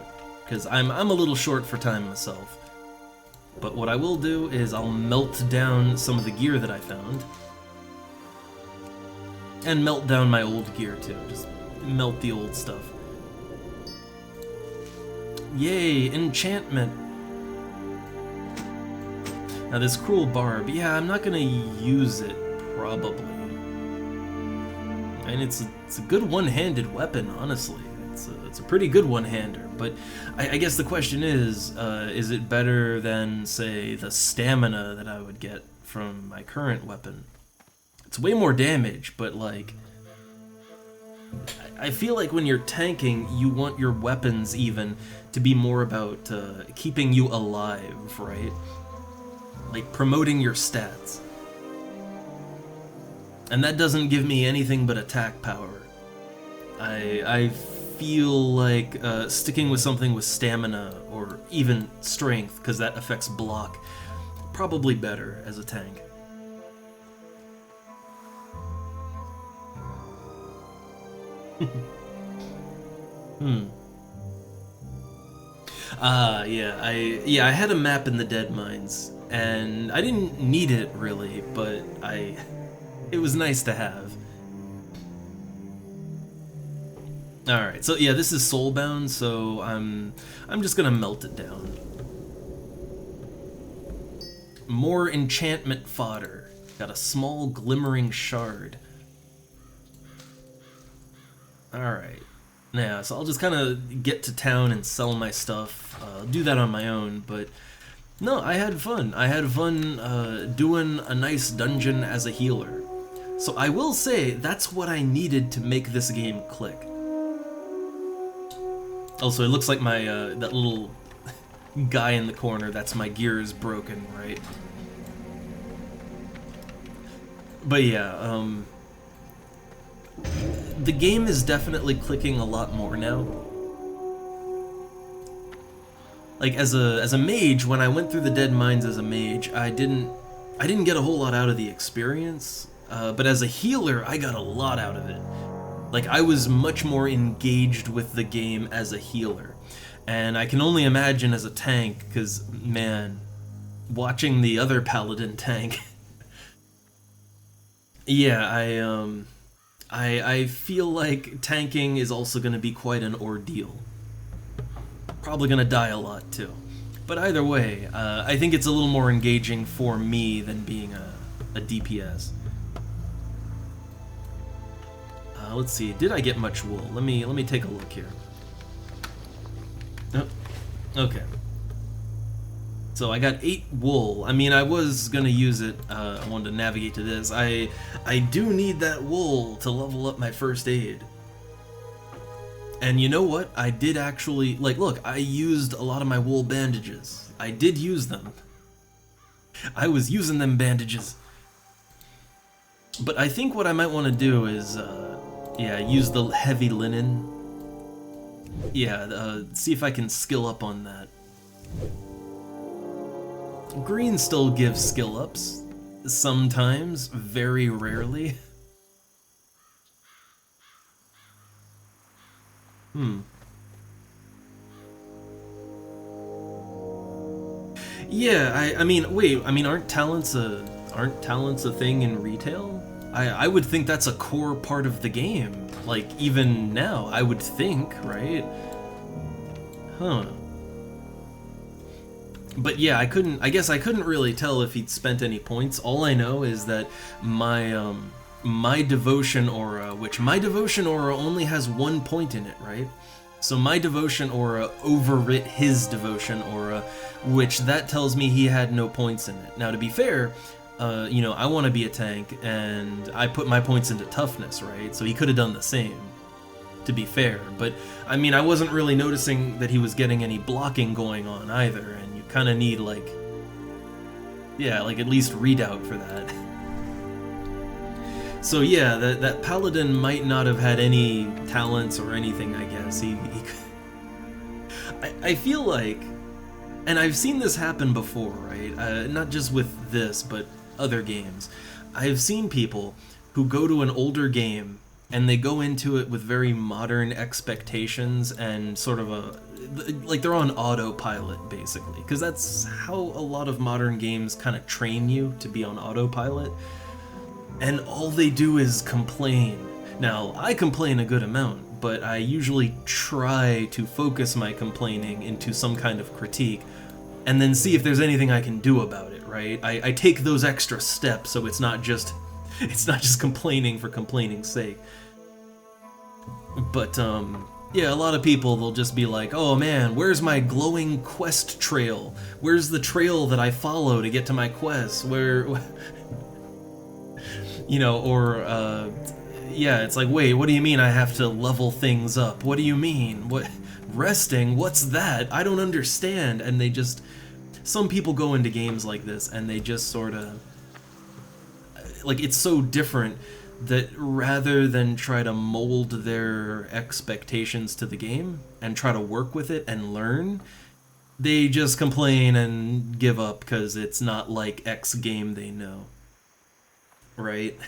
S1: because I'm a little short for time myself. But what I will do is I'll melt down some of the gear that I found, and melt down my old gear too. Just melt the old stuff. Yay, enchantment! Now this cruel barb, yeah, I'm not gonna use it, probably. And it's a good one-handed weapon, honestly. It's a pretty good one-hander, but I guess the question is it better than, say, the stamina that I would get from my current weapon? It's way more damage, but like... I feel like when you're tanking, you want your weapons even to be more about keeping you alive, right? Like promoting your stats. And that doesn't give me anything but attack power. I feel like sticking with something with stamina or even strength, because that affects block, probably better as a tank. I had a map in the Dead Mines, and I didn't need it really, but it was nice to have. Alright, so yeah, this is soulbound, so I'm just gonna melt it down. More enchantment fodder. Got a small glimmering shard. Alright. Yeah, so I'll just kind of get to town and sell my stuff. Do that on my own, but no, I had fun. I had fun doing a nice dungeon as a healer. So I will say, that's what I needed to make this game click. Also, it looks like my, that little guy in the corner, that's my gear is broken, right? But yeah, the game is definitely clicking a lot more now. Like, as a mage, when I went through the Dead Mines as a mage, I didn't get a whole lot out of the experience, but as a healer, I got a lot out of it. Like, I was much more engaged with the game as a healer. And I can only imagine as a tank, because, man, watching the other paladin tank... yeah, I feel like tanking is also going to be quite an ordeal. Probably going to die a lot, too. But either way, I think it's a little more engaging for me than being a DPS. Let's see, did I get much wool? Let me take a look here. Oh, okay. So I got 8 wool. I mean, I was gonna use it. I wanted to navigate to this. I do need that wool to level up my first aid. And you know what? I did actually, like, look, I used a lot of my wool bandages. I did use them. I was using them bandages. But I think what I might want to do is, yeah, use the heavy linen. Yeah, see if I can skill up on that. Green still gives skill ups. Sometimes, very rarely. Yeah, I mean, wait, I mean, aren't talents a thing in retail? I would think that's a core part of the game. Like, even now, I would think, right? Huh. But yeah, I guess I couldn't really tell if he'd spent any points. All I know is that my, my devotion aura, which my devotion aura only has 1 point in it, right? So my devotion aura overwrit his devotion aura, which that tells me he had no points in it. Now, to be fair, you know, I want to be a tank, and I put my points into toughness, right? So he could have done the same, to be fair. But, I mean, I wasn't really noticing that he was getting any blocking going on either, and you kind of need, like, yeah, like at least readout for that. So yeah, that paladin might not have had any talents or anything, I guess. I feel like, and I've seen this happen before, right? Not just with this, but other games. I've seen people who go to an older game and they go into it with very modern expectations and sort of like they're on autopilot, basically. Because that's how a lot of modern games kind of train you to be on autopilot. And all they do is complain. Now, I complain a good amount, but I usually try to focus my complaining into some kind of critique, and then see if there's anything I can do about it, right? I take those extra steps so it's not just complaining for complaining's sake. But, yeah, a lot of people, they'll just be like, oh man, where's my glowing quest trail? Where's the trail that I follow to get to my quest? Where... You know, or, yeah, it's like, wait, what do you mean I have to level things up? What do you mean? What, resting? What's that? I don't understand. And they just, some people go into games like this and they just sort of, like, it's so different that rather than try to mold their expectations to the game and try to work with it and learn, they just complain and give up because it's not like X game they know. Right?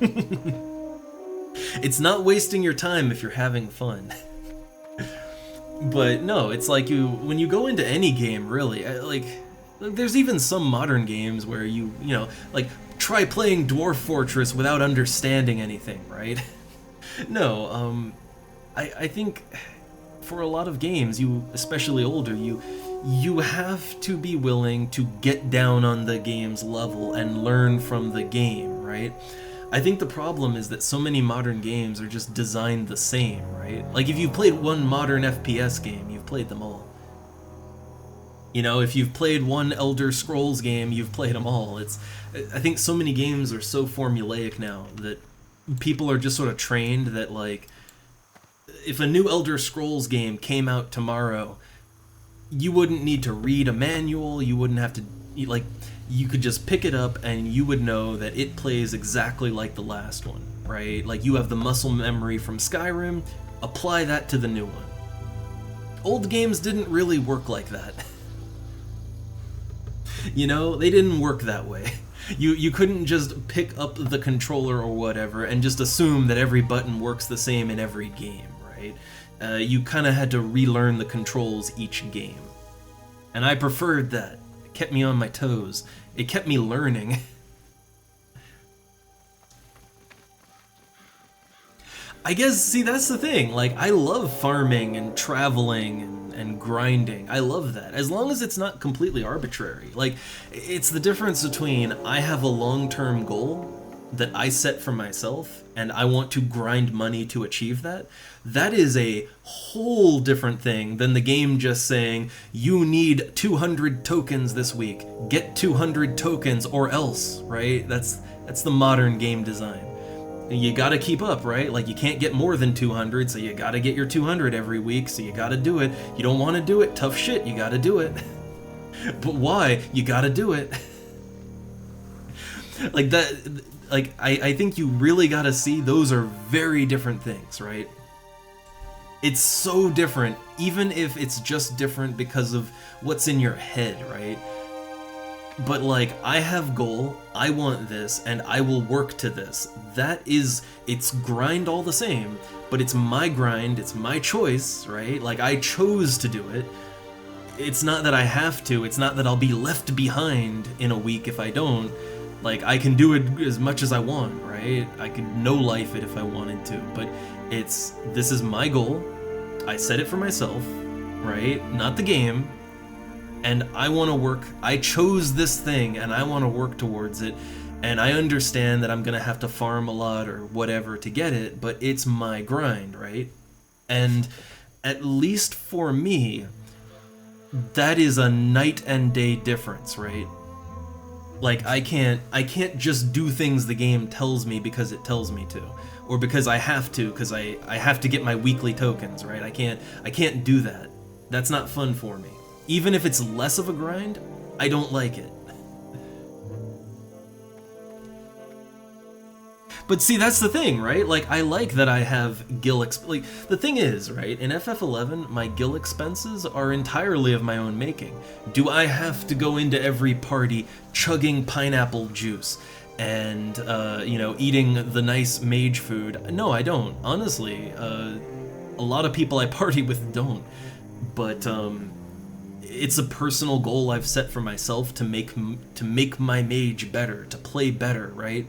S1: It's not wasting your time if you're having fun. But no, it's like when you go into any game, really, like, there's even some modern games where you know, like, try playing Dwarf Fortress without understanding anything, right? No, I think for a lot of games, especially older, you have to be willing to get down on the game's level and learn from the game, right? I think the problem is that so many modern games are just designed the same, right? Like, if you've played one modern FPS game, you've played them all. You know, if you've played one Elder Scrolls game, you've played them all. I think so many games are so formulaic now that people are just sort of trained that, like, if a new Elder Scrolls game came out tomorrow, you wouldn't need to read a manual, you wouldn't have to, like, you could just pick it up and you would know that it plays exactly like the last one, right? Like, you have the muscle memory from Skyrim, apply that to the new one. Old games didn't really work like that. You know, they didn't work that way. You couldn't just pick up the controller or whatever and just assume that every button works the same in every game, right? You kind of had to relearn the controls each game. And I preferred that. It kept me on my toes. It kept me learning. I guess, see, that's the thing. Like, I love farming and traveling and grinding. I love that. As long as it's not completely arbitrary. Like, it's the difference between I have a long-term goal that I set for myself and I want to grind money to achieve that. That is a whole different thing than the game just saying, you need 200 tokens this week. Get 200 tokens or else, right? That's the modern game design. You gotta keep up, right? Like, you can't get more than 200, so you gotta get your 200 every week, so you gotta do it. You don't want to do it, tough shit, you gotta do it. But why? You gotta do it. Like, that, like, I think you really gotta see those are very different things, right? It's so different, even if it's just different because of what's in your head, right? But, like, I have goal, I want this, and I will work to this. It's grind all the same, but it's my grind, it's my choice, right? Like, I chose to do it. It's not that I have to, it's not that I'll be left behind in a week if I don't. Like, I can do it as much as I want, right? I could no-life it if I wanted to, but this is my goal. I set it for myself, right? Not the game. And I want to work, I chose this thing, and I want to work towards it, and I understand that I'm going to have to farm a lot or whatever to get it, but it's my grind, right? And at least for me, that is a night and day difference, right? Like, I can't just do things the game tells me because it tells me to, or because I have to, because I have to get my weekly tokens, right? I can't do that. That's not fun for me. Even if it's less of a grind, I don't like it. But see, that's the thing, right? Like, I like that I have gil like, the thing is, right, in FF11, my gil expenses are entirely of my own making. Do I have to go into every party chugging pineapple juice and, you know, eating the nice mage food? No, I don't. Honestly, a lot of people I party with don't. But, it's a personal goal I've set for myself to make my mage better, to play better, right?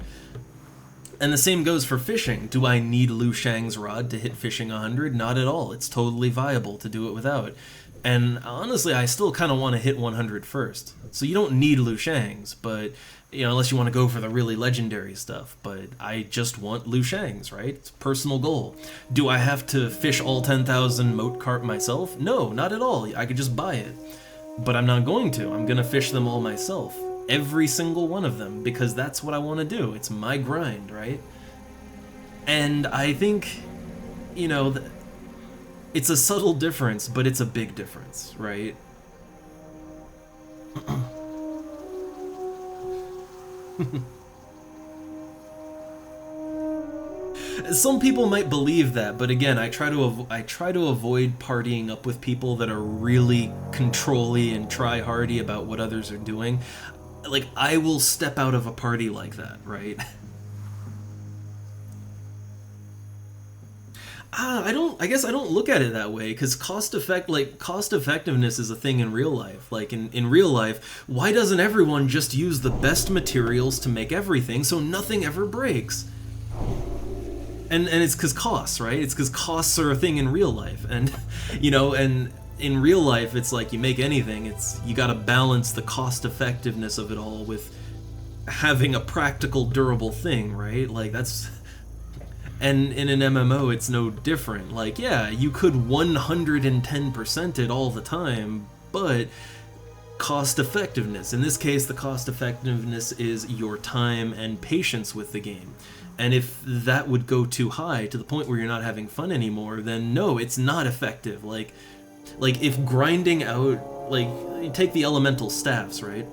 S1: And the same goes for fishing. Do I need Liu Shang's rod to hit fishing 100? Not at all. It's totally viable to do it without. And honestly, I still kind of want to hit 100 first. So you don't need Liu Shang's, but, you know, unless you want to go for the really legendary stuff. But I just want Liu Shang's, right? It's a personal goal. Do I have to fish all 10,000 moat carp myself? No, not at all. I could just buy it. But I'm not going to. I'm going to fish them all myself. Every single one of them, because that's what I want to do. It's my grind, right? And I think, you know, it's a subtle difference, but it's a big difference, right? Some people might believe that, but again, I try to avoid partying up with people that are really controlly and try-hardy about what others are doing. Like, I will step out of a party like that, right? I guess I don't look at it that way, because cost effectiveness is a thing in real life. Like, in real life, why doesn't everyone just use the best materials to make everything so nothing ever breaks? And it's because costs, right? It's because costs are a thing in real life. And, and in real life, it's like you make anything, you gotta balance the cost effectiveness of it all with having a practical, durable thing, right? Like, that's... And in an MMO, it's no different. Like, yeah, you could 110% it all the time, but cost effectiveness. In this case, the cost effectiveness is your time and patience with the game. And if that would go too high to the point where you're not having fun anymore, then no, it's not effective. Like if grinding out, like, you take the elemental staffs, right?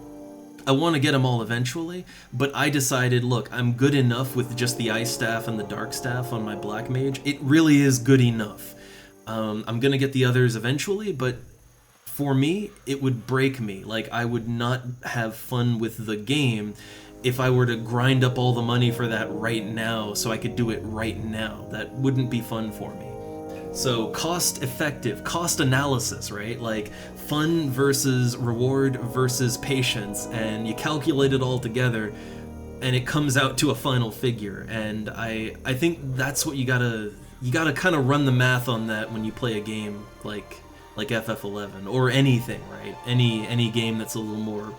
S1: I want to get them all eventually, but I decided, look, I'm good enough with just the ice staff and the dark staff on my black mage. It really is good enough. I'm gonna get the others eventually, but for me, it would break me. Like, I would not have fun with the game if I were to grind up all the money for that right now so I could do it right now. That wouldn't be fun for me. So cost effective, cost analysis, right? Like fun versus reward versus patience, and you calculate it all together and it comes out to a final figure. And I think that's what you gotta kind of run the math on that when you play a game like FF11 or anything, right? Any game that's a little more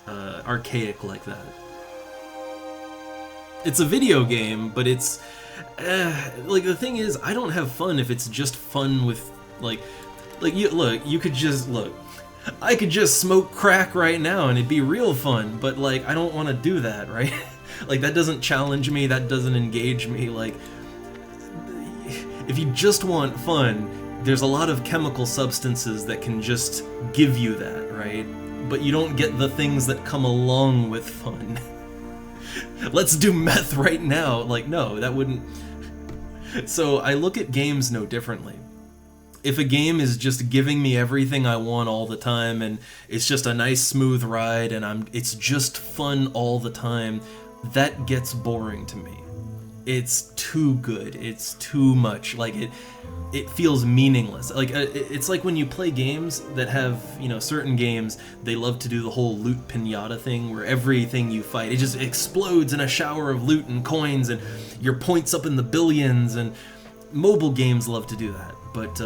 S1: archaic like that. It's a video game, but it's like, the thing is, I don't have fun if it's just fun with you could just I could just smoke crack right now and it'd be real fun, but like, I don't want to do that, right? Like, that doesn't challenge me, that doesn't engage me. Like, if you just want fun, there's a lot of chemical substances that can just give you that, right? But you don't get the things that come along with fun. Let's do meth right now. Like, no, that wouldn't... So I look at games no differently. If a game is just giving me everything I want all the time, and it's just a nice smooth ride, and it's just fun all the time, that gets boring to me. It's too good. It's too much. Like, it feels meaningless. Like, it's like when you play games that have, certain games, they love to do the whole loot pinata thing, where everything you fight, it just explodes in a shower of loot and coins, and your points up in the billions, and mobile games love to do that. But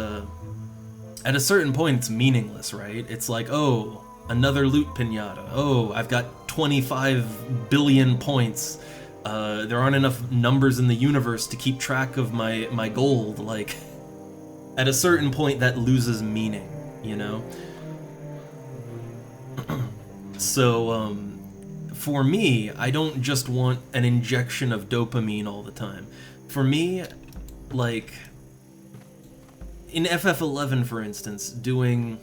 S1: at a certain point, it's meaningless, right? It's like, oh, another loot pinata. Oh, I've got 25 billion points. There aren't enough numbers in the universe to keep track of my gold. Like, at a certain point, that loses meaning, So, for me, I don't just want an injection of dopamine all the time. For me, like, in FF11, for instance, doing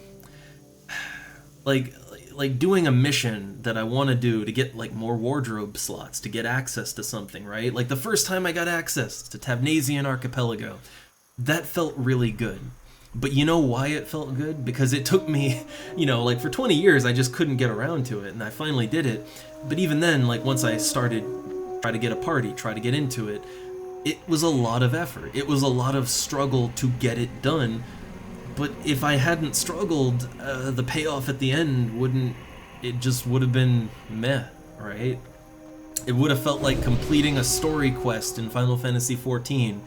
S1: doing a mission that I want to do to get, like, more wardrobe slots, to get access to something, right? Like, the first time I got access to Tavnasian Archipelago, that felt really good. But you know why it felt good? Because it took me, like, for 20 years I just couldn't get around to it, and I finally did it. But even then, like, once I started, try to get a party, try to get into it, it was a lot of effort. It was a lot of struggle to get it done. But if I hadn't struggled, the payoff at the end it just would have been meh, right? It would have felt like completing a story quest in Final Fantasy XIV.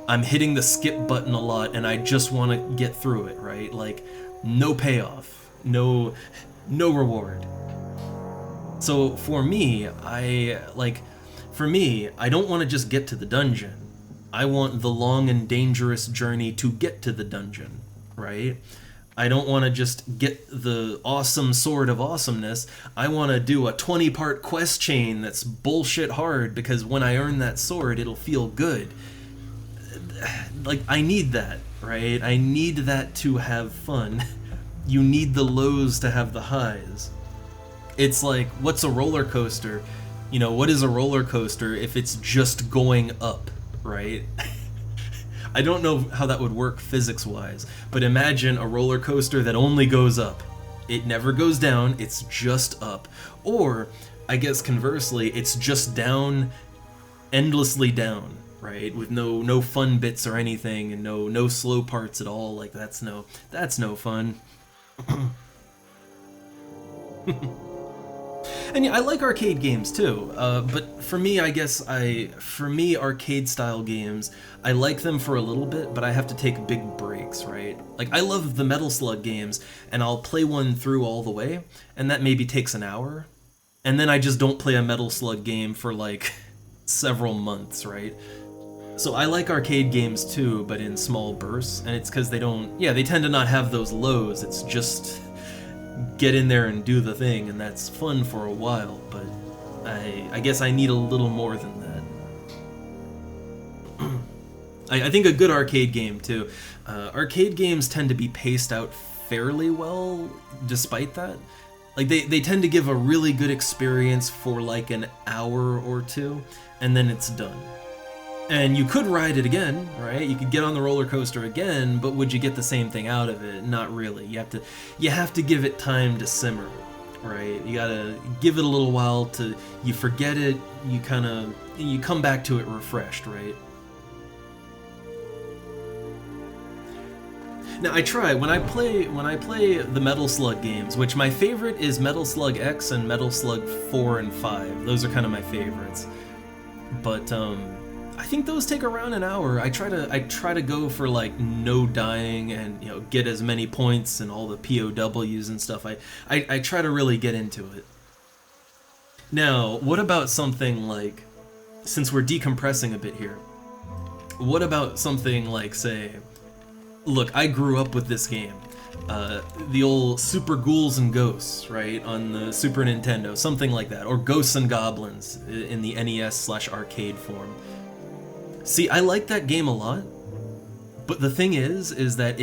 S1: I'm hitting the skip button a lot and I just want to get through it, right? Like, no payoff, no reward. So for me, I don't want to just get to the dungeon. I want the long and dangerous journey to get to the dungeon, right? I don't want to just get the awesome sword of awesomeness. I want to do a 20-part quest chain that's bullshit hard, because when I earn that sword, it'll feel good. Like, I need that, right? I need that to have fun. You need the lows to have the highs. It's like, what's a roller coaster? What is a roller coaster if it's just going up? right? I don't know how that would work physics-wise, but imagine a roller coaster that only goes up. It never goes down, it's just up. Or, I guess conversely, it's just down, endlessly down, right? With no fun bits or anything, and no slow parts at all. Like, that's no fun. And yeah, I like arcade games too, but for me, I guess arcade style games, I like them for a little bit, but I have to take big breaks, right? Like, I love the Metal Slug games, and I'll play one through all the way, and that maybe takes an hour, and then I just don't play a Metal Slug game for like several months, right? So I like arcade games too, but in small bursts, and it's because they tend to not have those lows. It's just get in there and do the thing, and that's fun for a while, but I guess I need a little more than that. I think a good arcade game too. Arcade games tend to be paced out fairly well, despite that. Like, they tend to give a really good experience for like an hour or two, and then it's done. And you could ride it again, right? You could get on the roller coaster again, but would you get the same thing out of it? Not really. You have to give it time to simmer, right? You gotta give it a little while to, you forget it, you come back to it refreshed, right? Now I try, when I play the Metal Slug games, which my favorite is Metal Slug X and Metal Slug 4 and 5. Those are kind of my favorites. But I think those take around an hour. I try to go for like no dying and, you know, get as many points and all the POWs and stuff. I try to really get into it. Now, what about something like, since we're decompressing a bit here, what about something like, say, look, I grew up with this game. The old Super Ghouls and Ghosts, right, on the Super Nintendo, something like that, or Ghosts and Goblins in the NES/arcade form. See, I like that game a lot, but the thing is that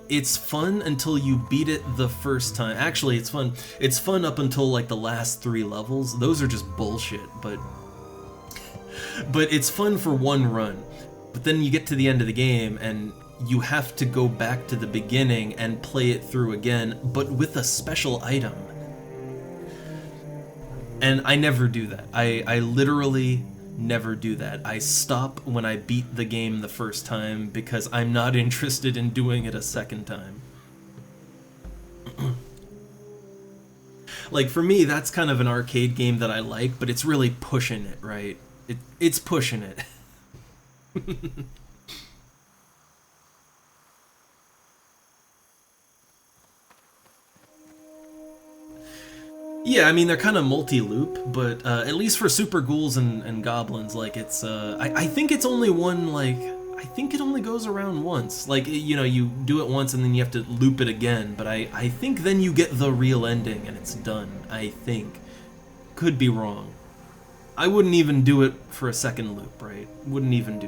S1: it's fun until you beat it the first time. Actually, it's fun. It's fun up until like the last 3 levels. Those are just bullshit, but it's fun for one run. But then you get to the end of the game and you have to go back to the beginning and play it through again, but with a special item. And I never do that. I literally never do that. I stop when I beat the game the first time because I'm not interested in doing it a second time. Like, for me, that's kind of an arcade game that I like, but it's really pushing it, right? It's pushing it. Yeah, I mean, they're kind of multi-loop, but at least for Super Ghouls and Goblins, like, it's, I think it's only one, like, I think it only goes around once. Like, you know, you do it once and then you have to loop it again, but I think then you get the real ending and it's done, I think. Could be wrong. I wouldn't even do it for a second loop, right? Wouldn't even do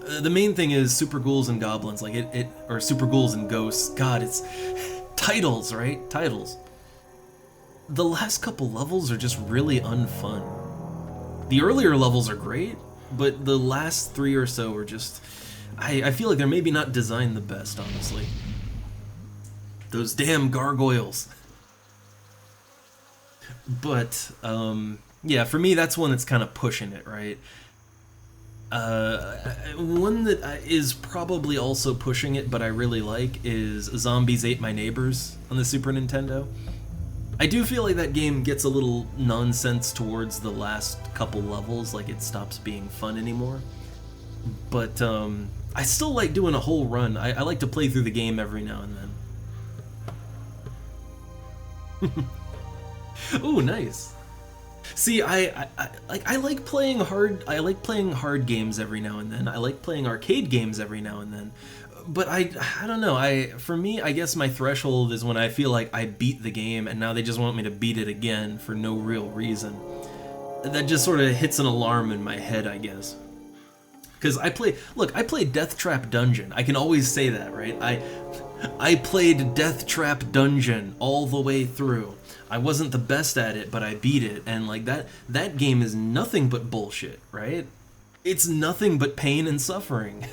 S1: that. The main thing is Super Ghouls and Goblins, like, or Super Ghouls and Ghosts. God, it's titles, right? Titles. The last couple levels are just really unfun. The earlier levels are great, but the last 3 or so are just... I feel like they're maybe not designed the best, honestly. Those damn gargoyles. But, yeah, for me, that's one that's kind of pushing it, right? One that is probably also pushing it, but I really like, is Zombies Ate My Neighbors on the Super Nintendo. I do feel like that game gets a little nonsense towards the last couple levels, like it stops being fun anymore. But I still like doing a whole run. I like to play through the game every now and then. Ooh, nice. See, I like playing hard. I like playing hard games every now and then. I like playing arcade games every now and then. But I don't know. For me, I guess my threshold is when I feel like I beat the game and now they just want me to beat it again for no real reason. That just sort of hits an alarm in my head, I guess. Because I played Death Trap Dungeon. I can always say that, right? I played Death Trap Dungeon all the way through. I wasn't the best at it, but I beat it, and like that game is nothing but bullshit, right? It's nothing but pain and suffering.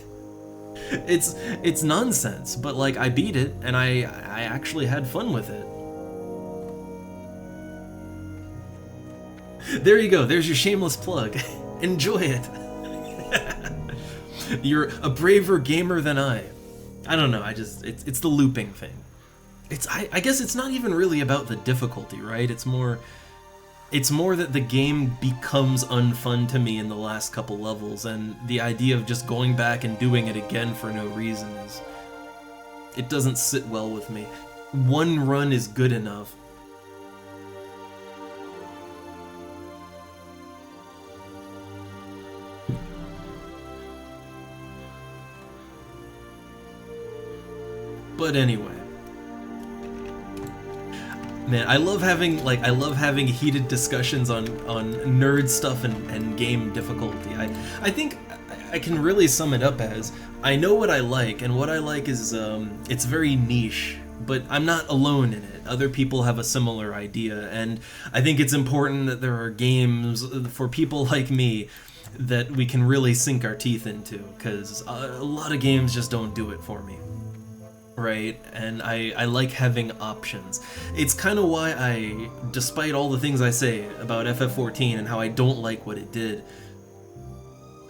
S1: It's nonsense, but like I beat it and I actually had fun with it. There you go, there's your shameless plug. Enjoy it. You're a braver gamer than I. I don't know, it's the looping thing. I guess it's not even really about the difficulty, right? It's more that the game becomes unfun to me in the last couple levels, and the idea of just going back and doing it again for no reason it doesn't sit well with me. One run is good enough. But anyway, man, I love having heated discussions on nerd stuff and game difficulty. I think I can really sum it up as I know what I like, and what I like is it's very niche, but I'm not alone in it. Other people have a similar idea, and I think it's important that there are games for people like me that we can really sink our teeth into, because a lot of games just don't do it for me. Right, and I like having options. It's kind of why despite all the things I say about FF14 and how I don't like what it did,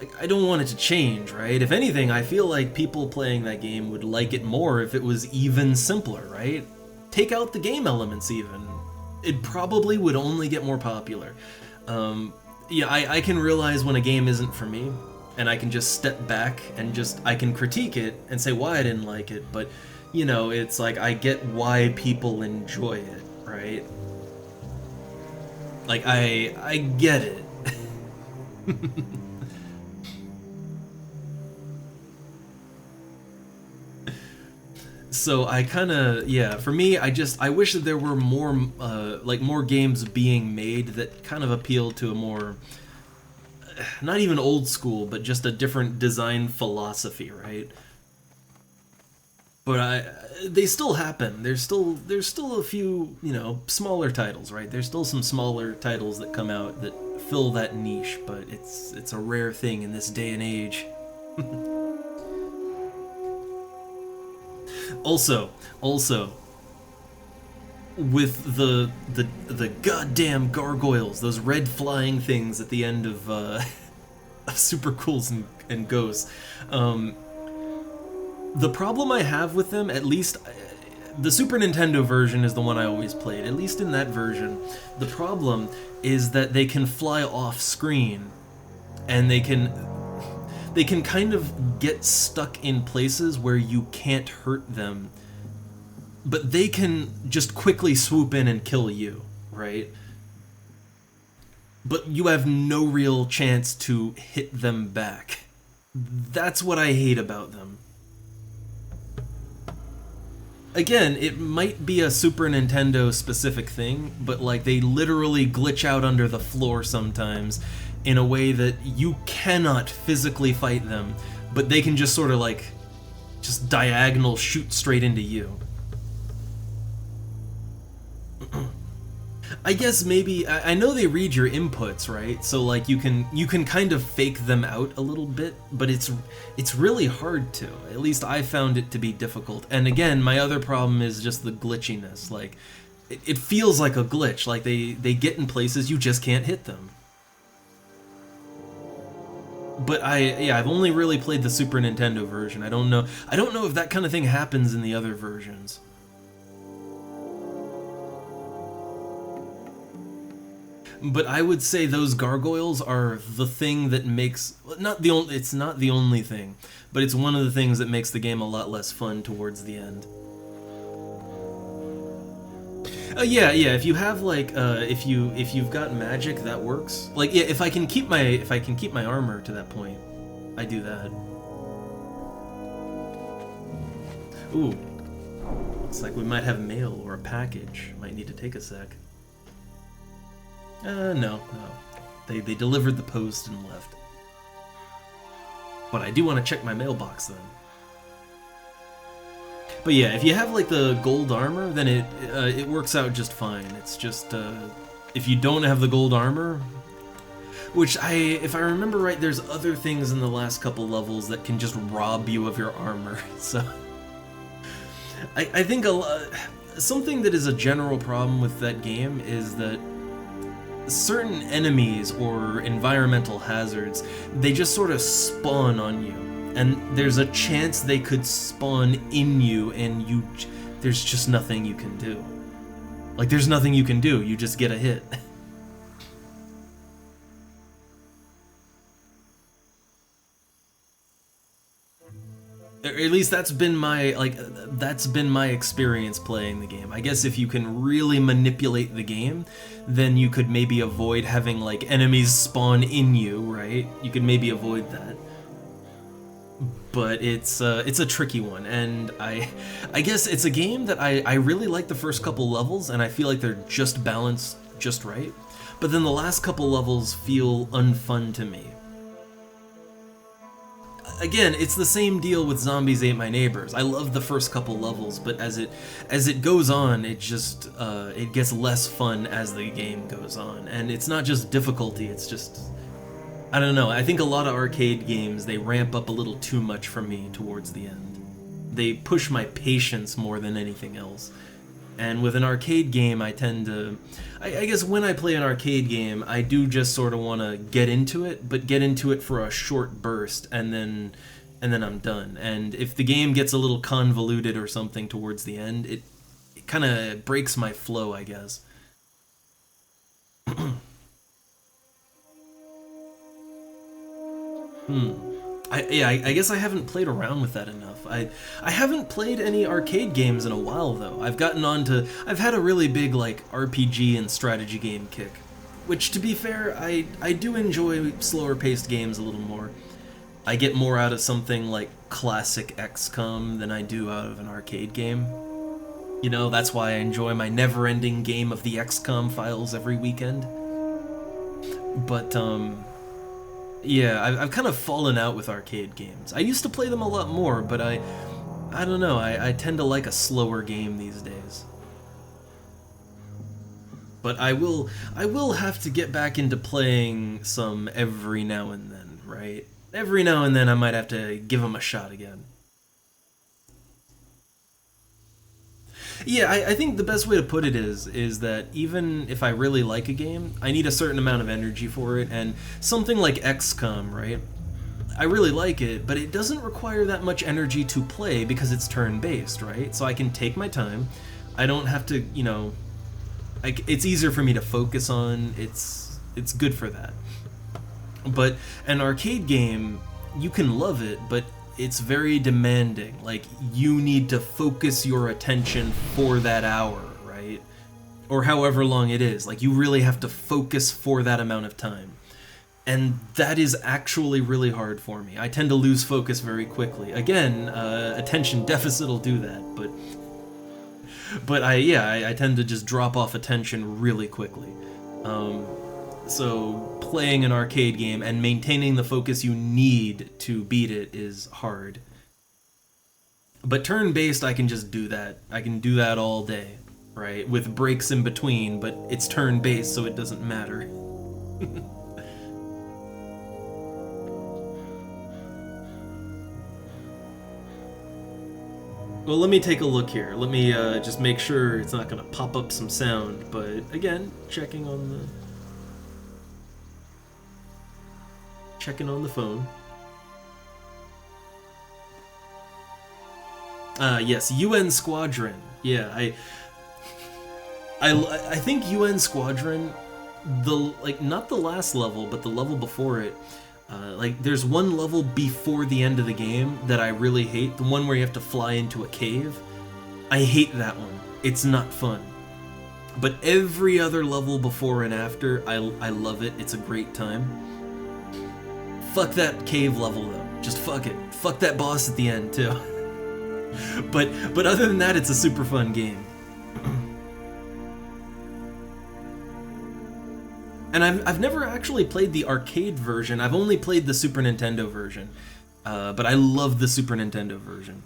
S1: like, I don't want it to change, right? If anything, I feel like people playing that game would like it more if it was even simpler, right? Take out the game elements even. It probably would only get more popular. Yeah, I can realize when a game isn't for me, and I can just step back and I can critique it and say why I didn't like it, but you know, it's like I get why people enjoy it, right? Like I get it. So I kind of, yeah, for me, I wish that there were more like more games being made that kind of appeal to a more not even old school, but just a different design philosophy, right? But they still happen. There's still a few, you know, smaller titles, right? There's still some smaller titles that come out that fill that niche, but it's a rare thing in this day and age. Also, with the goddamn gargoyles, those red flying things at the end of Super Cools and Ghosts. The problem I have with them, at least the Super Nintendo version is the one I always played, at least in that version, the problem is that they can fly off screen, and they can kind of get stuck in places where you can't hurt them, but they can just quickly swoop in and kill you, right? But you have no real chance to hit them back. That's what I hate about them. Again, it might be a Super Nintendo specific thing, but like they literally glitch out under the floor sometimes in a way that you cannot physically fight them, but they can just sort of like just diagonal shoot straight into you. I guess maybe I know they read your inputs, right? So like you can kind of fake them out a little bit, but it's really hard to. At least I found it to be difficult. And again, my other problem is just the glitchiness. Like it feels like a glitch. Like they get in places you just can't hit them. But I've only really played the Super Nintendo version. I don't know if that kind of thing happens in the other versions. But I would say those gargoyles are the thing that makes it's not the only thing, but it's one of the things that makes the game a lot less fun towards the end. Yeah, if you have like if you've got magic, that works. Like yeah, if I can keep my armor to that point, I do that. Ooh. Looks like we might have mail or a package. Might need to take a sec. No. They delivered the post and left. But I do want to check my mailbox then. But yeah, if you have like the gold armor, then it works out just fine. It's just if you don't have the gold armor, Which if I remember right, there's other things in the last couple levels that can just rob you of your armor. So I think something that is a general problem with that game is that certain enemies or environmental hazards, they just sort of spawn on you, and there's a chance they could spawn in you, and there's just nothing you can do. Like, there's nothing you can do, you just get a hit. Or at least that's been my experience playing the game. I guess if you can really manipulate the game, then you could maybe avoid having like enemies spawn in you, right? You could maybe avoid that. But it's a tricky one, and I guess it's a game that I really like the first couple levels, and I feel like they're just balanced just right. But then the last couple levels feel unfun to me. Again, it's the same deal with Zombies Ate My Neighbors. I love the first couple levels, but as it goes on, it just it gets less fun as the game goes on. And it's not just difficulty, it's just, I don't know. I think a lot of arcade games, they ramp up a little too much for me towards the end. They push my patience more than anything else. And with an arcade game, I tend to... I guess when I play an arcade game, I do just sort of want to get into it, but get into it for a short burst, and then I'm done. And if the game gets a little convoluted or something towards the end, it kind of breaks my flow, I guess. I guess I haven't played around with that enough. I haven't played any arcade games in a while, though. I've had a really big, like, RPG and strategy game kick. Which, to be fair, I do enjoy slower-paced games a little more. I get more out of something like classic XCOM than I do out of an arcade game. You know, that's why I enjoy my never-ending game of the XCOM files every weekend. But, yeah, I've kind of fallen out with arcade games. I used to play them a lot more, but I don't know, I tend to like a slower game these days. But I will have to get back into playing some every now and then, right? Every now and then I might have to give them a shot again. Yeah, I think the best way to put it is that even if I really like a game, I need a certain amount of energy for it, and something like XCOM, right? I really like it, but it doesn't require that much energy to play because it's turn-based, right? So I can take my time. I don't have to, you know... it's easier for me to focus on. It's good for that. But an arcade game, you can love it, but it's very demanding. Like, you need to focus your attention for that hour, right? Or however long it is. Like, you really have to focus for that amount of time. And that is actually really hard for me. I tend to lose focus very quickly. Again, attention deficit will do that, but I tend to just drop off attention really quickly. So playing an arcade game and maintaining the focus you need to beat it is hard. But turn-based, I can just do that. I can do that all day, right? With breaks in between, but it's turn-based, so it doesn't matter. Well, let me take a look here. Let me just make sure it's not going to pop up some sound, but again, checking on the phone. Yes, UN Squadron. Yeah, I think UN Squadron, not the last level, but the level before it. There's one level before the end of the game that I really hate, the one where you have to fly into a cave. I hate that one. It's not fun. But every other level before and after, I love it. It's a great time. Fuck that cave level, though. Just fuck it. Fuck that boss at the end, too. But other than that, it's a super fun game. And I've never actually played the arcade version. I've only played the Super Nintendo version. But I love the Super Nintendo version.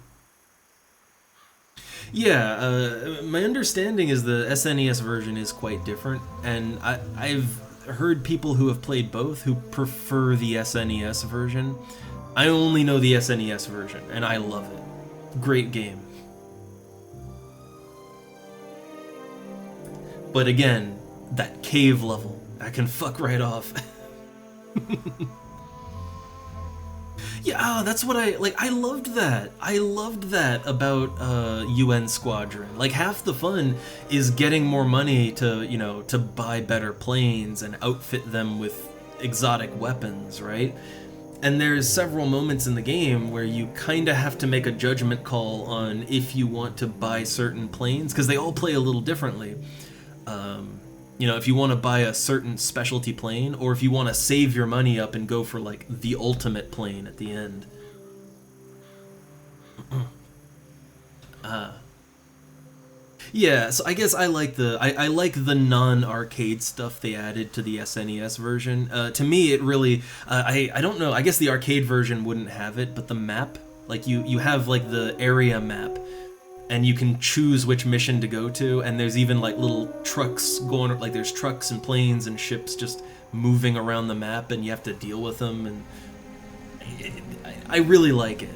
S1: Yeah, my understanding is the SNES version is quite different, and heard people who have played both who prefer the SNES version. I only know the SNES version, and I love it. Great game. But again, that cave level, I can fuck right off. Yeah, that's what I like. I loved that. I loved that about UN Squadron. Like, half the fun is getting more money to, you know, to buy better planes and outfit them with exotic weapons, right? And there's several moments in the game where you kind of have to make a judgment call on if you want to buy certain planes, because they all play a little differently. You know, if you want to buy a certain specialty plane, or if you want to save your money up and go for, like, the ultimate plane at the end. Yeah, so I guess I like the I like the non-arcade stuff they added to the SNES version. To me, it really I don't know. I guess the arcade version wouldn't have it, but the map, like you have like the area map, and you can choose which mission to go to, and there's even like little trucks going, like there's trucks and planes and ships just moving around the map, and you have to deal with them, and I really like it.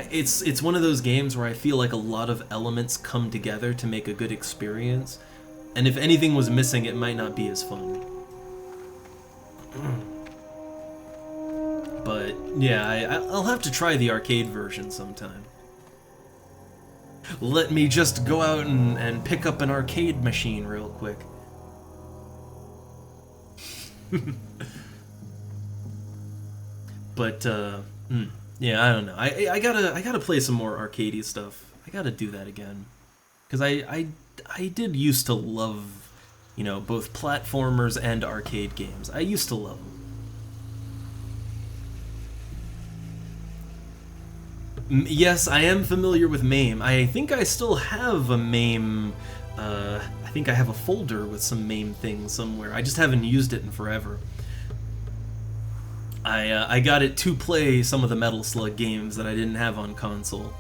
S1: It's one of those games where I feel like a lot of elements come together to make a good experience, and if anything was missing, it might not be as fun. But yeah, I'll have to try the arcade version sometime. Let me just go out and pick up an arcade machine real quick. But yeah, I don't know. I gotta play some more arcadey stuff. I gotta do that again, because I did used to love, you know, both platformers and arcade games. I used to love them. Yes, I am familiar with MAME. I think I still have a MAME. I think I have a folder with some MAME things somewhere. I just haven't used it in forever. I got it to play some of the Metal Slug games that I didn't have on console.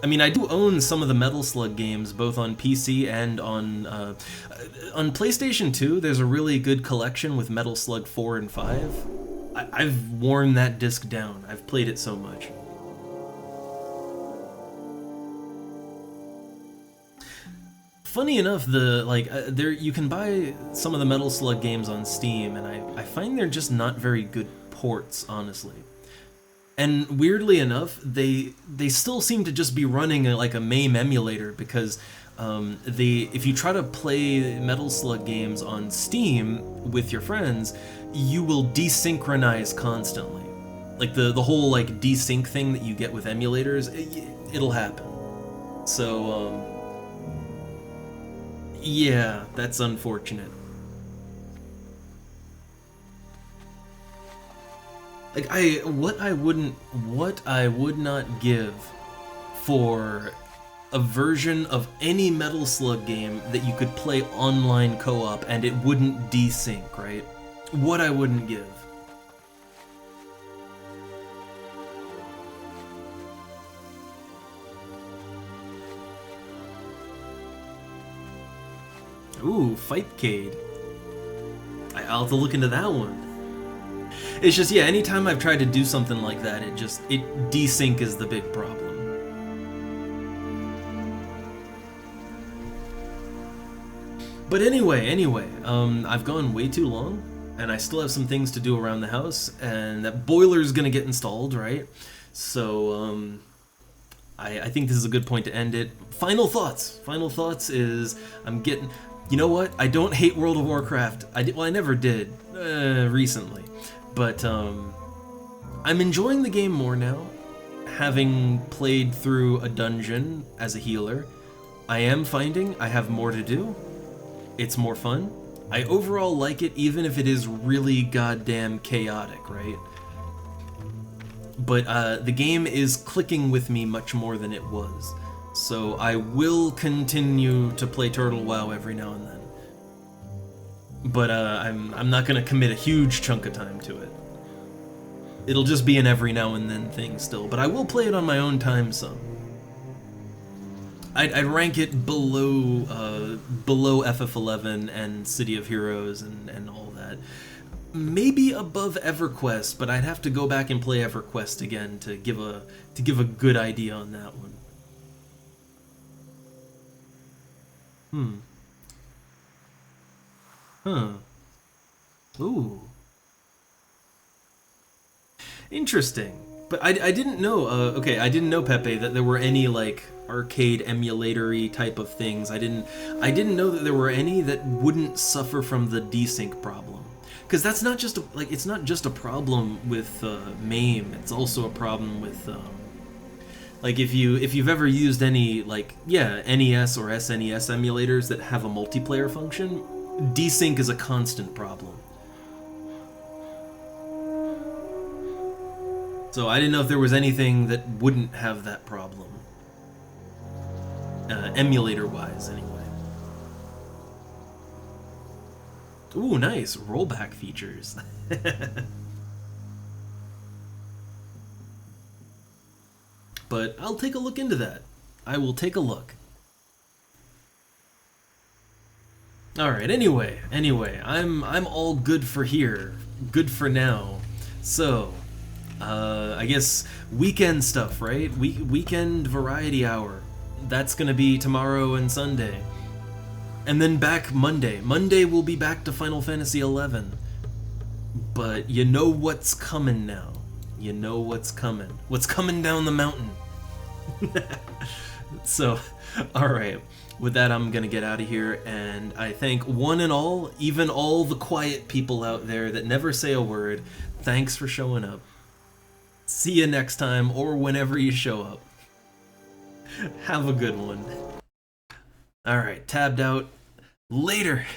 S1: I mean, I do own some of the Metal Slug games, both on PC and on PlayStation 2. There's a really good collection with Metal Slug 4 and 5. I've worn that disc down. I've played it so much. Funny enough, there you can buy some of the Metal Slug games on Steam, and I find they're just not very good ports, honestly. And weirdly enough, they still seem to just be running like a MAME emulator, because if you try to play Metal Slug games on Steam with your friends, you will desynchronize constantly. Like the whole like desync thing that you get with emulators, it'll happen. So yeah, that's unfortunate. Like what I would not give for a version of any Metal Slug game that you could play online co-op and it wouldn't desync, right? What I wouldn't give. Ooh, Fightcade. I'll have to look into that one. It's just, yeah, anytime I've tried to do something like that, desync is the big problem. But anyway, I've gone way too long, and I still have some things to do around the house, and that boiler's gonna get installed, right? So, I think this is a good point to end it. Final thoughts. Final thoughts is, you know what? I don't hate World of Warcraft. I never did, recently. But, I'm enjoying the game more now, having played through a dungeon as a healer. I am finding I have more to do. It's more fun. I overall like it, even if it is really goddamn chaotic, right? But the game is clicking with me much more than it was. So I will continue to play TurtleWoW every now and then. But I'm not gonna commit a huge chunk of time to it. It'll just be an every now and then thing still, but I will play it on my own time some. I'd rank it below FF11 and City of Heroes and all that. Maybe above EverQuest, but I'd have to go back and play EverQuest again to give a good idea on that one. Huh. Ooh. Interesting. But I didn't know, okay, I didn't know, Pepe, that there were any, like, arcade emulator-y type of things. I didn't know that there were any that wouldn't suffer from the desync problem. Because that's not just, it's not just a problem with MAME, it's also a problem with, like, if you've ever used any, like, yeah, NES or SNES emulators that have a multiplayer function, desync is a constant problem. So I didn't know if there was anything that wouldn't have that problem. Emulator-wise, anyway. Ooh, nice. Rollback features. But I'll take a look into that. I will take a look. Alright, anyway, I'm all good for here. Good for now. So, I guess weekend stuff, right? Weekend variety hour. That's gonna be tomorrow and Sunday. And then back Monday. Monday we'll be back to Final Fantasy XI. But you know what's coming now. You know what's coming. What's coming down the mountain. So, alright. With that, I'm gonna get out of here, and I thank one and all, even all the quiet people out there that never say a word, thanks for showing up. See you next time, or whenever you show up. Have a good one. Alright, tabbed out. Later!